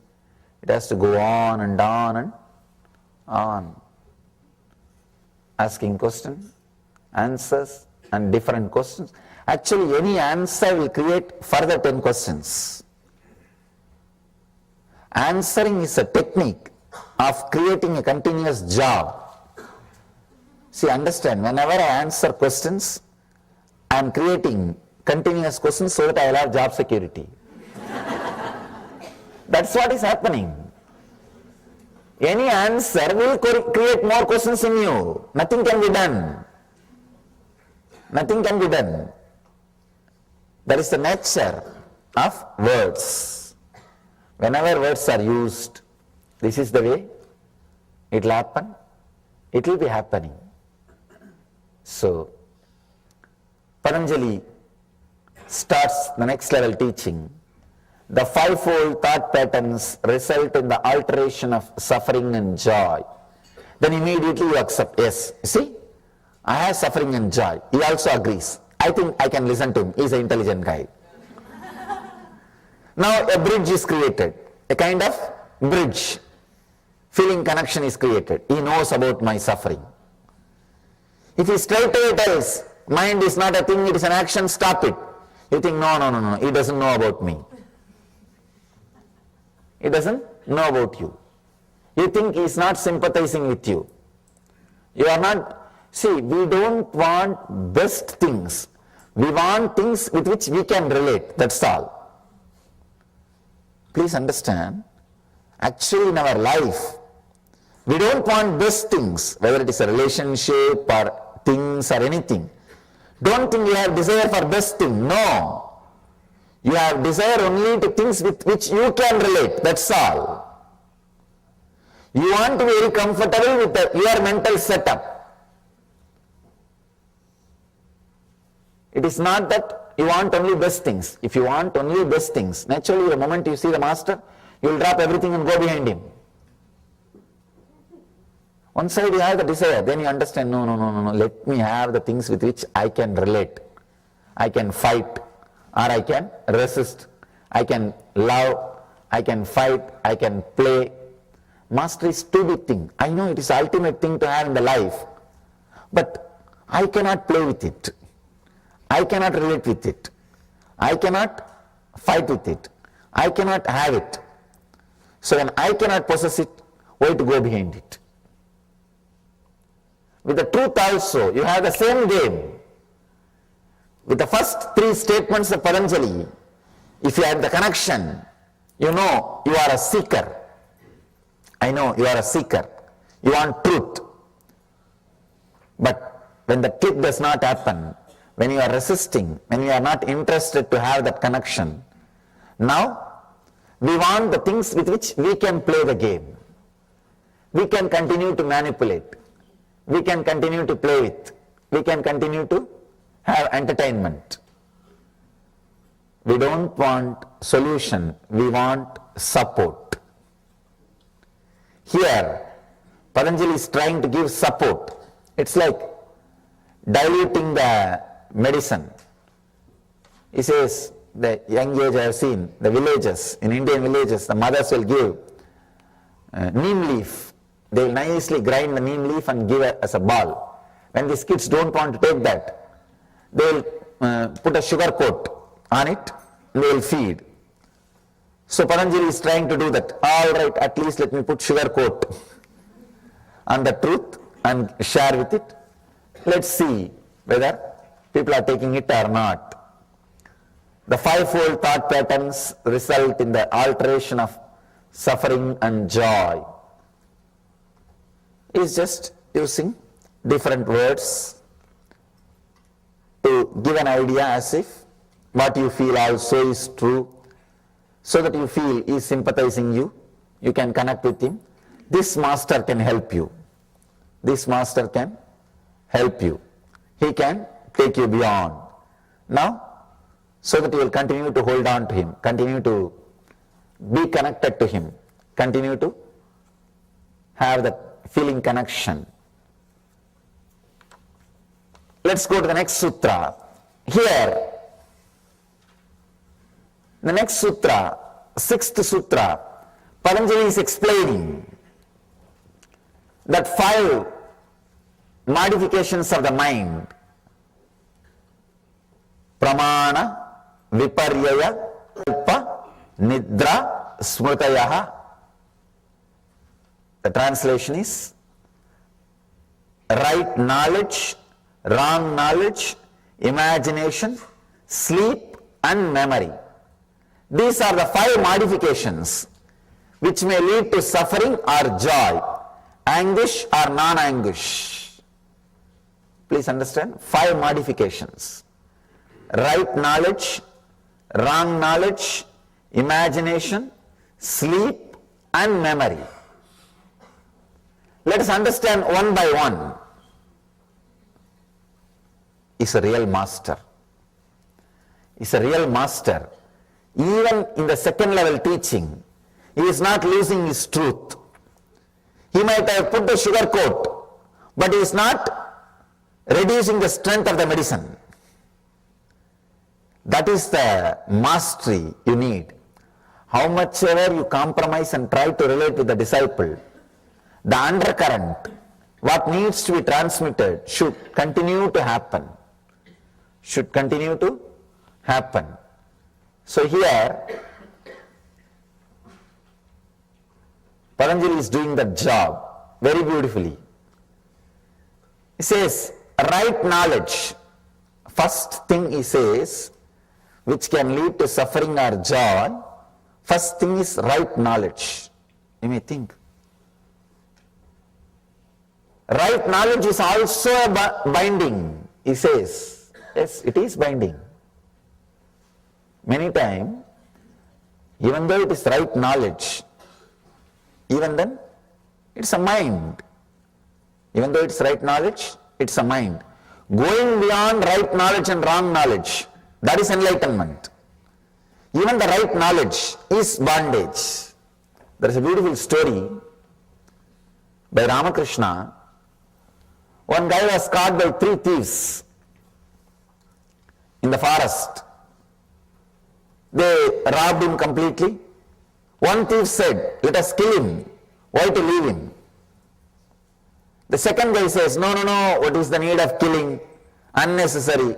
It has to go on and on and on. Asking questions, answers, and different questions. Actually, any answer will create further 10 questions. Answering is a technique of creating a continuous job. See, understand, whenever I answer questions, I am creating continuous questions so that I will have job security. That's what is happening. Any answer will create more questions in you. Nothing can be done. Nothing can be done. That is the nature of words. Whenever words are used, this is the way it will happen. It will be happening. So, Patanjali starts the next level teaching. The fivefold thought patterns result in the alteration of suffering and joy. Then immediately you accept, yes, see, I have suffering and joy. He also agrees. I think I can listen to him. He's an intelligent guy. Now a bridge is created. A kind of bridge. Feeling connection is created. He knows about my suffering. If he straight away tells, mind is not a thing, it is an action, stop it. You think, no, he doesn't know about me. He doesn't know about you. You think he is not sympathizing with you. You are not, see, we don't want best things. We want things with which we can relate, that's all. Please understand, actually in our life, we don't want best things, whether it is a relationship or things or anything. Don't think you have desire for best thing, no. You have desire only to things with which you can relate, that's all. You want to be very comfortable with your mental setup. It is not that you want only best things. If you want only best things, naturally the moment you see the master, you will drop everything and go behind him. One side you have the desire, then you understand, no, let me have the things with which I can relate. I can fight, or I can resist, I can love, I can fight, I can play. Master is too big thing. I know it is the ultimate thing to have in the life, but I cannot play with it. I cannot relate with it. I cannot fight with it. I cannot have it. So when I cannot possess it, why to go behind it? With the truth also, you have the same game. With the first three statements of Patanjali, if you have the connection, You know you are a seeker. I know you are a seeker. You want truth. But when the click does not happen, when you are resisting, when you are not interested to have that connection, now we want the things with which we can play the game. We can continue to manipulate. We can continue to play with. We can continue to have entertainment. We don't want solution, we want support. Here, Patanjali is trying to give support. It's like diluting the medicine. He says, the young age I have seen, the villages, in Indian villages, the mothers will give neem leaf. They will nicely grind the neem leaf and give it as a ball. When these kids don't want to take that, they will put a sugar coat on it, and they will feed. So Patanjali is trying to do that. All right, at least let me put sugar coat on the truth and share with it. Let's see whether people are taking it or not. The fivefold thought patterns result in the alteration of suffering and joy. Is just using different words to give an idea as if what you feel also is true, so that you feel he is sympathizing you, you can connect with him. This master can help you. This master can help you. He can take you beyond. Now, so that you will continue to hold on to him, continue to be connected to him, continue to have that feeling connection. Let's go to the next sutra. Here, the next sutra, sixth sutra, Patanjali is explaining that 5 modifications of the mind: pramana, viparyaya, kalpa, nidra, smrutayaha. The translation is right knowledge, wrong knowledge, imagination, sleep and memory. These are the 5 modifications which may lead to suffering or joy, anguish or non-anguish. Please understand, 5 modifications: right knowledge, wrong knowledge, imagination, sleep and memory. Let us understand one by one. Is a real master. Is a real master. Even in the second level teaching, he is not losing his truth. He might have put the sugar coat, but he is not reducing the strength of the medicine. That is the mastery you need. How much ever you compromise and try to relate with the disciple, the undercurrent, what needs to be transmitted, should continue to happen. Should continue to happen. So here, Patanjali is doing that job very beautifully. He says, right knowledge. First thing he says, which can lead to suffering or joy, first thing is right knowledge. You may think, right knowledge is also a binding. He says, yes, it is binding. Many times, even though it is right knowledge, even then, it's a mind. Even though it's right knowledge, it's a mind. Going beyond right knowledge and wrong knowledge, that is enlightenment. Even the right knowledge is bondage. There is a beautiful story by Ramakrishna. One guy was caught by 3 thieves in the forest. They robbed him completely. One thief said, let us kill him. Why to leave him? The second guy says, no, what is the need of killing? Unnecessary.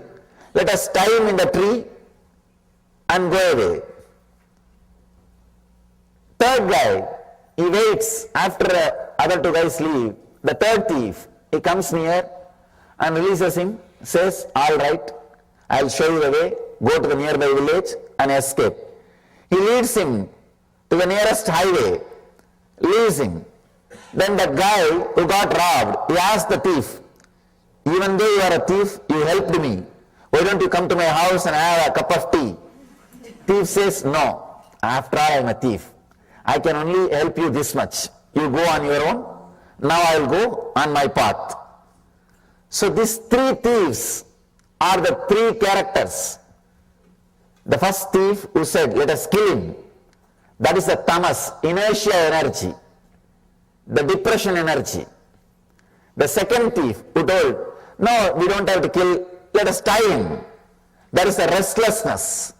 Let us tie him in the tree and go away. Third guy, he waits after other 2 guys leave. The third thief, he comes near and releases him, says, all right, I'll show you the way, go to the nearby village and escape. He leads him to the nearest highway, losing. Then the guy who got robbed, he asked the thief, even though you are a thief, you helped me. Why don't you come to my house and have a cup of tea? Thief says, no, after all I am a thief. I can only help you this much. You go on your own, now I will go on my path. So these three thieves are the three characters. The first thief who said, let us kill him, that is the tamas, inertia energy, the depression energy. The second thief who told, no, we don't have to kill, let us tie him, that is the restlessness,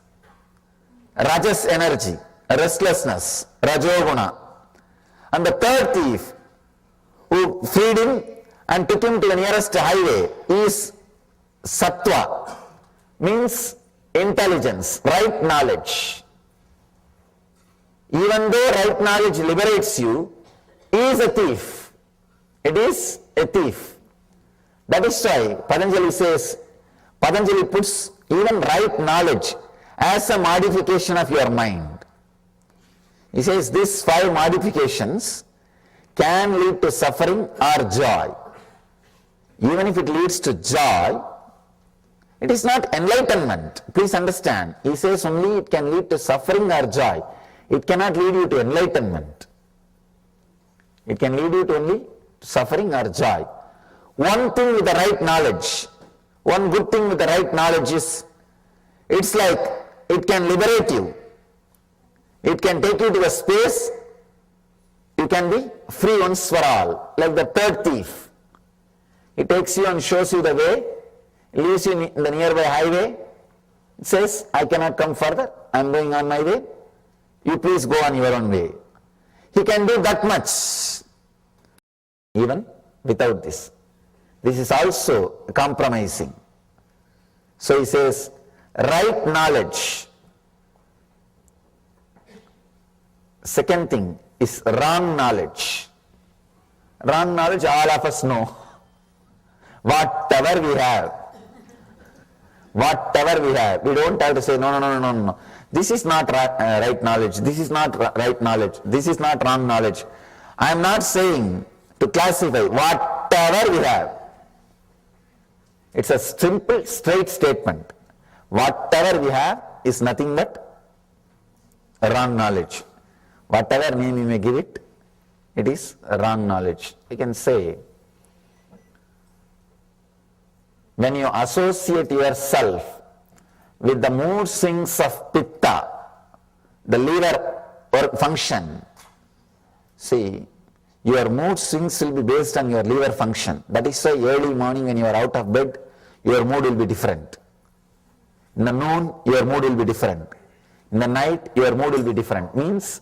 rajas energy, restlessness, rajoguna. And the third thief who freed him and took him to the nearest highway is sattva, means intelligence, right knowledge. Even though right knowledge liberates you, he is a thief. It is a thief. That is why Patanjali puts even right knowledge as a modification of your mind. He says these 5 modifications can lead to suffering or joy. Even if it leads to joy, it is not enlightenment. Please understand. He says only it can lead to suffering or joy. It cannot lead you to enlightenment. It can lead you to only suffering or joy. One thing with the right knowledge, one good thing with the right knowledge is, it's like it can liberate you. It can take you to a space, you can be free once for all. Like the third thief. It takes you and shows you the way, leaves you in the nearby highway, it says, I cannot come further, I am going on my way, you please go on your own way. He can do that much, even without this. This is also compromising. So he says, right knowledge. Second thing is wrong knowledge. Wrong knowledge all of us know. Whatever we have, we don't have to say, no. This is not right knowledge, this is not right knowledge, this is not wrong knowledge. I am not saying to classify whatever we have. It's a simple, straight statement. Whatever we have is nothing but wrong knowledge. Whatever name you may give it, it is wrong knowledge. You can say, when you associate yourself with the mood swings of pitta, the liver function, see, your mood swings will be based on your liver function. That is why early morning when you are out of bed, your mood will be different. In the noon, your mood will be different. In the night, your mood will be different. Means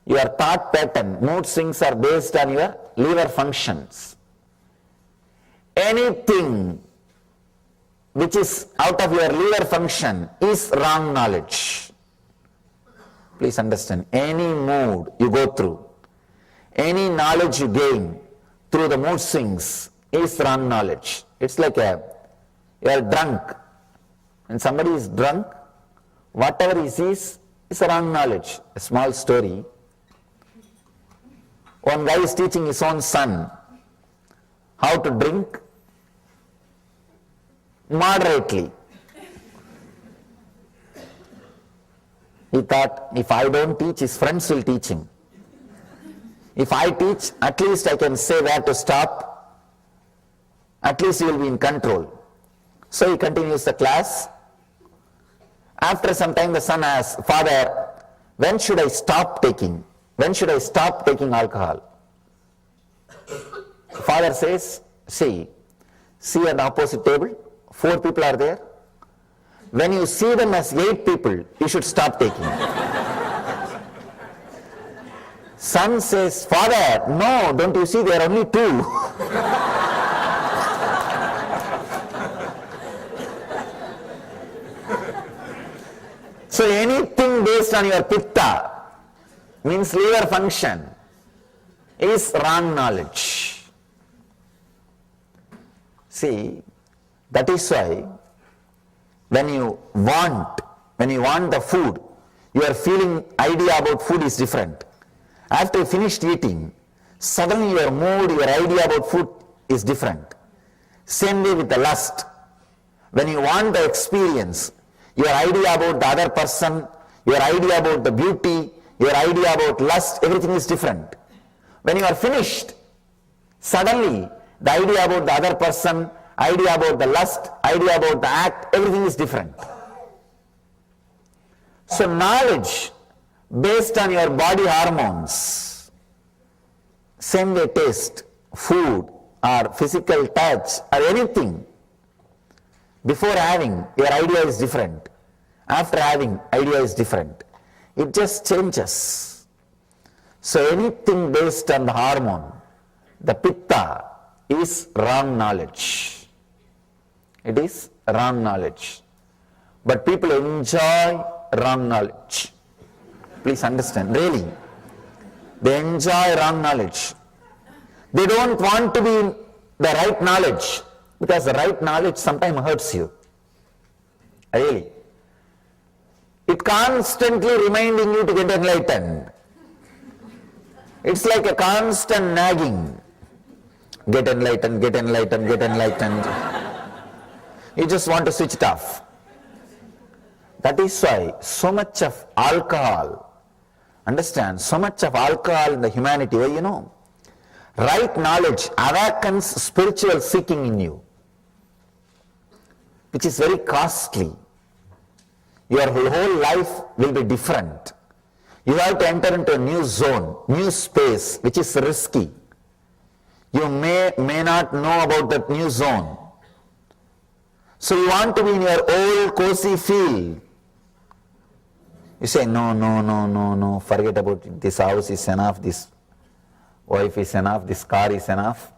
your thought pattern, mood swings are based on your liver functions. Anything which is out of your liver function is wrong knowledge. Please understand, any mood you go through, any knowledge you gain through the mood swings is wrong knowledge. It's like you are drunk. When somebody is drunk, whatever he sees is wrong knowledge. A small story. One guy is teaching his own son how to drink moderately. He thought, if I don't teach, his friends will teach him. If I teach, at least I can say where to stop. At least he will be in control. So he continues the class. After some time the son asks, Father, when should I stop taking? When should I stop taking alcohol? Father says, see at the opposite table, 4 people are there. When you see them as 8 people, you should stop taking. Son says, Father, no, don't you see, there are only 2. So anything based on your pitta, means liver function, is wrong knowledge. See, that is why when you want the food, your feeling idea about food is different. After you finished eating, suddenly your mood, your idea about food is different. Same way with the lust. When you want the experience, your idea about the other person, your idea about the beauty, your idea about lust, everything is different. When you are finished, suddenly the idea about the other person, idea about the lust, idea about the act, everything is different. So knowledge based on your body hormones, same way taste, food or physical touch or anything, before having, your idea is different. After having, idea is different. It just changes. So anything based on the hormone, the pitta, is wrong knowledge. It is wrong knowledge. But people enjoy wrong knowledge. Please understand, really. They enjoy wrong knowledge. They don't want to be in the right knowledge, because the right knowledge sometimes hurts you. Really. It constantly reminding you to get enlightened. It's like a constant nagging. Get enlightened, get enlightened, get enlightened. You just want to switch it off. That is why so much of alcohol, understand, so much of alcohol in the humanity, well, you know, right knowledge awakens spiritual seeking in you, which is very costly. Your whole life will be different. You have to enter into a new zone, new space, which is risky. You may not know about that new zone. So you want to be in your old cozy field. You say, no, forget about it. This house is enough, this wife is enough, this car is enough,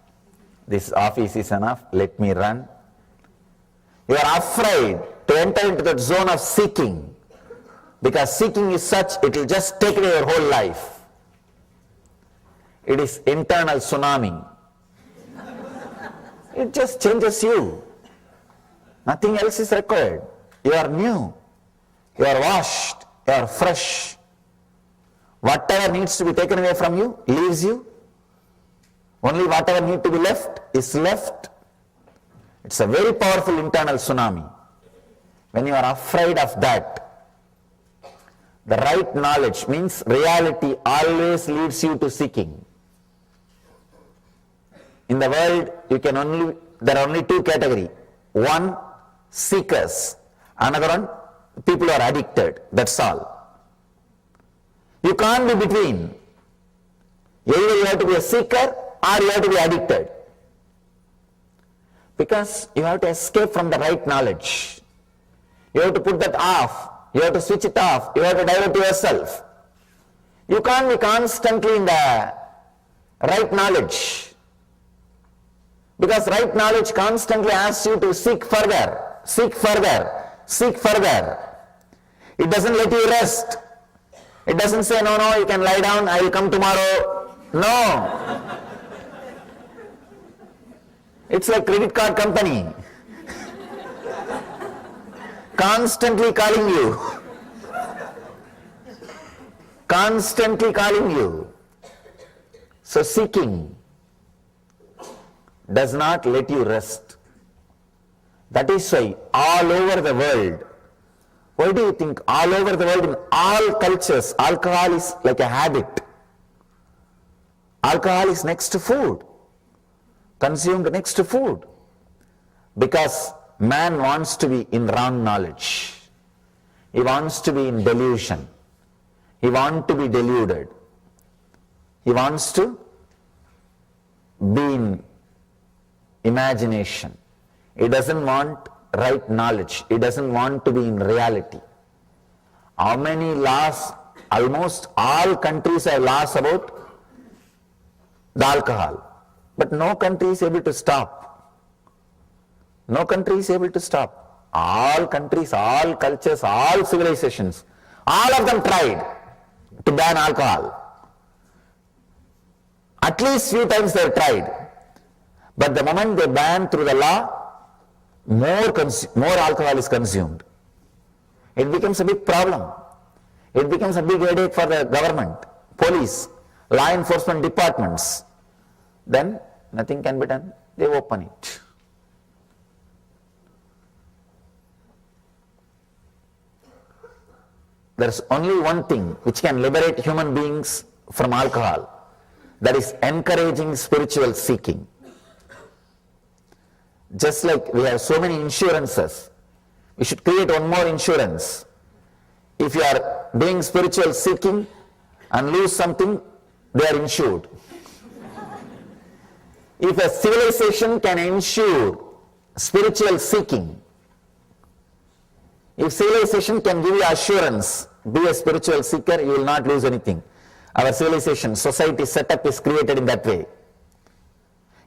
this office is enough, let me run. You are afraid to enter into that zone of seeking, because seeking is such, it will just take away your whole life. It is internal tsunami. It just changes you. Nothing else is required. You are new. You are washed. You are fresh. Whatever needs to be taken away from you, leaves you. Only whatever needs to be left is left. It's a very powerful internal tsunami. When you are afraid of that, the right knowledge means reality always leads you to seeking. In the world, there are only two categories. One, seekers. Another one, people who are addicted. That's all. You can't be between. Either you have to be a seeker or you have to be addicted. Because you have to escape from the right knowledge. You have to put that off. You have to switch it off. You have to divert yourself. You can't be constantly in the right knowledge. Because right knowledge constantly asks you to seek further, seek further, seek further. It doesn't let you rest. It doesn't say, no, you can lie down, I will come tomorrow. No. It's like credit card company. Constantly calling you. Constantly calling you. So seeking does not let you rest. That is why all over the world, why do you think all over the world in all cultures, alcohol is like a habit? Alcohol is next to food, consumed next to food, because man wants to be in wrong knowledge. He wants to be in delusion. He wants to be deluded. He wants to be in imagination. He doesn't want right knowledge. He doesn't want to be in reality. How many laws? Almost all countries have laws about the alcohol. But no country is able to stop. No country is able to stop. All countries, all cultures, all civilizations, all of them tried to ban alcohol. At least few times they have tried. But the moment they ban through the law, more alcohol is consumed. It becomes a big problem. It becomes a big headache for the government, police, law enforcement departments. Then nothing can be done. They open it. There is only one thing which can liberate human beings from alcohol. That is encouraging spiritual seeking. Just like we have so many insurances, we should create one more insurance. If you are doing spiritual seeking and lose something, they are insured. If a civilization can ensure spiritual seeking, if civilization can give you assurance, be a spiritual seeker, you will not lose anything. Our civilization, society setup is created in that way.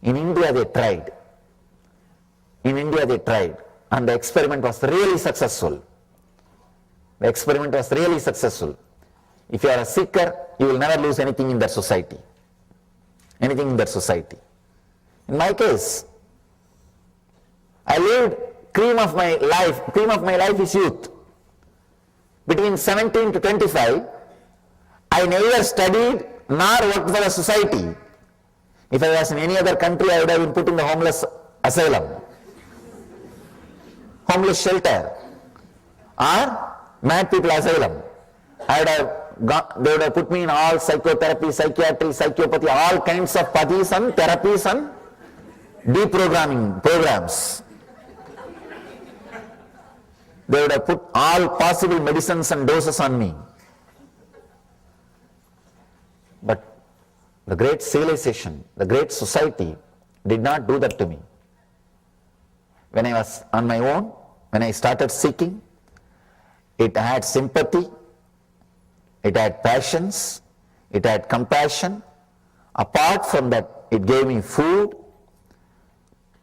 In India they tried. And the experiment was really successful. If you are a seeker, you will never lose anything in that society. In my case, I lived cream of my life is youth. Between 17 to 25, I never studied nor worked for the society. If I was in any other country, I would have been put in the homeless asylum, homeless shelter, or mad people asylum. They would have put me in all psychotherapy, psychiatry, psychopathy, all kinds of pathis and therapies and deprogramming programs. They would have put all possible medicines and doses on me. But the great civilization, the great society did not do that to me. When I was on my own, when I started seeking, it had sympathy, it had passions, it had compassion. Apart from that, it gave me food,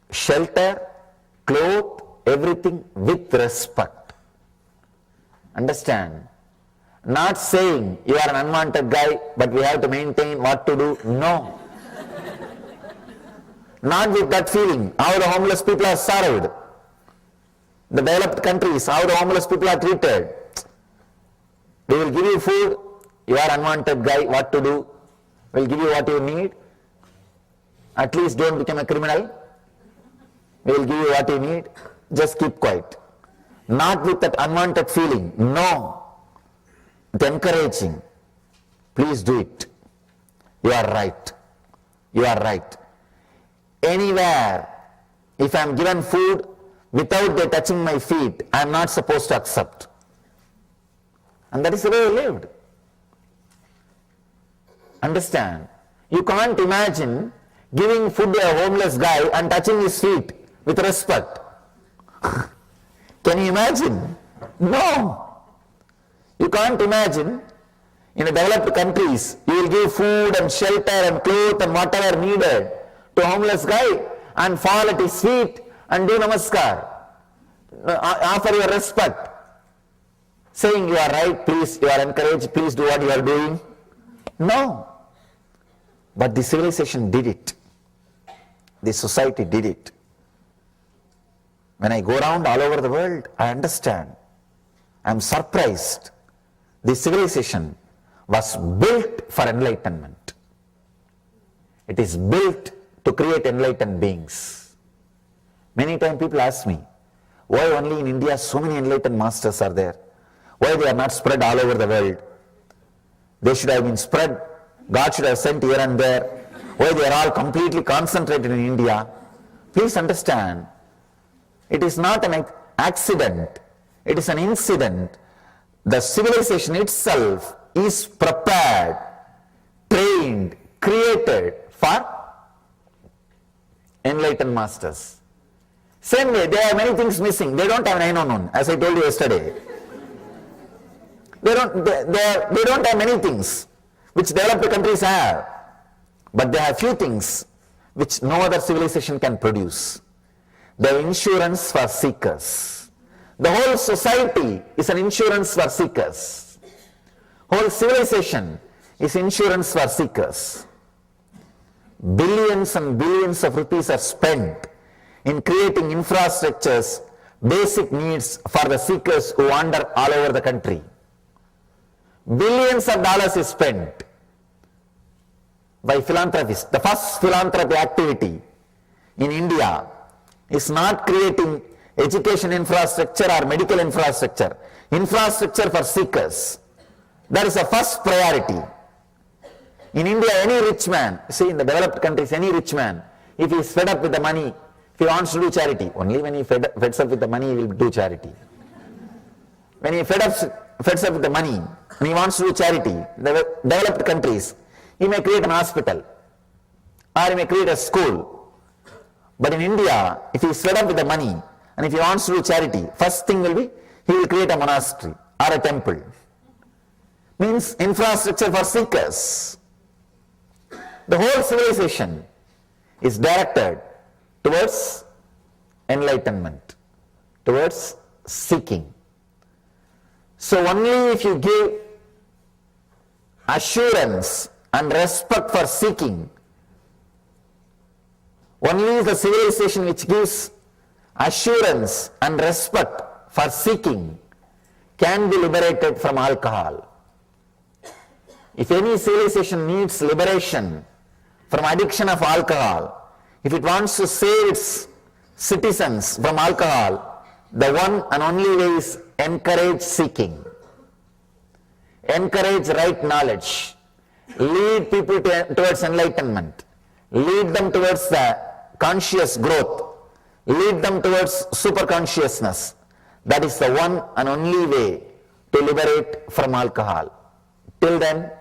shelter, clothes, everything with respect. Understand? Not saying you are an unwanted guy, but we have to maintain what to do. No. Not with that feeling. How the homeless people are served. The developed countries, how the homeless people are treated. They will give you food. You are unwanted guy, what to do? We'll give you what you need. At least don't become a criminal. We will give you what you need. Just keep quiet. Not with that unwanted feeling. No. With encouraging. Please do it. You are right. Anywhere, if I am given food without they touching my feet, I am not supposed to accept. And that is the way I lived. Understand? You can't imagine giving food to a homeless guy and touching his feet with respect. Can you imagine? No. You can't imagine. In the developed countries, you will give food and shelter and clothes and whatever needed to a homeless guy and fall at his feet and do namaskar. Offer your respect. Saying you are right, please, you are encouraged, please do what you are doing. No. But the civilization did it. The society did it. When I go around all over the world, I understand. I am surprised. The civilization was built for enlightenment. It is built to create enlightened beings. Many times people ask me, why only in India so many enlightened masters are there? Why they are not spread all over the world? They should have been spread. God should have sent here and there. Why they are all completely concentrated in India? Please understand, it is not an accident. It is an incident. The civilization itself is prepared, trained, created for enlightened masters. Same way, there are many things missing. They don't have 911, as I told you yesterday. They don't have many things which developed countries have, but they have few things which no other civilization can produce. They have insurance for seekers. The whole society is an insurance for seekers. Whole civilization is insurance for seekers. Billions and billions of rupees are spent in creating infrastructures, basic needs for the seekers who wander all over the country. Billions of dollars is spent by philanthropists. The first philanthropy activity in India is not creating education infrastructure or medical infrastructure, infrastructure for seekers. That is the first priority. In India, any rich man, see in the developed countries, any rich man, if he is fed up with the money, if he wants to do charity, only when he feds up with the money, he will do charity. When he feds up with the money and he wants to do charity, the developed countries, he may create an hospital or he may create a school. But in India, if he is fed up with the money and if he wants to do charity, first thing will be, he will create a monastery or a temple. Means infrastructure for seekers. The whole civilization is directed towards enlightenment, towards seeking. So only if you give assurance and respect for seeking, only the civilization which gives assurance and respect for seeking can be liberated from alcohol. If any civilization needs liberation from addiction of alcohol, if it wants to save its citizens from alcohol, the one and only way is encourage seeking. Encourage right knowledge. Lead people towards enlightenment. Lead them towards the conscious growth. Lead them towards superconsciousness. That is the one and only way to liberate from alcohol. Till then,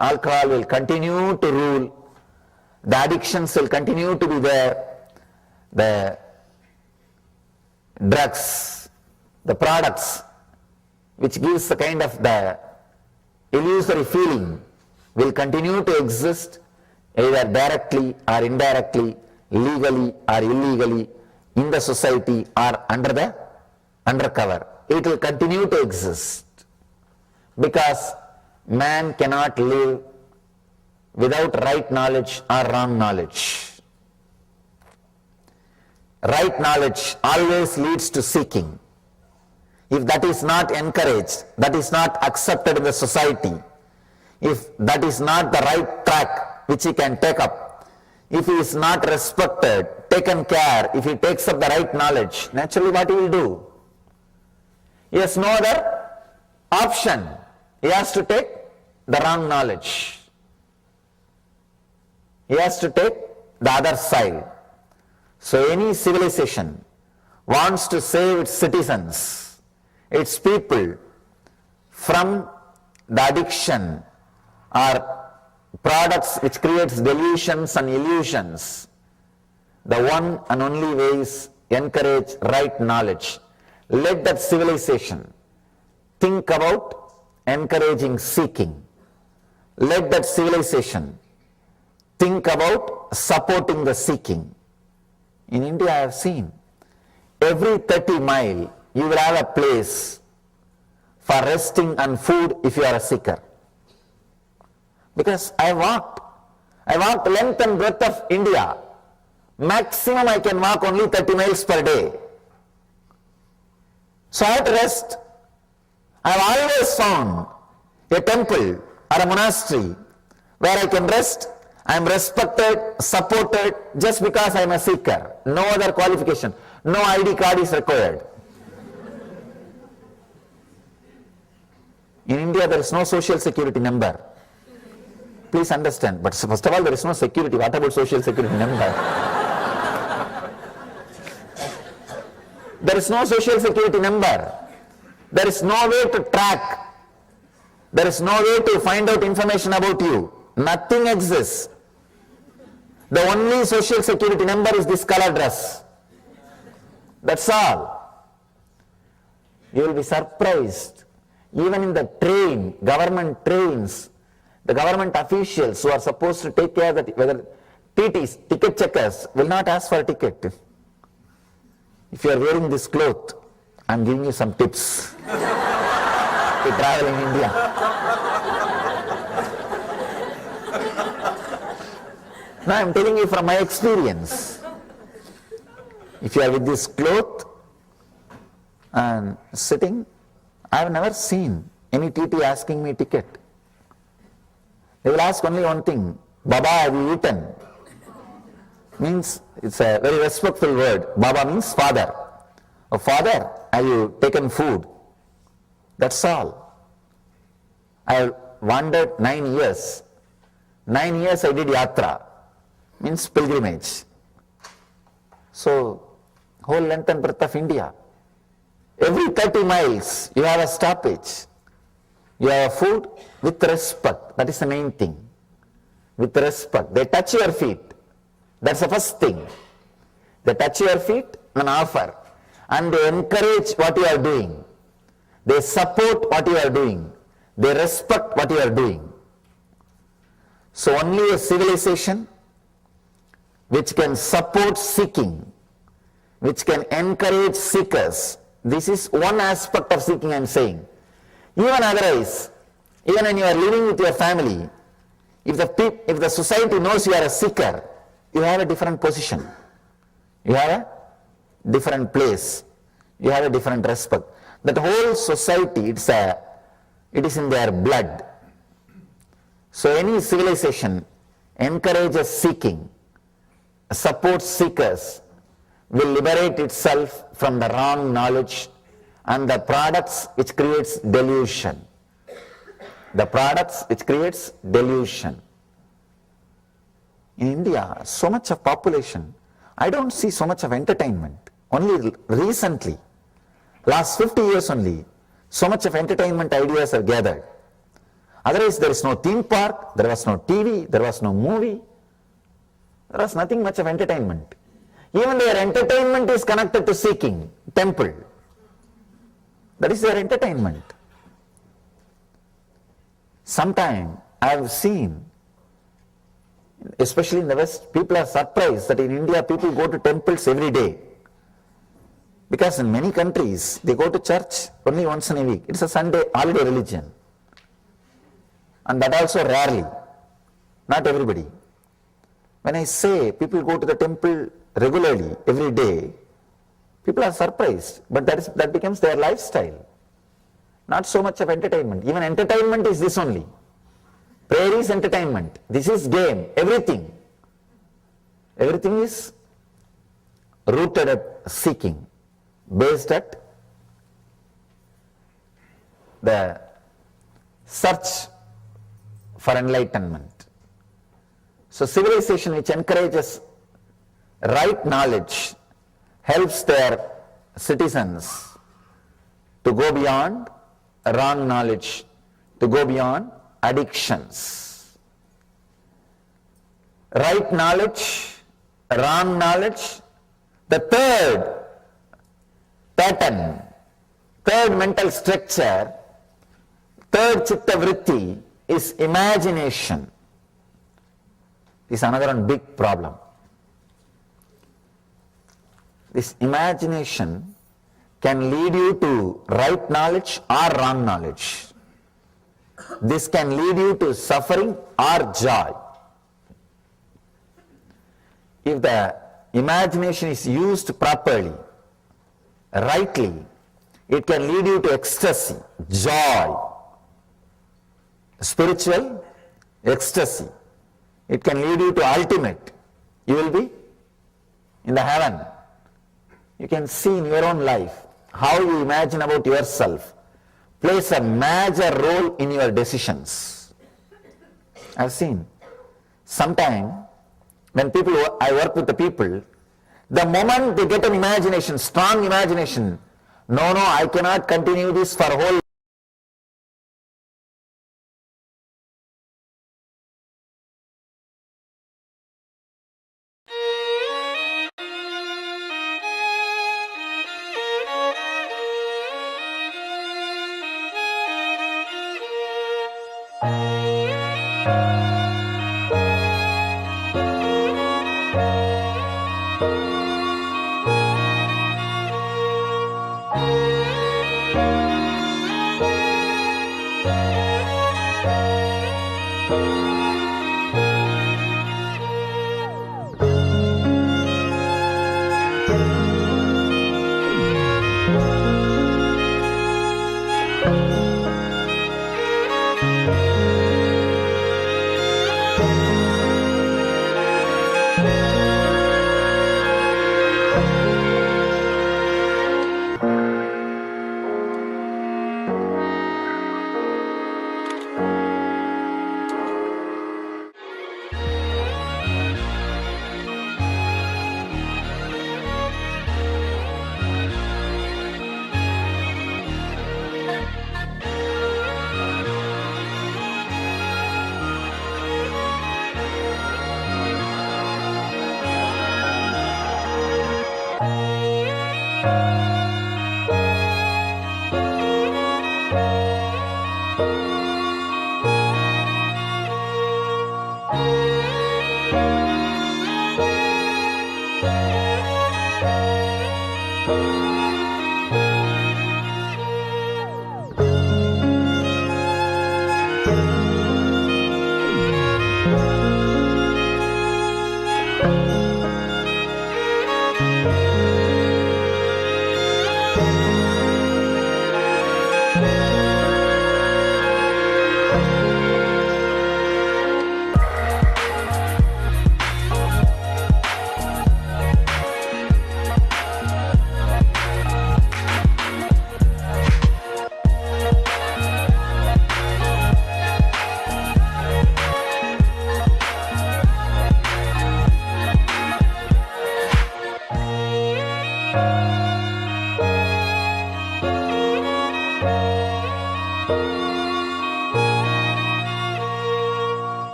alcohol will continue to rule. The addictions will continue to be there. The drugs, the products which gives the kind of the illusory feeling will continue to exist either directly or indirectly, legally or illegally in the society or undercover. It will continue to exist because man cannot live without right knowledge or wrong knowledge. Right knowledge always leads to seeking. If that is not encouraged, that is not accepted in the society, if that is not the right track which he can take up, if he is not respected, taken care, if he takes up the right knowledge, naturally what he will do? He has no other option. He has to take the wrong knowledge. He has to take the other side. So any civilization wants to save its citizens, its people from the addiction or products which creates delusions and illusions. The one and only way is encourage right knowledge. Let that civilization think about encouraging seeking. Let that civilization think about supporting the seeking. In India I have seen every 30 miles you will have a place for resting and food if you are a seeker. Because I walked length and breadth of India. Maximum I can walk only 30 miles per day. So I have to rest. I have always found a temple or a monastery where I can rest. I am respected, supported just because I am a seeker. No other qualification. No ID card is required. In India there is no social security number. Please understand. But first of all, there is no security. What about social security number? There is no social security number. There is no way to track. There is no way to find out information about you. Nothing exists. The only social security number is this color dress. That's all. You will be surprised. Even in the train, government trains, the government officials who are supposed to take care that whether TTs, ticket checkers, will not ask for a ticket. If you are wearing this cloth, I am giving you some tips to travel in India. Now I am telling you from my experience. If you are with this cloth and sitting, I have never seen any TT asking me ticket, they will ask only one thing, Baba, have you eaten? Means, it's a very respectful word. Baba means father. Oh, father, have you taken food? That's all. I wandered 9 years. 9 years I did yatra, means pilgrimage. So, whole length and breadth of India. Every 30 miles, you have a stoppage. You have food with respect. That is the main thing. With respect. They touch your feet. That's the first thing. They touch your feet and offer. And they encourage what you are doing. They support what you are doing. They respect what you are doing. So only a civilization which can support seeking, which can encourage seekers. This is one aspect of seeking, I am saying. Even otherwise, even when you are living with your family, if the society knows you are a seeker, you have a different position. You have a different place. You have a different respect. That whole society, it is in their blood. So any civilization encourages seeking, supports seekers, will liberate itself from the wrong knowledge and the products which creates delusion. The products which creates delusion. In India, so much of population, I don't see so much of entertainment. Only recently, last 50 years only, so much of entertainment ideas are gathered. Otherwise, there is no theme park, there was no TV, there was no movie. There was nothing much of entertainment. Even their entertainment is connected to seeking, temple. That is their entertainment. Sometime I have seen, especially in the West, people are surprised that in India people go to temples every day. Because in many countries, they go to church only once in a week. It's a Sunday holiday religion. And that also rarely. Not everybody. When I say people go to the temple regularly, every day, people are surprised. But that becomes their lifestyle. Not so much of entertainment. Even entertainment is this only. Prayer is entertainment. This is game. Everything. Everything is rooted at seeking. Based at the search for enlightenment. So civilization which encourages right knowledge helps their citizens to go beyond wrong knowledge, to go beyond addictions. Right knowledge, wrong knowledge, the third pattern, third mental structure, third chitta vritti is imagination. This is another one big problem. This imagination can lead you to right knowledge or wrong knowledge. This can lead you to suffering or joy. If the imagination is used properly, rightly, it can lead you to ecstasy, joy, spiritual ecstasy. It can lead you to ultimate. You will be in the heaven. You can see in your own life how you imagine about yourself plays a major role in your decisions. I've seen sometime when I work with the people, the moment they get an imagination, strong imagination, no, I cannot continue this for whole.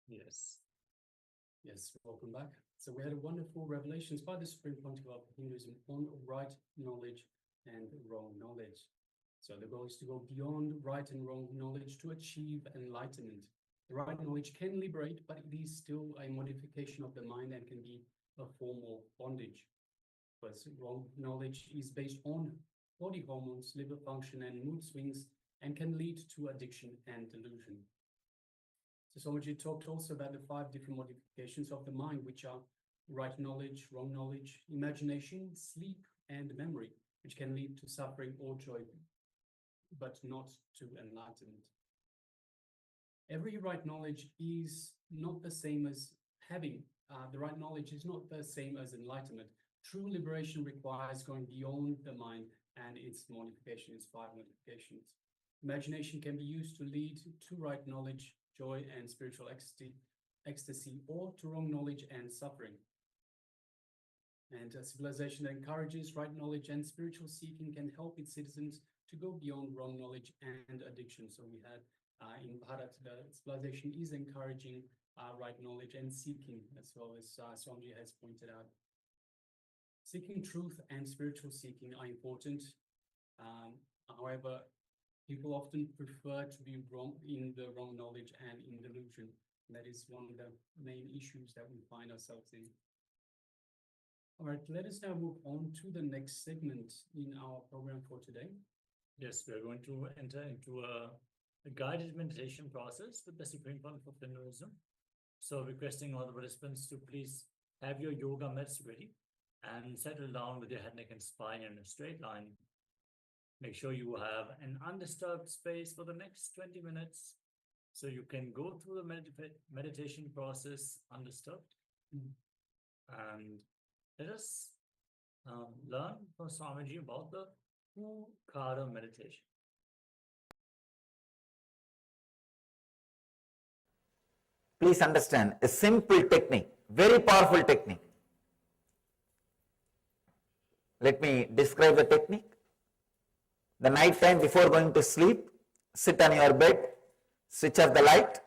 Yes. Yes, welcome back. So we had a wonderful revelations by the Supreme Pontiff of Hinduism on right knowledge and wrong knowledge. So the goal is to go beyond right and wrong knowledge to achieve enlightenment. The right knowledge can liberate, but it is still a modification of the mind and can be a form of bondage. Because wrong knowledge is based on body hormones, liver function, and mood swings, and can lead to addiction and delusion. So Swamiji talked also about the 5 different modifications of the mind, which are right knowledge, wrong knowledge, imagination, sleep, and memory, which can lead to suffering or joy, but not to enlightenment. Every right knowledge is not the same as having. The right knowledge is not the same as enlightenment. True liberation requires going beyond the mind and its modification, its 5 modifications. Imagination can be used to lead to right knowledge, joy, and spiritual ecstasy, or to wrong knowledge and suffering. And a civilization that encourages right knowledge and spiritual seeking can help its citizens to go beyond wrong knowledge and addiction. So we had in Bharat, the civilization is encouraging right knowledge and seeking, as well as Swamiji has pointed out. Seeking truth and spiritual seeking are important. However, people often prefer to be wrong in the wrong knowledge and in delusion. That is one of the main issues that we find ourselves in. All right, let us now move on to the next segment in our program for today. Yes, we are going to enter into a guided meditation process with the Supreme Pontiff of Hinduism. So requesting all the participants to please have your yoga mats ready and settle down with your head, neck, and spine in a straight line. Make sure you have an undisturbed space for the next 20 minutes so you can go through the meditation process undisturbed. And let us learn from Swamiji about the kumbhaka meditation. Please understand, a simple technique, very powerful technique. Let me describe the technique. The night time before going to sleep, sit on your bed, switch off the light,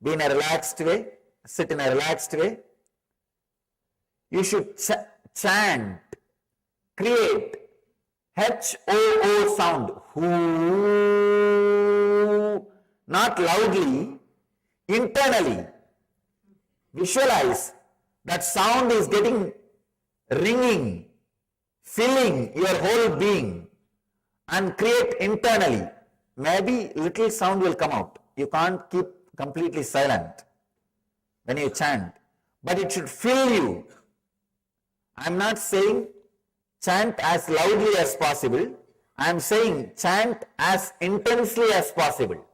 be in a relaxed way, sit in a relaxed way. You should chant, create H-O-O sound, Hoo, not loudly, internally. Visualize that sound is getting ringing, filling your whole being, and create internally. Maybe little sound will come out. You can't keep completely silent when you chant, but it should fill you. I'm not saying chant as loudly as possible. I'm saying chant as intensely as possible.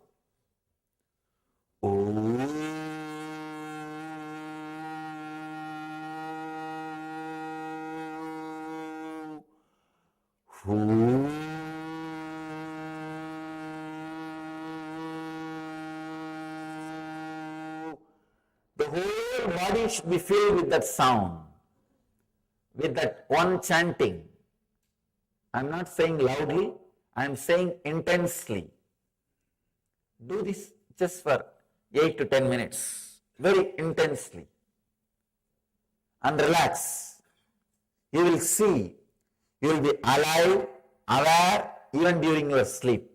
The whole body should be filled with that sound, with that one chanting. I'm not saying loudly, I am saying intensely. Do this just for 8 to 10 minutes, very intensely. And relax. You will see, you will be alive, aware, even during your sleep.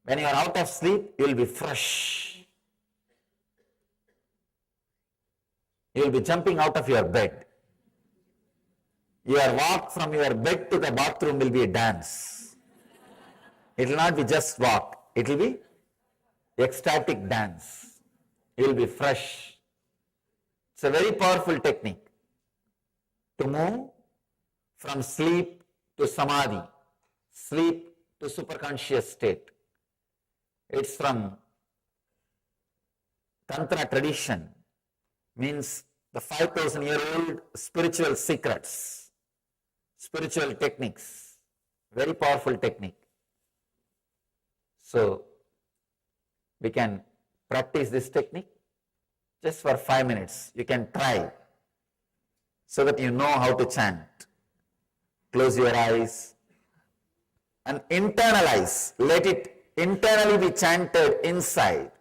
When you are out of sleep, you will be fresh. You will be jumping out of your bed. Your walk from your bed to the bathroom will be a dance. It will not be just walk. It will be ecstatic dance. You will be fresh. It's a very powerful technique to move from sleep to samadhi, sleep to superconscious state. It's from Tantra tradition, means the 5,000-year-old spiritual secrets, spiritual techniques, very powerful technique. So, we can practice this technique just for 5 minutes. You can try so that you know how to chant. Close your eyes and internalize. Let it internally be chanted inside.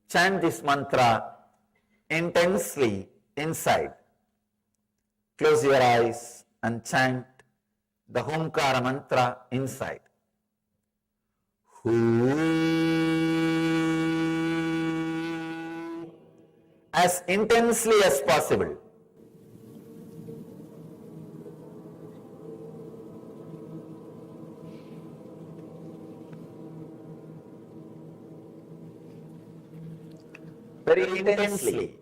Chant this mantra intensely inside. Close your eyes and chant the Homkara mantra inside. As intensely as possible. Very intensely.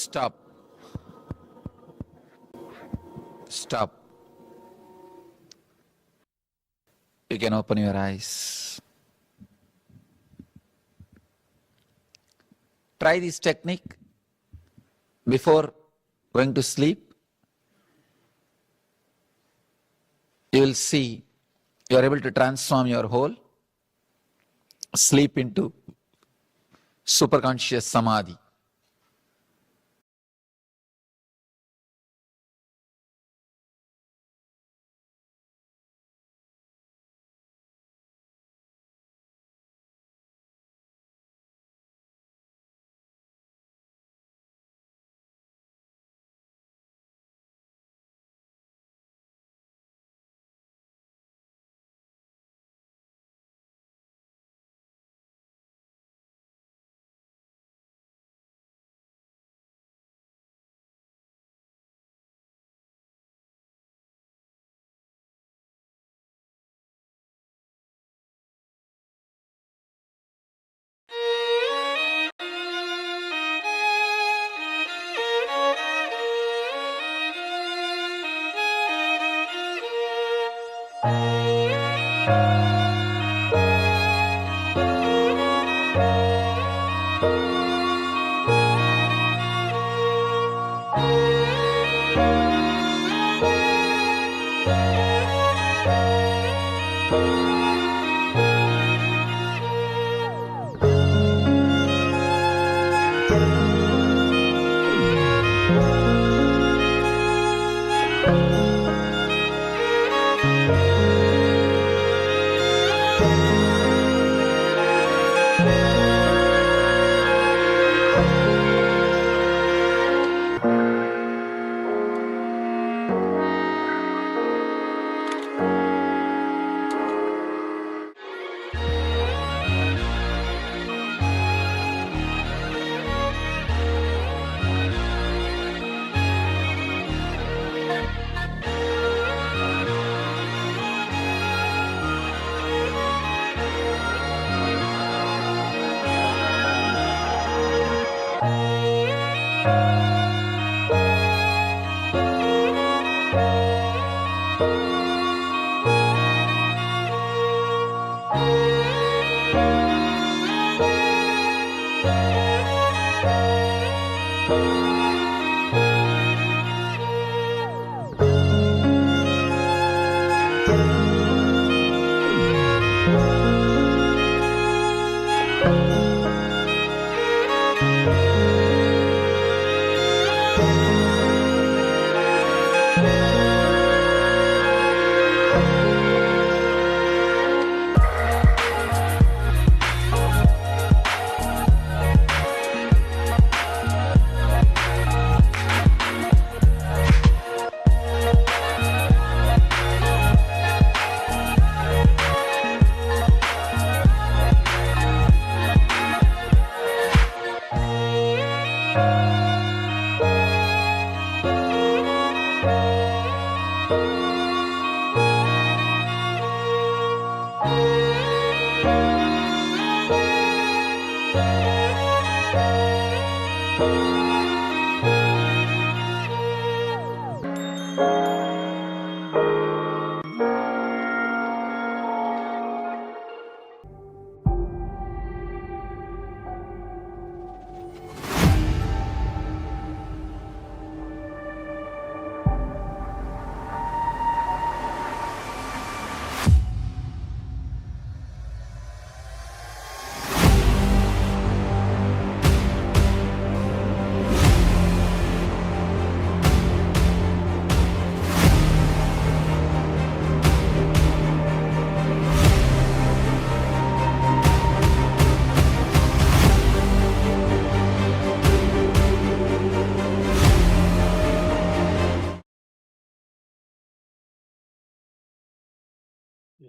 Stop. Stop. You can open your eyes. Try this technique before going to sleep. You will see you are able to transform your whole sleep into superconscious samadhi.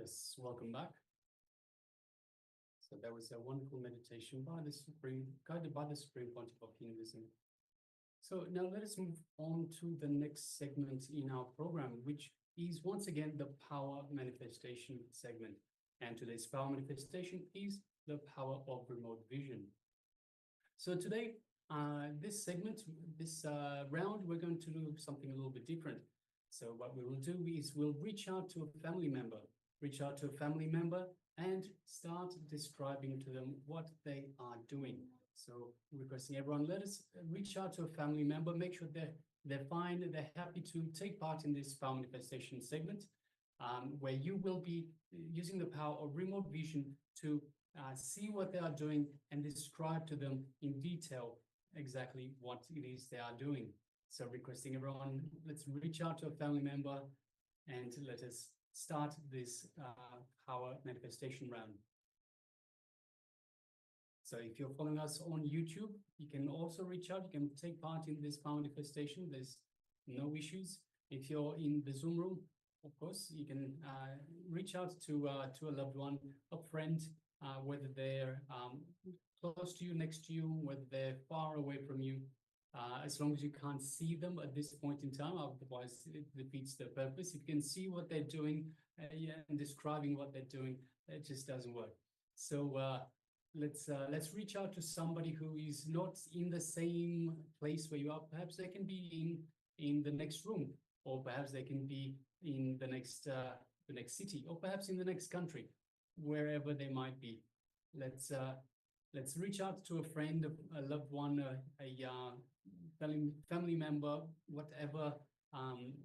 Yes, welcome back. So that was a wonderful meditation by the guided by the Supreme Pontiff of Hinduism. So now let us move on to the next segment in our program, which is once again the power manifestation segment. And today's power manifestation is the power of remote vision. So today this segment, this round, we're going to do something a little bit different. So what we will do is we'll reach out to a family member, and start describing to them what they are doing. So requesting everyone, let us reach out to a family member, make sure they're fine, they're happy to take part in this power manifestation segment, where you will be using the power of remote vision to see what they are doing and describe to them in detail exactly what it is they are doing. So requesting everyone, let's reach out to a family member and let us start this power manifestation round. So if you're following us on YouTube, you can also reach out, you can take part in this power manifestation, there's no issues. If you're in the Zoom room, of course, you can reach out to a loved one, a friend, whether they're close to you, next to you, whether they're far away from you, as long as you can't see them at this point in time, otherwise it defeats the purpose. If you can see what they're doing and describing what they're doing, it just doesn't work. So let's reach out to somebody who is not in the same place where you are. Perhaps they can be in the next room, or perhaps they can be in the next city, or perhaps in the next country, wherever they might be. Let's reach out to a friend, a loved one, a family member, whatever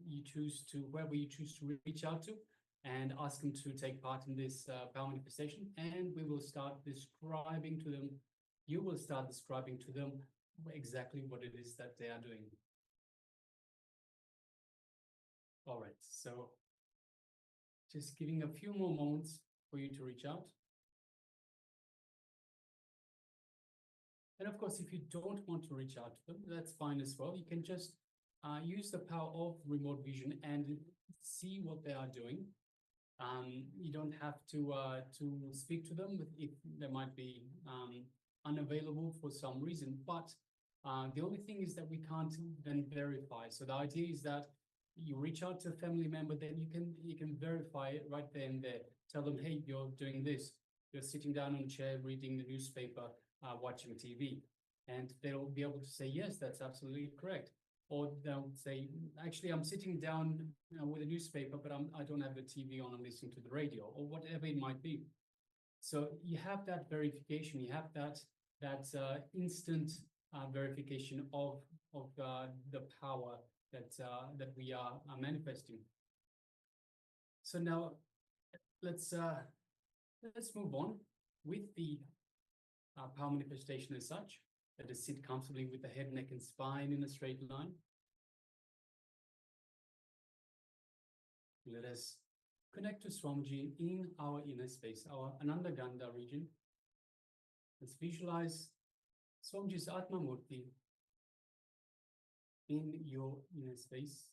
you choose to, whoever you choose to reach out to, and ask them to take part in this power manifestation. And we will start describing to them, you will start describing to them exactly what it is that they are doing. All right, so just giving a few more moments for you to reach out. And of course, if you don't want to reach out to them, that's fine as well. You can just use the power of remote vision and see what they are doing. You don't have to speak to them if they might be unavailable for some reason. But the only thing is that we can't then verify. So the idea is that you reach out to a family member, then you can verify it right there and there. Tell them, hey, you're doing this. You're sitting down on a chair, reading the newspaper, watching TV, and they'll be able to say, yes, that's absolutely correct. Or they'll say, actually, I'm sitting down with a newspaper, but I don't have the TV on, I'm listening to the radio, or whatever it might be. So you have that verification, you have that instant verification of the power that we are manifesting. So now let's move on with the power manifestation as such. Let us sit comfortably with the head, neck, and spine in a straight line. Let us connect to Swamiji in our inner space, our Anandagandha region. Let's visualize Swamiji's Atma Murti in your inner space.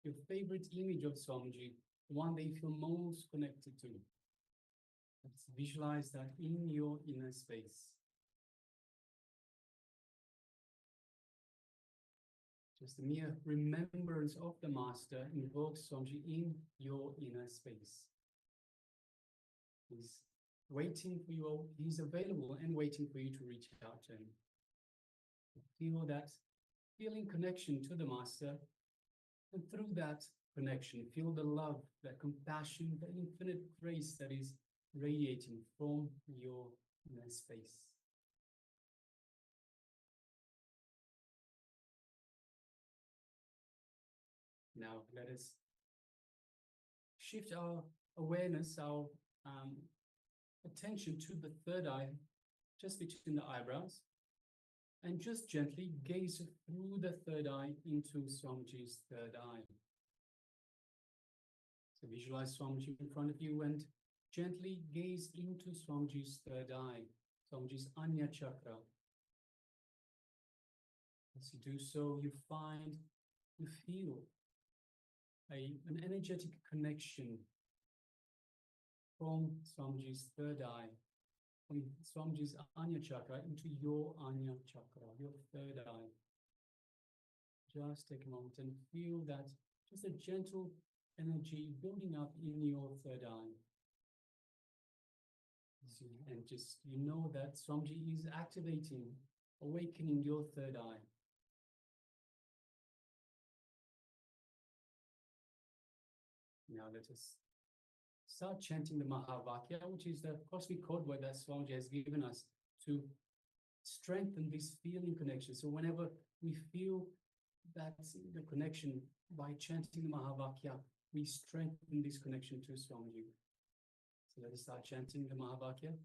Your favorite image of Swamiji, the one that you feel most connected to. Let's visualize that in your inner space. Just a mere remembrance of the Master invokes Swamiji in your inner space. He's waiting for you, he's available and waiting for you to reach out to him. Feel that feeling connection to the Master, and through that connection, feel the love, that compassion, the infinite grace that is radiating from your inner space. Now let us shift our awareness, our attention to the third eye, just between the eyebrows, and just gently gaze through the third eye into Swamiji's third eye. So visualize Swamiji in front of you and gently gaze into Swamiji's third eye, Swamiji's Anya Chakra. As you do so, you feel an energetic connection from Swamiji's third eye, from Swamiji's Anya Chakra into your Anya Chakra, your third eye. Just take a moment and feel that, just a gentle energy building up in your third eye. And just, you know that Swamiji is activating awakening your third eye. Now let us start chanting the Mahavakya, which is the cosmic code word that Swamiji has given us to strengthen this feeling connection. So whenever we feel that the connection by chanting the Mahavakya, we strengthen this connection to Swamiji. So let us start chanting the Mahavakya.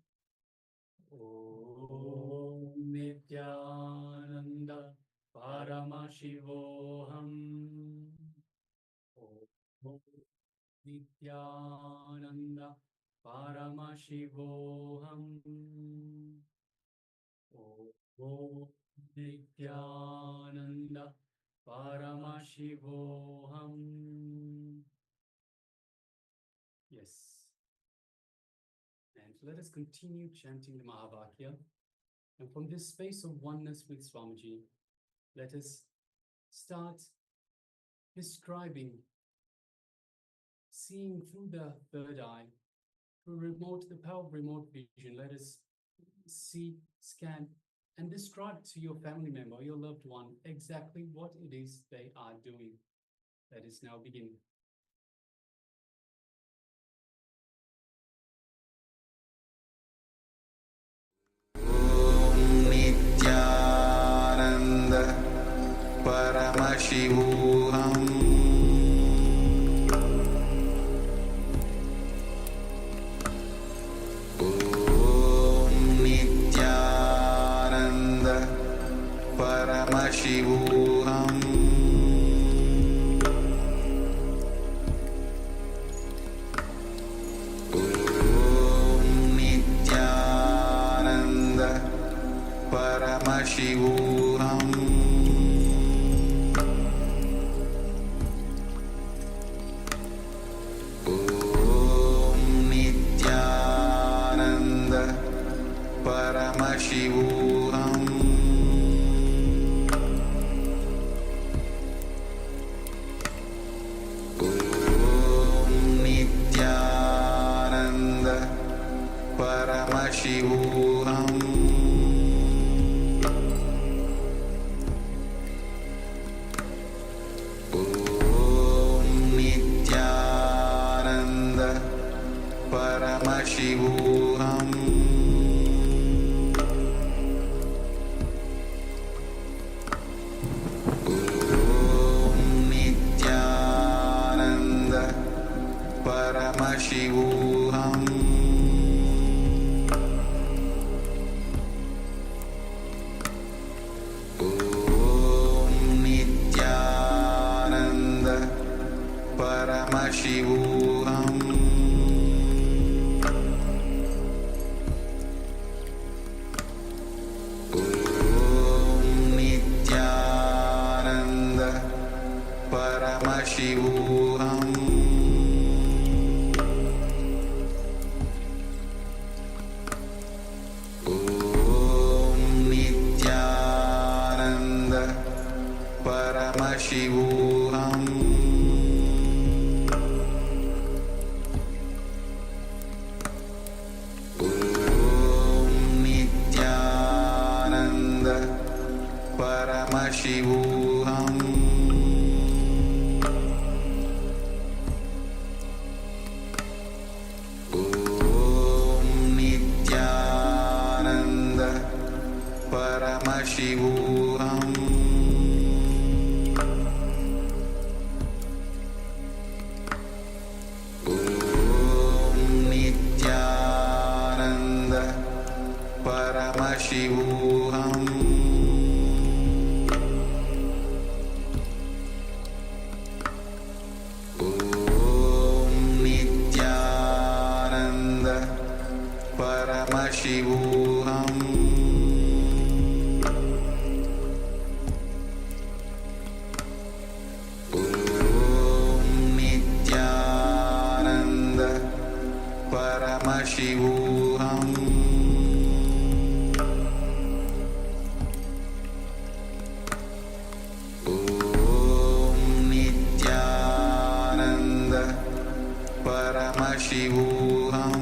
Om Nithyananda Paramashivoham. Om Nithyananda Paramashivoham. Om Nithyananda Paramashivoham. Yes. And let us continue chanting the Mahavakya. And from this space of oneness with Swamiji, let us start describing, seeing through the third eye, through the power of remote vision. Let us see, scan, and describe to your family member, your loved one, exactly what it is they are doing. Let us now begin. Nithyananda Paramashivoham. Om Nithyananda Paramashivoham. Paramashivoham. Om Nithyananda Paramashivoham. Om Nithyananda Paramashivoham. Paramashivoham. Om Nithyananda Paramashivoham. Om Nithyananda Paramashivoham. Paramashivoham. Om Nithyananda Paramashivoham. Om Nithyananda Paramashivoham. Paramashivoham. Om Nithyananda Paramashivoham. Om Nithyananda Paramashivoham. Paramashivoham. Om Nithyananda Paramashivoham.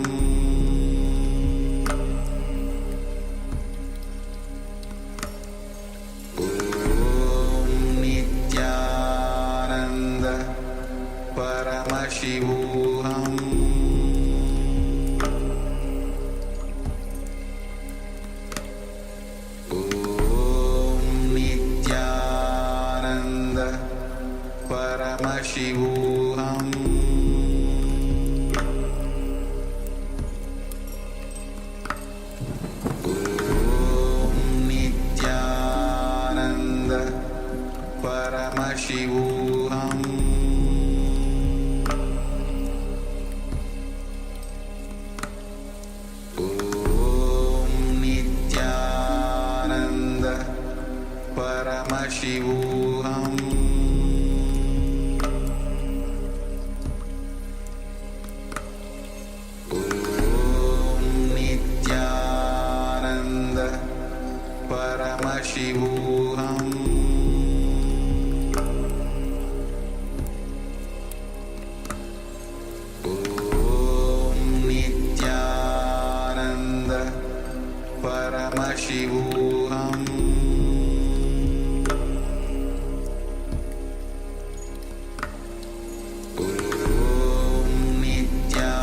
Paramashivoham Om Nithyananda Paramashivoham Om Nithyananda Paramashivoham Paramashivoham Om Nithyananda Paramashivoham Om Nithyananda Paramashivoham Paramashivoham Om Nithyananda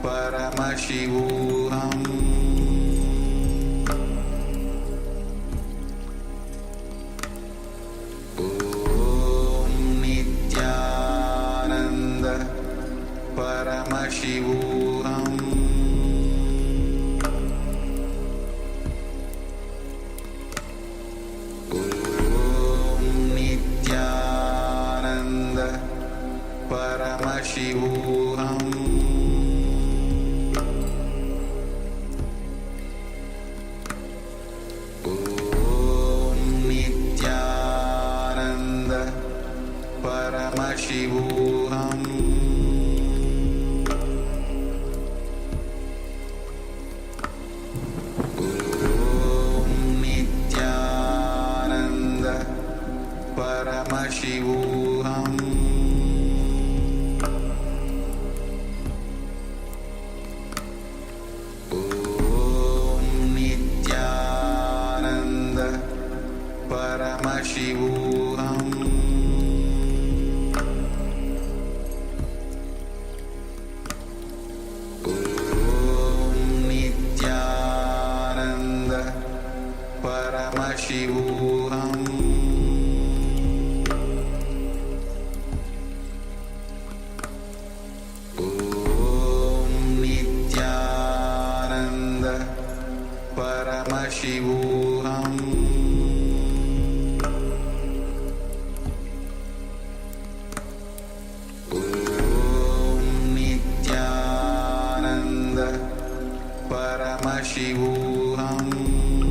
Paramashivoham Om Nithyananda Paramashivoham Paramashivoham Om Nithyananda Paramashivoham Om Nithyananda Paramashivoham Paramashivoham Om Nithyananda Paramashivoham Om Nithyananda Paramashivoham Paramashivoham Om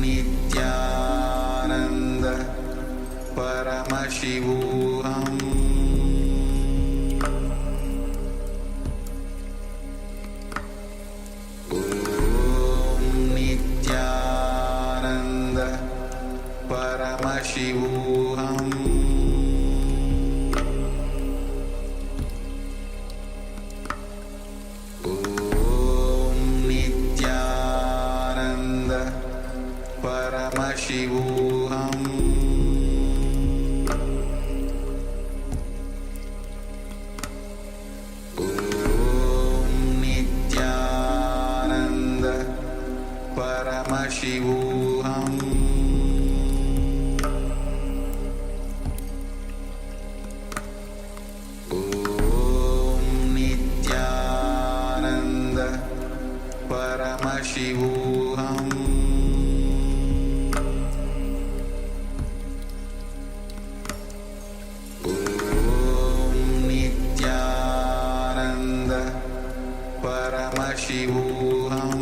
Nithyananda Paramashivoham Om Nithyananda Paramashivoham Paramashivoham Om Nithyananda Paramashivoham Om Nithyananda Paramashivoham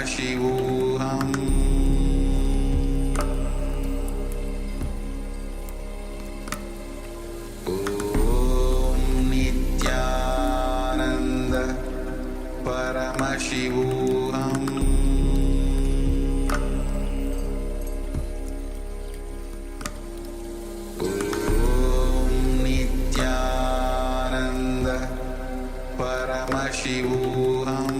Paramashivoham Om Nithyananda Paramashivoham Om Nithyananda Paramashivoham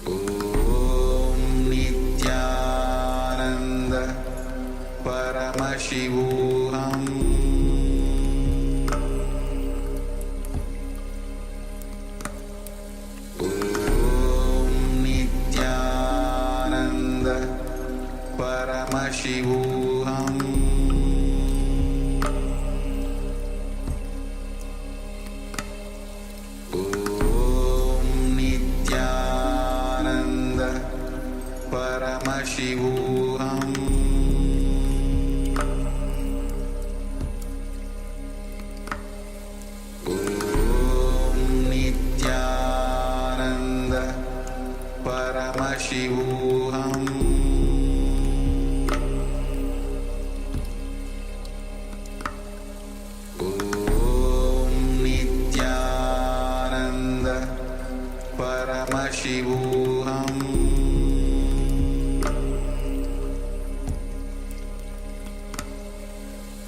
Om Nithyananda Paramashivoham Om Nithyananda Paramashivoham Om Nithyananda Paramashivoham Om Nithyananda Paramashivoham Om Nithyananda Paramashivoham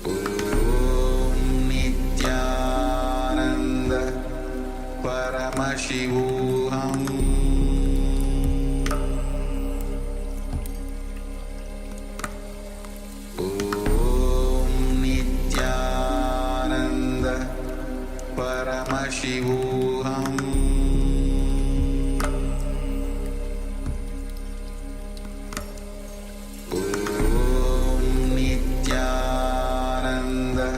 Om Nithyananda Paramashivoham Om Nithyananda Paramashivoham Om Nithyananda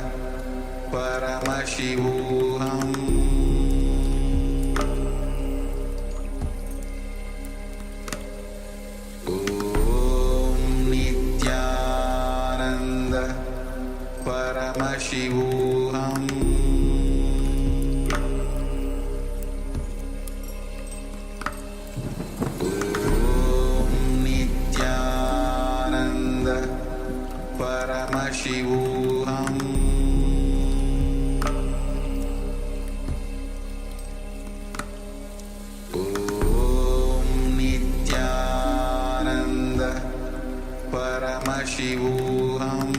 Paramashivoham Om Nithyananda Paramashivoham Om Nithyananda Paramashivoham Om Nithyananda Paramashivoham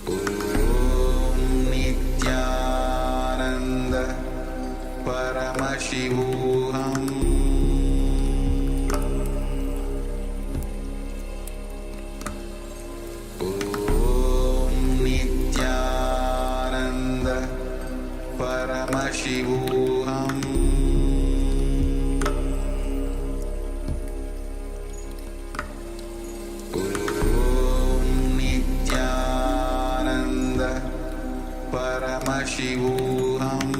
Om Nithyananda Paramashivoham Om Nithyananda Paramashivoham Om Nithyananda Paramashivoham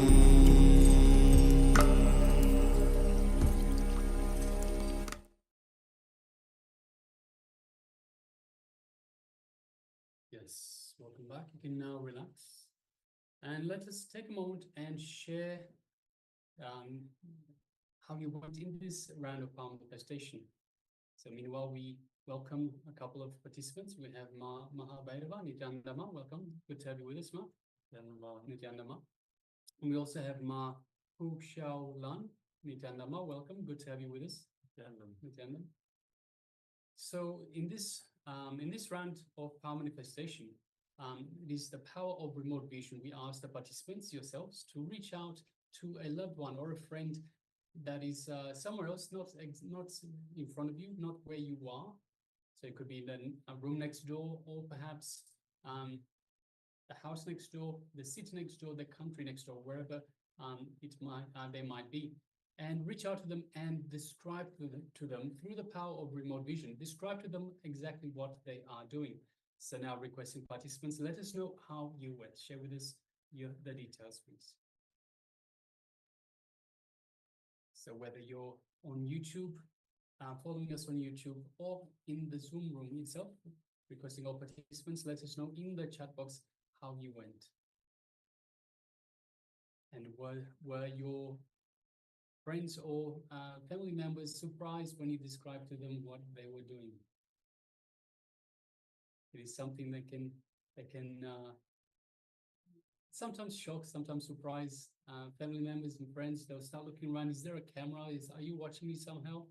Yes, welcome back. You can now relax. And let us take a moment and share how you went in this round of palm manifestation. So meanwhile, we welcome a couple of participants. We have Mahabhairava, Nithyananda, welcome. Good to have you with us, Ma. Nithyananda. And we also have Ma Hu Xiao Lan, Nithyananda, welcome. Good to have you with us. Nithyananda. So in this round of power manifestation, it is the power of remote vision. We ask the participants yourselves to reach out to a loved one or a friend that is somewhere else, not in front of you, not where you are. So it could be in a room next door, or perhaps the house next door, the city next door, the country next door, wherever they might be. And reach out to them and describe to them through the power of remote vision. Describe to them exactly what they are doing. So now requesting participants, let us know how you went. Share with us the details, please. So whether you're on YouTube, following us on YouTube, or in the Zoom room itself, Requesting all participants, let us know in the chat box how you went. And were your friends or family members surprised when you described to them what they were doing? It is something that can sometimes shock, sometimes surprise family members and friends. They'll start looking around. Is there a camera? Are you watching me somehow?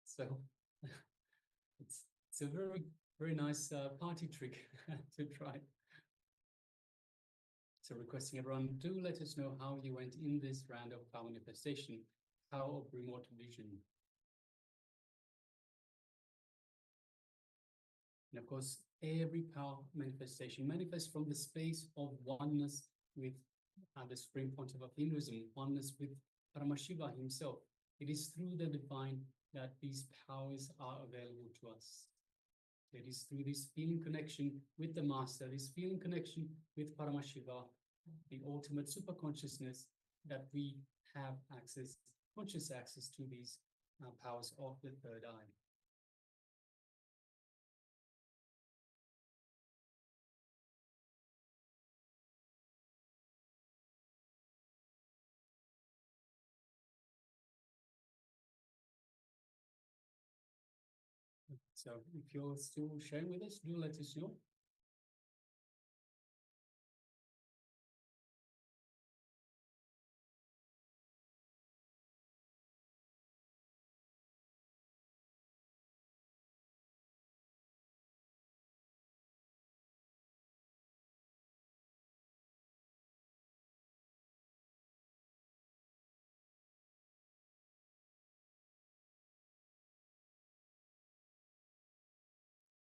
So it's a very, very nice party trick to try. So requesting everyone, do let us know how you went in this round of power manifestation, power of remote vision. And of course, every power manifestation manifests from the space of oneness with the Supreme Pontiff of Hinduism, oneness with Paramashiva himself. It is through the divine that these powers are available to us. It is through this feeling connection with the Master, this feeling connection with Paramashiva, the ultimate superconsciousness, that we have access, conscious access to these powers of the third eye. So if you're still sharing with us, do let us know.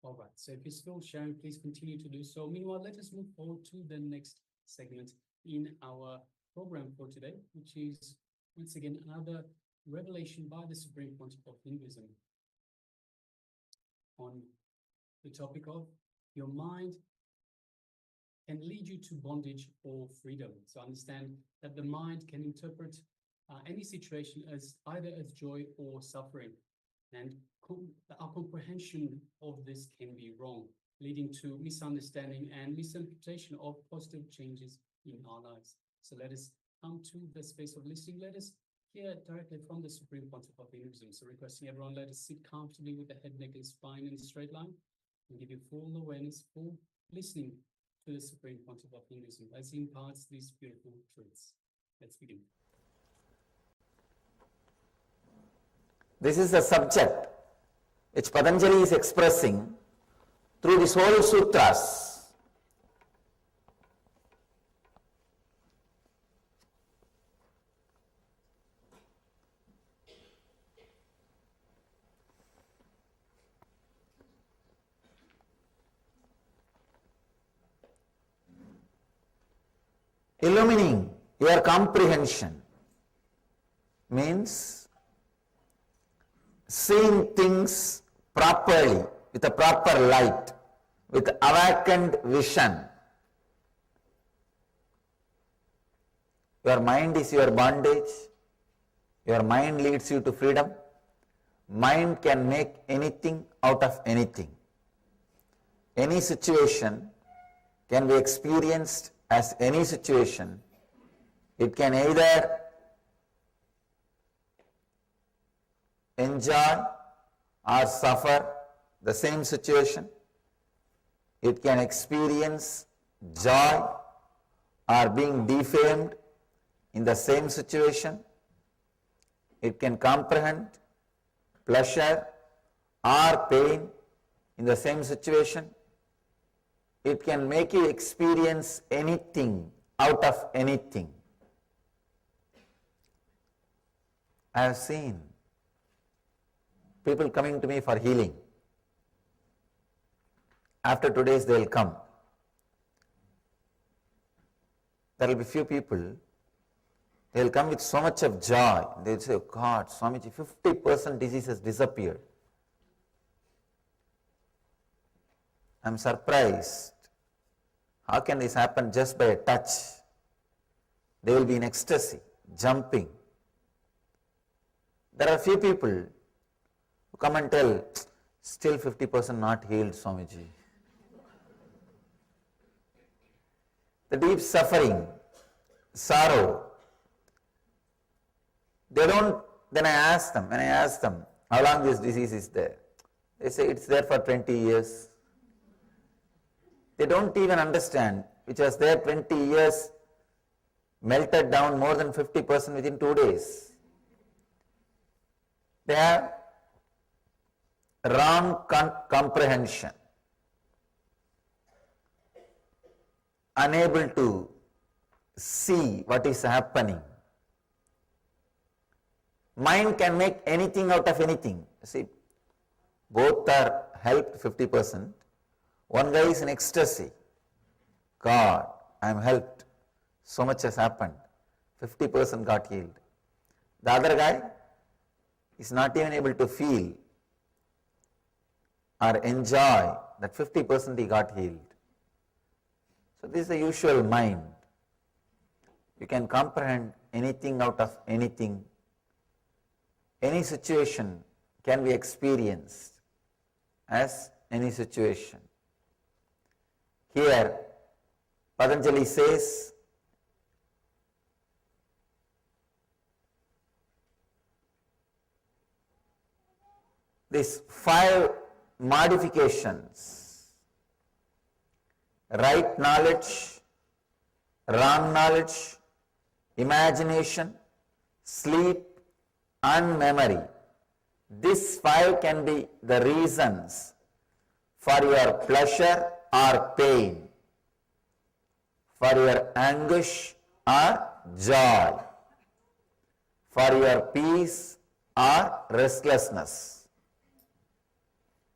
All right, so if you're still sharing, please continue to do so. Meanwhile, let us move forward to the next segment in our program for today, which is, once again, another revelation by the Supreme Pontiff of Hinduism on the topic of your mind can lead you to bondage or freedom. So understand that the mind can interpret any situation as either as joy or suffering. And our comprehension of this can be wrong, leading to misunderstanding and misinterpretation of positive changes in our lives. So let us come to the space of listening. Let us hear directly from the Supreme Pontiff of Hinduism. So requesting everyone, let us sit comfortably with the head, neck, and spine in a straight line, and give you full awareness, full listening to the Supreme Pontiff of Hinduism as he imparts these beautiful truths. Let's begin. This is the subject which Patanjali is expressing through these whole sutras. Illumining your comprehension means seeing things properly, with a proper light, with awakened vision. Your mind is your bondage. Your mind leads you to freedom. Mind can make anything out of anything. Any situation can be experienced as any situation. It can either enjoy or suffer the same situation. It can experience joy or being defamed in the same situation. It can comprehend pleasure or pain in the same situation. It can make you experience anything out of anything. I have seen people coming to me for healing. After 2 days they will come. There will be few people, they will come with so much of joy. They will say, God, Swamiji, 50% disease has disappeared. I am surprised. How can this happen just by a touch? They will be in ecstasy, jumping. There are few people who come and tell, still 50% not healed, Swamiji. the deep suffering, sorrow. They don't, then I ask them, when I ask them, how long this disease is there? They say it's there for 20 years. They don't even understand, which was there 20 years, melted down more than 50% within 2 days. They have wrong comprehension, unable to see what is happening. Mind can make anything out of anything. See, both are helped 50%. One guy is in ecstasy. God, I am helped. So much has happened. 50% got healed. The other guy is not even able to feel or enjoy that 50% he got healed. So this is the usual mind. You can comprehend anything out of anything. Any situation can be experienced as any situation. Here, Patanjali says, these 5 modifications: right knowledge, wrong knowledge, imagination, sleep, and memory. These 5 can be the reasons for your pleasure or pain, for your anguish or joy, for your peace or restlessness.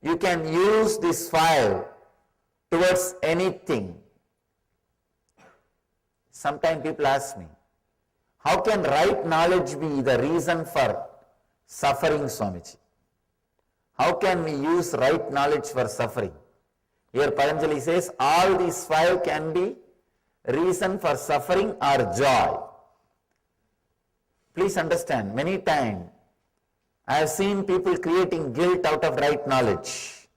You can use these 5 towards anything. Sometimes people ask me, how can right knowledge be the reason for suffering, Swamiji? How can we use right knowledge for suffering? Here Patanjali says all these 5 can be reason for suffering or joy. Please understand, many times I have seen people creating guilt out of right knowledge.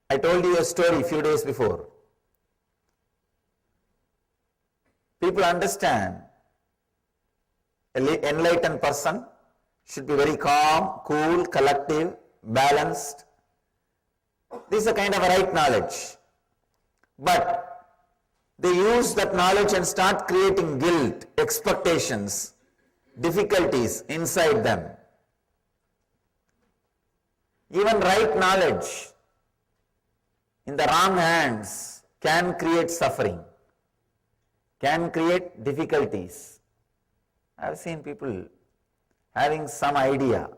I told you a story a few days before. People understand an enlightened person should be very calm, cool, collective, balanced. This is a kind of a right knowledge. But they use that knowledge and start creating guilt, expectations, difficulties inside them. Even right knowledge in the wrong hands can create suffering, can create difficulties. I have seen people having some idea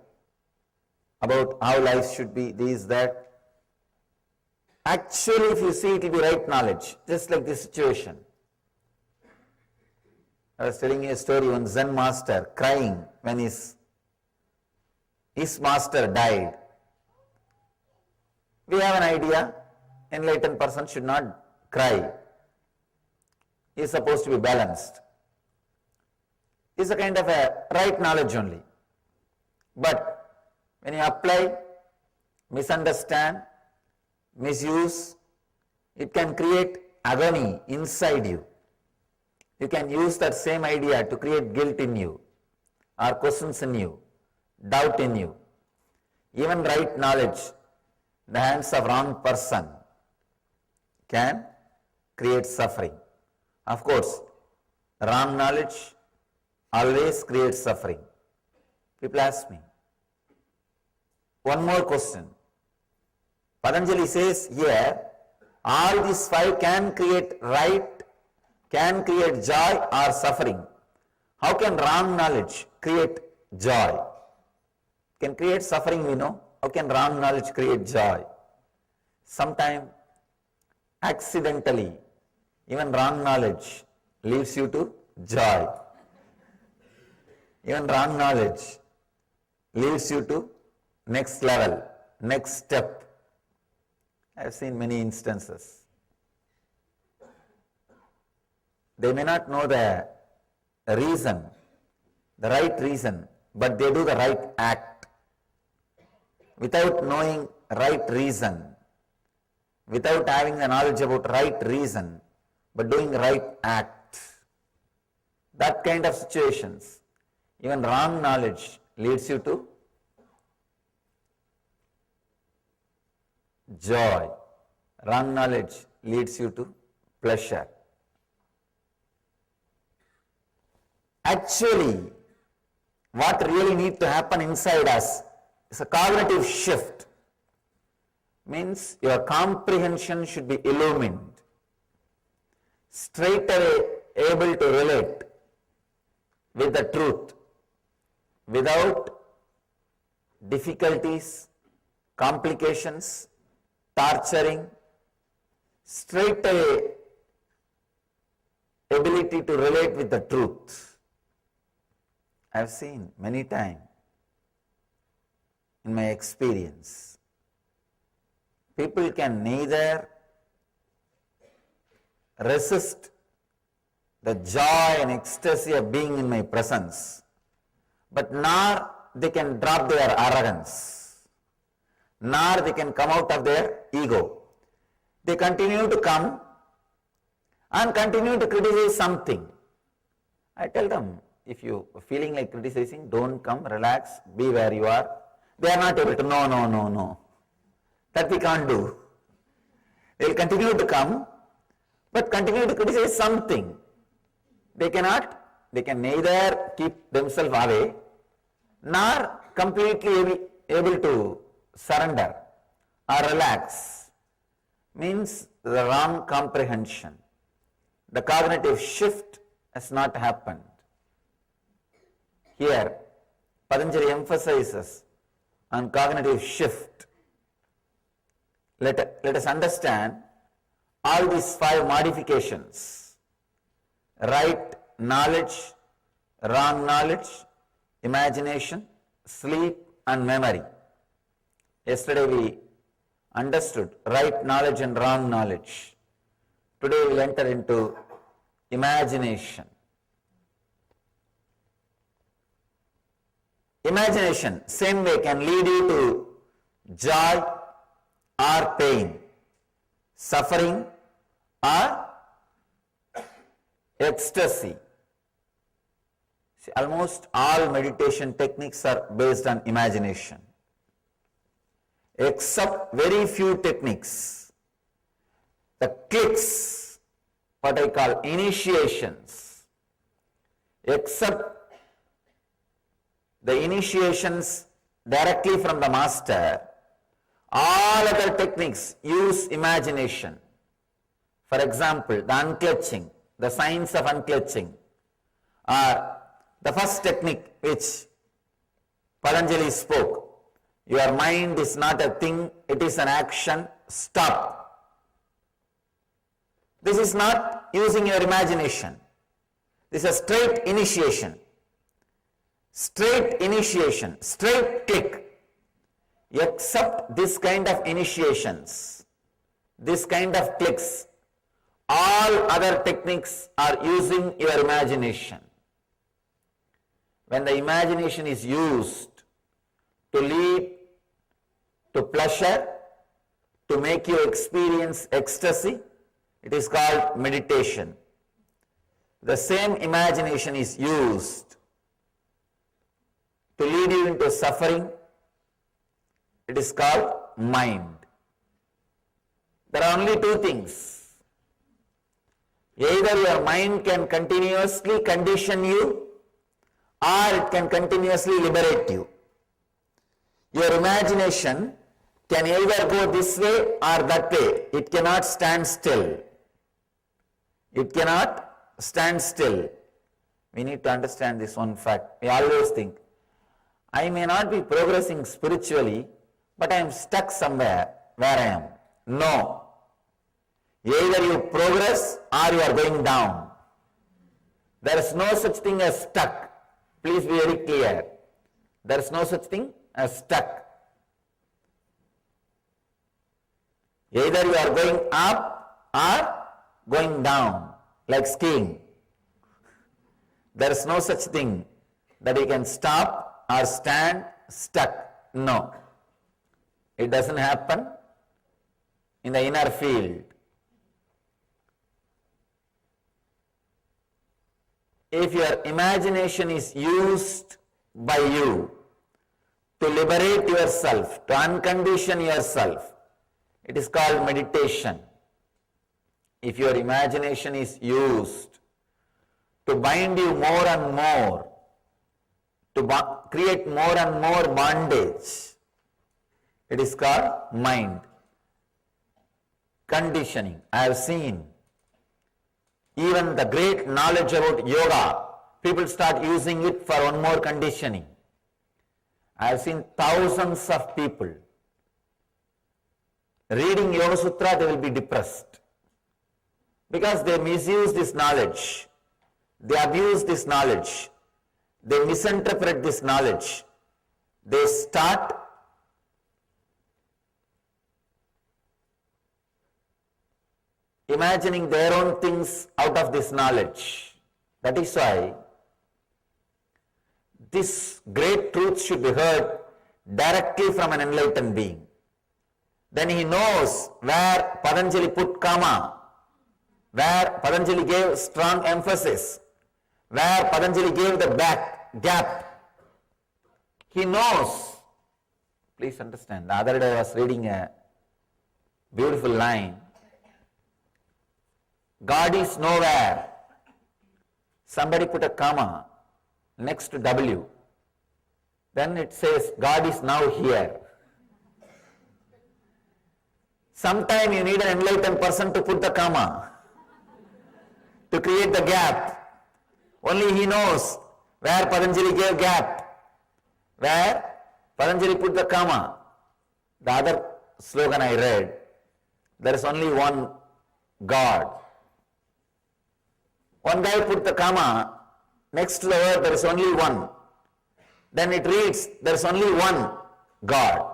about how life should be, this, that. Actually, if you see, it will be right knowledge, just like this situation. I was telling you a story, one Zen master crying when his master died. We have an idea, enlightened person should not cry. He is supposed to be balanced. It's a kind of a right knowledge only. But when you apply, misunderstand, misuse, it can create agony inside you. You can use that same idea to create guilt in you, or questions in you, doubt in you. Even right knowledge in the hands of wrong person can create suffering. Of course, wrong knowledge always creates suffering. People ask me. One more question. Patanjali says here, all these 5 can create right, can create joy or suffering. How can wrong knowledge create joy? Can create suffering, we know. How can wrong knowledge create joy? Sometimes, accidentally, even wrong knowledge leads you to joy. Even wrong knowledge leads you to next level, next step. I have seen many instances. They may not know the reason, the right reason, but they do the right act. Without knowing right reason, without having the knowledge about right reason, but doing right act. That kind of situations, even wrong knowledge leads you to joy. Wrong knowledge leads you to pleasure. Actually, what really needs to happen inside us is a cognitive shift. Means your comprehension should be illumined. Straight away able to relate with the truth without difficulties, complications, torturing. Straight away ability to relate with the truth. I have seen many times in my experience, people can neither resist the joy and ecstasy of being in my presence, but nor they can drop their arrogance, nor they can come out of their ego. They continue to come and continue to criticize something. I tell them, if you are feeling like criticizing, don't come, relax, be where you are. They are not able to, no. That we can't do. They will continue to come, but continue to criticize something. They can neither keep themselves away, nor completely able to surrender or relax. Means the wrong comprehension. The cognitive shift has not happened. Here, Patanjali emphasizes on cognitive shift. Let us understand all these 5 modifications: right knowledge, wrong knowledge, imagination, sleep and memory. Yesterday we understood right knowledge and wrong knowledge. Today we will enter into imagination. Imagination, same way, can lead you to joy or pain, suffering or ecstasy. See, almost all meditation techniques are based on imagination, except very few techniques. The clicks, what I call initiations, except the initiations directly from the master, all other techniques use imagination. For example, the unclutching, the science of unclutching, or the first technique which Patanjali spoke, your mind is not a thing, it is an action, stop. This is not using your imagination. This is a straight initiation. Straight initiation, straight click. Except this kind of initiations, this kind of clicks, all other techniques are using your imagination. When the imagination is used to lead to pleasure, to make you experience ecstasy, it is called meditation. The same imagination is used to lead you into suffering, it is called mind. There are only 2 things. Either your mind can continuously condition you, or it can continuously liberate you. Your imagination can either go this way or that way. It cannot stand still. It cannot stand still. We need to understand this one fact. We always think, I may not be progressing spiritually, but I am stuck somewhere where I am. No. Either you progress or you are going down. There is no such thing as stuck. Please be very clear. There is no such thing as stuck. Either you are going up or going down, like skiing. There is no such thing that you can stop or stand stuck. No. It doesn't happen. in the inner field. If your imagination is used by you to liberate yourself, to uncondition yourself, it is called meditation. If your imagination is used to bind you more and more, to create more and more bondage, it is called mind. Conditioning. I have seen even the great knowledge about yoga, people start using it for one more conditioning. I have seen thousands of people reading Yoga Sutra, they will be depressed because they misuse this knowledge, they abuse this knowledge, they misinterpret this knowledge, they start imagining their own things out of this knowledge. That is why this great truth should be heard directly from an enlightened being. Then he knows where Patanjali put karma, where Patanjali gave strong emphasis, where Patanjali gave the gap. He knows. Please understand, the other day I was reading a beautiful line. God is nowhere. Somebody put a comma next to W. Then it says, God is now here. Sometime you need an enlightened person to put the comma, to create the gap. Only he knows where Patanjali gave gap, where Patanjali put the comma. The other slogan I read, there is only one God. One guy put the comma next to the word, there is only one. Then it reads, there is only one God.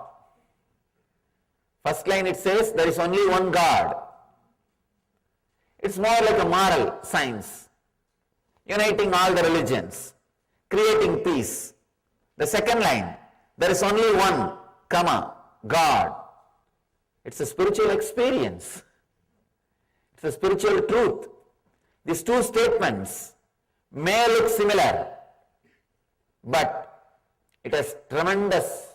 First line it says, there is only one God. It's more like a moral science, uniting all the religions, creating peace. The second line, there is only one, comma, God. It's a spiritual experience. It's a spiritual truth. These two statements may look similar, but it has tremendous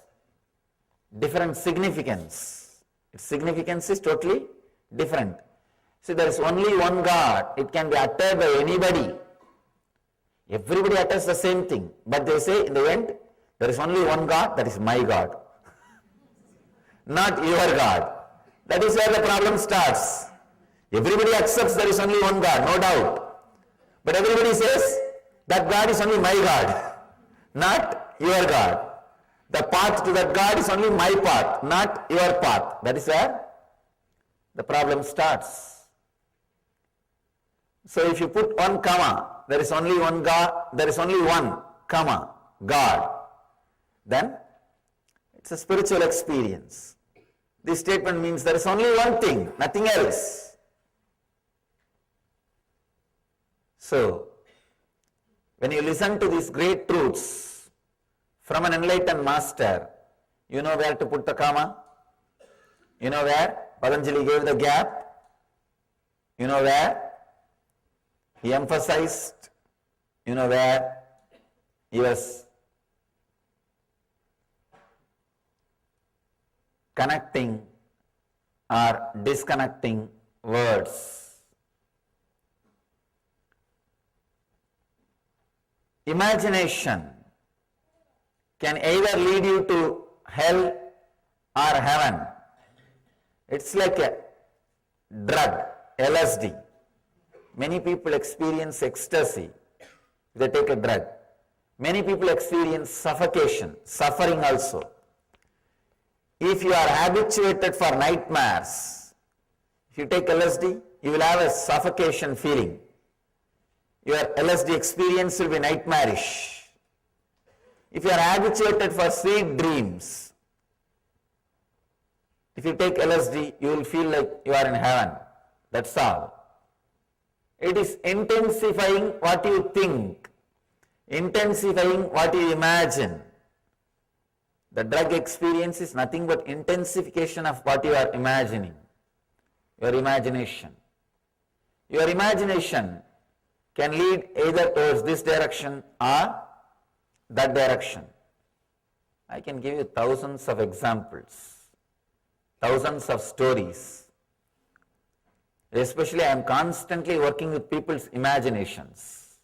different significance. Its significance is totally different. See, there is only one God. It can be uttered by anybody. Everybody utters the same thing, but they say in the end, there is only one God, that is my God. Not your God. That is where the problem starts. Everybody accepts there is only one God, no doubt. But everybody says that God is only my God, not your God. The path to that God is only my path, not your path. That is where the problem starts. So if you put one comma, there is only one God, there is only one comma, God, then it's a spiritual experience. This statement means there is only one thing, nothing else. So, when you listen to these great truths from an enlightened master, you know where to put the comma, you know where Patanjali gave the gap, you know where he emphasized, you know where he was connecting or disconnecting words. Imagination can either lead you to hell or heaven. It's like a drug, LSD. Many people experience ecstasy if they take a drug. Many people experience suffocation, suffering also. If you are habituated for nightmares, if you take LSD, you will have a suffocation feeling. Your LSD experience will be nightmarish. If you are habituated for sweet dreams, if you take LSD, you will feel like you are in heaven. That's all. It is intensifying what you think, intensifying what you imagine. The drug experience is nothing but intensification of what you are imagining. your imagination. Your imagination can lead either towards this direction or that direction. I can give you thousands of examples, thousands of stories. Especially I am constantly working with people's imaginations.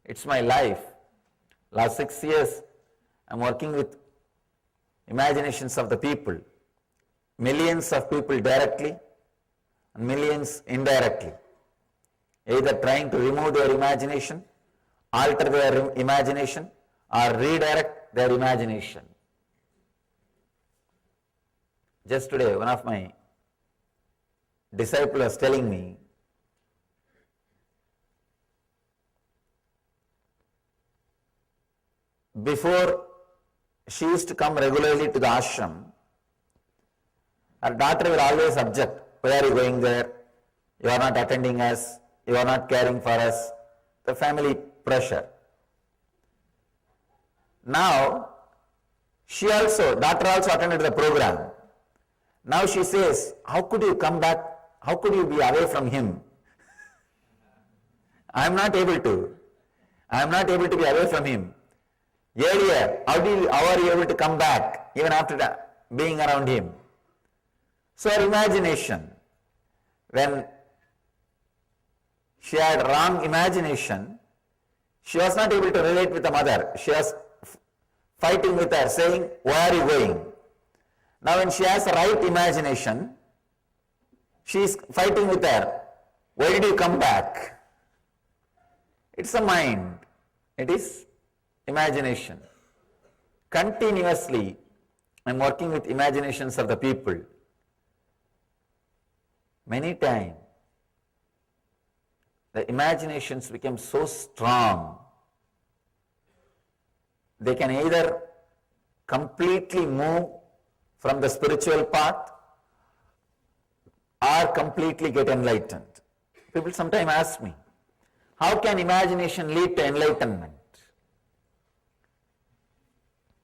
It's my life. Last 6 years I am working with imaginations of the people. Millions of people directly and millions indirectly. Either trying to remove their imagination, alter their imagination, or redirect their imagination. Just today, one of my disciples was telling me, before she used to come regularly to the ashram, her daughter will always object. Why are you going there? You are not attending us. You are not caring for us. The family pressure. Now, daughter also attended the program. Now she says, how could you come back? How could you be away from him? I am not able to. I am not able to be away from him. Earlier, how are you able to come back even after being around him? So her imagination, when she had wrong imagination, she was not able to relate with the mother. She was fighting with her, saying, why are you going? Now when she has the right imagination, she is fighting with her, why did you come back? It's a mind. It is imagination. Continuously, I am working with imaginations of the people. Many times, the imaginations become so strong, they can either completely move from the spiritual path or completely get enlightened. People sometimes ask me, how can imagination lead to enlightenment?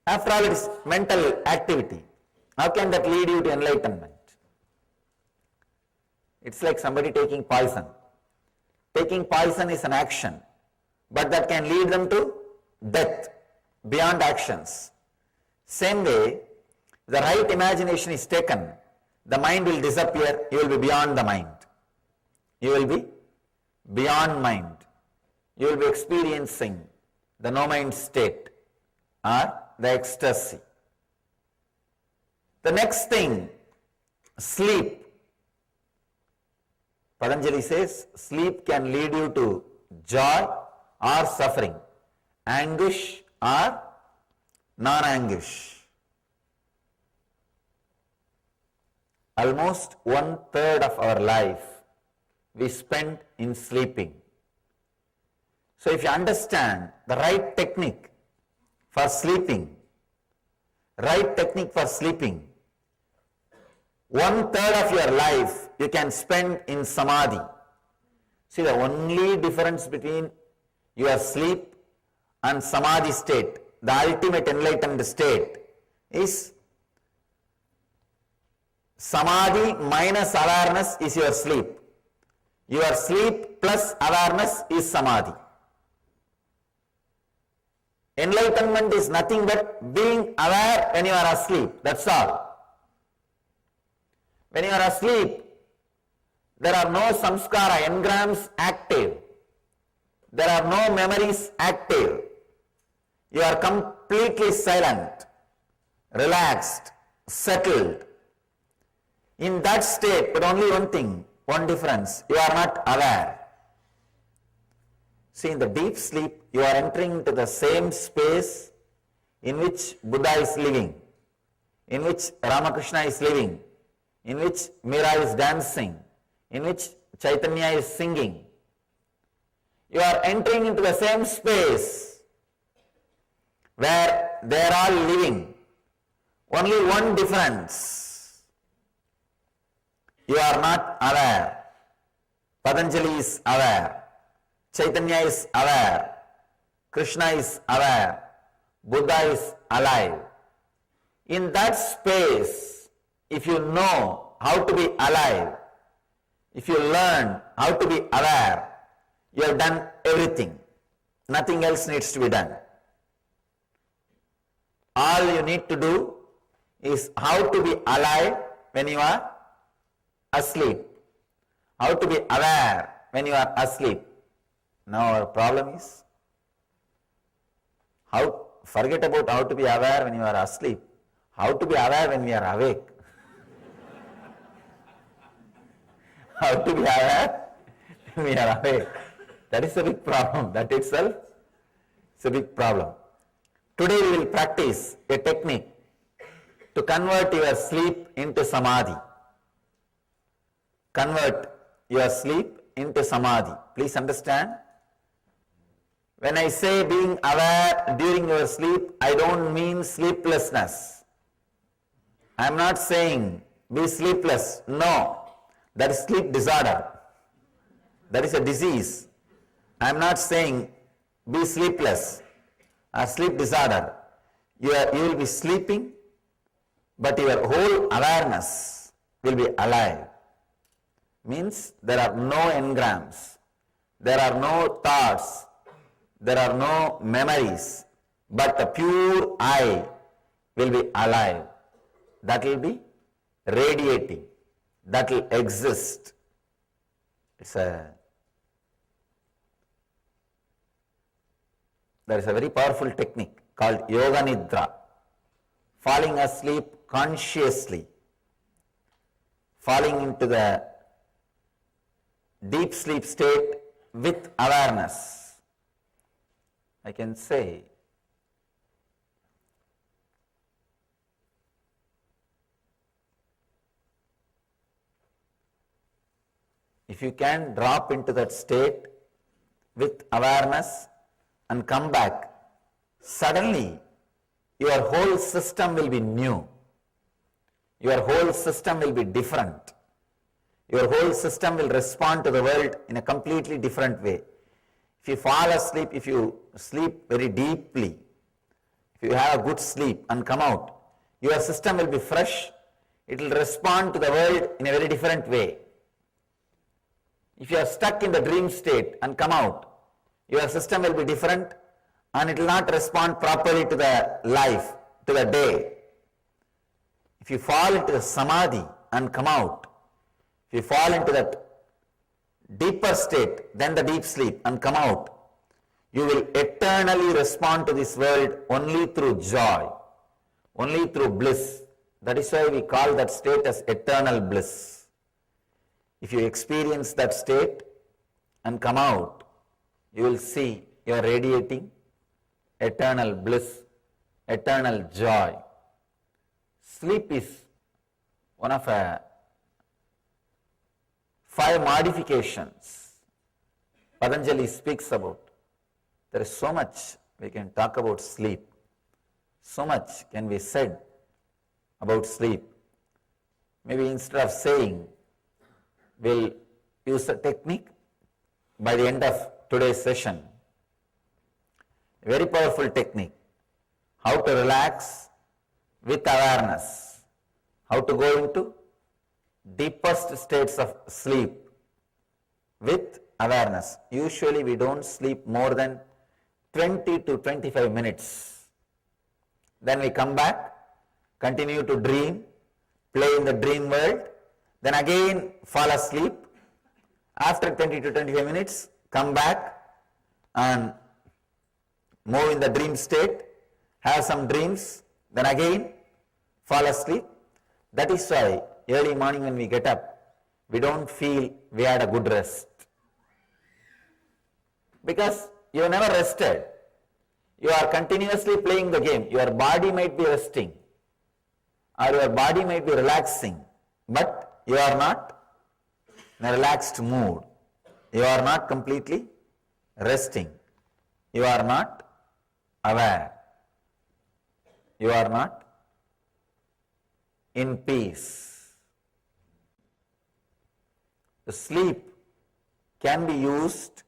After all, it is mental activity. How can that lead you to enlightenment? It's like somebody taking poison. Taking poison is an action, but that can lead them to death beyond actions. Same way, the right imagination is taken, the mind will disappear, you will be beyond the mind. You will be beyond mind. You will be experiencing the no-mind state or the ecstasy. The next thing, sleep. Patanjali says, sleep can lead you to joy or suffering, anguish or non-anguish. Almost 1/3 of our life we spend in sleeping. So if you understand the right technique for sleeping, 1/3 of your life you can spend in samadhi. See, the only difference between your sleep and samadhi state, the ultimate enlightened state, is samadhi minus awareness is your sleep. Your sleep plus awareness is samadhi. Enlightenment is nothing but being aware when you are asleep. That's all. When you are asleep, there are no samskara, engrams active. There are no memories active. You are completely silent, relaxed, settled. In that state, but only one thing, one difference, you are not aware. See, in the deep sleep, you are entering into the same space in which Buddha is living, in which Ramakrishna is living, in which Meera is dancing, in which Chaitanya is singing. You are entering into the same space where they are all living. Only one difference. You are not aware. Patanjali is aware. Chaitanya is aware. Krishna is aware. Buddha is alive. In that space, if you know how to be alive, If you learn how to be aware, you have done everything. Nothing else needs to be done. All you need to do is how to be alive when you are asleep. How to be aware when you are asleep. Now our problem is, forget about how to be aware when you are asleep. How to be aware when we are awake. How to be aware when we are awake. That is a big problem. That itself is a big problem. Today we will practice a technique to convert your sleep into samadhi. Convert your sleep into samadhi. Please understand. When I say being aware during your sleep, I don't mean sleeplessness. I am not saying be sleepless. No, that is sleep disorder. That is a disease. I am not saying be sleepless or sleep disorder. You will be sleeping, but your whole awareness will be alive. Means there are no engrams, there are no thoughts, there are no memories, but the pure I will be alive. That will be radiating, that will exist. There is a very powerful technique called Yoga Nidra, falling asleep consciously, falling into the deep sleep state with awareness. I can say, if you can drop into that state with awareness and come back, suddenly your whole system will be new. Your whole system will be different. Your whole system will respond to the world in a completely different way. If you fall asleep, if you sleep very deeply, if you have a good sleep and come out, your system will be fresh. It will respond to the world in a very different way. If you are stuck in the dream state and come out, your system will be different and it will not respond properly to the life, to the day. If you fall into the samadhi and come out, if you fall into that deeper state than the deep sleep and come out, you will eternally respond to this world only through joy, only through bliss. That is why we call that state as eternal bliss. If you experience that state and come out, you will see you are radiating eternal bliss, eternal joy. Sleep is one of 5 modifications Patanjali speaks about. There is so much we can talk about sleep. So much can be said about sleep. Maybe instead of saying, we'll use a technique by the end of today's session. A very powerful technique. How to relax with awareness. How to go into deepest states of sleep with awareness. Usually we don't sleep more than 20 to 25 minutes. Then we come back, continue to dream, play in the dream world, then again fall asleep. After 20 to 25 minutes, come back and move in the dream state, have some dreams, then again fall asleep. That is why early morning when we get up, we don't feel we had a good rest. Because you have never rested. You are continuously playing the game. Your body might be resting or your body might be relaxing, but you are not in a relaxed mood. You are not completely resting. You are not aware. You are not in peace. The sleep can be used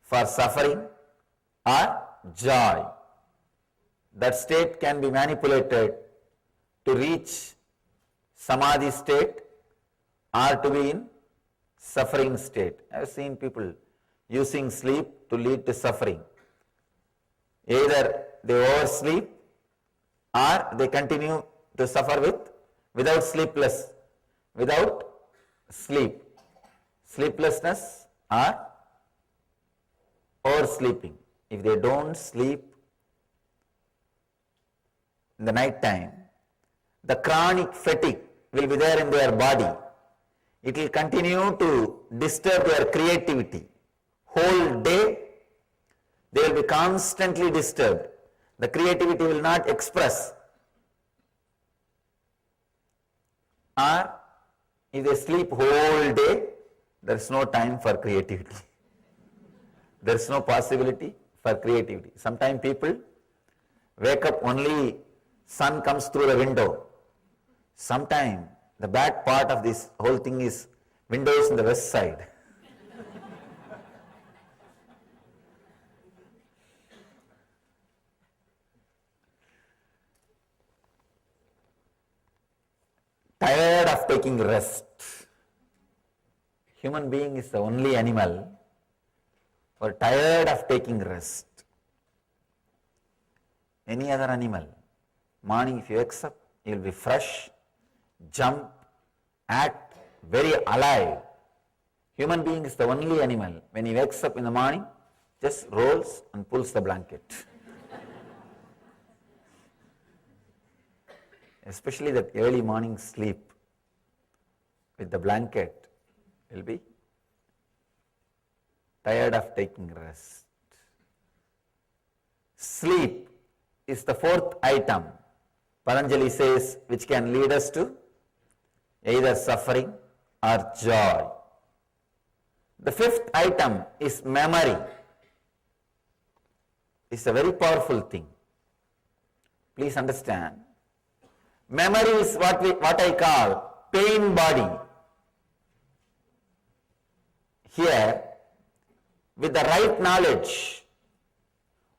for suffering or joy. That state can be manipulated to reach samadhi state or to be in suffering state. I have seen people using sleep to lead to suffering. Either they oversleep or they continue to suffer without sleep. Sleeplessness or oversleeping. If they don't sleep in the night time, the chronic fatigue will be there in their body. It will continue to disturb their creativity. Whole day, they will be constantly disturbed. The creativity will not express. Or if they sleep whole day, there is no time for creativity. There is no possibility for creativity. Sometimes people wake up only sun comes through the window. Sometimes the bad part of this whole thing is windows in the west side. Tired of taking rest. Human being is the only animal who are tired of taking rest. Any other animal, morning if you wake up, you will be fresh, jump, act very alive. Human being is the only animal, when he wakes up in the morning, just rolls and pulls the blanket. Especially that early morning sleep with the blanket will be tired of taking rest. Sleep is the fourth item, Patanjali says, which can lead us to either suffering or joy. The fifth item is memory. It's a very powerful thing. Please understand. Memory is what I call pain body. Here, with the right knowledge,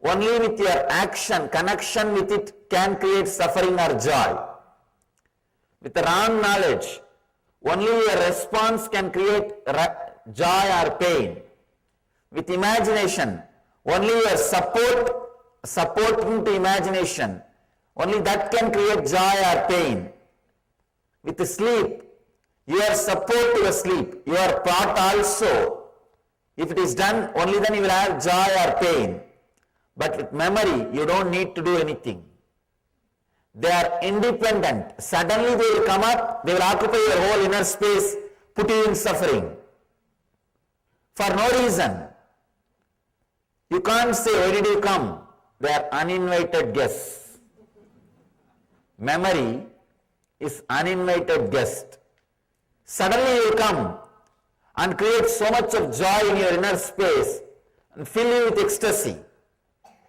only with your action, connection with it can create suffering or joy. With the wrong knowledge, only your response can create joy or pain. With imagination, only your supporting to imagination, only that can create joy or pain. With the sleep, your support to the sleep, your thought also, if it is done, only then you will have joy or pain. But with memory, you don't need to do anything. They are independent. Suddenly they will come up, they will occupy your whole inner space, put you in suffering. For no reason. You can't say, why did you come? They are uninvited guests. Memory is uninvited guest. Suddenly you come and create so much of joy in your inner space and fill you with ecstasy.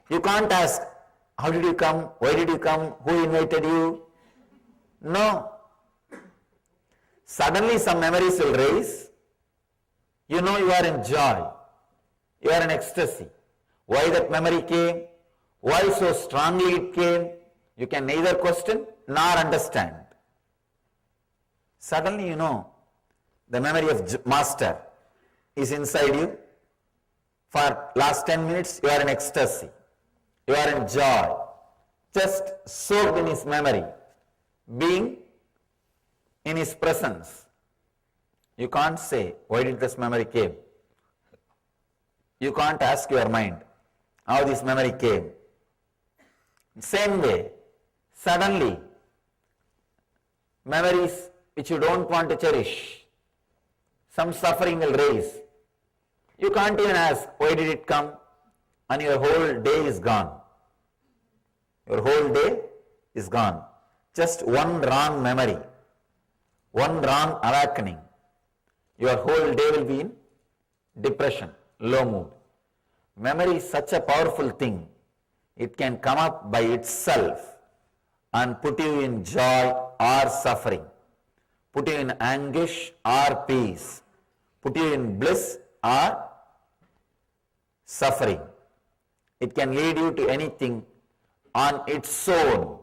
You can't ask, how did you come? Why did you come? Who invited you? No. Suddenly some memories will raise. You know you are in joy. You are in ecstasy. Why that memory came? Why so strongly it came? You can neither question nor understand. Suddenly you know the memory of Master is inside you. For last 10 minutes you are in ecstasy. You are in joy. Just soaked in his memory. Being in his presence. You can't say, why did this memory came? You can't ask your mind how this memory came. Same way, suddenly, memories which you don't want to cherish, some suffering will raise. You can't even ask, why did it come? And your whole day is gone. Your whole day is gone. Just one wrong memory, one wrong awakening. Your whole day will be in depression, low mood. Memory is such a powerful thing. It can come up by itself and put you in joy or suffering, put you in anguish or peace, put you in bliss or suffering. It can lead you to anything on its own,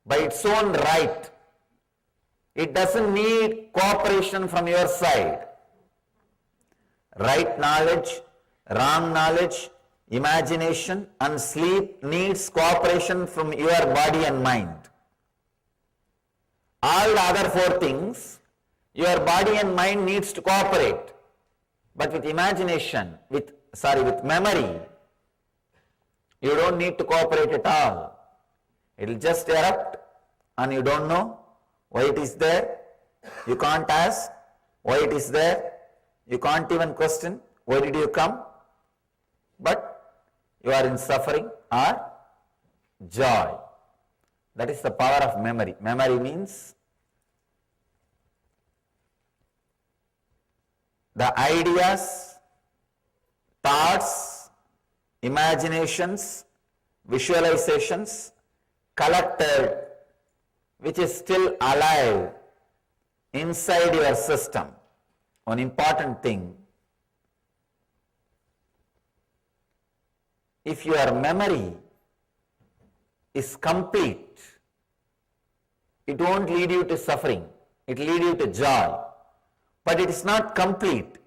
by its own right. It doesn't need cooperation from your side. right knowledge, wrong knowledge, imagination and sleep needs cooperation from your body and mind. All the other four things, your body and mind needs to cooperate. But with imagination, with memory, you don't need to cooperate at all. It will just erupt and you don't know why it is there. You can't ask why it is there. You can't even question why did you come. But you are in suffering or joy. That is the power of memory. Memory means the ideas, thoughts, imaginations, visualizations collected, which is still alive inside your system. One important thing, if your memory is complete, it won't lead you to suffering, it will lead you to joy. But it is not complete.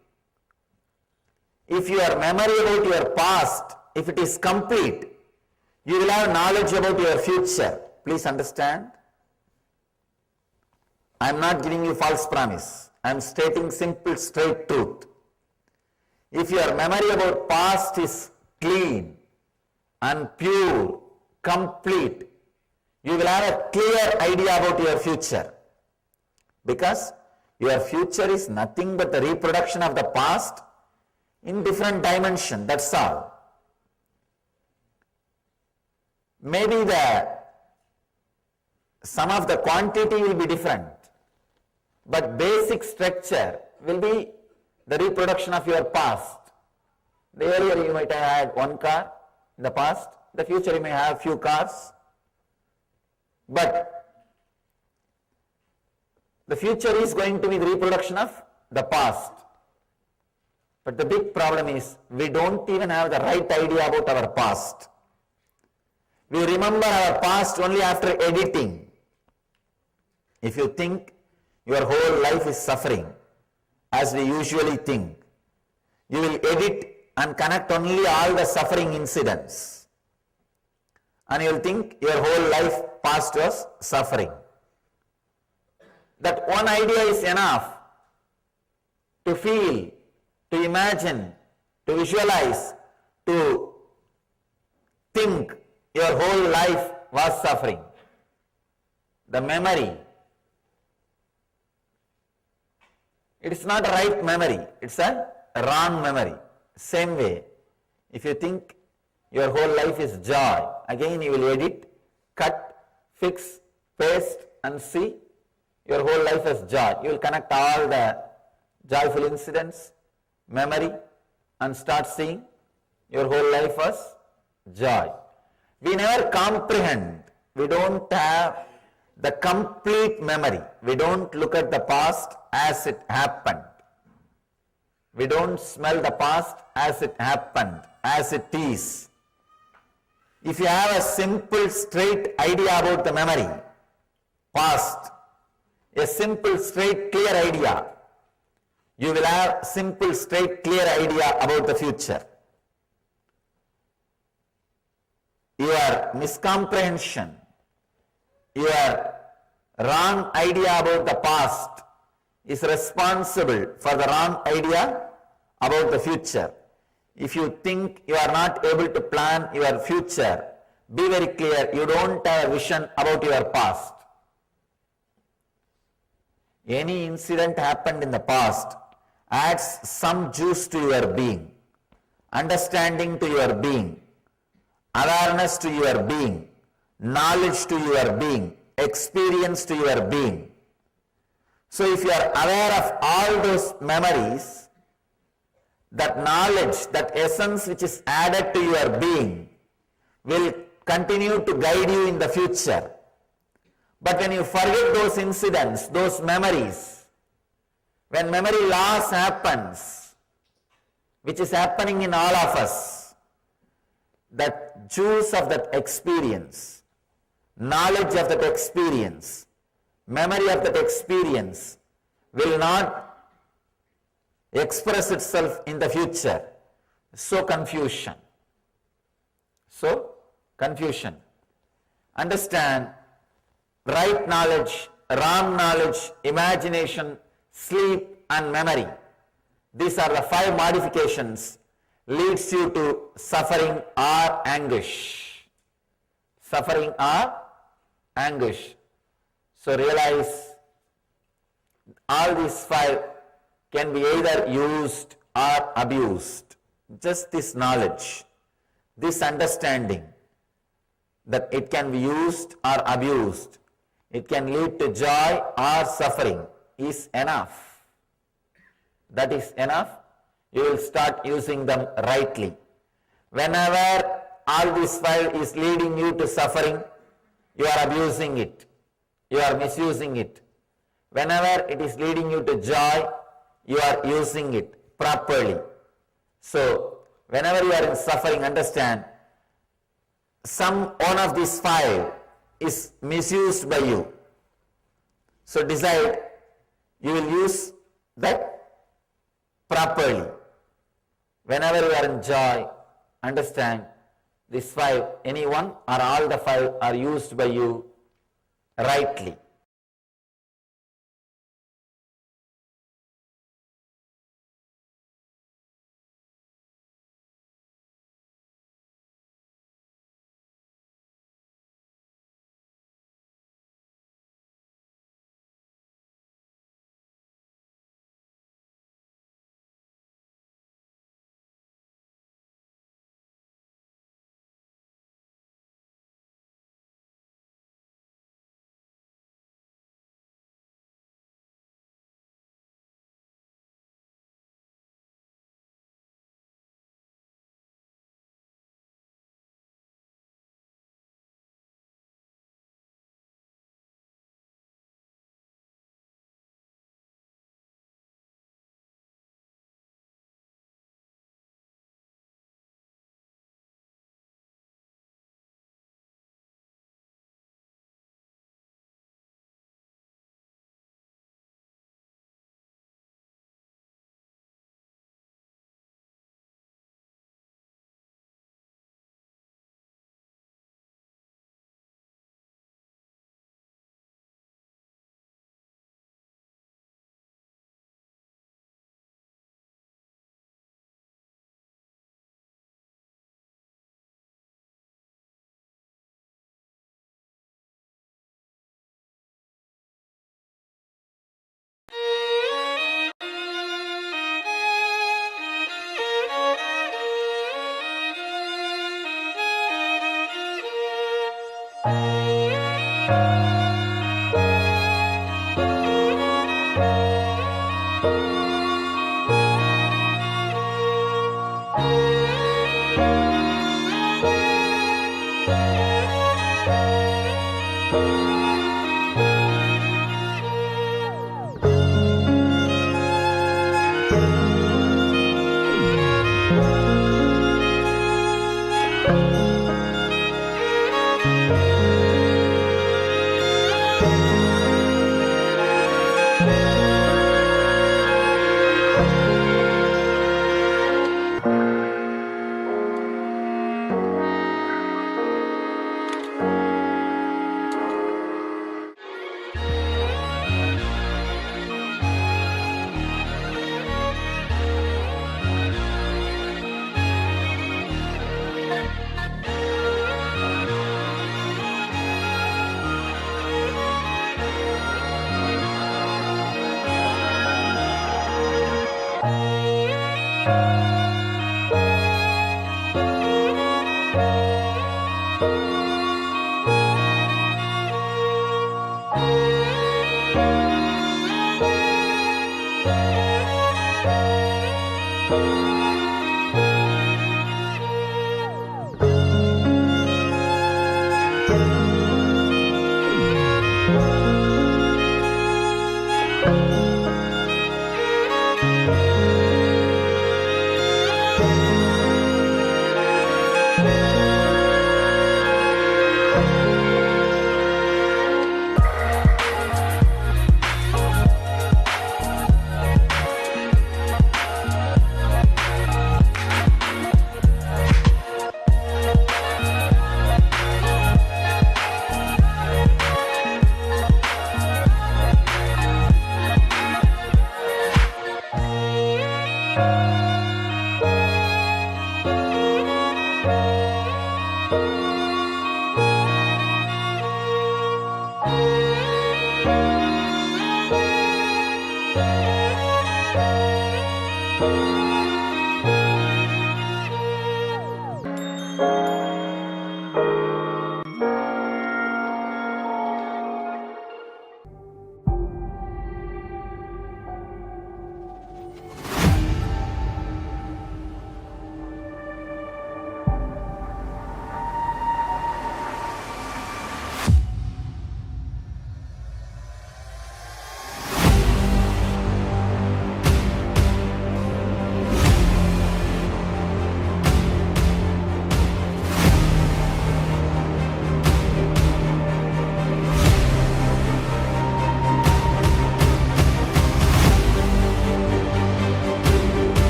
If your memory about your past, if it is complete, you will have knowledge about your future. Please understand. I am not giving you false promise. I am stating simple, straight truth. If your memory about past is clean and pure, complete, you will have a clear idea about your future. Because your future is nothing but the reproduction of the past in different dimension, that's all. Maybe some of the quantity will be different, but basic structure will be the reproduction of your past. The earlier you might have had one car in the past, the future you may have few cars, but the future is going to be the reproduction of the past. But the big problem is we don't even have the right idea about our past. We remember our past only after editing. If you think your whole life is suffering, as we usually think, you will edit and connect only all the suffering incidents. And you will think your whole life past was suffering. That one idea is enough to feel, to imagine, to visualize, to think your whole life was suffering. The memory, it is not a right memory, it's a wrong memory. Same way, if you think your whole life is joy, again you will edit, cut, fix, paste and see your whole life as joy. You will connect all the joyful incidents, memory, and start seeing your whole life as joy. We never comprehend. We don't have the complete memory. We don't look at the past as it happened. We don't smell the past as it happened, as it is. If you have a simple, straight idea about the memory, past, a simple, straight, clear idea, you will have simple, straight, clear idea about the future. Your miscomprehension, your wrong idea about the past is responsible for the wrong idea about the future. If you think you are not able to plan your future, be very clear, you don't have a vision about your past. Any incident happened in the past adds some juice to your being, understanding to your being, awareness to your being, knowledge to your being, experience to your being. So if you are aware of all those memories, that knowledge, that essence which is added to your being will continue to guide you in the future. But when you forget those incidents, those memories, when memory loss happens, which is happening in all of us, that juice of that experience, knowledge of that experience, memory of that experience will not express itself in the future. So confusion. So confusion. Understand, right knowledge, wrong knowledge, imagination, sleep and memory. These are the 5 modifications leads you to suffering or anguish. Suffering or anguish. So realize all these 5 can be either used or abused. Just this knowledge, this understanding that it can be used or abused, it can lead to joy or suffering is enough. That is enough. You will start using them rightly. Whenever all this 5 is leading you to suffering, you are abusing it. You are misusing it. Whenever it is leading you to joy, you are using it properly. So, whenever you are in suffering, understand, one of these 5 is misused by you. So, decide you will use that properly. Whenever you are in joy, understand, these 5, any one or all the 5 are used by you rightly.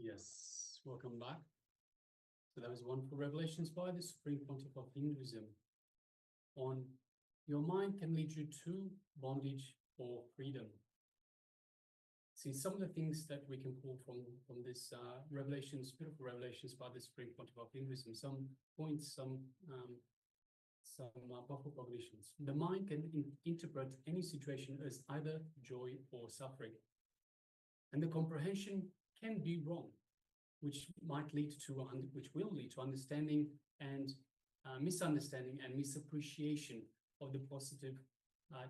Yes, welcome back. So that was wonderful revelations by the Supreme Pontiff of Hinduism on your mind can lead you to bondage or freedom. See, some of the things that we can pull from this revelations, beautiful revelations by the Supreme Pontiff of Hinduism, some points, some powerful cognitions. The mind can interpret any situation as either joy or suffering. And the comprehension can be wrong, which might lead to, which will lead to understanding and misunderstanding and misappreciation of the positive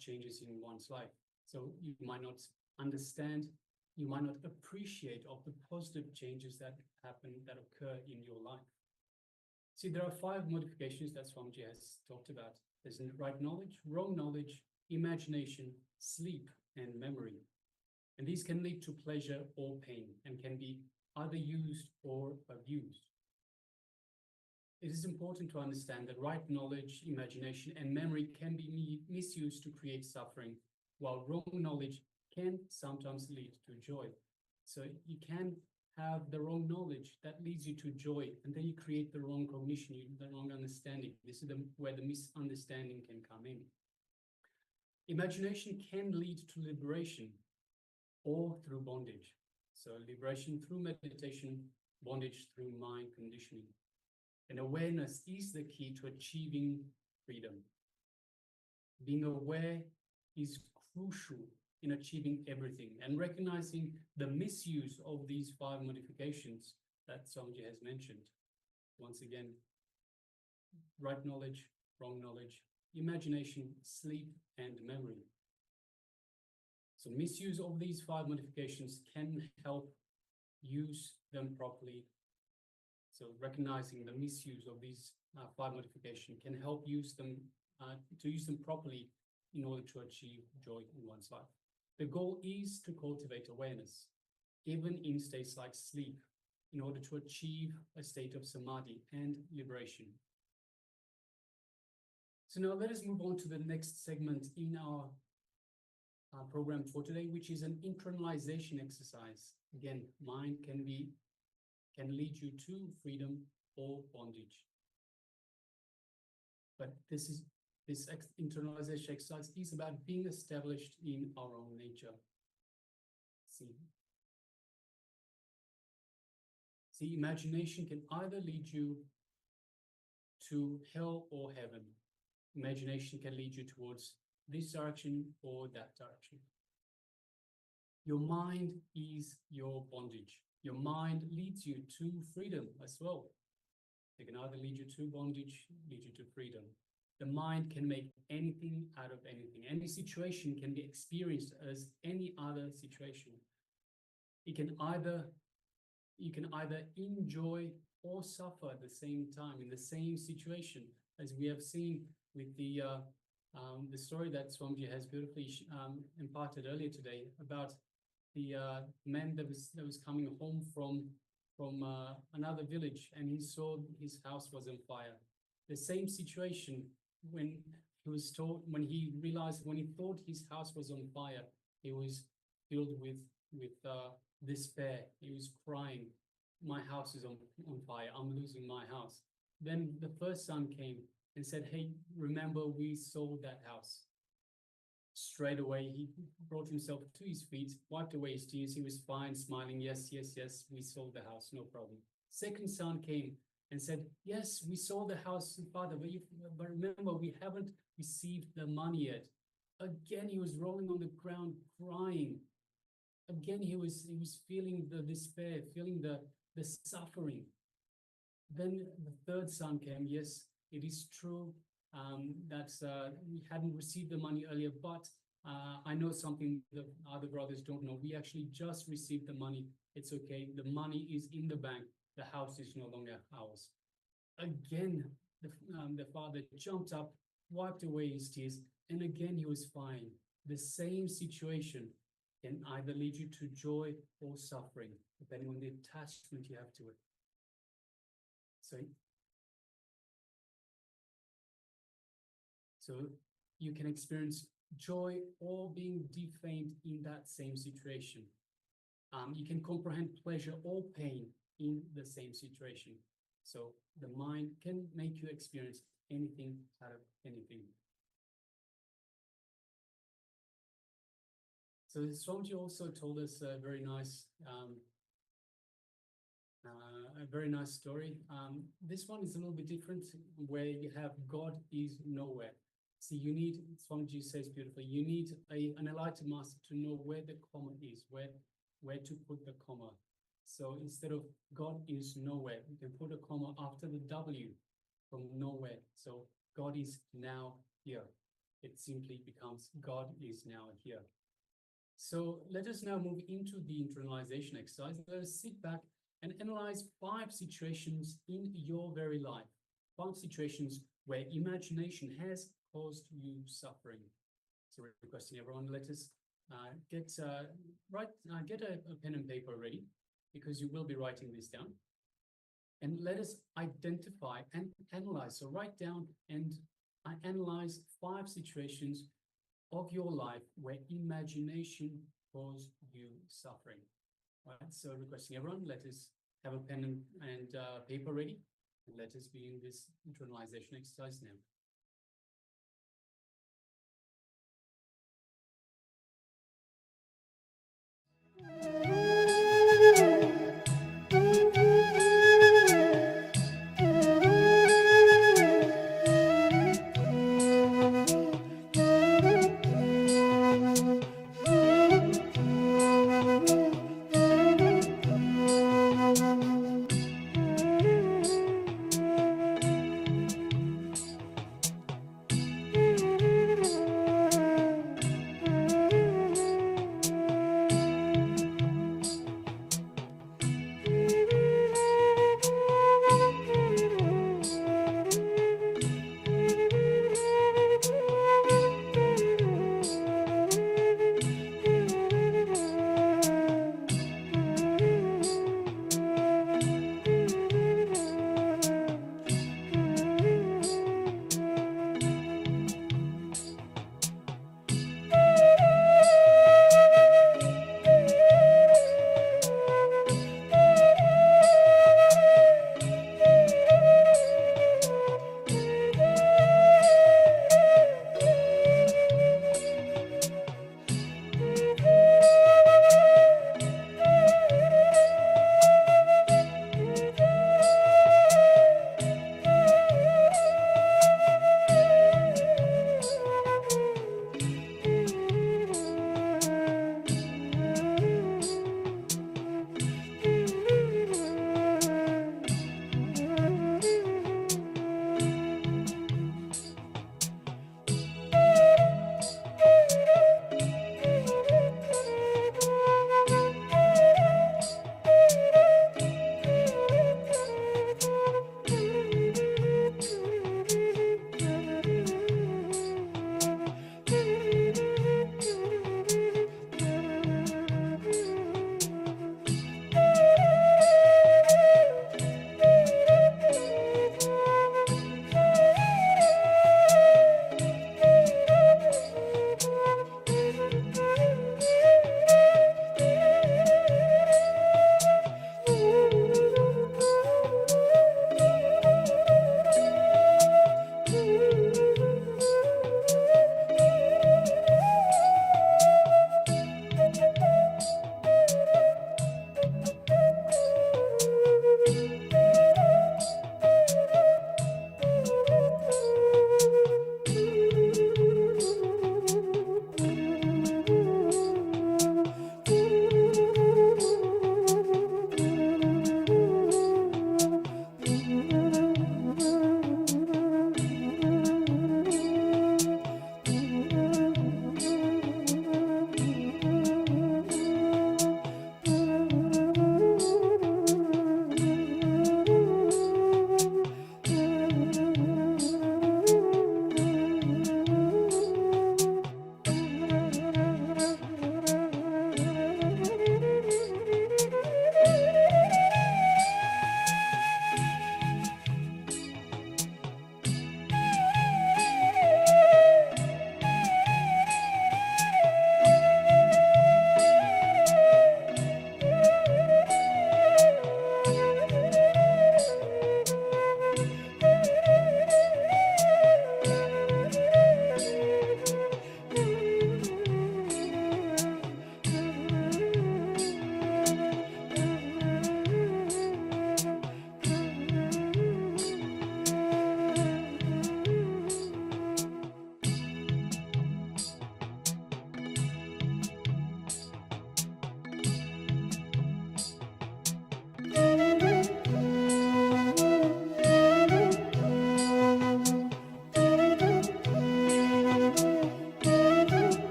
changes in one's life. So you might not understand, you might not appreciate of the positive changes that happen, that occur in your life. See, there are 5 modifications that Swamiji has talked about. There's right knowledge, wrong knowledge, imagination, sleep, and memory. And these can lead to pleasure or pain and can be either used or abused. It is important to understand that right knowledge, imagination, and memory can be misused to create suffering, while wrong knowledge can sometimes lead to joy. So you can have the wrong knowledge that leads you to joy, and then you create the wrong cognition, the wrong understanding. This is where the misunderstanding can come in. Imagination can lead to liberation or through bondage. So liberation through meditation, bondage through mind conditioning. And awareness is the key to achieving freedom. Being aware is crucial in achieving everything, and recognizing the misuse of these 5 modifications that Swamiji has mentioned. Once again, right knowledge, wrong knowledge, imagination, sleep, and memory. So misuse of these 5 modifications can help use them properly. So recognizing the misuse of these 5 modifications can help use them to use them properly in order to achieve joy in one's life. The goal is to cultivate awareness, even in states like sleep, in order to achieve a state of samadhi and liberation. So now let us move on to the next segment in our program for today, which is an internalization exercise. Again, mind can lead you to freedom or bondage. But this internalization exercise is about being established in our own nature. See, imagination can either lead you to hell or heaven. Imagination can lead you towards this direction or that direction. Your mind is your bondage. Your mind leads you to freedom as well. It can either lead you to bondage, lead you to freedom. The mind can make anything out of anything. Any situation can be experienced as any other situation. You can either enjoy or suffer at the same time in the same situation, as we have seen with the story that Swamiji has beautifully imparted earlier today about the man that was coming home from another village, and he saw his house was on fire. The same situation when he thought his house was on fire, he was filled with despair. He was crying, "My house is on fire. I'm losing my house." Then the first son came and said, "Hey, remember we sold that house." Straight away, he brought himself to his feet, wiped away his tears. He was fine, smiling. Yes, we sold the house, no problem. Second son came and said, "Yes, we sold the house, Father, but remember, we haven't received the money yet." Again, he was rolling on the ground, crying. Again, he was feeling the despair, feeling the suffering. Then the third son came. "Yes, it is true that we hadn't received the money earlier, but I know something the other brothers don't know. We actually just received the money. It's okay. The money is in the bank. The house is no longer ours." Again, the father jumped up, wiped away his tears, and again he was fine. The same situation can either lead you to joy or suffering, depending on the attachment you have to it. So you can experience joy or being defamed in that same situation. You can comprehend pleasure or pain in the same situation. So the mind can make you experience anything out of anything. So Swamiji also told us a very nice story. This one is a little bit different, where you have God is nowhere. See, you need, Swamiji says beautifully, you need an enlightened master to know where the comma is, where to put the comma. So instead of God is nowhere, you can put a comma after the W from nowhere. So God is now here. It simply becomes God is now here. So let us now move into the internalization exercise. Let us sit back and analyze 5 situations in your very life. 5 situations where imagination has caused you suffering. So requesting everyone, let us get a pen and paper ready, because you will be writing this down. And let us identify and analyze. So write down and analyze 5 situations of your life where imagination caused you suffering. All right, so requesting everyone, let us have a pen and paper ready, and let us begin this internalization exercise now.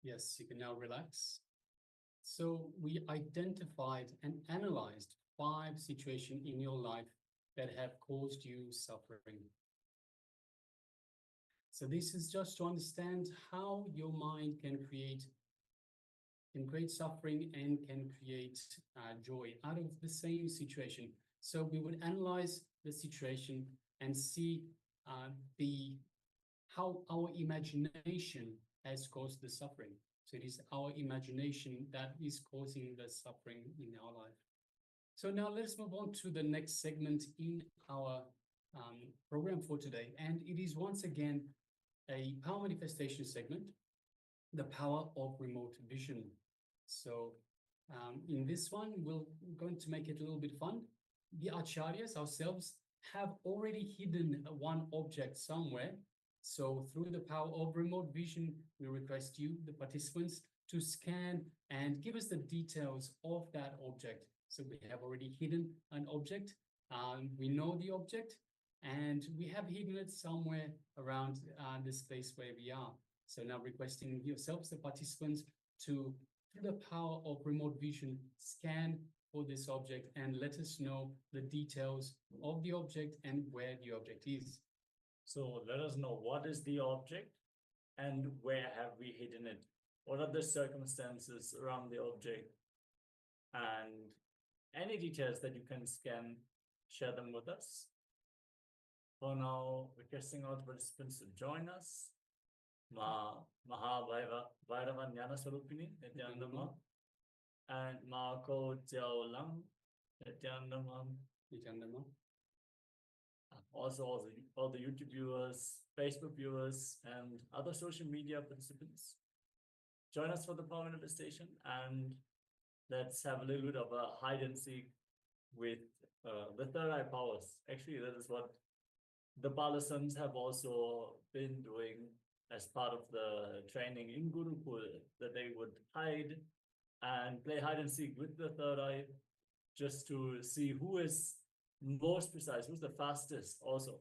Yes, you can now relax. So we identified and analyzed 5 situations in your life that have caused you suffering. So this is just to understand how your mind can create suffering and can create joy out of the same situation. So we would analyze the situation and see how our imagination has caused the suffering. So it is our imagination that is causing the suffering in our life. So now let's move on to the next segment in our program for today. And it is once again a power manifestation segment, the power of remote vision. So in this one, we're going to make it a little bit fun. The acharyas ourselves have already hidden one object somewhere. So through the power of remote vision, we request you, the participants, to scan and give us the details of that object. So we have already hidden an object. We know the object, and we have hidden it somewhere around the space where we are. So now requesting yourselves, the participants, to, through the power of remote vision, scan for this object and let us know the details of the object and where the object is. So let us know what is the object and where have we hidden it? What are the circumstances around the object? And any details that you can scan, share them with us. For now, requesting all the participants to join us. Mahabhairava Jnana Swarupini, Nithyananda, and Ma Ko Jiao Lang, Nithyananda. Also all the YouTube viewers, Facebook viewers, and other social media participants. Join us for the power manifestation, and let's have a little bit of a hide and seek with the third eye powers. Actually, that is what the Balasans have also been doing as part of the training in Gurukul, that they would hide and play hide and seek with the third eye, just to see who is most precise, who's the fastest also.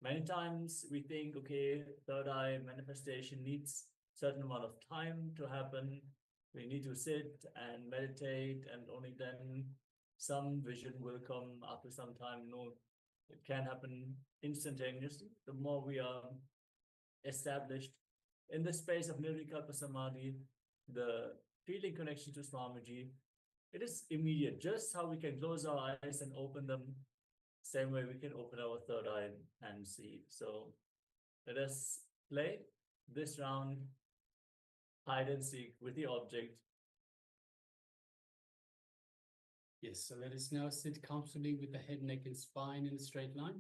Many times we think, okay, third eye manifestation needs certain amount of time to happen. We need to sit and meditate, and only then some vision will come after some time. No, it can happen instantaneously. The more we are established in the space of Nirvikalpa Samadhi, the feeling connection to Swamiji, it is immediate. Just how we can close our eyes and open them, same way we can open our third eye and see. So let us play this round, hide and seek with the object. Yes, so let us now sit comfortably with the head, neck, and spine in a straight line.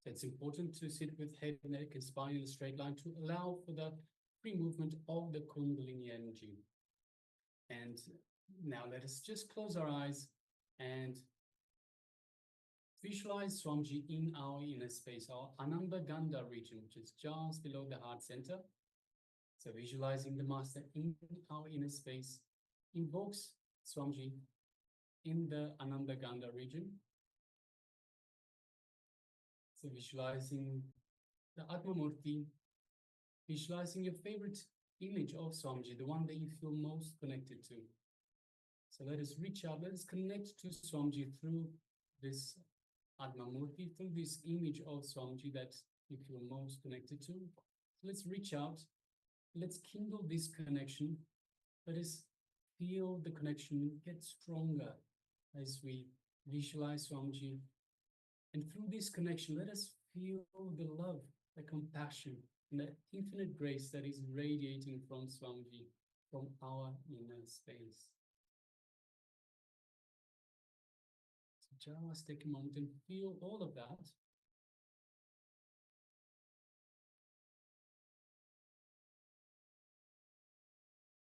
So it's important to sit with head, neck, and spine in a straight line to allow for the free movement of the Kundalini energy. And now let us just close our eyes and visualize Swamiji in our inner space, our Ananda Gandha region, which is just below the heart center. So visualizing the Master in our inner space invokes Swamiji in the Ananda Gandha region. So visualizing the Atmamurti, visualizing your favorite image of Swamiji, the one that you feel most connected to. So let us reach out, let us connect to Swamiji through this Atmamurti, through this image of Swamiji that you feel most connected to. So let's reach out, let's kindle this connection, let us feel the connection get stronger as we visualize Swamiji. And through this connection, let us feel the love, the compassion, and the infinite grace that is radiating from Swamiji, from our inner space. So just take a moment and feel all of that.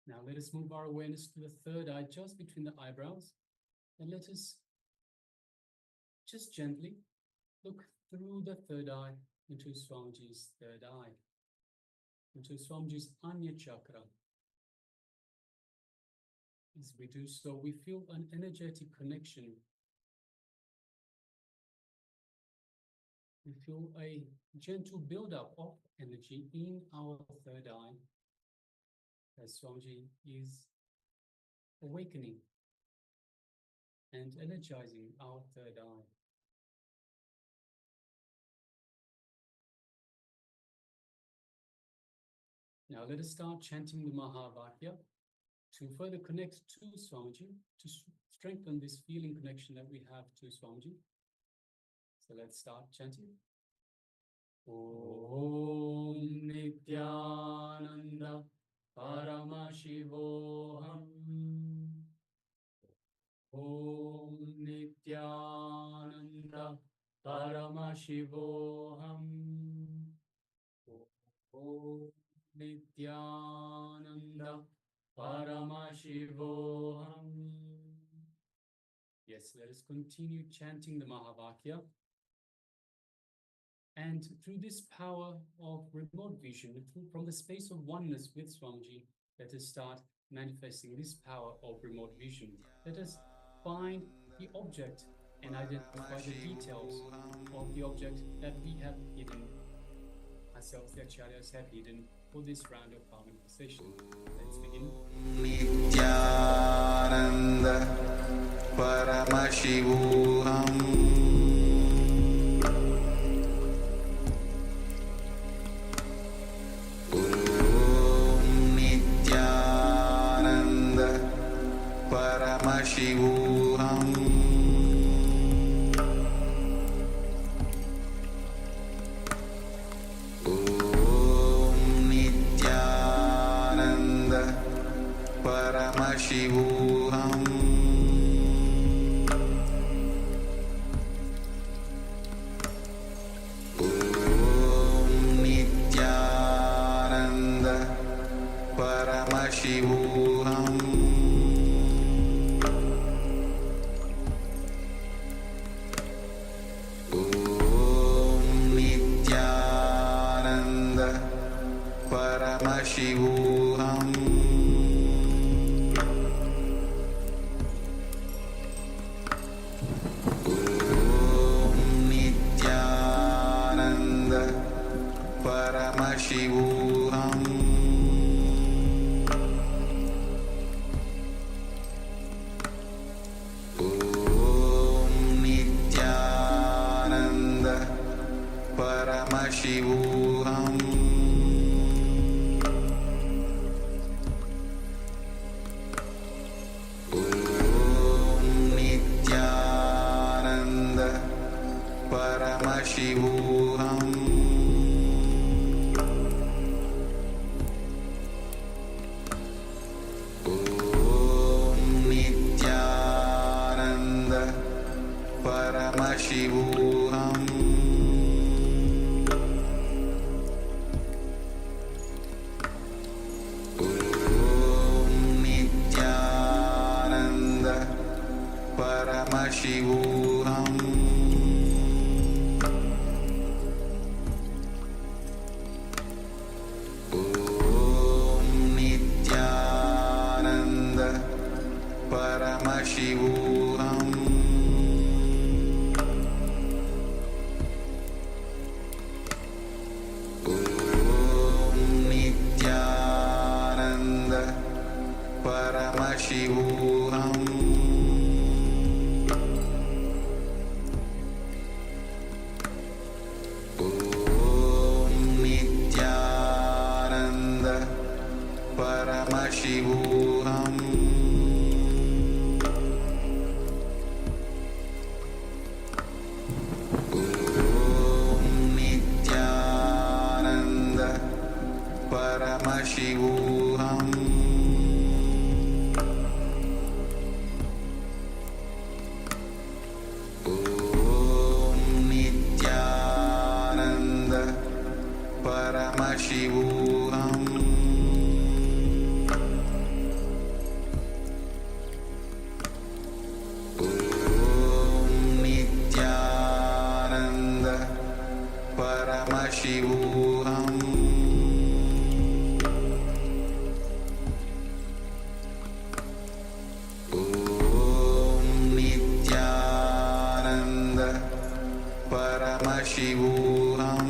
Now let us move our awareness to the third eye, just between the eyebrows, and let us just gently look through the third eye into Swamiji's third eye, into Swamiji's Anya Chakra. As we do so, we feel an energetic connection. We feel a gentle buildup of energy in our third eye as Swamiji is awakening and energizing our third eye. Now let us start chanting the Mahavakya to further connect to Swamiji, to strengthen this feeling connection that we have to Swamiji. So let's start chanting. Om Nithyananda Paramashivoham. Om Nithyananda Paramashivoham. Om Nithyananda Paramashivoham. Yes, let us continue chanting the Mahavakya. And through this power of remote vision, from the space of oneness with Swamiji, let us start manifesting this power of remote vision. Let us find the object and identify the details of the object that we have hidden, ourselves, the Acharyas have hidden for this round of power manifestation. Let's begin. Nithyananda Paramashivoham. Paramashivoham. Om Nithyananda Paramashivoham. Om Nithyananda Paramashivoham. Paramashivoham. Om Nithyananda Paramashivoham. Om Nithyananda Paramashivoham. Paramashivoham. Om Nithyananda Paramashivoham. Om Nithyananda Paramashivoham. Paramashivoham. Om Nithyananda Paramashivoham. Om Nithyananda Paramashivoham. Paramashivoham. Om Nithyananda Paramashivoham. Om Nithyananda Paramashivoham. Paramashivoham.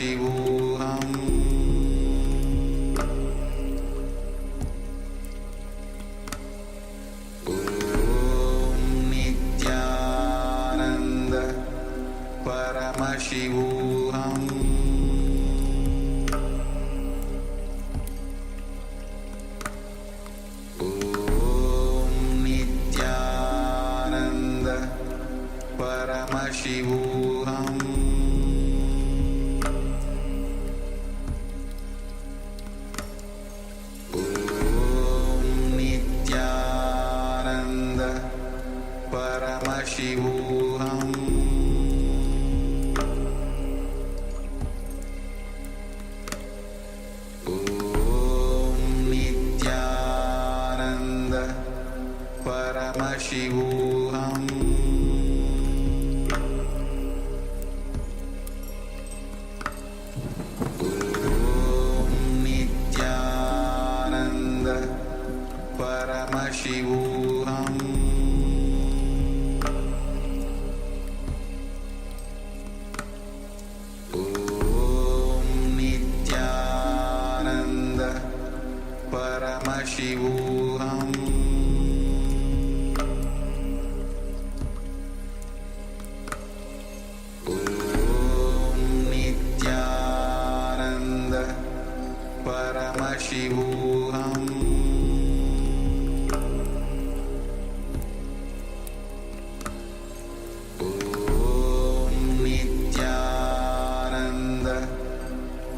Paramashivoham Om Nithyananda Paramashivoham Om Nithyananda Paramashivoham Om Nithyananda Paramashivoham Om Nithyananda Paramashivoham Om Nithyananda Paramashivoham Om Nithyananda Paramashivoham Om Nithyananda Paramashivoham Om Nithyananda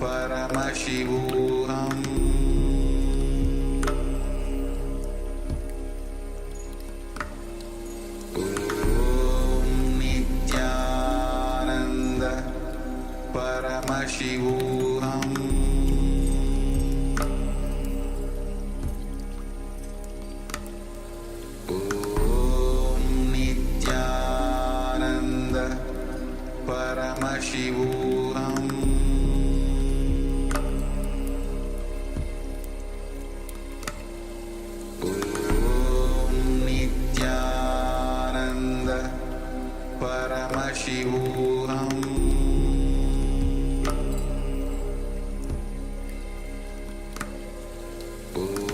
Paramashivoham Om Nithyananda Paramashivoham Om Nithyananda Paramashivoham Om Nithyananda Paramashivoham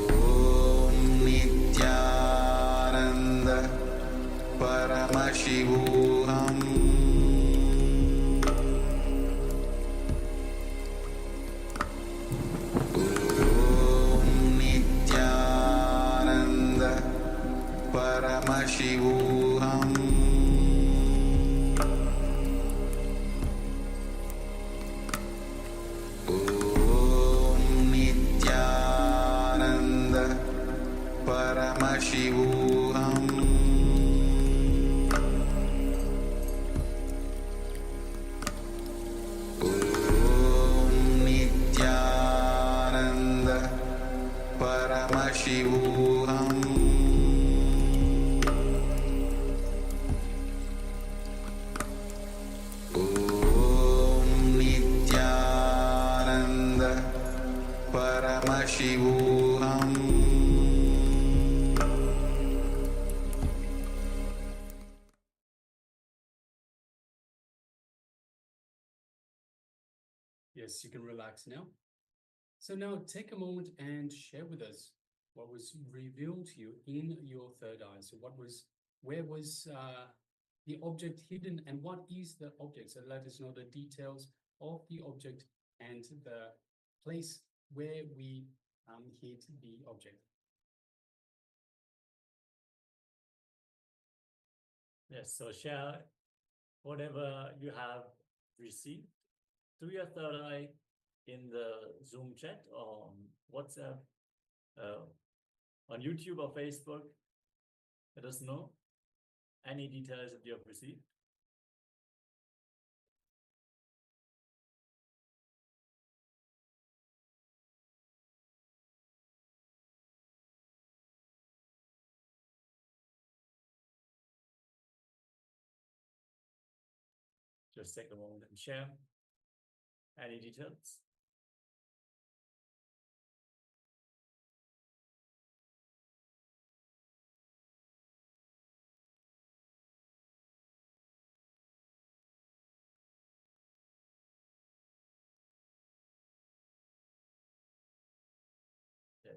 Om Nithyananda Paramashivoham Om Nithyananda Paramashivoham Om Nithyananda Paramashivoham Om Nithyananda Paramashivoham Om Nithyananda Paramashivoham Yes, you can relax now. So now take a moment and share with us what was revealed to you in your third eye. So where was the object hidden, and what is the object? So let us know the details of the object and the place where we hid the object. Yes, so share whatever you have received through your third eye in the Zoom chat or on WhatsApp, on YouTube or Facebook. Let us know any details that you have received. Just take a moment and share any details.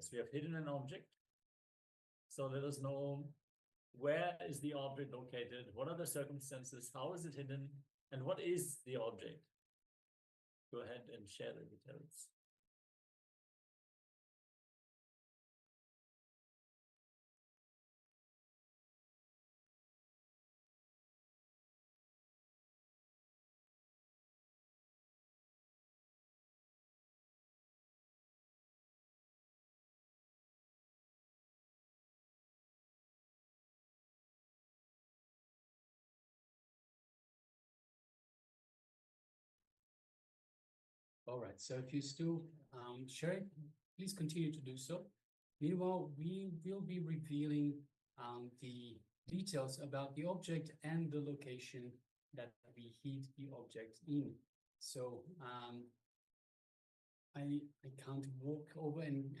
Yes, we have hidden an object. So let us know, where is the object located? What are the circumstances? How is it hidden? And what is the object? Go ahead and share the details. All right, so if you still share it, please continue to do so. Meanwhile, we will be revealing the details about the object and the location that we hid the object in. So I can't walk over and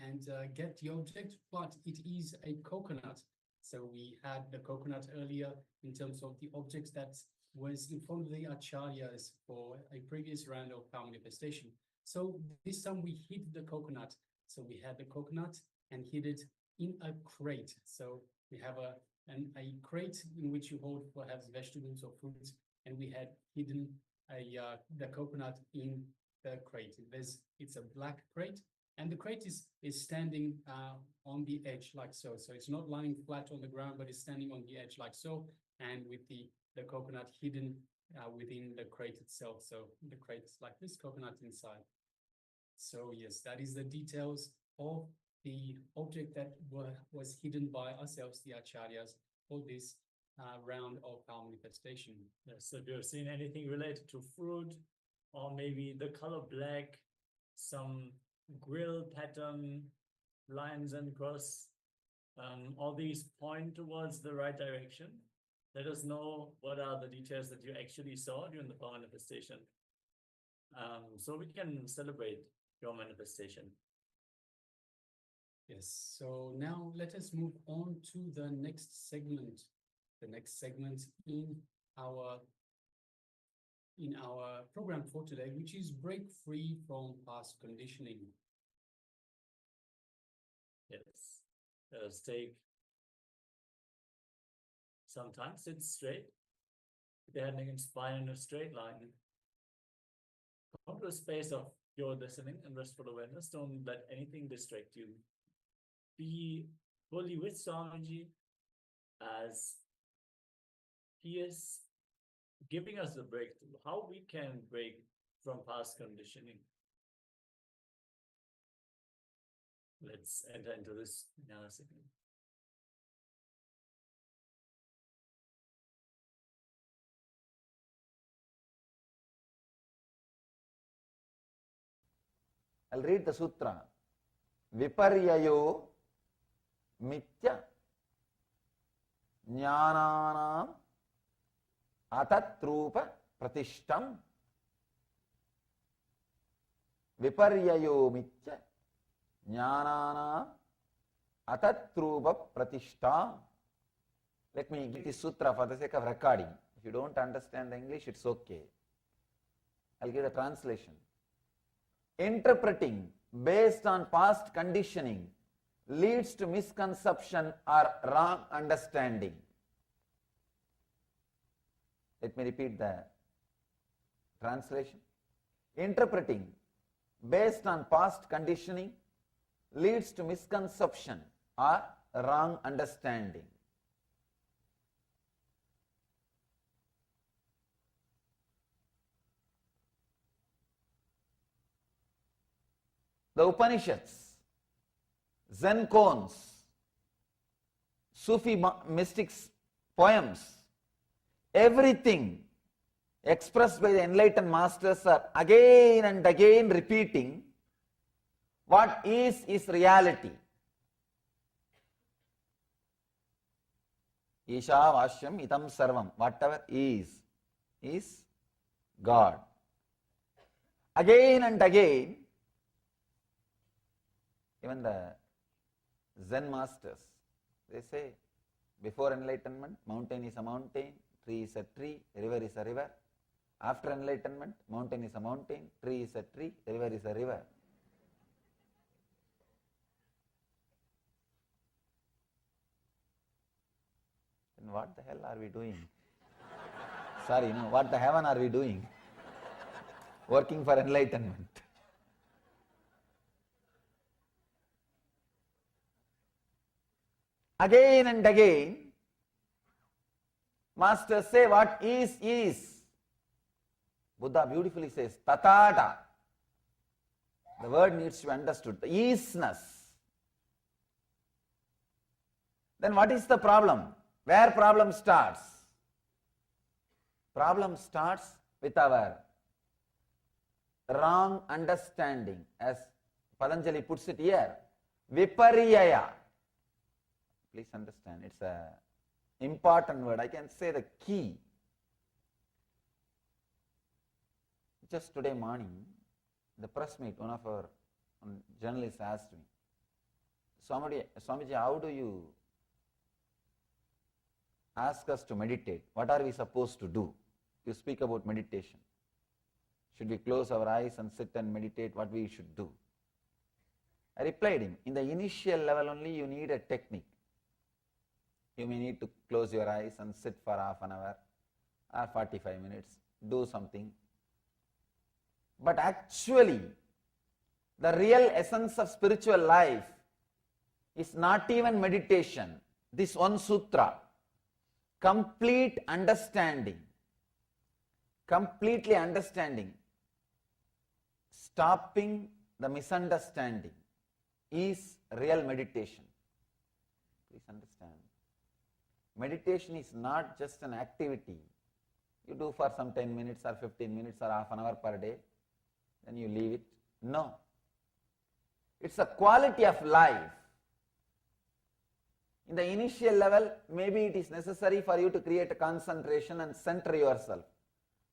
get the object, but it is a coconut. So we had the coconut earlier in terms of the objects that was in front of the acharyas for a previous round of power manifestation. So this time we hid the coconut. So we had the coconut and hid it in a crate. So we have a crate in which you hold perhaps vegetables or fruits, and we had hidden the coconut in the crate. It's a black crate, and the crate is standing on the edge like so. So it's not lying flat on the ground, but it's standing on the edge like so, and with the coconut hidden within the crate itself. So the crate is like this, coconut inside. So yes, that is the details of the object that was hidden by ourselves, the acharyas, for this round of power manifestation. Yes, so if you've seen anything related to fruit, or maybe the color black, some grill pattern, lines and cross, all these point towards the right direction. Let us know what are the details that you actually saw during the power manifestation, so we can celebrate your manifestation. Yes, so now let us move on to the next segment. The next segment in our program for today, which is break free from past conditioning. Yes, let us take some time, sit straight, with the head, neck, and spine in a straight line. Come to a space of pure listening and restful awareness. Don't let anything distract you. Be fully with Swamiji as he is giving us the breakthrough, how we can break from past conditioning. Let's enter into this analysis. I'll read the sutra. Viparyayo mitya jnananam atatrupa pratishtam. Viparyayo mitya jnananam atatrupa pratishtam. Let me give this sutra for the sake of recording. If you don't understand the English, it's okay. I'll give the translation. Interpreting based on past conditioning leads to misconception or wrong understanding. Let me repeat the translation. Interpreting based on past conditioning leads to misconception or wrong understanding. The Upanishads, Zen koans, Sufi mystics' poems, everything expressed by the enlightened masters are again and again repeating what is reality. Isha Vashyam Itam Sarvam, whatever is God. Again and again, even the Zen masters, they say, before enlightenment, mountain is a mountain, tree is a tree, river is a river. After enlightenment, mountain is a mountain, tree is a tree, river is a river. what the hell are we doing? Sorry, no, what the heaven are we doing? Working for enlightenment. Again and again, masters say what is. Buddha beautifully says, tatata. The word needs to be understood, the isness. Then what is the problem? Where problem starts? Problem starts with our wrong understanding, as Patanjali puts it here, viparyaya. Please understand, it's a important word. I can say the key. Just today morning, the press meet, one of our journalists asked me, Swamiji, how do you ask us to meditate? What are we supposed to do? You speak about meditation. Should we close our eyes and sit and meditate? What we should do? I replied him, in the initial level only you need a technique. You may need to close your eyes and sit for half an hour or 45 minutes, do something. But actually, the real essence of spiritual life is not even meditation. This one sutra, complete understanding, completely understanding, stopping the misunderstanding is real meditation. Please understand. Meditation is not just an activity you do for some 10 minutes or 15 minutes or half an hour per day, then you leave it. No. It's a quality of life. In the initial level, maybe it is necessary for you to create a concentration and center yourself.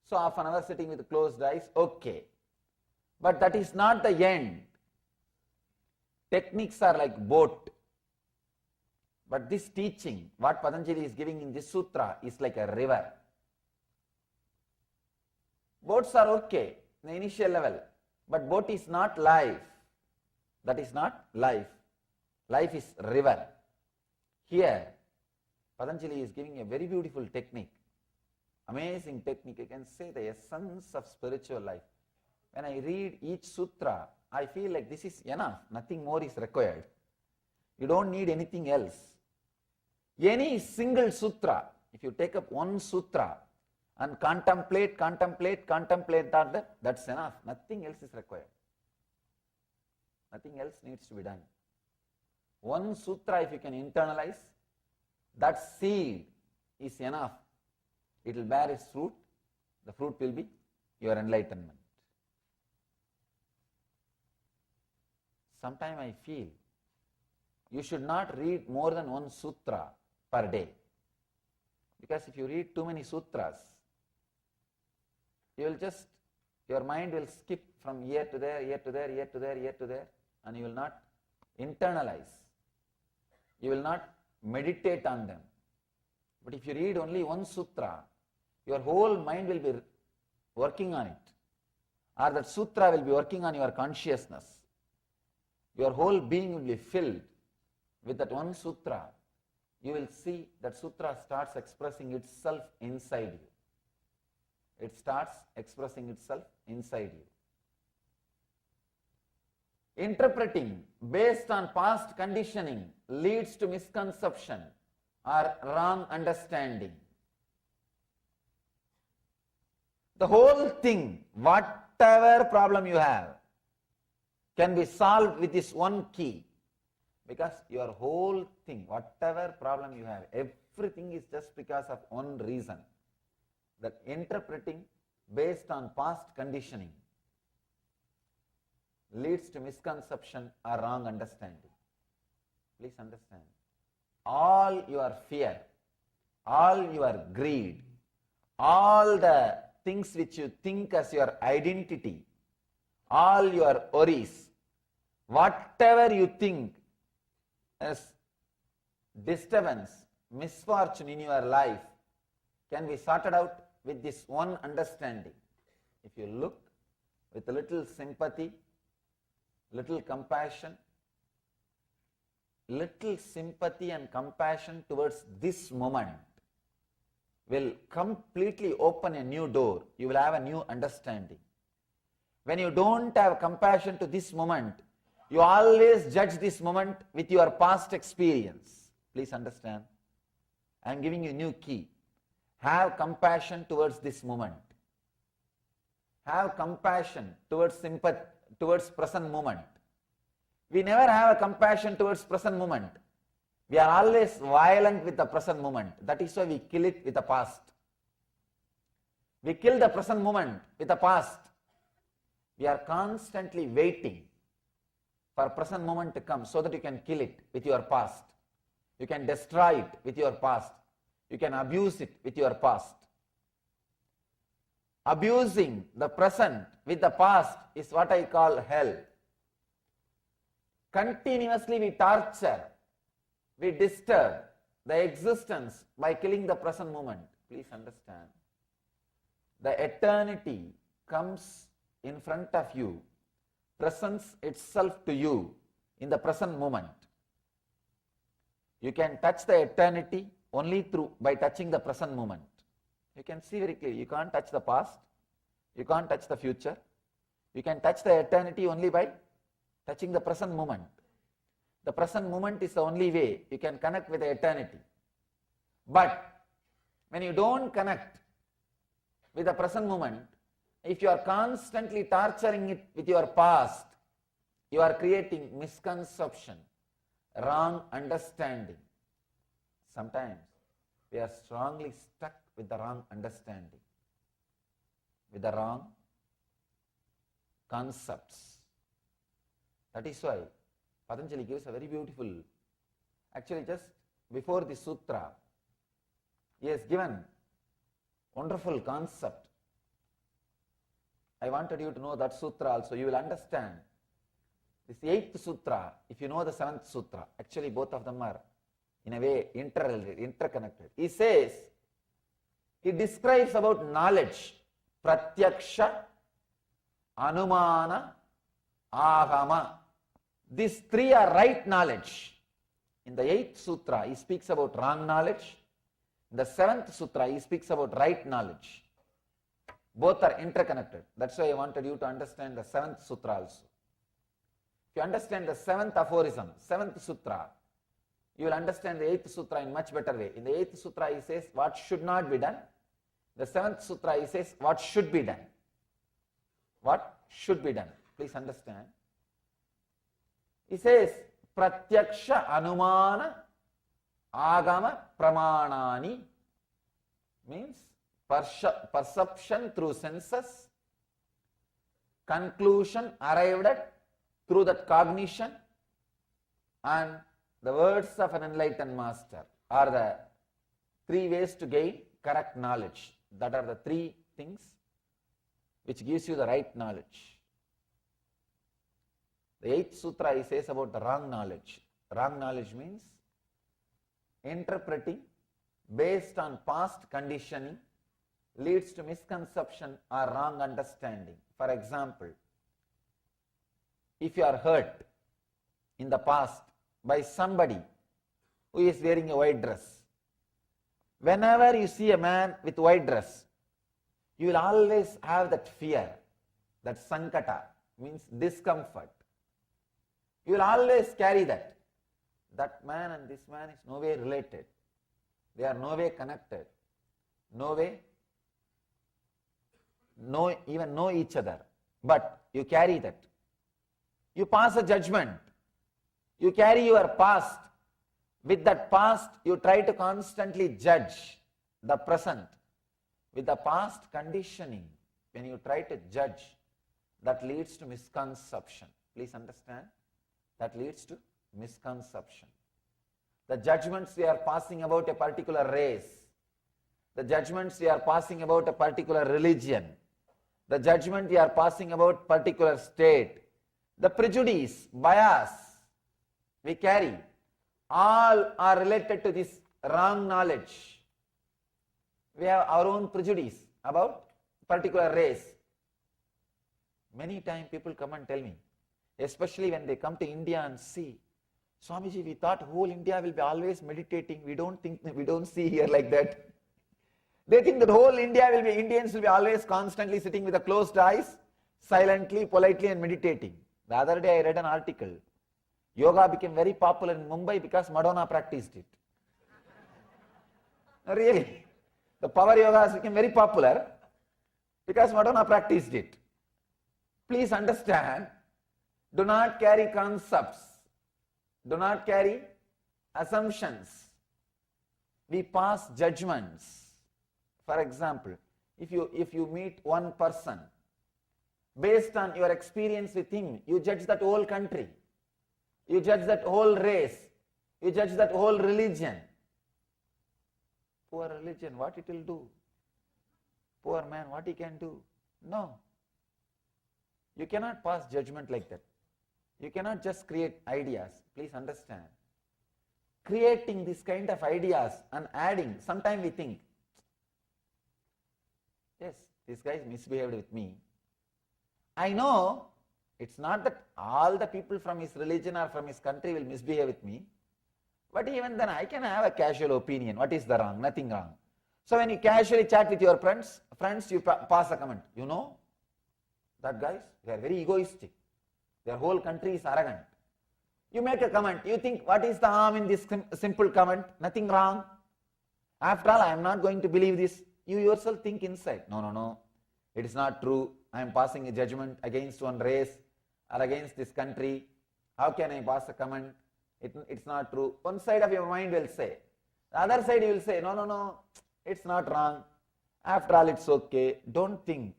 So half an hour sitting with closed eyes, okay. But that is not the end. Techniques are like boat. But this teaching, what Patanjali is giving in this sutra, is like a river. Boats are okay in the initial level, but boat is not life. That is not life. Life is river. Here, Patanjali is giving a very beautiful technique, amazing technique. I can say the essence of spiritual life. When I read each sutra, I feel like this is enough, nothing more is required. You don't need anything else. Any single sutra, if you take up one sutra and contemplate, that's enough. Nothing else is required. Nothing else needs to be done. One sutra, if you can internalize, that seed is enough. It will bear its fruit. The fruit will be your enlightenment. Sometimes I feel you should not read more than one sutra per day. Because if you read too many sutras, your mind will skip from here to there, here to there, here to there, here to there, and you will not internalize. You will not meditate on them. But if you read only one sutra, your whole mind will be working on it. Or that sutra will be working on your consciousness. Your whole being will be filled with that one sutra. You will see that sutra starts expressing itself inside you. It starts expressing itself inside you. Interpreting based on past conditioning leads to misconception or wrong understanding. The whole thing, whatever problem you have, can be solved with this one key. Because your whole thing, whatever problem you have, everything is just because of one reason. That interpreting based on past conditioning leads to misconception or wrong understanding. Please understand. All your fear, all your greed, all the things which you think as your identity, all your worries, whatever you think as disturbance, misfortune in your life, can be sorted out with this one understanding. If you look with a little sympathy, little compassion, little sympathy and compassion towards this moment, will completely open a new door. You will have a new understanding. When you don't have compassion to this moment, you always judge this moment with your past experience. Please understand. I am giving you a new key. Have compassion towards this moment. Have compassion towards sympathy, towards present moment. We never have a compassion towards present moment. We are always violent with the present moment. That is why we kill it with the past. We kill the present moment with the past. We are constantly waiting for present moment to come so that you can kill it with your past. You can destroy it with your past. You can abuse it with your past. Abusing the present with the past is what I call hell. Continuously we torture, we disturb the existence by killing the present moment. Please understand. The eternity comes in front of you, presents itself to you in the present moment. You can touch the eternity only by touching the present moment. You can see very clearly, you can't touch the past, you can't touch the future. You can touch the eternity only by touching the present moment. The present moment is the only way you can connect with the eternity. But when you don't connect with the present moment, if you are constantly torturing it with your past, you are creating misconception, wrong understanding. Sometimes we are strongly stuck with the wrong understanding, with the wrong concepts. That is why Patanjali gives a very beautiful, actually just before the sutra, he has given wonderful concept. I wanted you to know that sutra also. You will understand this 8th sutra, if you know the 7th sutra. Actually both of them are in a way interconnected. He says, he describes about knowledge, pratyaksha, anumana, agama. These three are right knowledge. In the 8th sutra, he speaks about wrong knowledge. In the 7th sutra, he speaks about right knowledge. Both are interconnected. That's why I wanted you to understand the 7th sutra also. If you understand the 7th aphorism, 7th sutra, you will understand the 8th sutra in much better way. In the 8th sutra, he says what should not be done. The 7th sutra, he says what should be done. What should be done. Please understand. He says, pratyaksha anumana agama pramanani, means perception through senses, conclusion arrived at through that cognition, and the words of an enlightened master are the three ways to gain correct knowledge. That are the three things which gives you the right knowledge. The 8th sutra, he says about the wrong knowledge. Wrong knowledge means interpreting based on past conditioning leads to misconception or wrong understanding. For example, if you are hurt in the past by somebody who is wearing a white dress, whenever you see a man with white dress, you will always have that fear, that sankata, means discomfort. You will always carry that. That man and this man is no way related. They are no way connected. No way, even know each other. But you carry that. You pass a judgment. You carry your past. With that past, you try to constantly judge the present. With the past conditioning, when you try to judge, that leads to misconception. Please understand. That leads to misconception. The judgments we are passing about a particular race, the judgments we are passing about a particular religion, the judgment we are passing about particular state, the prejudice, bias we carry, all are related to this wrong knowledge. We have our own prejudice about particular race. Many times people come and tell me, especially when they come to India and see, Swamiji, we thought whole India will be always meditating. We don't see here like that. They think that whole Indians will be always constantly sitting with the closed eyes, silently, politely and meditating. The other day I read an article. Yoga became very popular in Mumbai because Madonna practiced it. Really. The power yoga has become very popular because Madonna practiced it. Please understand, do not carry concepts. Do not carry assumptions. We pass judgments. For example, if you meet one person, based on your experience with him, you judge that whole country, you judge that whole race, you judge that whole religion. Poor religion, what it will do? Poor man, what he can do? No. You cannot pass judgment like that. You cannot just create ideas. Please understand. Creating this kind of ideas and adding, sometimes we think, yes, this guy misbehaved with me. I know it's not that all the people from his religion or from his country will misbehave with me, but even then I can have a casual opinion. What is the wrong? Nothing wrong. So when you casually chat with your friends, you pass a comment. You know, that guys, they are very egoistic. Their whole country is arrogant. You make a comment. You think, what is the harm in this simple comment? Nothing wrong. After all, I am not going to believe this. You yourself think inside. No. It is not true. I am passing a judgment against one race or against this country. How can I pass a comment? It's not true. One side of your mind will say. The other side you will say, no, it's not wrong. After all, it's okay. Don't think.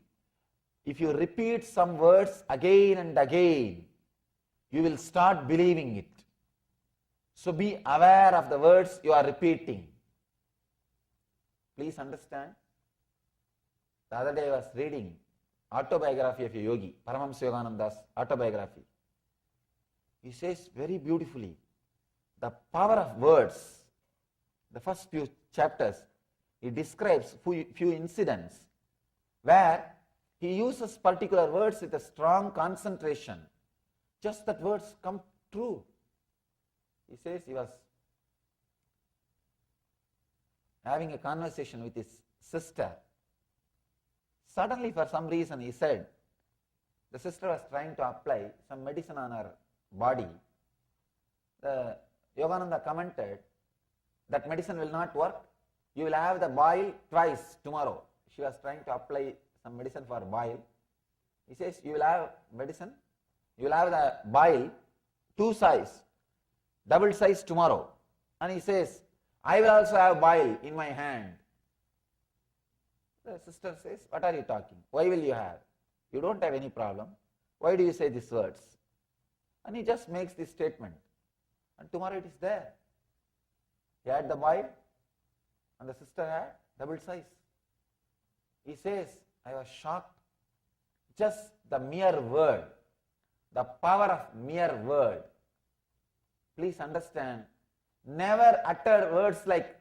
If you repeat some words again and again, you will start believing it. So be aware of the words you are repeating. Please understand. The other day I was reading autobiography of a yogi, Paramashivoham autobiography. He says very beautifully, the power of words. The first few chapters, he describes few incidents where he uses particular words with a strong concentration. Just that words come true. He says he was having a conversation with his sister. Suddenly, for some reason, he said, the sister was trying to apply some medicine on her body. The Yogananda commented, that medicine will not work. You will have the boil twice tomorrow. She was trying to apply some medicine for boil. He says, you will have medicine, you will have the boil, 2 size, double size tomorrow. And he says, I will also have boil in my hand. The sister says, what are you talking? Why will you have? You don't have any problem. Why do you say these words? And he just makes this statement. And tomorrow it is there. He had the boil and the sister had double size. He says, I was shocked. Just the mere word, the power of mere word. Please understand, never utter words like,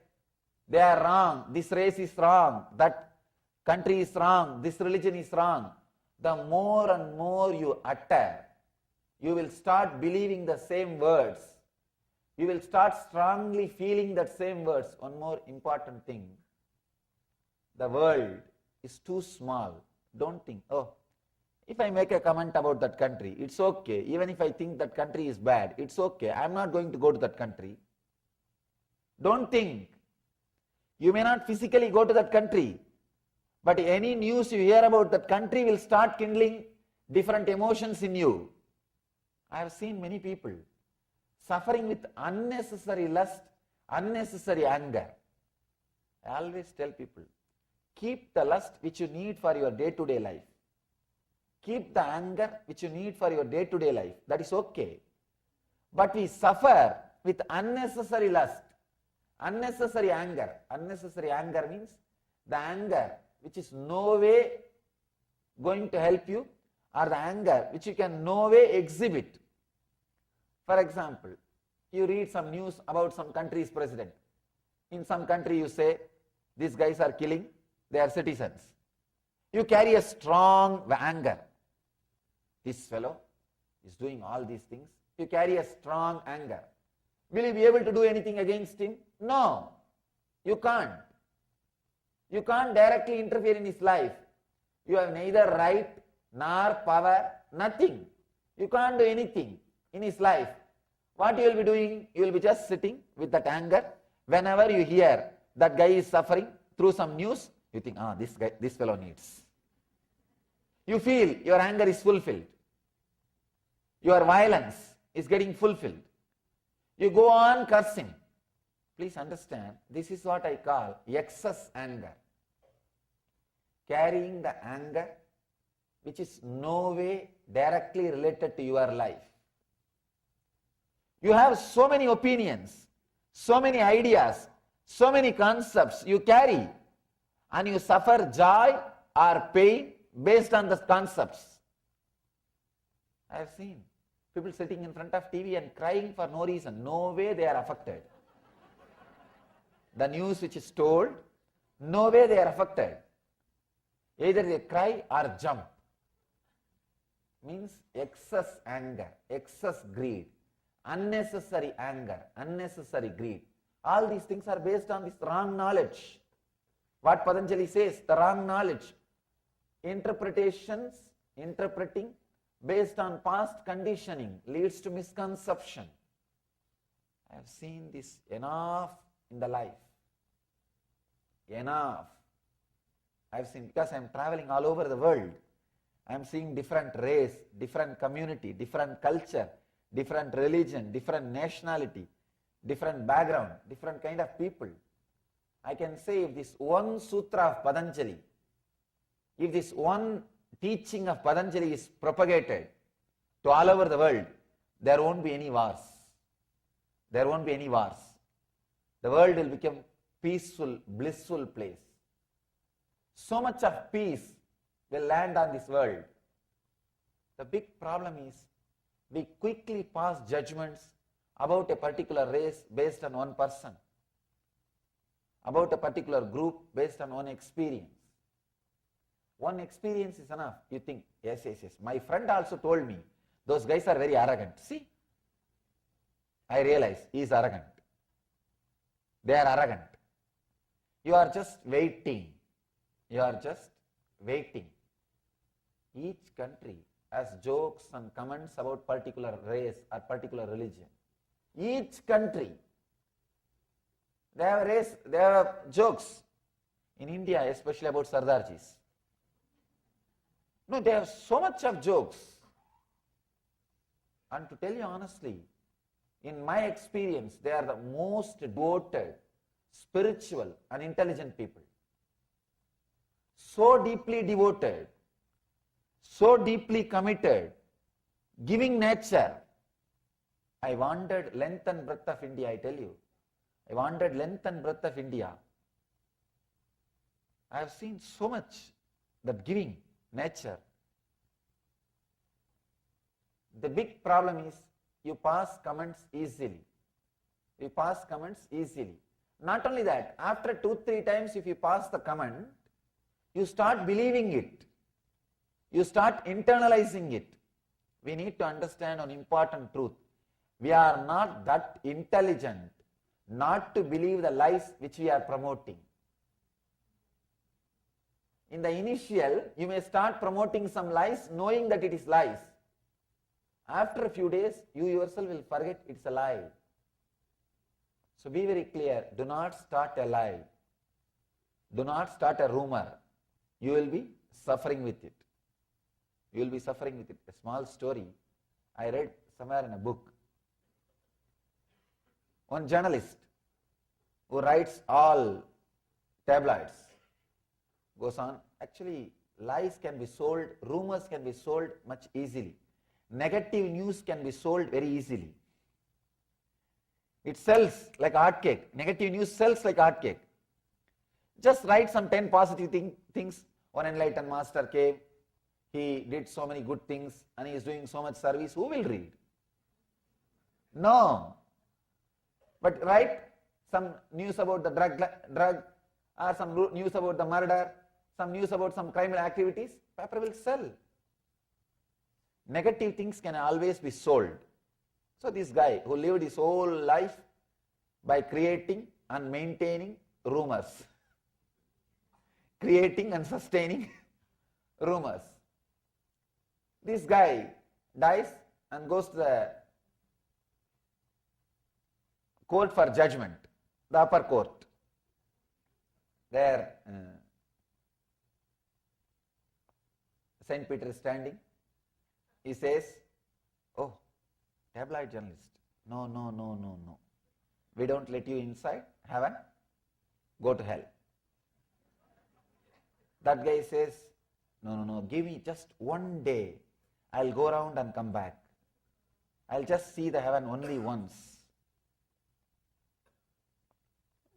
they are wrong, this race is wrong, that country is wrong, this religion is wrong. The more and more you utter, you will start believing the same words. You will start strongly feeling that same words. One more important thing, the world is too small. Don't think, oh, if I make a comment about that country, it's okay. Even if I think that country is bad, it's okay. I'm not going to go to that country. Don't think. You may not physically go to that country, but any news you hear about that country will start kindling different emotions in you. I have seen many people suffering with unnecessary lust, unnecessary anger. I always tell people, keep the lust which you need for your day-to-day life. Keep the anger which you need for your day-to-day life. That is okay. But we suffer with unnecessary lust, unnecessary anger. Unnecessary anger means the anger which is no way going to help you, or the anger which you can no way exhibit. For example, you read some news about some country's president. In some country you say, these guys are killing their citizens. You carry a strong anger. This fellow is doing all these things. You carry a strong anger. Will you be able to do anything against him? No, you can't. You can't directly interfere in his life. You have neither right nor power, nothing. You can't do anything in his life. What you will be doing? You will be just sitting with that anger. Whenever you hear that guy is suffering through some news, you think, this fellow needs. You feel your anger is fulfilled. Your violence is getting fulfilled. You go on cursing. Please understand, this is what I call excess anger. Carrying the anger which is no way directly related to your life. You have so many opinions, so many ideas, so many concepts you carry, and you suffer joy or pain based on the concepts. I have seen people sitting in front of TV and crying for no reason. No way they are affected. The news which is told, no way they are affected. Either they cry or jump. Means excess anger, excess greed, unnecessary anger, unnecessary greed. All these things are based on this wrong knowledge. What Patanjali says, the wrong knowledge. Interpretations, interpreting based on past conditioning leads to misconception. I have seen this enough in the life. Enough. I have seen, because I am traveling all over the world. I am seeing different race, different community, different culture, different religion, different nationality, different background, different kind of people. I can say if this one sutra of Patanjali, if this one teaching of Patanjali is propagated to all over the world, there won't be any wars. There won't be any wars. The world will become peaceful, blissful place. So much of peace will land on this world. The big problem is we quickly pass judgments about a particular race based on one person, about a particular group based on one experience. One experience is enough. You think, yes. My friend also told me, those guys are very arrogant. See, I realize he is arrogant. They are arrogant. You are just waiting. You are just waiting. Each country has jokes and comments about particular race or particular religion. Each country, they have jokes. In India, especially about Sardarjis. No, they have so much of jokes. And to tell you honestly, in my experience, they are the most devoted, spiritual and intelligent people. So deeply devoted, so deeply committed, giving nature. I wandered length and breadth of India, I tell you. I wandered length and breadth of India. I have seen so much that giving nature. The big problem is you pass comments easily. You pass comments easily. Not only that, after 2-3 times if you pass the comment, you start believing it. You start internalizing it. We need to understand an important truth. We are not that intelligent not to believe the lies which we are promoting. In the initial, you may start promoting some lies knowing that it is lies. After a few days, you yourself will forget it's a lie. So be very clear, do not start a lie. Do not start a rumor. You will be suffering with it. You will be suffering with it. A small story I read somewhere in a book. One journalist who writes all tabloids goes on, actually lies can be sold, rumors can be sold much easily. Negative news can be sold very easily. It sells like hotcake. Negative news sells like hotcake. Just write some 10 positive things. One enlightened master came, he did so many good things and he is doing so much service. Who will read? No. But write some news about the drug or some news about the murder, some news about some criminal activities, paper will sell. Negative things can always be sold. So this guy who lived his whole life by creating and maintaining rumors. creating and sustaining rumors. This guy dies and goes to the court for judgment, the upper court. There Saint Peter is standing. He says, "Oh, tabloid journalist, no. We don't let you inside heaven. Go to hell." That guy says, No, give me just one day. I'll go around and come back. I'll just see the heaven only once.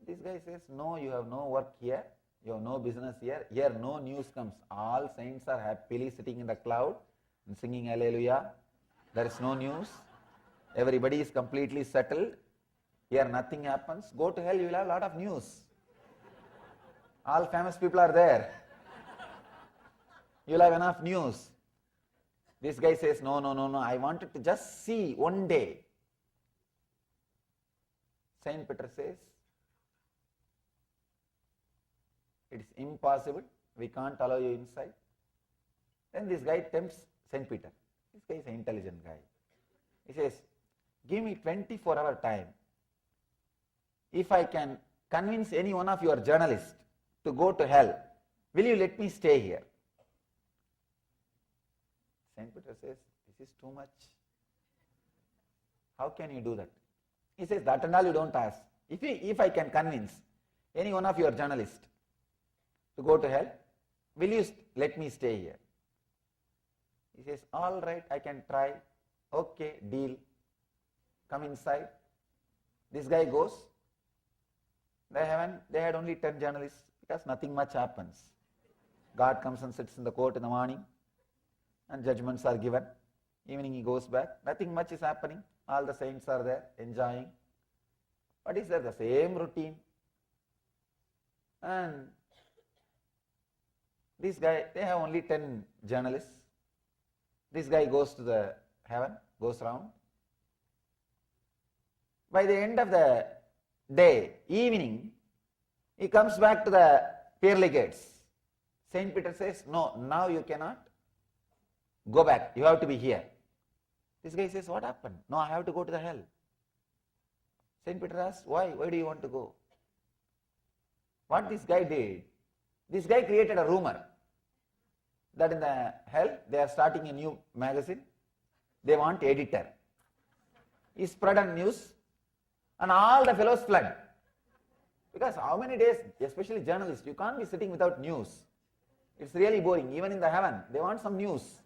This guy says, "No, you have no work here. You have no business here. Here no news comes. All saints are happily sitting in the cloud and singing Hallelujah. There is no news. Everybody is completely settled. Here nothing happens. Go to hell, you will have a lot of news. All famous people are there. You will have enough news." This guy says, No, I wanted to just see one day. Saint Peter says, "It is impossible. We can't allow you inside." Then this guy tempts Saint Peter. This guy is an intelligent guy. He says, "Give me 24-hour time. If I can convince any one of your journalists to go to hell, will you let me stay here?" Saint Peter says, "This is too much. How can you do that?" He says, "That and all you don't ask. If I can convince any one of your journalists to go to hell, will you let me stay here?" He says, "All right, I can try. Okay, deal. Come inside." This guy goes. They had only 10 journalists because nothing much happens. God comes and sits in the court in the morning and judgments are given. Evening he goes back. Nothing much is happening. All the saints are there enjoying. What is there? The same routine. And this guy, they have only 10 journalists. This guy goes to the heaven, goes round. By the end of the day, evening, he comes back to the pearly gates. Saint Peter says, "No, now you cannot go back. You have to be here." This guy says, "What happened?" "No, I have to go to the hell." Saint Peter asks, "Why? Why do you want to go?" What this guy did, this guy created a rumor that in the hell they are starting a new magazine. They want editor. He spread a news and all the fellows fled. Because how many days, especially journalists, you can't be sitting without news. It's really boring. Even in the heaven, they want some news.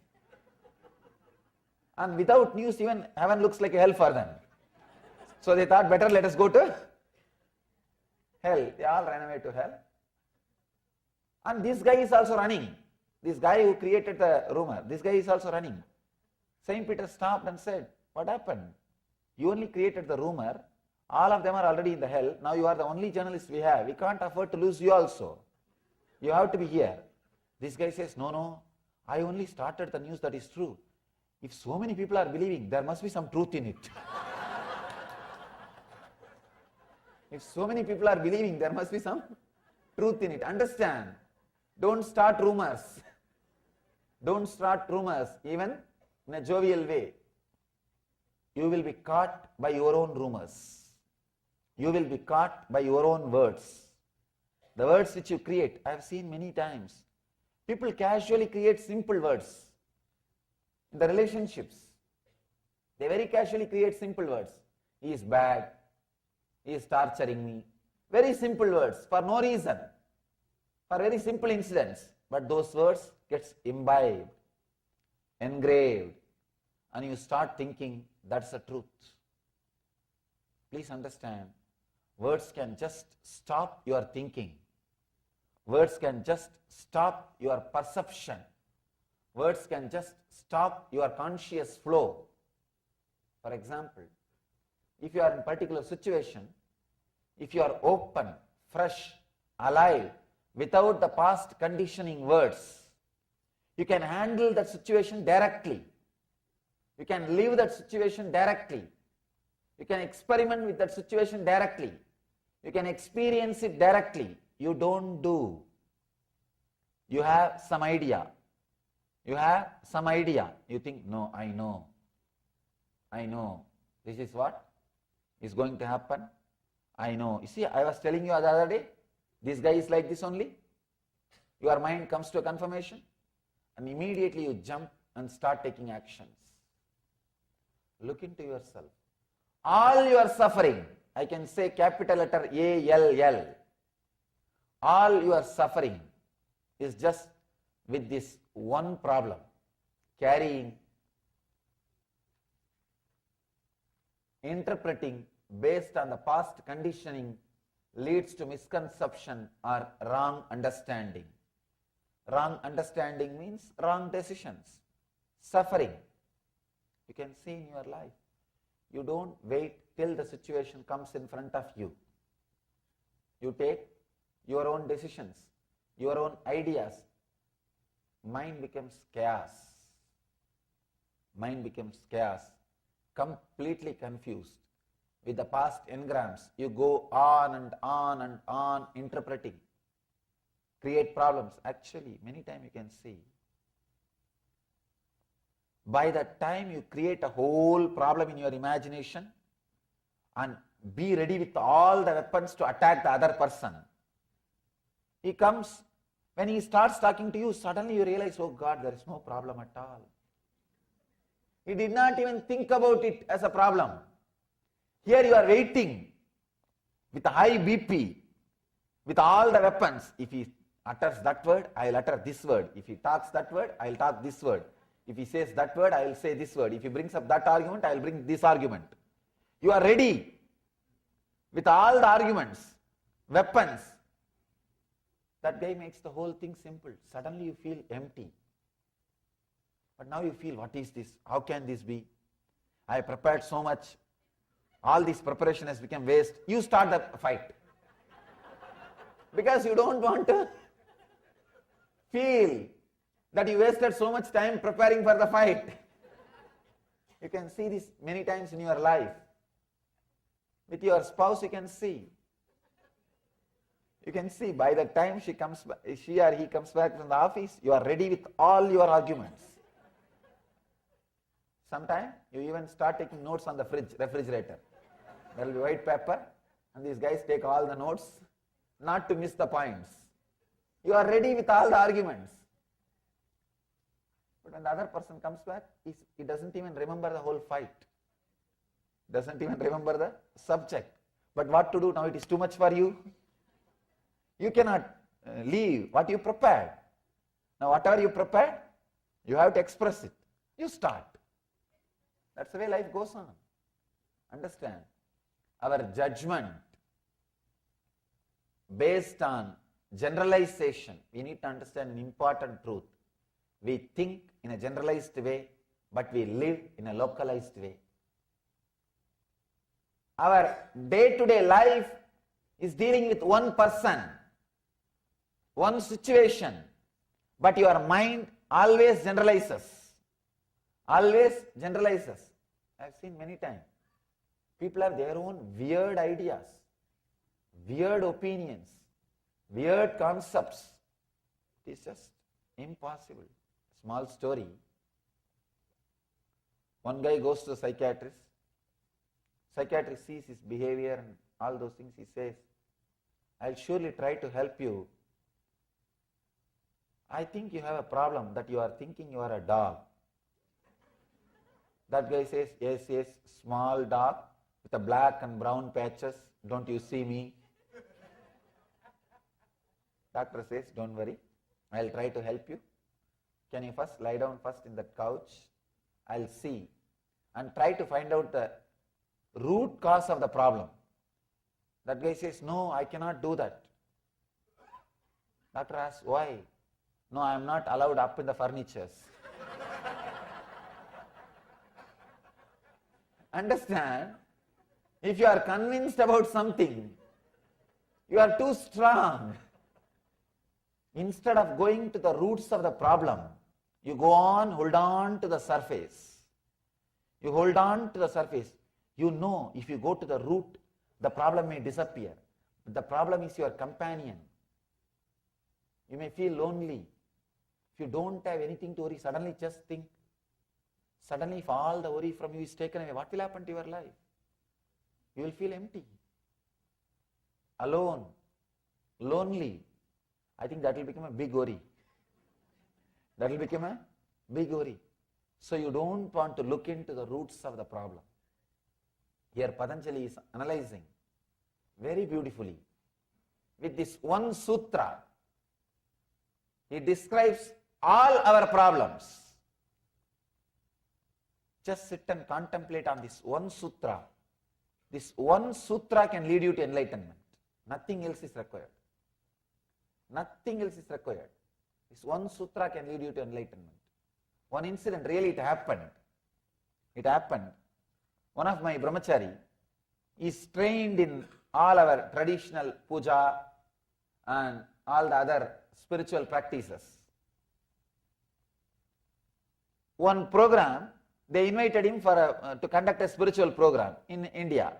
And without news, even heaven looks like a hell for them. So they thought, better let us go to hell. They all ran away to hell. And this guy is also running. This guy who created the rumor, this guy is also running. Saint Peter stopped and said, "What happened? You only created the rumor. All of them are already in the hell. Now you are the only journalist we have. We can't afford to lose you also. You have to be here." This guy says, No, I only started the news that is true. If so many people are believing, there must be some truth in it. If so many people are believing, there must be some truth in it. Understand? Don't start rumors. Don't start rumors, even in a jovial way. You will be caught by your own rumors. You will be caught by your own words. The words which you create, I have seen many times. People casually create simple words. In the relationships, they very casually create simple words. He is bad. He is torturing me. Very simple words for no reason. For very simple incidents. But those words gets imbibed, engraved, and you start thinking that's the truth. Please understand, words can just stop your thinking. Words can just stop your perception. Words can just stop your conscious flow. For example, if you are in a particular situation, if you are open, fresh, alive, without the past conditioning words, you can handle that situation directly. You can live that situation directly. You can experiment with that situation directly. You can experience it directly. You don't do. You have some idea. You have some idea. You think, no, I know. This is what is going to happen. I know. You see, I was telling you the other day, this guy is like this only. Your mind comes to a confirmation and immediately you jump and start taking actions. Look into yourself. All your suffering, I can say capital letter A-L-L, all your suffering is just with this one problem, carrying, interpreting based on the past conditioning leads to misconception or wrong understanding. Wrong understanding means wrong decisions. Suffering, you can see in your life. You don't wait till the situation comes in front of you. You take your own decisions, your own ideas. Mind becomes chaos. Mind becomes chaos. Completely confused. With the past engrams, you go on and on and on interpreting. Create problems. Actually, many times you can see. By the time you create a whole problem in your imagination and be ready with all the weapons to attack the other person, he comes, when he starts talking to you, suddenly you realize, oh God, there is no problem at all. He did not even think about it as a problem. Here you are waiting with a high BP, with all the weapons. If he utters that word, I will utter this word. If he talks that word, I will talk this word. If he says that word, I will say this word. If he brings up that argument, I will bring this argument. You are ready with all the arguments, weapons. That guy makes the whole thing simple. Suddenly you feel empty. But now you feel, what is this? How can this be? I prepared so much. All this preparation has become waste. You start the fight. Because you don't want to feel that you wasted so much time preparing for the fight. You can see this many times in your life. With your spouse you can see. You can see by the time she or he comes back from the office, you are ready with all your arguments. Sometimes you even start taking notes on the refrigerator. There will be white paper and these guys take all the notes not to miss the points. You are ready with all the arguments. But when the other person comes back, he doesn't even remember the whole fight. Doesn't even remember the subject. But what to do now? It is too much for you. You cannot leave what you prepared. Now whatever you prepared, you have to express it. You start. That's the way life goes on. Understand? Our judgment based on generalization, we need to understand an important truth. We think in a generalized way, but we live in a localized way. Our day-to-day life is dealing with one person, one situation, but your mind always generalizes. Always generalizes. I have seen many times. People have their own weird ideas, weird opinions, weird concepts. It is just impossible. Small story. One guy goes to a psychiatrist. Psychiatrist sees his behavior and all those things. He says, I'll surely try to help you. I think you have a problem that you are thinking you are a dog. That guy says, yes, small dog with a black and brown patches. Don't you see me? Doctor says, don't worry. I'll try to help you. Can you first lie down first in that couch? I'll see. And try to find out the root cause of the problem. That guy says, no, I cannot do that. Doctor asks, why? No, I am not allowed up in the furnitures. Understand? If you are convinced about something, you are too strong. Instead of going to the roots of the problem, you go on, hold on to the surface. You hold on to the surface. You know, if you go to the root, the problem may disappear. But the problem is your companion. You may feel lonely. If you don't have anything to worry, suddenly just think. Suddenly if all the worry from you is taken away, what will happen to your life? You will feel empty, alone, lonely. I think that will become a big worry. That will become a big worry. So you don't want to look into the roots of the problem. Here Patanjali is analyzing very beautifully. With this one sutra, he describes all our problems. Just sit and contemplate on this one sutra. This one sutra can lead you to enlightenment. Nothing else is required. Nothing else is required. This one sutra can lead you to enlightenment. One incident, really it happened. It happened. One of my brahmachari is trained in all our traditional puja and all the other spiritual practices. One program, they invited him for to conduct a spiritual program in India.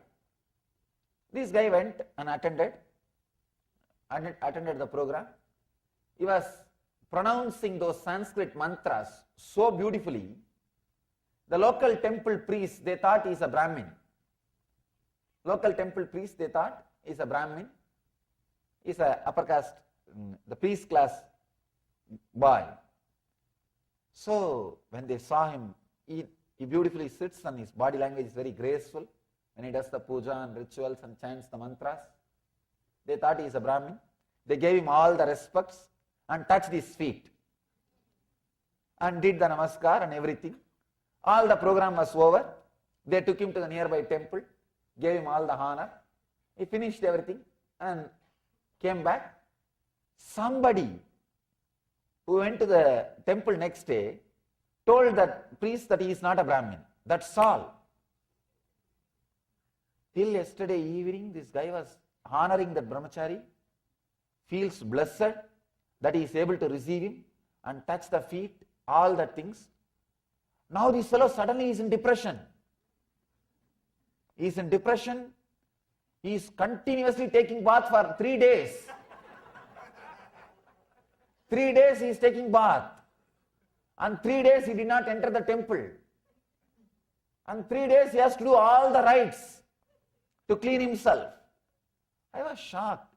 This guy went and attended the program. He was pronouncing those Sanskrit mantras so beautifully. The local temple priest, they thought he is a Brahmin. Local temple priest, they thought he is a Brahmin. He is a upper caste, the priest class boy. So when they saw him, he beautifully sits and his body language is very graceful. When he does the puja and rituals and chants the mantras, they thought he is a Brahmin. They gave him all the respects and touched his feet and did the namaskar and everything. All the program was over. They took him to the nearby temple, gave him all the honor. He finished everything and came back. Somebody who went to the temple next day told that priest that he is not a Brahmin. That's all. Till yesterday evening, this guy was honoring that brahmachari, feels blessed that he is able to receive him and touch the feet, all the things. Now this fellow suddenly is in depression. He is in depression. He is continuously taking bath for 3 days. 3 days he is taking bath. And 3 days he did not enter the temple. And 3 days he has to do all the rites to clean himself. I was shocked.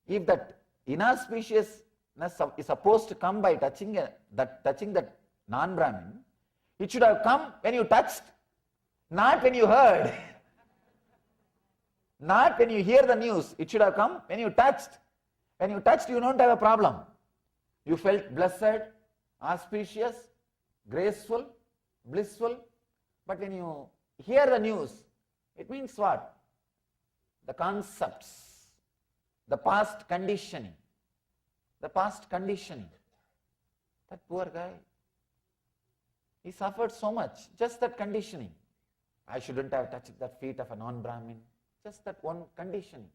If that inauspiciousness is supposed to come by touching that non-Brahmin, it should have come when you touched, not when you heard. Not when you hear the news. It should have come when you touched. When you touched, you don't have a problem. You felt blessed, auspicious, graceful, blissful. But when you hear the news, it means what? The concepts, the past conditioning. The past conditioning. That poor guy, he suffered so much, just that conditioning. I shouldn't have touched the feet of a non-Brahmin. Just that one conditioning.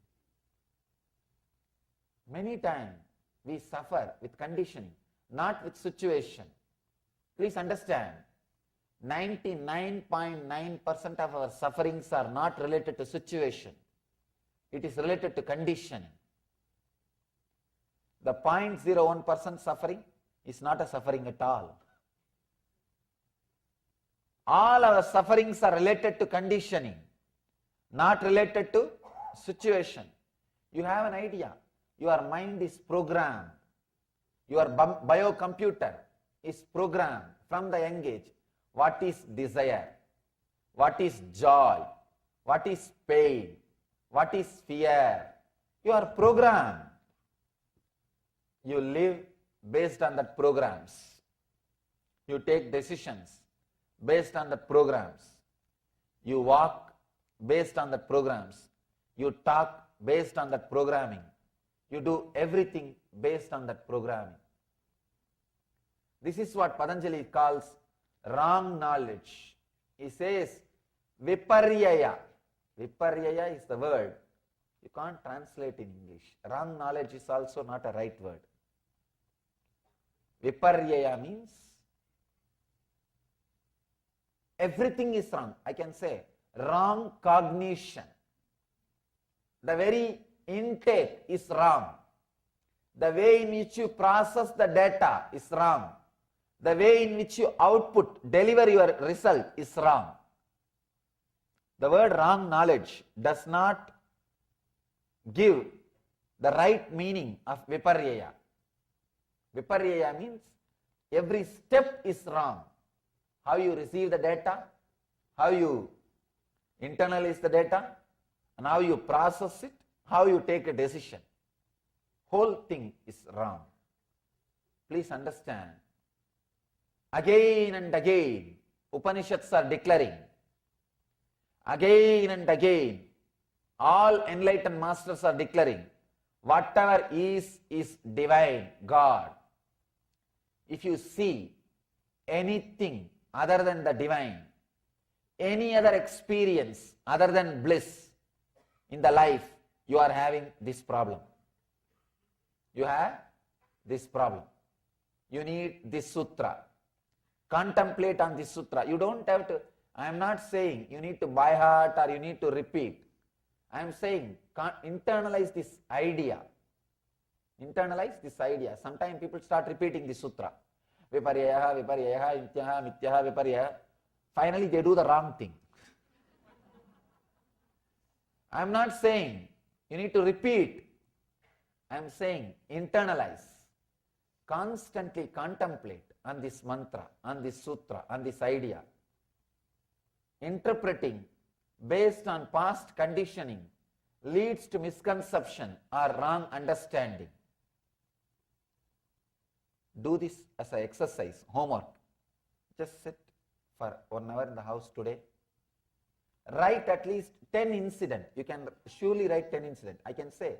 Many times we suffer with conditioning, not with situation. Please understand, 99.9% of our sufferings are not related to situation. It is related to conditioning. The 0.01% suffering is not a suffering at all. All our sufferings are related to conditioning, not related to situation. You have an idea. Your mind is programmed. Your biocomputer is programmed from the young age. What is desire? What is joy? What is pain? What is fear? You are programmed. You live based on that programs. You take decisions based on the programs. You walk based on the programs. You talk based on that programming. You do everything based on that programming. This is what Patanjali calls wrong knowledge. He says viparyaya. Viparyaya is the word. You can't translate in English. Wrong knowledge is also not a right word. Viparyaya means everything is wrong. I can say wrong cognition. The very intake is wrong. The way in which you process the data is wrong. The way in which you output, deliver your result is wrong. The word wrong knowledge does not give the right meaning of viparya. Viparya means every step is wrong. How you receive the data, how you internalize the data, and how you process it, how you take a decision. Whole thing is wrong. Please understand. Again and again, Upanishads are declaring. Again and again, all enlightened masters are declaring, whatever is divine, God. If you see anything other than the divine, any other experience other than bliss in the life, you are having this problem. You have this problem. You need this sutra. Contemplate on this sutra. You don't have to, I am not saying you need to by heart or you need to repeat. I am saying internalize this idea. Internalize this idea. Sometimes people start repeating this sutra. Viparyaha, viparyaha, nityaha, mityaha, viparyaha. Finally they do the wrong thing. I am not saying you need to repeat. I am saying internalize. Constantly contemplate on this mantra, on this sutra, on this idea. Interpreting based on past conditioning leads to misconception or wrong understanding. Do this as an exercise, homework. Just sit for 1 hour in the house today. Write at least 10 incidents. You can surely write 10 incidents. I can say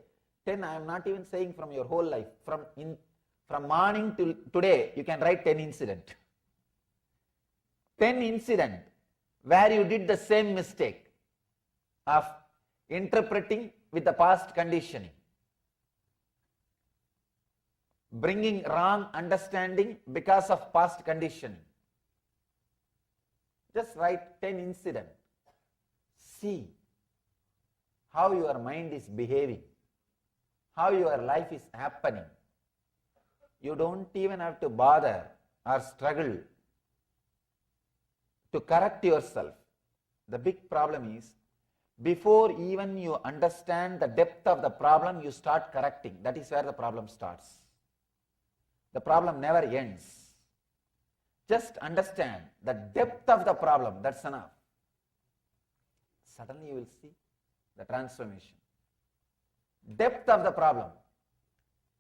10, I am not even saying from your whole life. From morning till today, you can write 10 incidents. 10 incidents where you did the same mistake of interpreting with the past conditioning, bringing wrong understanding because of past conditioning. Just write 10 incidents. See how your mind is behaving, how your life is happening. You don't even have to bother or struggle to correct yourself. The big problem is, before even you understand the depth of the problem, you start correcting. That is where the problem starts. The problem never ends. Just understand the depth of the problem, that's enough. Suddenly you will see the transformation. Depth of the problem.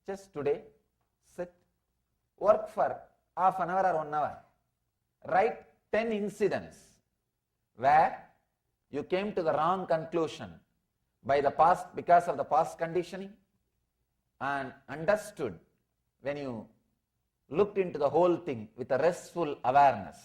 Just today, sit, work for half an hour or 1 hour. Write 10 incidents where you came to the wrong conclusion by the past, because of the past conditioning, and understood when you looked into the whole thing with a restful awareness.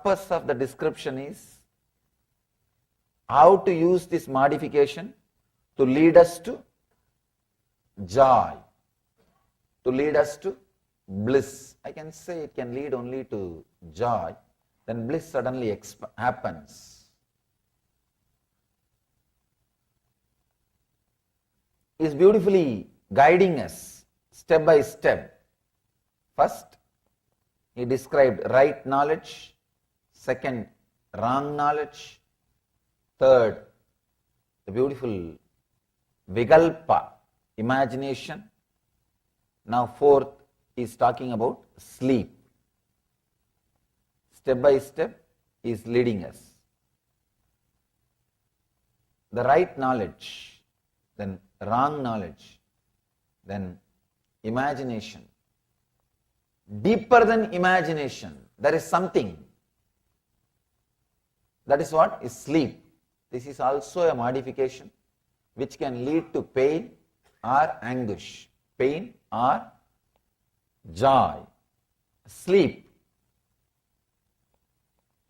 purpose of the description is how to use this modification to lead us to joy, to lead us to bliss. I can say it can lead only to joy, then bliss suddenly happens. Is beautifully guiding us step by step. First, he described right knowledge. Second, wrong knowledge. Third, the beautiful vigalpa, imagination. Now fourth, he is talking about sleep. Step by step, he is leading us. The right knowledge, then wrong knowledge, then imagination. Deeper than imagination, there is something. That is what is sleep. This is also a modification which can lead to pain or anguish, pain or joy. Sleep.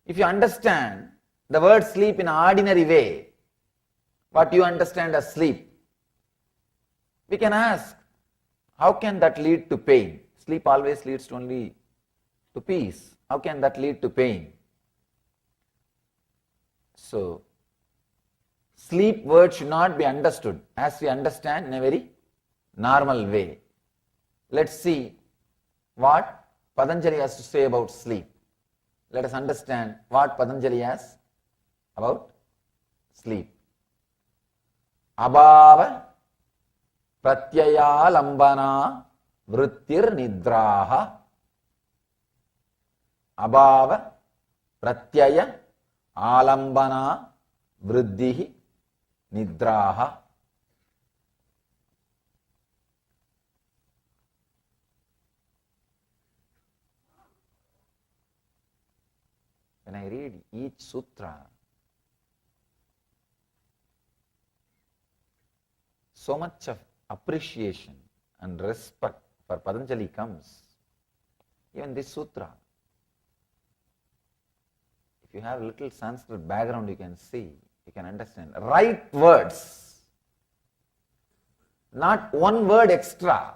If you understand the word sleep in an ordinary way, what you understand as sleep, we can ask, how can that lead to pain? Sleep always leads only to peace. How can that lead to pain? So, sleep word should not be understood as we understand in a very normal way. Let's see what Patanjali has to say about sleep. Let us understand what Patanjali has about sleep. Abhava pratyaya lambana vrittir nidraha. Abhava pratyaya alambana vriddhi nidraha. When I read each sutra, so much of appreciation and respect for Patanjali comes. Even this sutra, if you have a little Sanskrit background, you can see, you can understand. Right words, not one word extra.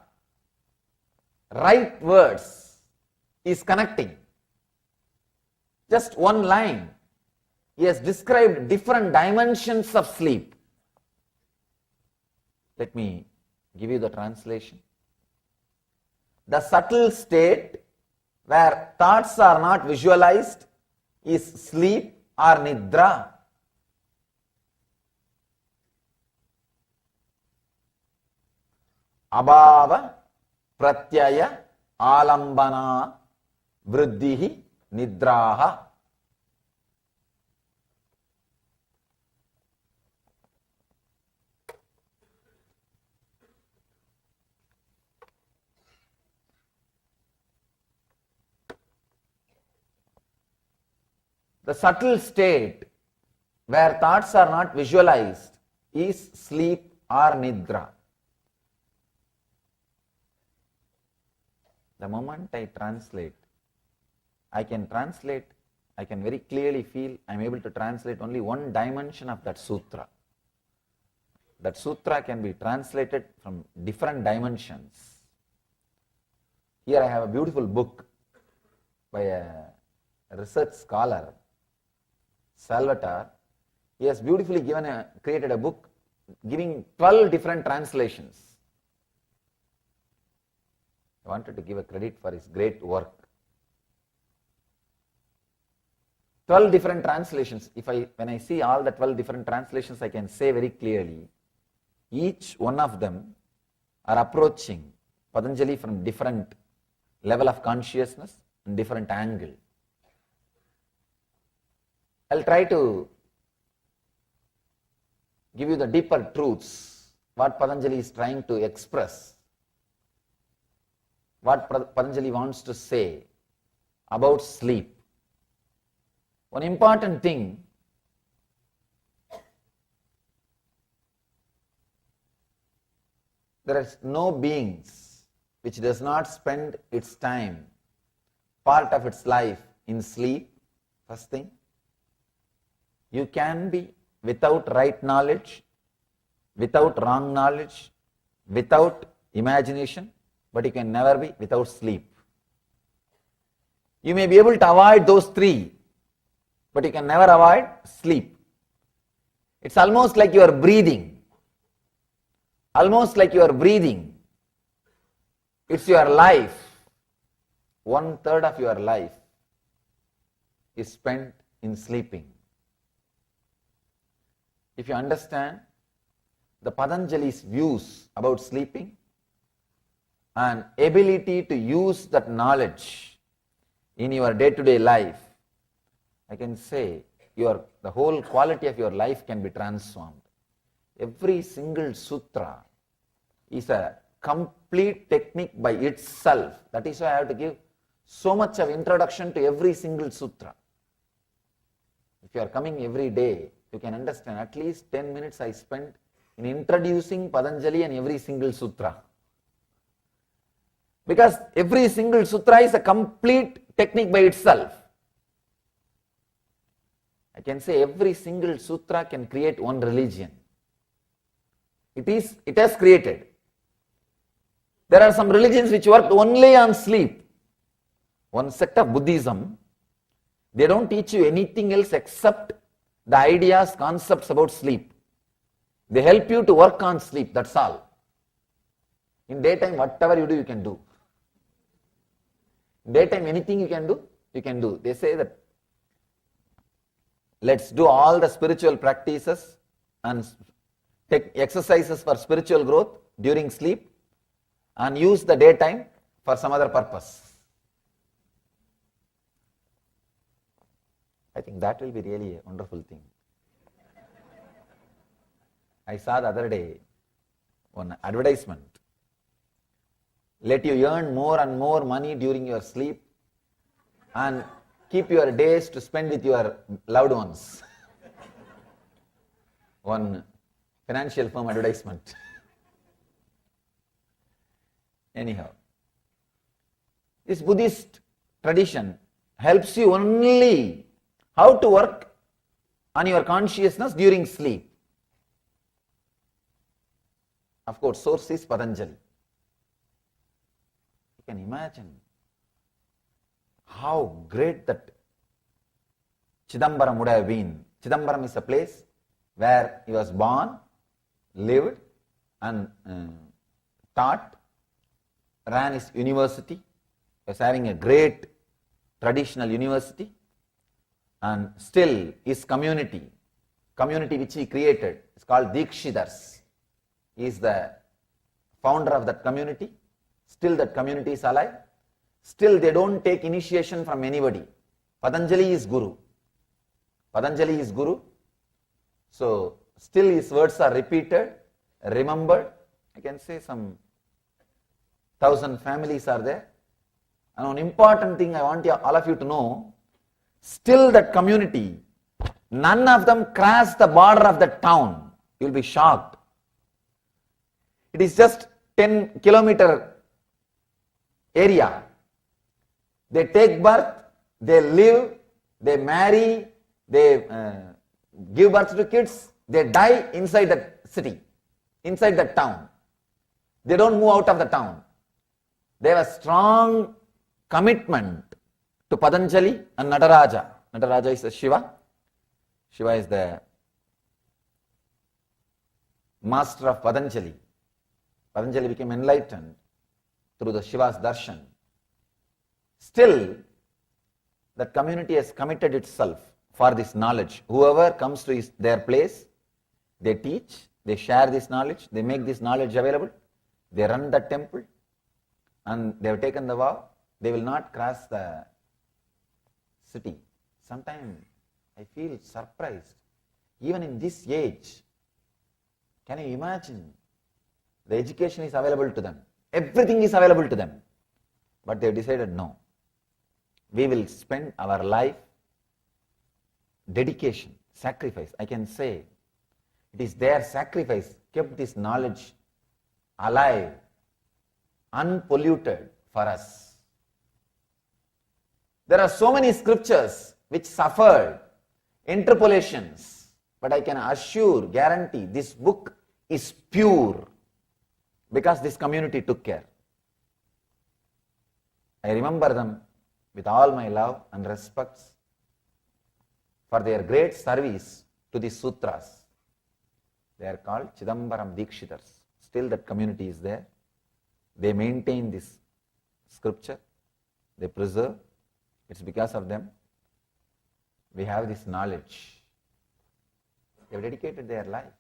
Right words is connecting. Just one line. He has described different dimensions of sleep. Let me give you the translation. The subtle state where thoughts are not visualized is sleep or nidra. Abhava pratyaya alambana vriddhi nidraha. The subtle state where thoughts are not visualized is sleep or nidra. The moment I translate, I can very clearly feel I am able to translate only one dimension of that sutra. That sutra can be translated from different dimensions. Here I have a beautiful book by a research scholar, Salvatore. He has beautifully created a book giving 12 different translations. I wanted to give a credit for his great work. 12 different translations. When I see all the 12 different translations, I can say very clearly, each one of them are approaching Patanjali from different level of consciousness and different angle. I'll try to give you the deeper truths, what Patanjali is trying to express, what Patanjali wants to say about sleep. One important thing, there is no beings which does not spend its time, part of its life in sleep First thing, you can be without right knowledge, without wrong knowledge, without imagination, but you can never be without sleep. You may be able to avoid those three, but you can never avoid sleep. It's almost like you are breathing. Almost like you are breathing. It's your life. 1/3 of your life is spent in sleeping. If you understand the Patanjali's views about sleeping and ability to use that knowledge in your day-to-day life, I can say the whole quality of your life can be transformed. Every single sutra is a complete technique by itself. That is why I have to give so much of introduction to every single sutra. If you are coming every day, you can understand at least 10 minutes I spent in introducing Patanjali and every single sutra. Because every single sutra is a complete technique by itself. I can say every single sutra can create one religion. It has created. There are some religions which work only on sleep. One sect of Buddhism, they don't teach you anything else except the ideas, concepts about sleep. They help you to work on sleep, that's all. In daytime, whatever you do, you can do. In daytime, anything you can do. They say that let's do all the spiritual practices and take exercises for spiritual growth during sleep and use the daytime for some other purpose. I think that will be really a wonderful thing. I saw the other day one advertisement. Let you earn more and more money during your sleep and keep your days to spend with your loved ones. One financial firm advertisement. Anyhow, this Buddhist tradition helps you only how to work on your consciousness during sleep. Of course, source is Patanjali. You can imagine how great that Chidambaram would have been. Chidambaram is a place where he was born, lived and taught, ran his university, was having a great traditional university, and still his community which he created is called Dikshidars. He is the founder of that community. Still that community is alive. Still they don't take initiation from anybody. Patanjali is Guru. Patanjali is Guru. So still his words are repeated, remembered. I can say some 1,000 families are there. And one important thing I want all of you to know, still that community, none of them cross the border of the town. You will be shocked. It is just 10-kilometer area. They take birth, they live, they marry, they give birth to kids, they die inside that city, inside that town. They don't move out of the town. They have a strong commitment to Patanjali and Nataraja. Nataraja is a Shiva. Shiva is the master of Patanjali. Patanjali became enlightened through the Shiva's darshan. Still, that community has committed itself for this knowledge. Whoever comes to their place, they teach, they share this knowledge, they make this knowledge available, they run the temple, and they have taken the vow, they will not cross the city. Sometimes I feel surprised. Even in this age, can you imagine? The education is available to them. Everything is available to them. But they have decided no. We will spend our life, dedication, sacrifice. I can say it is their sacrifice kept this knowledge alive, unpolluted for us. There are so many scriptures which suffered interpolations, but I can assure, guarantee, this book is pure because this community took care. I remember them with all my love and respects for their great service to the sutras. They are called Chidambaram Dikshitars. Still that community is there. They maintain this scripture. They preserve. It's because of them we have this knowledge. They have dedicated their life.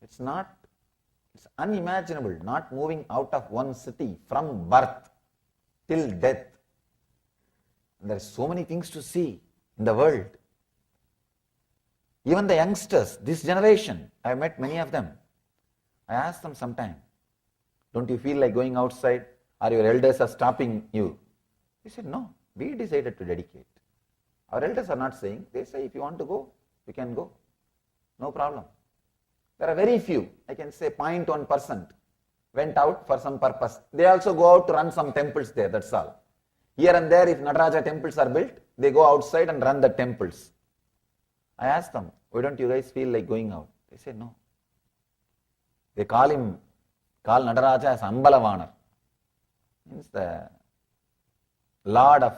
It's unimaginable, not moving out of one city from birth till death. And there are so many things to see in the world. Even the youngsters, this generation, I have met many of them. I ask them sometime, don't you feel like going outside, or your elders are stopping you? They said, no, we decided to dedicate. Our elders are not saying, they say, if you want to go, you can go. No problem. There are very few, I can say 0.1% went out for some purpose. They also go out to run some temples there, that's all. Here and there, if Nataraja temples are built, they go outside and run the temples. I asked them, why don't you guys feel like going out? They say, no. They call Nataraja as Ambalavanar. Means the Lord of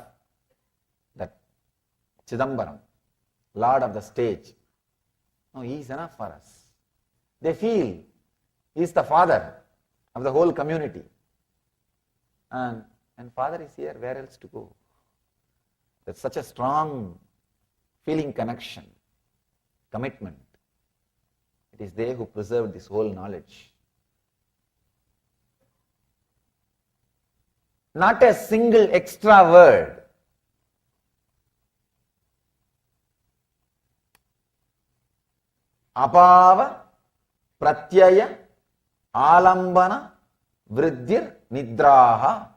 that Chidambaram, Lord of the stage. No, he is enough for us. They feel he is the father of the whole community. And father is here, where else to go? There's such a strong feeling connection, commitment. It is they who preserve this whole knowledge. Not a single extra word. Apava, pratyaya, alambana, vriddhir, nidraha.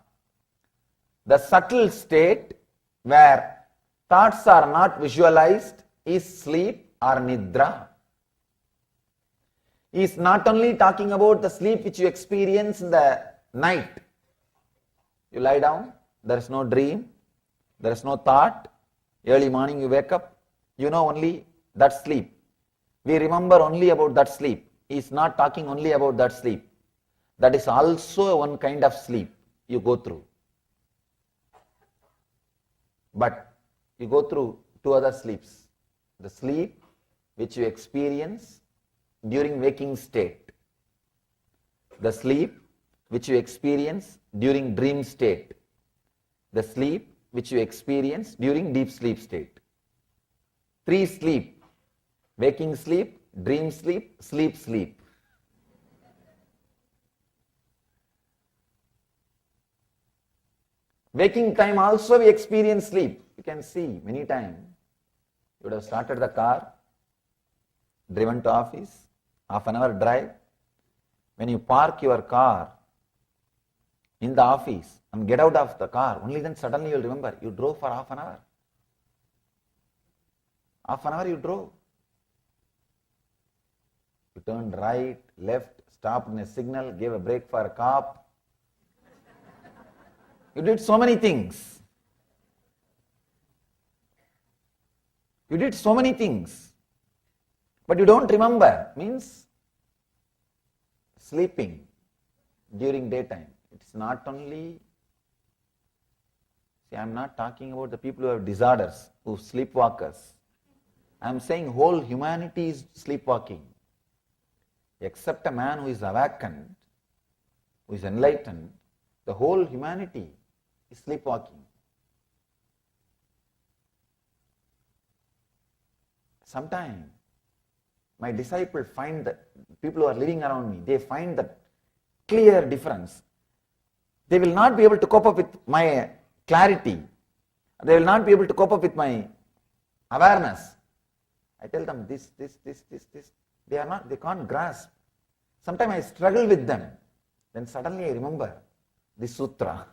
The subtle state where thoughts are not visualized is sleep or nidra. He is not only talking about the sleep which you experience in the night. You lie down, there is no dream, there is no thought. Early morning you wake up, you know only that sleep. We remember only about that sleep. He is not talking only about that sleep. That is also one kind of sleep you go through. But you go through two other sleeps. The sleep which you experience during waking state. The sleep which you experience during dream state. The sleep which you experience during deep sleep state. Three sleep. Waking sleep, dream sleep, sleep sleep. Waking time also we experience sleep. You can see many times. You would have started the car, driven to office, half an hour drive. When you park your car in the office and get out of the car, only then suddenly you will remember you drove for half an hour. Half an hour you drove. You turned right, left, stopped in a signal, gave a break for a cop. You did so many things. You did so many things. But you don't remember. Means sleeping during daytime. It's not only, see, I'm not talking about the people who have disorders, who sleepwalkers. I'm saying whole humanity is sleepwalking. Except a man who is awakened, who is enlightened, the whole humanity is sleepwalking. Sometimes my disciples find that people who are living around me, they find that clear difference. They will not be able to cope up with my clarity. They will not be able to cope up with my awareness. I tell them this. They can't grasp. Sometimes I struggle with them. Then suddenly I remember this sutra.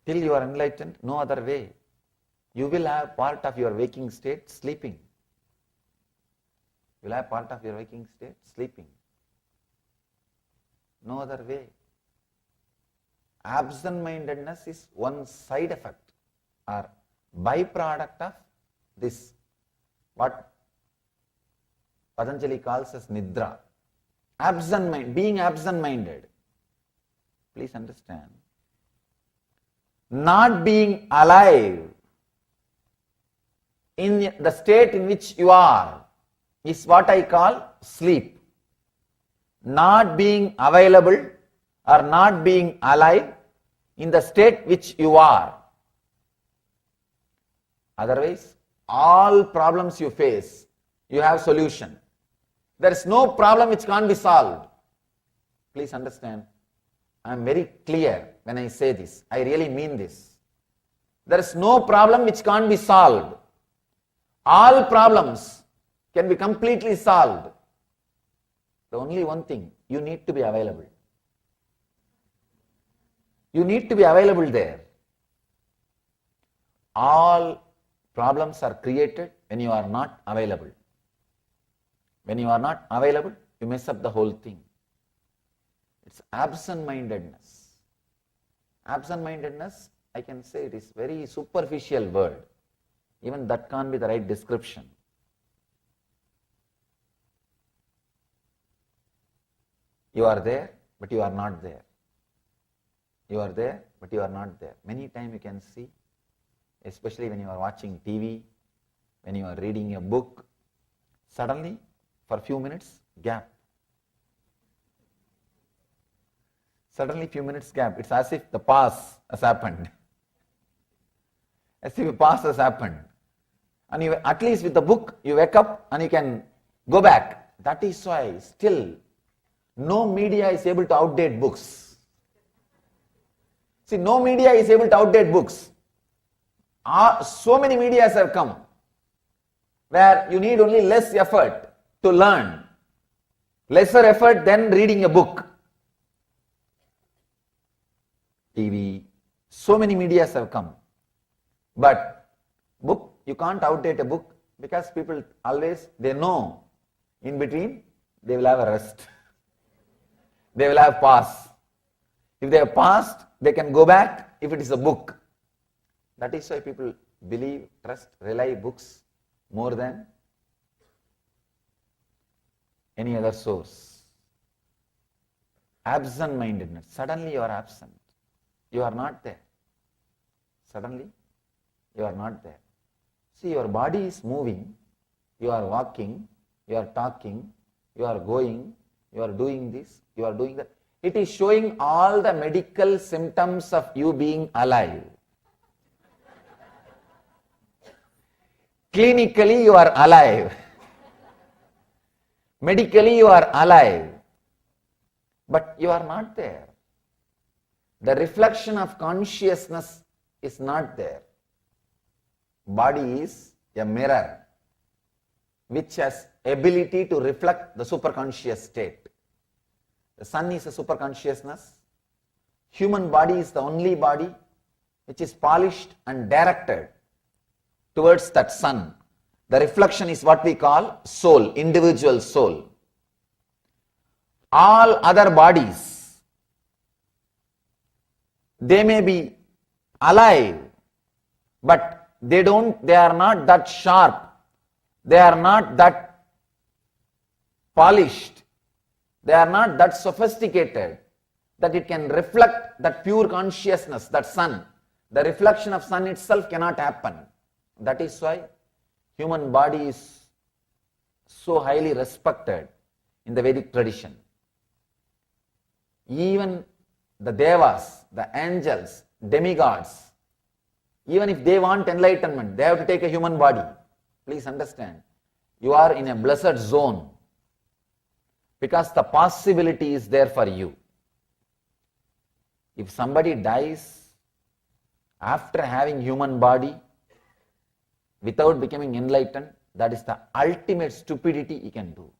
Till you are enlightened, no other way. You will have part of your waking state sleeping. You will have part of your waking state sleeping. No other way. absent-mindedness is one side effect or byproduct of this, what Patanjali calls as nidra. Being absent-minded. Please understand. Not being alive in the state in which you are is what I call sleep. Not being available or not being alive in the state which you are. Otherwise, all problems you face, you have solution. There is no problem which can't be solved. Please understand. I am very clear when I say this. I really mean this. There is no problem which can't be solved. All problems can be completely solved. The only one thing, you need to be available. You need to be available there. All problems are created when you are not available. When you are not available, you mess up the whole thing. It's absent-mindedness. Absent-mindedness, I can say it is very superficial word. Even that can't be the right description. You are there, but you are not there. You are there, but you are not there. Many times you can see, especially when you are watching TV, when you are reading a book, suddenly, for a few minutes, gap. Suddenly, few minutes gap. It's as if the pause has happened. As if a pause has happened. And you, at least with the book, you wake up and you can go back. That is why still no media is able to outdate books. See, no media is able to outdate books. So many medias have come where you need only less effort to learn. Lesser effort than reading a book. TV, so many medias have come. But book, you can't outdate a book because people always, they know in between they will have a rest. They will have pause. If they have paused, they can go back if it is a book. That is why people believe, trust, rely books more than any other source. Absent-mindedness. Suddenly you are absent. You are not there. Suddenly you are not there. See, your body is moving, you are walking, you are talking, you are going, you are doing this, you are doing that. It is showing all the medical symptoms of you being alive. Clinically you are alive. Medically you are alive. But you are not there. The reflection of consciousness is not there. Body is a mirror which has ability to reflect the superconscious state. The sun is a superconsciousness. Human body is the only body which is polished and directed towards that sun. The reflection is what we call soul, individual soul. All other bodies, they may be alive, but they are not that sharp, they are not that polished, they are not that sophisticated that it can reflect that pure consciousness, that sun. The reflection of sun itself cannot happen. That is why human body is so highly respected in the Vedic tradition. Even the devas, the angels, demigods, even if they want enlightenment, they have to take a human body. Please understand, you are in a blessed zone because the possibility is there for you. If somebody dies after having human body without becoming enlightened, that is the ultimate stupidity he can do.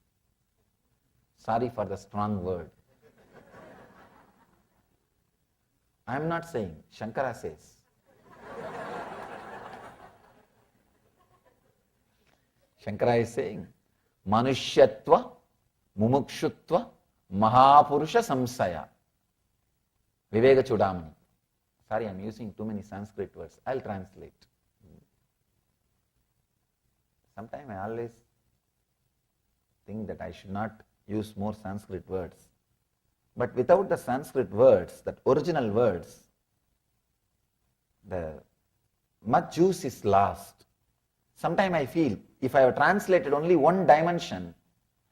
Sorry for the strong word. I am not saying, Shankara says. Shankara is saying, Manushyatva, Mumukshutva, Mahapurusha Samsaya. Viveka Chudamani. Sorry, I'm using too many Sanskrit words. I'll translate. Sometimes I always think that I should not use more Sanskrit words. But without the Sanskrit words, that original words, the much juice is lost. Sometimes I feel if I have translated only one dimension,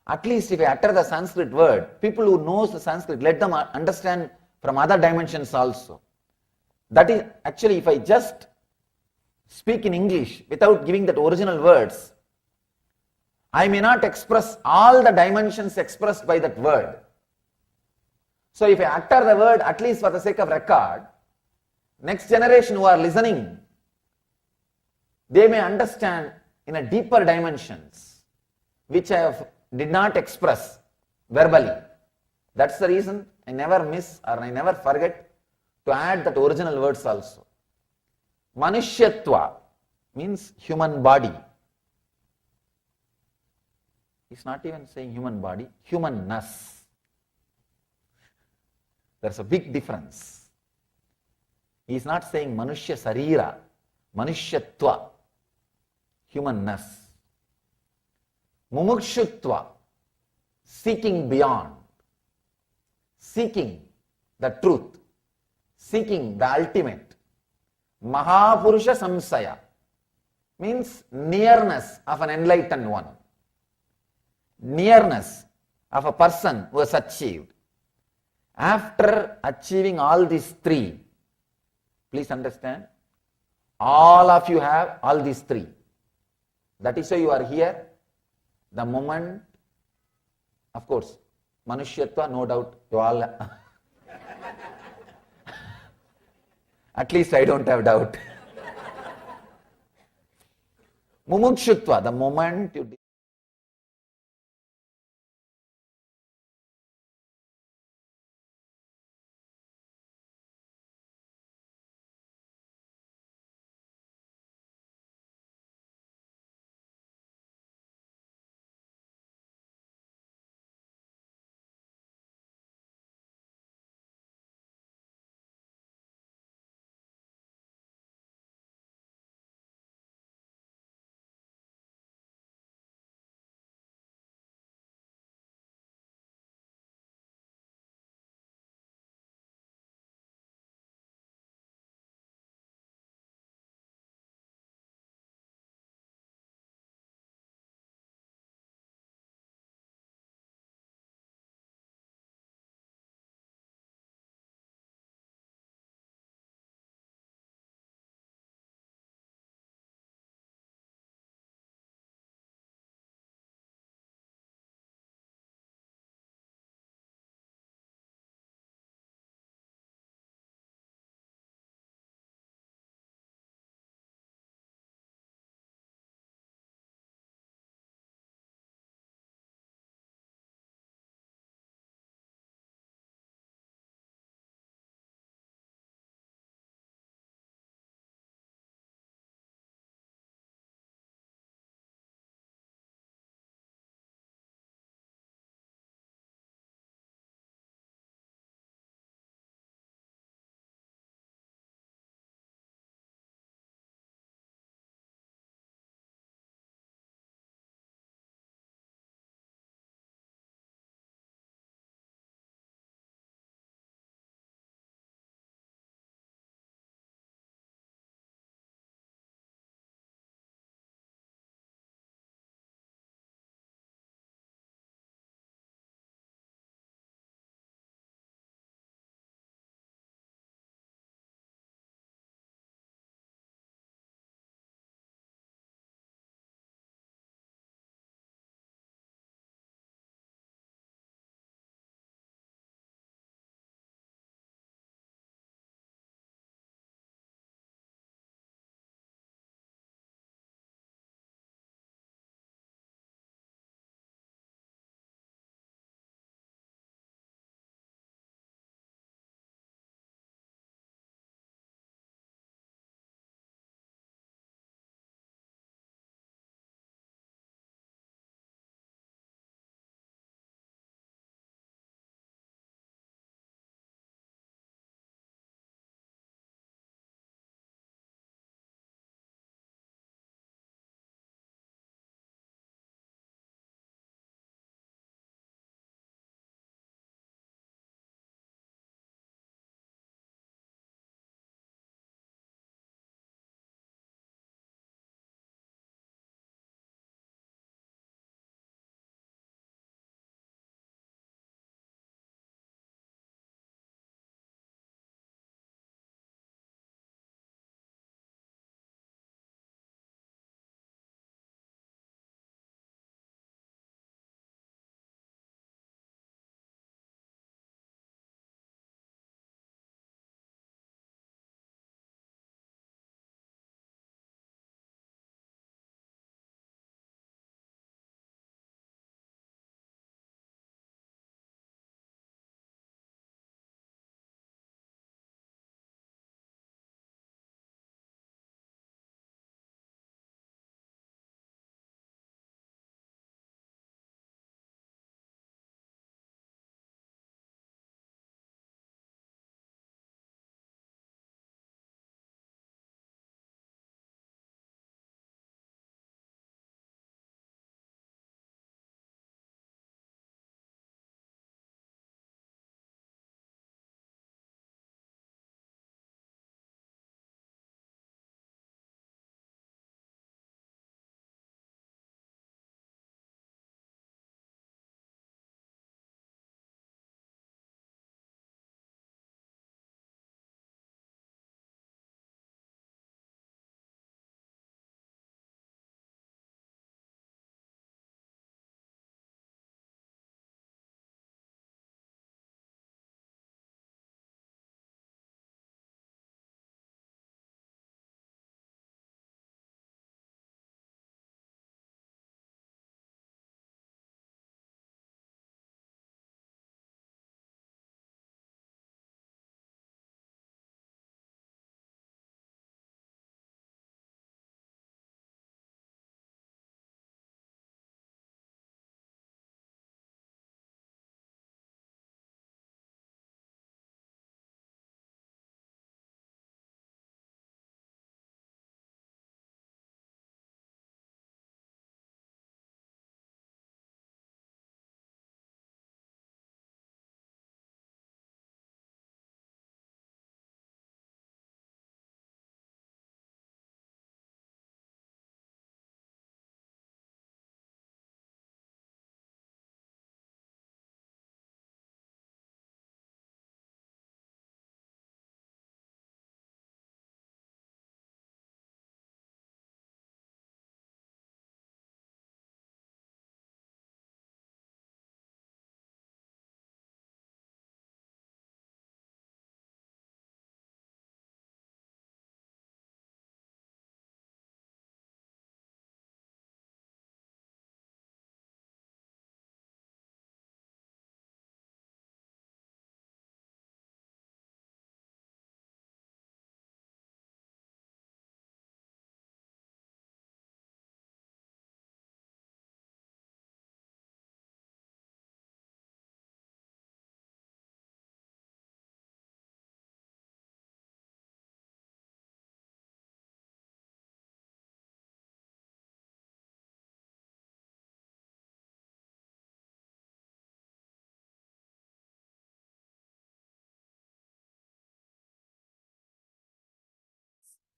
at least if I utter the Sanskrit word, people who knows the Sanskrit, let them understand from other dimensions also. That is actually, if I just speak in English without giving that original words, I may not express all the dimensions expressed by that word. So if I utter the word at least for the sake of record, next generation who are listening, they may understand in a deeper dimensions which I did not express verbally. That's the reason I never miss or I never forget to add that original words also. Manushyatva means human body. He's not even saying human body, humanness. There's a big difference. He's not saying Manushya Sarira, Manushyatva, humanness. Mumukshutva, seeking beyond, seeking the truth, seeking the ultimate. Mahapurusha Samsaya means nearness of an enlightened one, nearness of a person who has achieved. After achieving all these three, please understand, all of you have all these three. That is why you are here. The moment, of course, Manushyatva, no doubt, you all, at least I don't have doubt. Mumukshutva, the moment you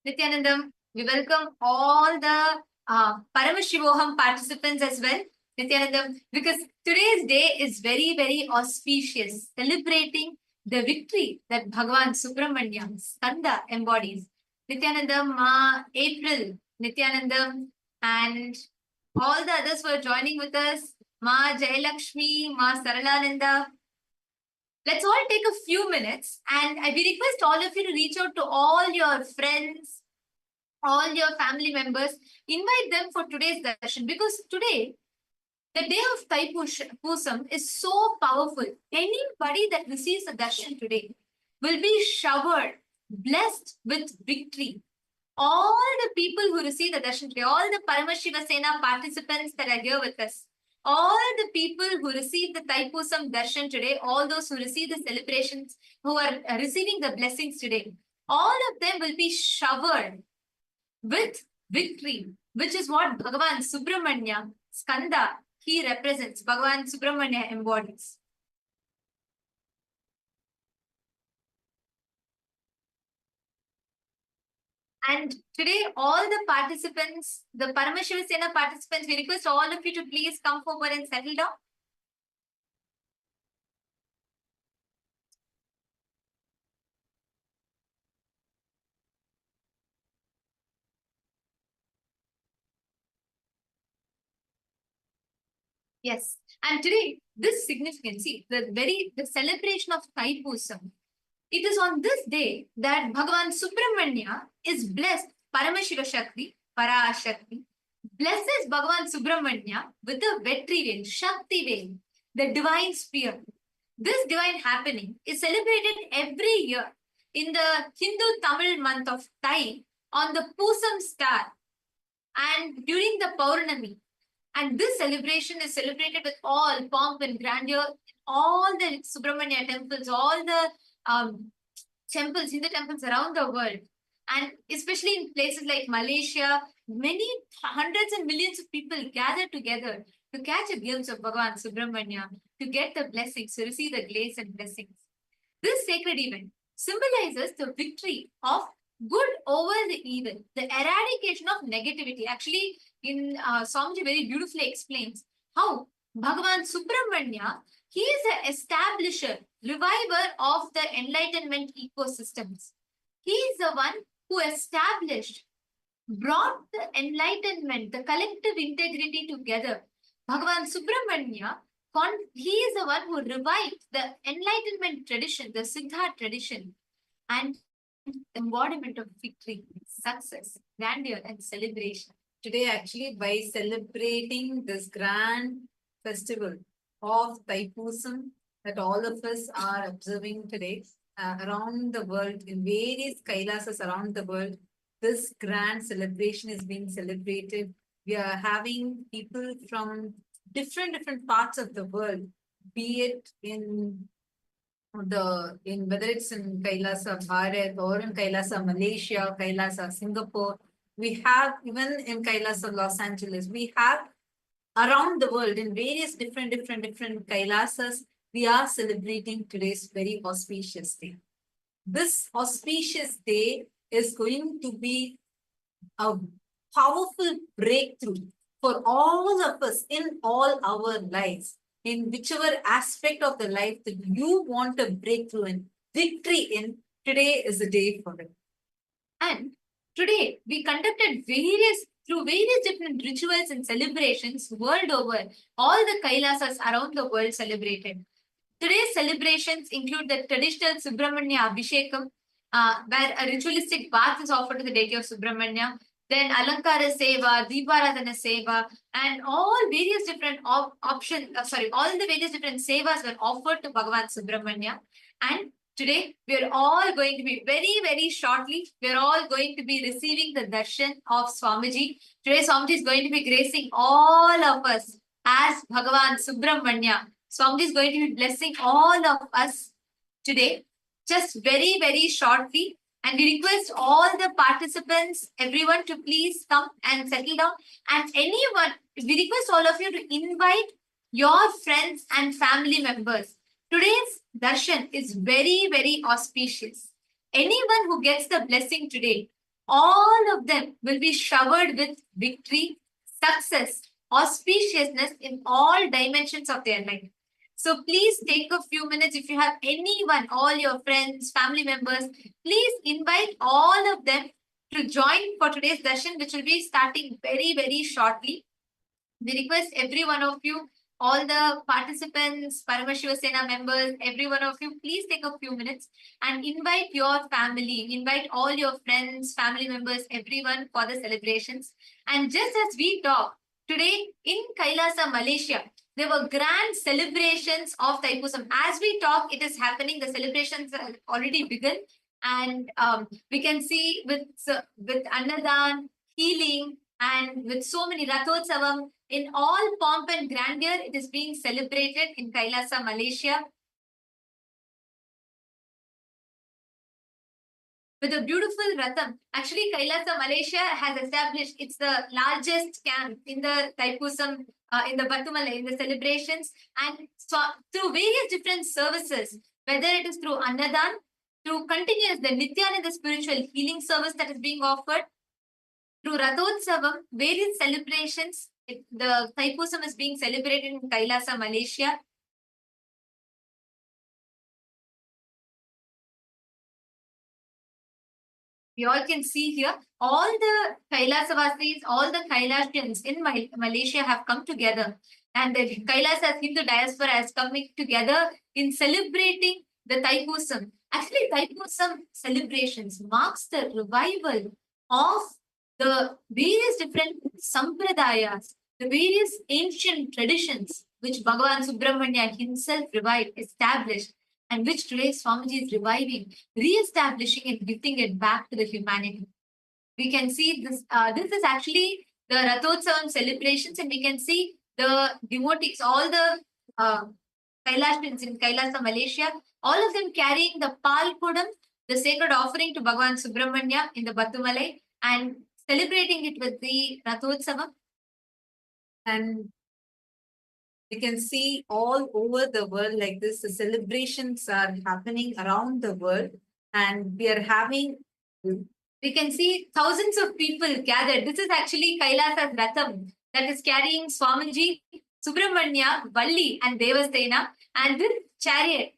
Nithyanandam. We welcome all the Paramashivoham participants as well, Nithyanandam, because today's day is very, very auspicious, celebrating the victory that Bhagavan Subramanya, Skanda, embodies. Nithyanandam, Ma, April, Nithyanandam, and all the others who are joining with us, Ma Jayalakshmi, Ma Saralananda. Let's all take a few minutes and we request all of you to reach out to all your friends, all your family members, invite them for today's darshan, because today, the day of Thaipusam is so powerful. Anybody that receives the darshan today will be showered, blessed with victory. All the people who receive the darshan today, all the Paramashivoham participants that are here with us, all the people who receive the Thaipusam darshan today, all those who receive the celebrations, who are receiving the blessings today, all of them will be showered with victory, which is what Bhagavan Subramanya, Skanda, he represents, Bhagavan Subramanya embodies. And today, all the participants, the Paramashivoham participants, we request all of you to please come forward and settle down. Yes, and today, this significance, see, the celebration of Thaipusam, it is on this day that Bhagavan Subramanya is blessed, Paramashiva Shakti, Parashakti, blesses Bhagavan Subramanya with the Vetri veil, Shakti veil, the divine spear. This divine happening is celebrated every year in the Hindu-Tamil month of Thai on the Pusam star and during the Paurnami. And this celebration is celebrated with all pomp and grandeur, all the Subramanya temples, all the temples, Hindu temples around the world. And especially in places like Malaysia, many hundreds and millions of people gather together to catch a glimpse of Bhagavan Subramanya, to get the blessings, to receive the grace and blessings. This sacred event symbolizes the victory of good over the evil, the eradication of negativity. Actually, in Swamiji very beautifully explains how Bhagavan Subramanya, he is the establisher, reviver of the enlightenment ecosystems. He is the one who established, brought the enlightenment, the collective integrity together. Bhagavan Subramanya, he is the one who revived the enlightenment tradition, the Siddha tradition, and embodiment of victory, success, grandeur, and celebration. Today, actually, by celebrating this grand festival of Thaipusam that all of us are observing today around the world, in various Kailasas around the world, this grand celebration is being celebrated. We are having people from different parts of the world, be it in whether it's in Kailasa Bharat or in Kailasa Malaysia, Kailasa Singapore. We have even in Kailasa Los Angeles. We have around the world in various different Kailasas. We are celebrating today's very auspicious day. This auspicious day is going to be a powerful breakthrough for all of us in all our lives, in whichever aspect of the life that you want a breakthrough and victory in. Today is the day for it. And today we conducted various different rituals and celebrations world over. All the Kailasas around the world celebrated. Today's celebrations include the traditional Subramanya Abhishekam, where a ritualistic bath is offered to the deity of Subramanya. Then Alankara Seva, Deeparadhana Seva, and all various different all the various different sevas were offered to Bhagavan Subramanya. And today, we are all going to be very shortly, we are all going to be receiving the darshan of Swamiji. Today, Swamiji is going to be gracing all of us as Bhagavan Subramanya. Swamiji is going to be blessing all of us today, just very shortly. And we request all the participants, everyone to please come and settle down. And anyone, we request all of you to invite your friends and family members. Today's darshan is very auspicious. Anyone who gets the blessing today all of them will be showered with victory, success, auspiciousness in all dimensions of their life. So please take a few minutes. If you have anyone, all your friends, family members, please invite all of them to join for today's session, which will be starting very, very shortly. We request every one of you, all the participants, Paramashivoham members, every one of you, please take a few minutes and invite your family, invite all your friends, family members, everyone for the celebrations. And just as we talk, today in Kailasa, Malaysia, there were grand celebrations of Thaipusam. As we talk, it is happening. The celebrations have already begun. And we can see with Annadan, healing, and with so many Rathotsavam, in all pomp and grandeur, it is being celebrated in Kailasa, Malaysia. With a beautiful Ratham. Actually, Kailasa, Malaysia has established, it's the largest camp in the Thaipusam, in the Bathumalai, in the celebrations. And so through various different services, whether it is through Annadan, through continuous, the Nithyananda spiritual healing service that is being offered, through Rathotsavam, various celebrations, the Thaipusam is being celebrated in Kailasa, Malaysia. We all can see here, all the Kailasavasis, all the Kailasians in Malaysia have come together. And the Kailasa Hindu diaspora has come together in celebrating the Thaipusam. Actually, Thaipusam celebrations marks the revival of the various different sampradayas, the various ancient traditions which Bhagavan Subramanya himself revived, established, and which today Swamiji is reviving, re-establishing and gifting it back to the humanity. We can see this, this is actually the Rathotsavam celebrations, and we can see the devotees, all the Kailashins in Kailasa, Malaysia, all of them carrying the Palkudam, the sacred offering to Bhagavan Subramanya in the Bathumalai, and celebrating it with the Rathotsavam. And we can see all over the world like this, the celebrations are happening around the world, and we are having, we can see thousands of people gathered. This is actually Kailasa's Ratham that is carrying Swamiji, Subramanya, Valli, and Devasena. And this chariot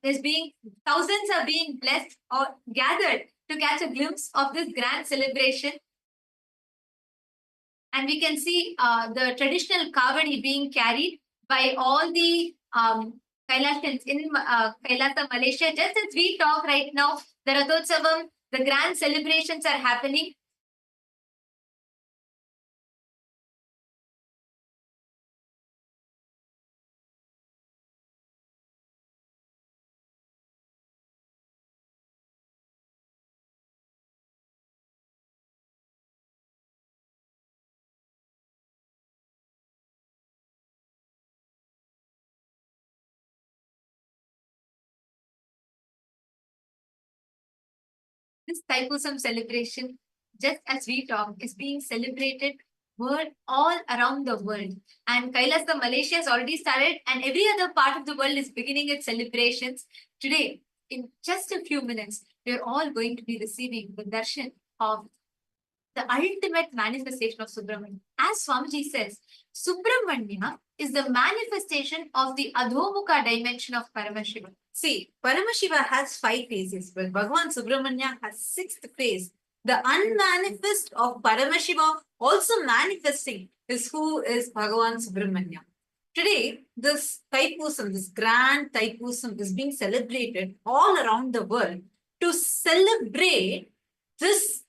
is being, thousands are being blessed or gathered to catch a glimpse of this grand celebration. And we can see the traditional kavadi being carried by all the Kailashans in Kailasa, Malaysia. Just as we talk right now, the Rathotsavam, the grand celebrations are happening. This Thaipusam celebration, just as we talk, is being celebrated all around the world. And Kailasa, Malaysia has already started, and every other part of the world is beginning its celebrations. Today, in just a few minutes, we are all going to be receiving the darshan of the ultimate manifestation of Subramanya. As Swamiji says, Subramanya is the manifestation of the Adhomukha dimension of Paramashiva. See, Paramashiva has 5 phases, but Bhagavan Subramanya has 6th phase. The unmanifest of Paramashiva also manifesting is who is Bhagavan Subramanya. Today, this Thaipusam, this grand Thaipusam is being celebrated all around the world to celebrate this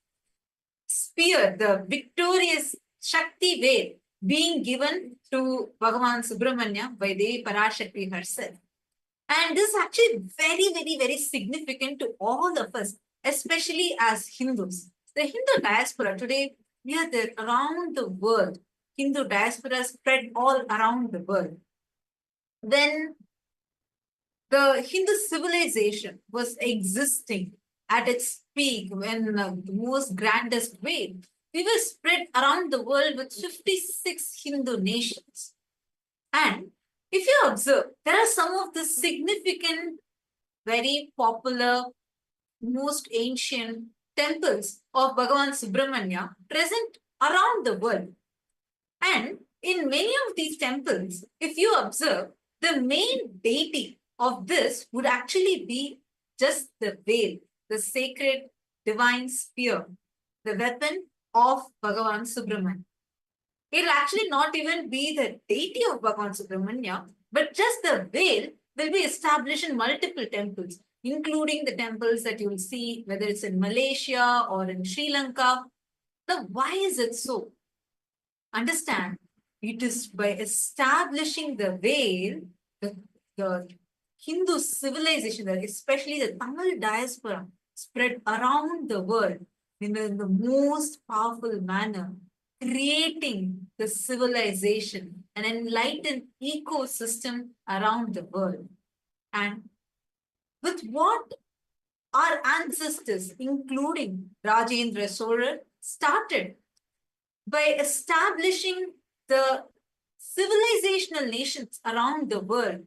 spear, the victorious Shakti Ved being given to Bhagavan Subramanya by Devi Parashakti herself. And this is actually very significant to all of us, especially as Hindus. The Hindu diaspora today, we are there around the world. Hindu diaspora spread all around the world. When the Hindu civilization was existing at its peak, when the most grandest way, we were spread around the world with 56 Hindu nations. And if you observe, there are some of the significant, very popular, most ancient temples of Bhagavan Subramanya present around the world. And in many of these temples, if you observe, the main deity of this would actually be just the veil, the sacred divine spear, the weapon of Bhagavan Subramanya. It will actually not even be the deity of Bhagavan Subramanya, but just the veil will be established in multiple temples, including the temples that you will see, whether it's in Malaysia or in Sri Lanka. Now, why is it so? Understand, it is by establishing the veil, the Hindu civilization, especially the Tamil diaspora, spread around the world in the most powerful manner, creating the civilization, an enlightened ecosystem around the world. And with what our ancestors, including Rajendra Chola, started by establishing the civilizational nations around the world.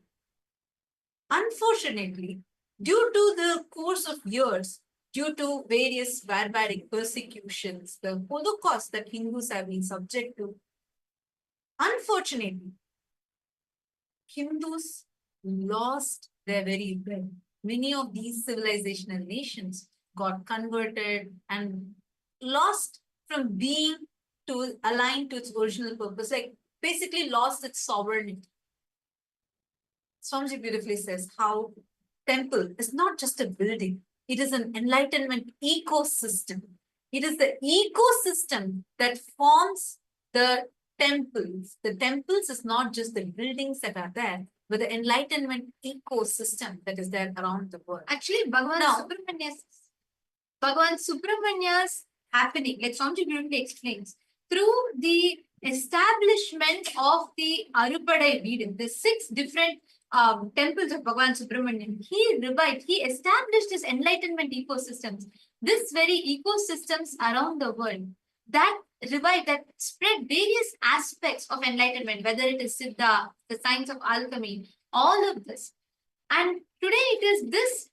Unfortunately, due to the course of years, due to various barbaric persecutions, the Holocaust that Hindus have been subject to, unfortunately, Hindus lost their very breath. Many of these civilizational nations got converted and lost from being to align to its original purpose, like basically lost its sovereignty. Swamiji beautifully says how temple is not just a building, it is an enlightenment ecosystem. It is the ecosystem that forms the temples. The temples is not just the buildings that are there, but the enlightenment ecosystem that is there around the world. Actually, Bhagavan Subramania's happening, like Swamiji beautifully explains, through the establishment of the Arupadai Veedam, the 6 different temples of Bhagavan Subramanian, he revived, he established his enlightenment ecosystems, this very ecosystems around the world, that revived, that spread various aspects of enlightenment, whether it is Siddha, the science of alchemy, all of this. And today it is this,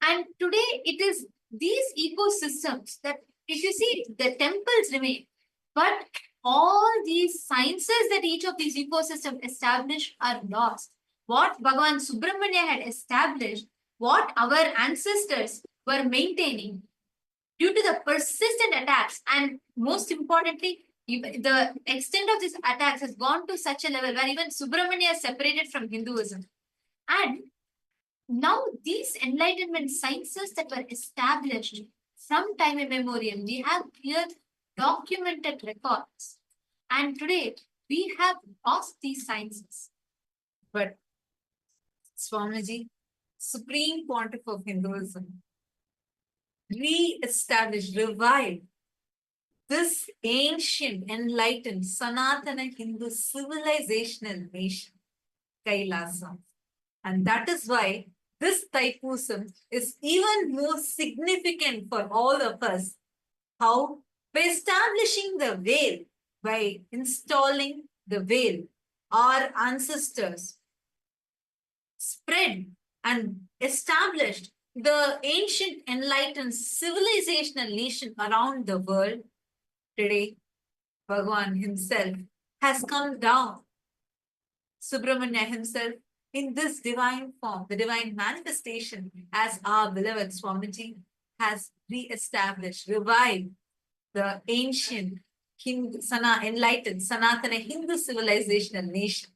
and today it is these ecosystems that, if you see, the temples remain, but all these sciences that each of these ecosystems established are lost. What Bhagavan Subramanya had established, what our ancestors were maintaining, due to the persistent attacks, and most importantly, the extent of these attacks has gone to such a level where even Subramanya is separated from Hinduism. And now these enlightenment sciences that were established from time immemorial, we have clear documented records. And today, we have lost these sciences. But Swamiji, Supreme Pontiff of Hinduism, re-established, revived this ancient, enlightened, Sanatana Hindu civilizational nation, Kailasa. And that is why this Thaipusam is even more significant for all of us. How? By establishing the veil, by installing the veil, our ancestors spread and established the ancient enlightened civilizational nation around the world. Today, Bhagavan himself has come down, Subramanya himself, in this divine form, the divine manifestation, as our beloved Swamiji has re-established, revived the ancient enlightened Sanatana Hindu civilizational nation,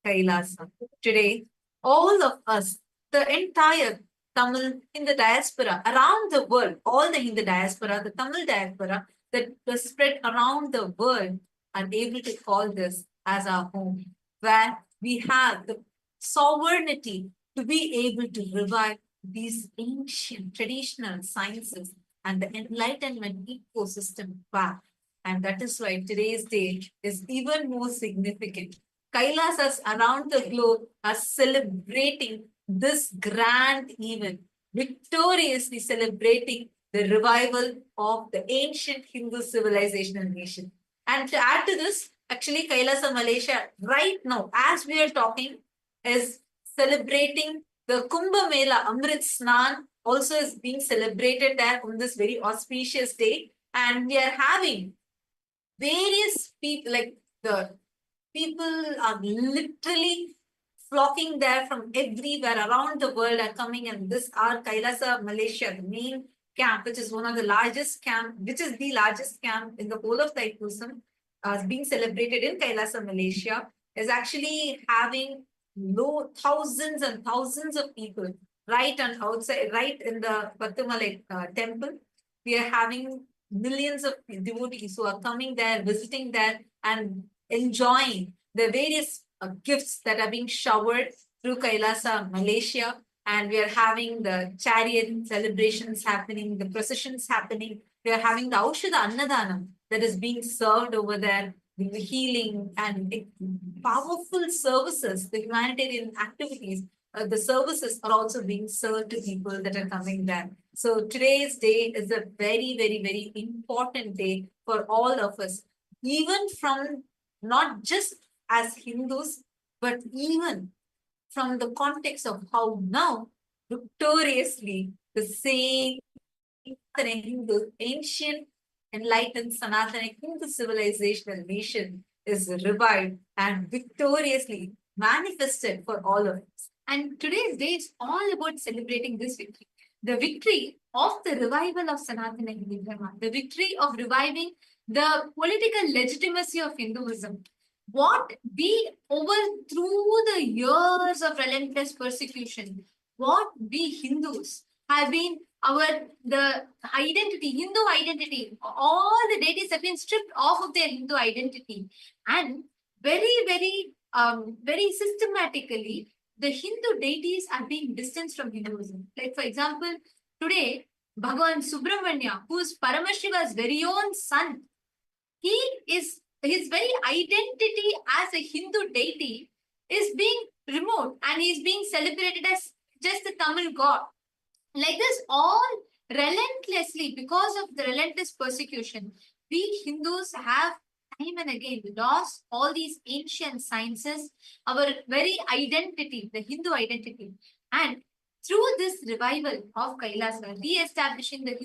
Kailasa. Today, all of us, the entire Tamil in the diaspora around the world, all the Hindu diaspora, the Tamil diaspora that was spread around the world, are able to call this as our home, where we have the sovereignty to be able to revive these ancient traditional sciences and the enlightenment ecosystem back. And that is why today's day is even more significant. Kailasas around the globe are celebrating this grand event, victoriously celebrating the revival of the ancient Hindu civilizational nation. And to add to this, actually Kailasa, Malaysia, right now, as we are talking, is celebrating the Kumbh Mela Amrit Snan also is being celebrated there on this very auspicious day. And we are having various people, like the people are literally flocking there from everywhere around the world are coming, and this our Kailasa, Malaysia, the main camp, which is one of the largest camp, which is the largest camp in the whole of Thaipusam, being celebrated in Kailasa, Malaysia, is actually having thousands and thousands of people right on outside, right in the Pathumalai temple. We are having millions of devotees who are coming there, visiting there, and enjoying the various gifts that are being showered through Kailasa, Malaysia. And we are having the chariot celebrations happening, the processions happening. We are having the Aushadha Annadanam that is being served over there, the healing and powerful services, the humanitarian activities. The services are also being served to people that are coming there. So today's day is a very, very, very important day for all of us, even from not just as Hindus, but even from the context of how now victoriously the same Hindu, ancient, enlightened Sanatana Hindu civilization and nation is revived and victoriously manifested for all of us. And today's day is all about celebrating this victory. The victory of the revival of Sanatana Hindu Dharma, the victory of reviving the political legitimacy of Hinduism. What we through the years of relentless persecution, what we Hindus have been the identity, Hindu identity, all the deities have been stripped off of their Hindu identity, and very, very, very systematically, the Hindu deities are being distanced from Hinduism. Like for example, today, Bhagavan Subramanya, who is Paramashiva's very own son, his very identity as a Hindu deity is being removed, and he is being celebrated as just the Tamil god. Like this, all relentlessly, because of the relentless persecution, we Hindus have time and again lost all these ancient sciences, our very identity, the Hindu identity. And through this revival of Kailasa, re-establishing the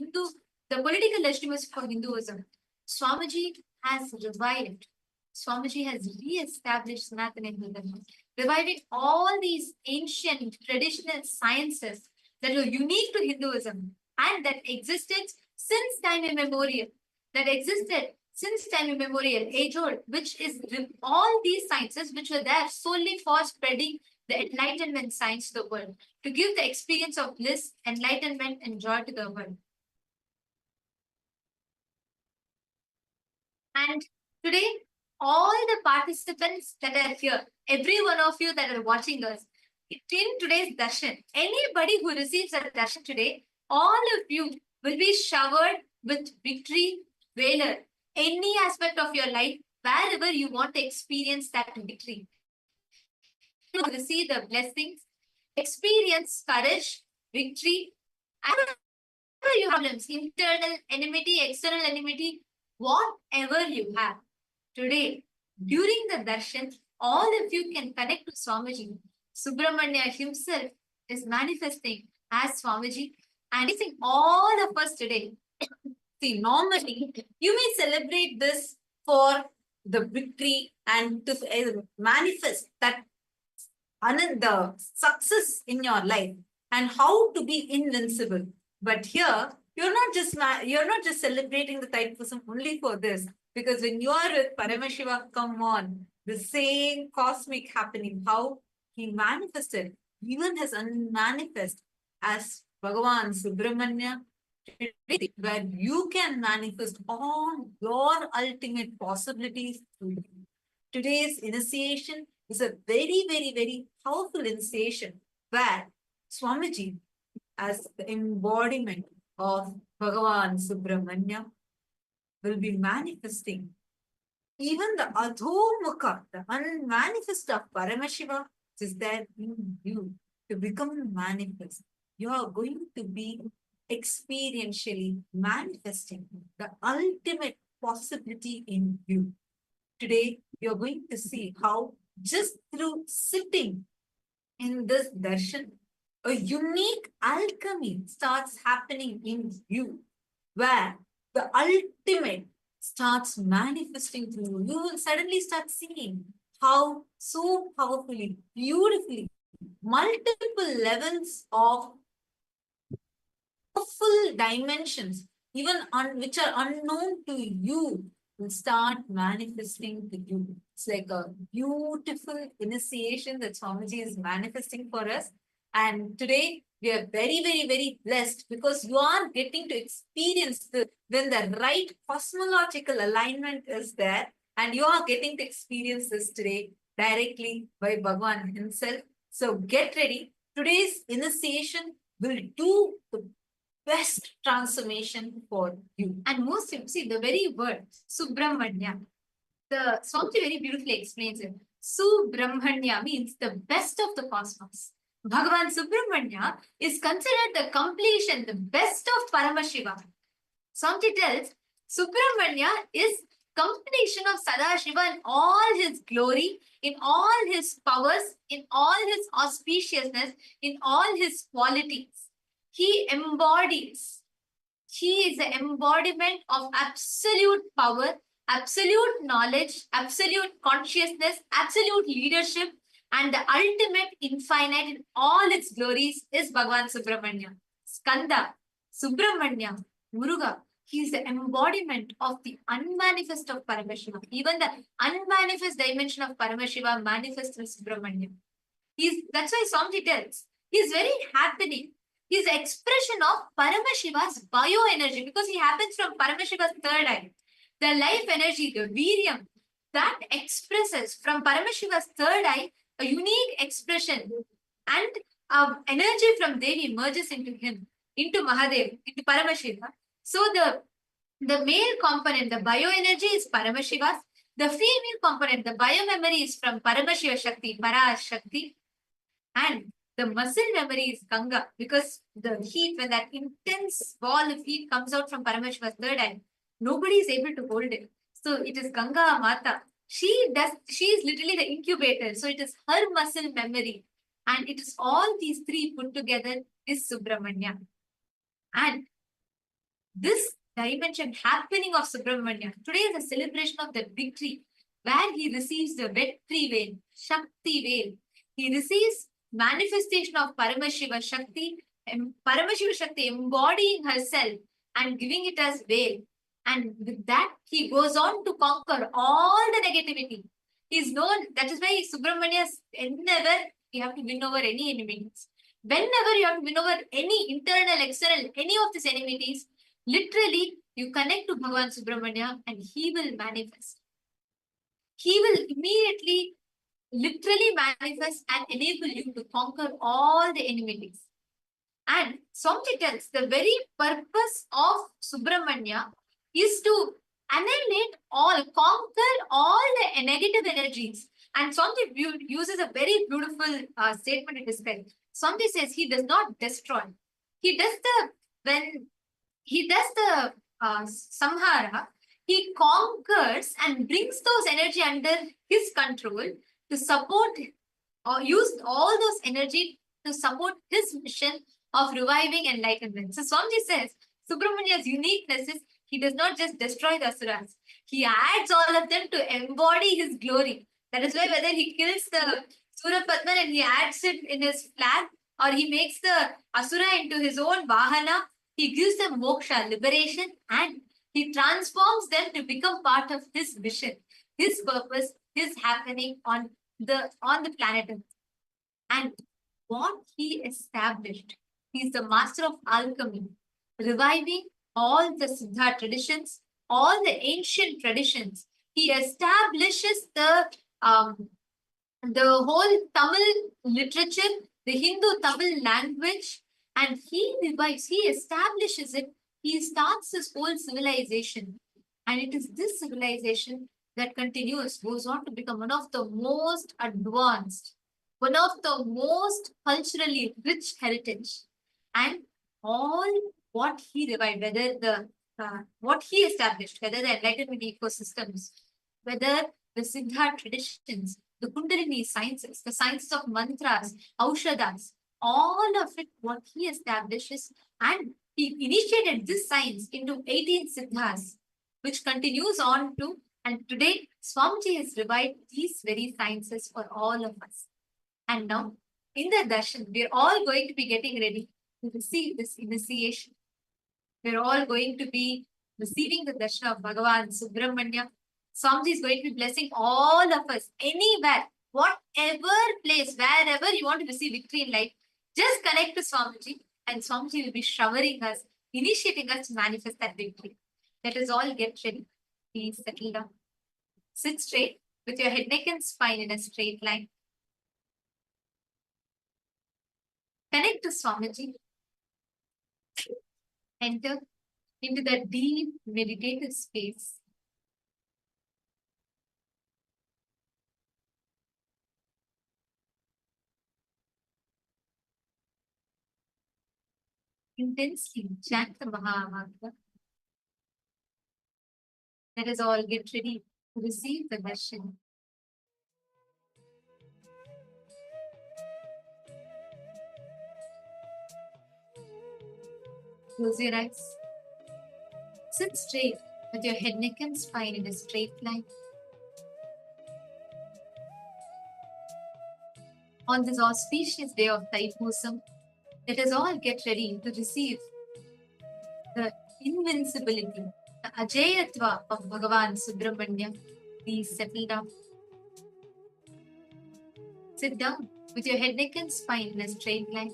political legitimacy for Hinduism, Swamiji has revived. Swamiji has re-established Sanatana Hinduism, reviving all these ancient traditional sciences that were unique to Hinduism and that existed since time immemorial, age old, which is all these sciences which were there solely for spreading the enlightenment science to the world, to give the experience of bliss, enlightenment, and joy to the world. And today, all the participants that are here, every one of you that are watching us, in today's darshan, anybody who receives a darshan today, all of you will be showered with victory, valor, any aspect of your life, wherever you want to experience that victory. You will receive the blessings, experience courage, victory, and you have problems, internal enmity, external enmity, whatever you have. Today, during the darshan, all of you can connect to Swamiji. Subramanya himself is manifesting as Swamiji and blessing all of us today. See, normally, you may celebrate this for the victory and to manifest that the success in your life and how to be invincible. But here, you're not just celebrating the Thaipusam only for this, because when you are with Paramashiva, come on, the same cosmic happening, how he manifested, even has unmanifest as Bhagavan Subramanya, where you can manifest all your ultimate possibilities through him. Today's initiation is a very, very, very powerful initiation where Swamiji, as the embodiment of Bhagavan Subramanya, will be manifesting even the Adhomukha, the unmanifest of Paramashiva, which is there in you to become manifest. You are going to be experientially manifesting the ultimate possibility in you. Today, you're going to see how just through sitting in this darshan, a unique alchemy starts happening in you, where the ultimate starts manifesting through you. You will suddenly start seeing how so powerfully, beautifully, multiple levels of full dimensions, even which are unknown to you, will start manifesting to you. It's like a beautiful initiation that Swamiji is manifesting for us. And today we are very, very, very blessed because you are getting to experience when the right cosmological alignment is there, and you are getting to experience this today directly by Bhagavan himself. So get ready. Today's initiation will do the best transformation for you. And most, see, the very word Subramanya, the Swamiji very beautifully explains it. Subramanya means the best of the cosmos. Bhagavan Subramanya is considered the completion, the best of Paramashiva. Swamiji tells Subramanya is completion of Sadashiva in all his glory, in all his powers, in all his auspiciousness, in all his qualities. He embodies. He is the embodiment of absolute power, absolute knowledge, absolute consciousness, absolute leadership, and the ultimate infinite in all its glories is Bhagavan Subramanya. Skanda, Subramanya, Muruga. He is the embodiment of the unmanifest of Paramashiva. Even the unmanifest dimension of Paramashiva manifests in Subramanya. That's why Swamiji tells, he is very happening. He is the expression of Paramashiva's bioenergy, because he happens from Paramashiva's third eye. The life energy, the Viryam, that expresses from Paramashiva's third eye a unique expression, and energy from Devi merges into him, into Mahadev, into Paramashiva. So the male component, the bioenergy is Paramashiva's. The female component, the biomemory is from Paramashiva Shakti, Parashakti. And the muscle memory is Ganga, because the heat, when that intense ball of heat comes out from Paramashiva's third eye, nobody is able to hold it. So it is Ganga Mata. She is literally the incubator. So it is her muscle memory. And it is all these three put together is Subramanya. And this dimension happening of Subramanya, today is a celebration of the victory, where he receives the victory veil, Shakti veil. He receives manifestation of Paramashiva Shakti, Paramashiva Shakti embodying herself and giving it as veil. And with that, he goes on to conquer all the negativity. He's known, that is why Subramania's whenever you have to win over any enemies. Whenever you have to win over any internal, external, any of these enmities, literally you connect to Bhagavan Subramanya and he will manifest. He will immediately, literally manifest and enable you to conquer all the enmities. And Swamiji tells the very purpose of Subramanya is to annihilate all, conquer all the negative energies. And Swamiji uses a very beautiful statement to describe. Swamiji says he does not destroy. He does the samhara, he conquers and brings those energy under his control to support or use all those energy to support his mission of reviving enlightenment. So Swamiji says Subramania's uniqueness is he does not just destroy the asuras. He adds all of them to embody his glory. That is why whether he kills the Surapadman and he adds it in his flag, or he makes the asura into his own vahana, he gives them moksha, liberation, and he transforms them to become part of his mission, his purpose, his happening on the planet Earth. And what he established, he is the master of alchemy, reviving all the Siddha traditions, all the ancient traditions. He establishes the whole Tamil literature, the Hindu Tamil language, and he revives, he establishes it. He starts this whole civilization. And it is this civilization that continues, goes on to become one of the most advanced, one of the most culturally rich heritage. And all what he revived, whether what he established, whether the enlightenment ecosystems, whether the Siddha traditions, the Kundalini sciences, the sciences of mantras, aushadas, all of it, what he establishes, and he initiated this science into 18 siddhas, which continues on to, and today Swamiji has revived these very sciences for all of us. And now, in the darshan, we're all going to be getting ready to receive this initiation. We're all going to be receiving the darshan of Bhagavan Subramanya. Swamiji is going to be blessing all of us anywhere, whatever place, wherever you want to receive victory in life. Just connect to Swamiji, and Swamiji will be showering us, initiating us to manifest that victory. Let us all get ready. Please settle down. Sit straight with your head, neck, and spine in a straight line. Connect to Swamiji. Enter into that deep meditative space. Intensely chant the Mahamudra. Let us all get ready to receive the darshan. Close your eyes. Sit straight with your head, neck, and spine in a straight line. On this auspicious day of Thaipusam, let us all get ready to receive the invincibility, the Ajayatva of Bhagavan Subramanya. Please settle down. Sit down with your head, neck, and spine in a straight line.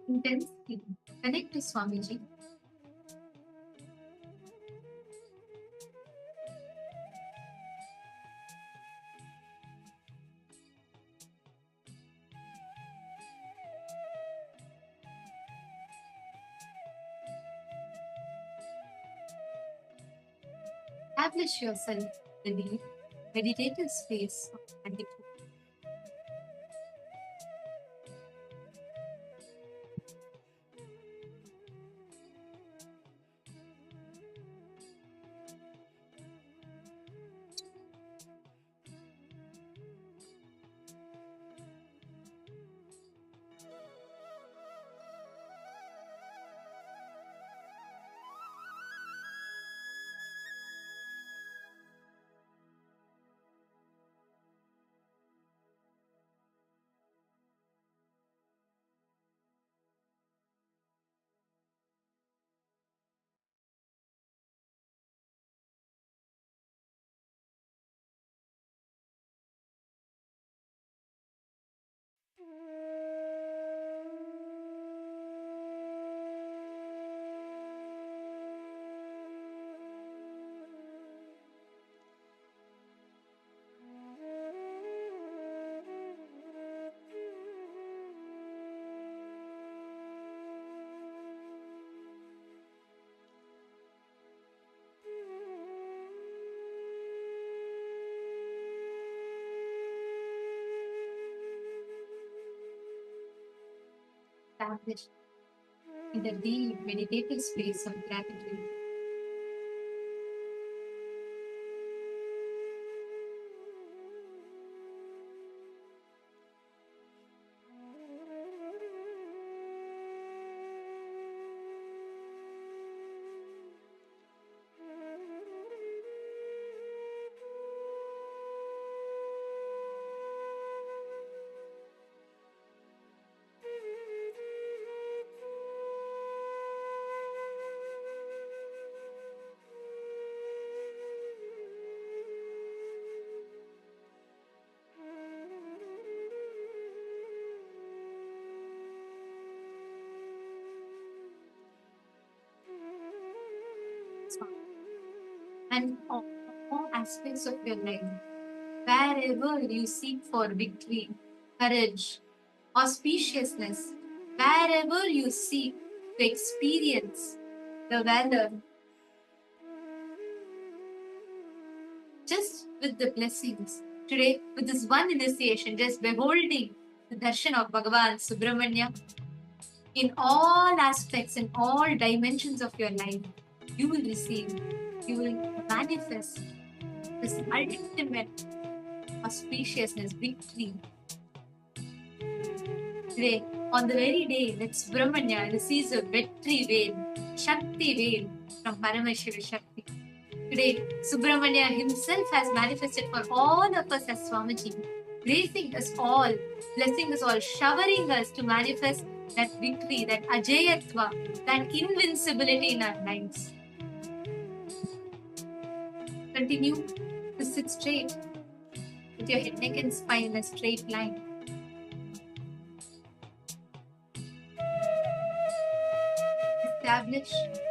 Intensely connect to Swamiji. Establish yourself in the meditative space of gratitude. Established in the deep meditative space of gratitude. And all aspects of your life, wherever you seek for victory, courage, auspiciousness, wherever you seek to experience the valor, just with the blessings. Today, with this one initiation, just beholding the darshan of Bhagavan Subramanya in all aspects, in all dimensions of your life, you will receive, you will manifest this ultimate auspiciousness, victory. Today, on the very day that Subramanya receives a victory veil, Shakti veil from Paramashiva Shakti. Today, Subramanya himself has manifested for all of us as Swamiji, gracing us all, blessing us all, showering us to manifest that victory, that Ajayatva, that invincibility in our lives. Continue to sit straight with your head, neck and spine in a straight line. Establish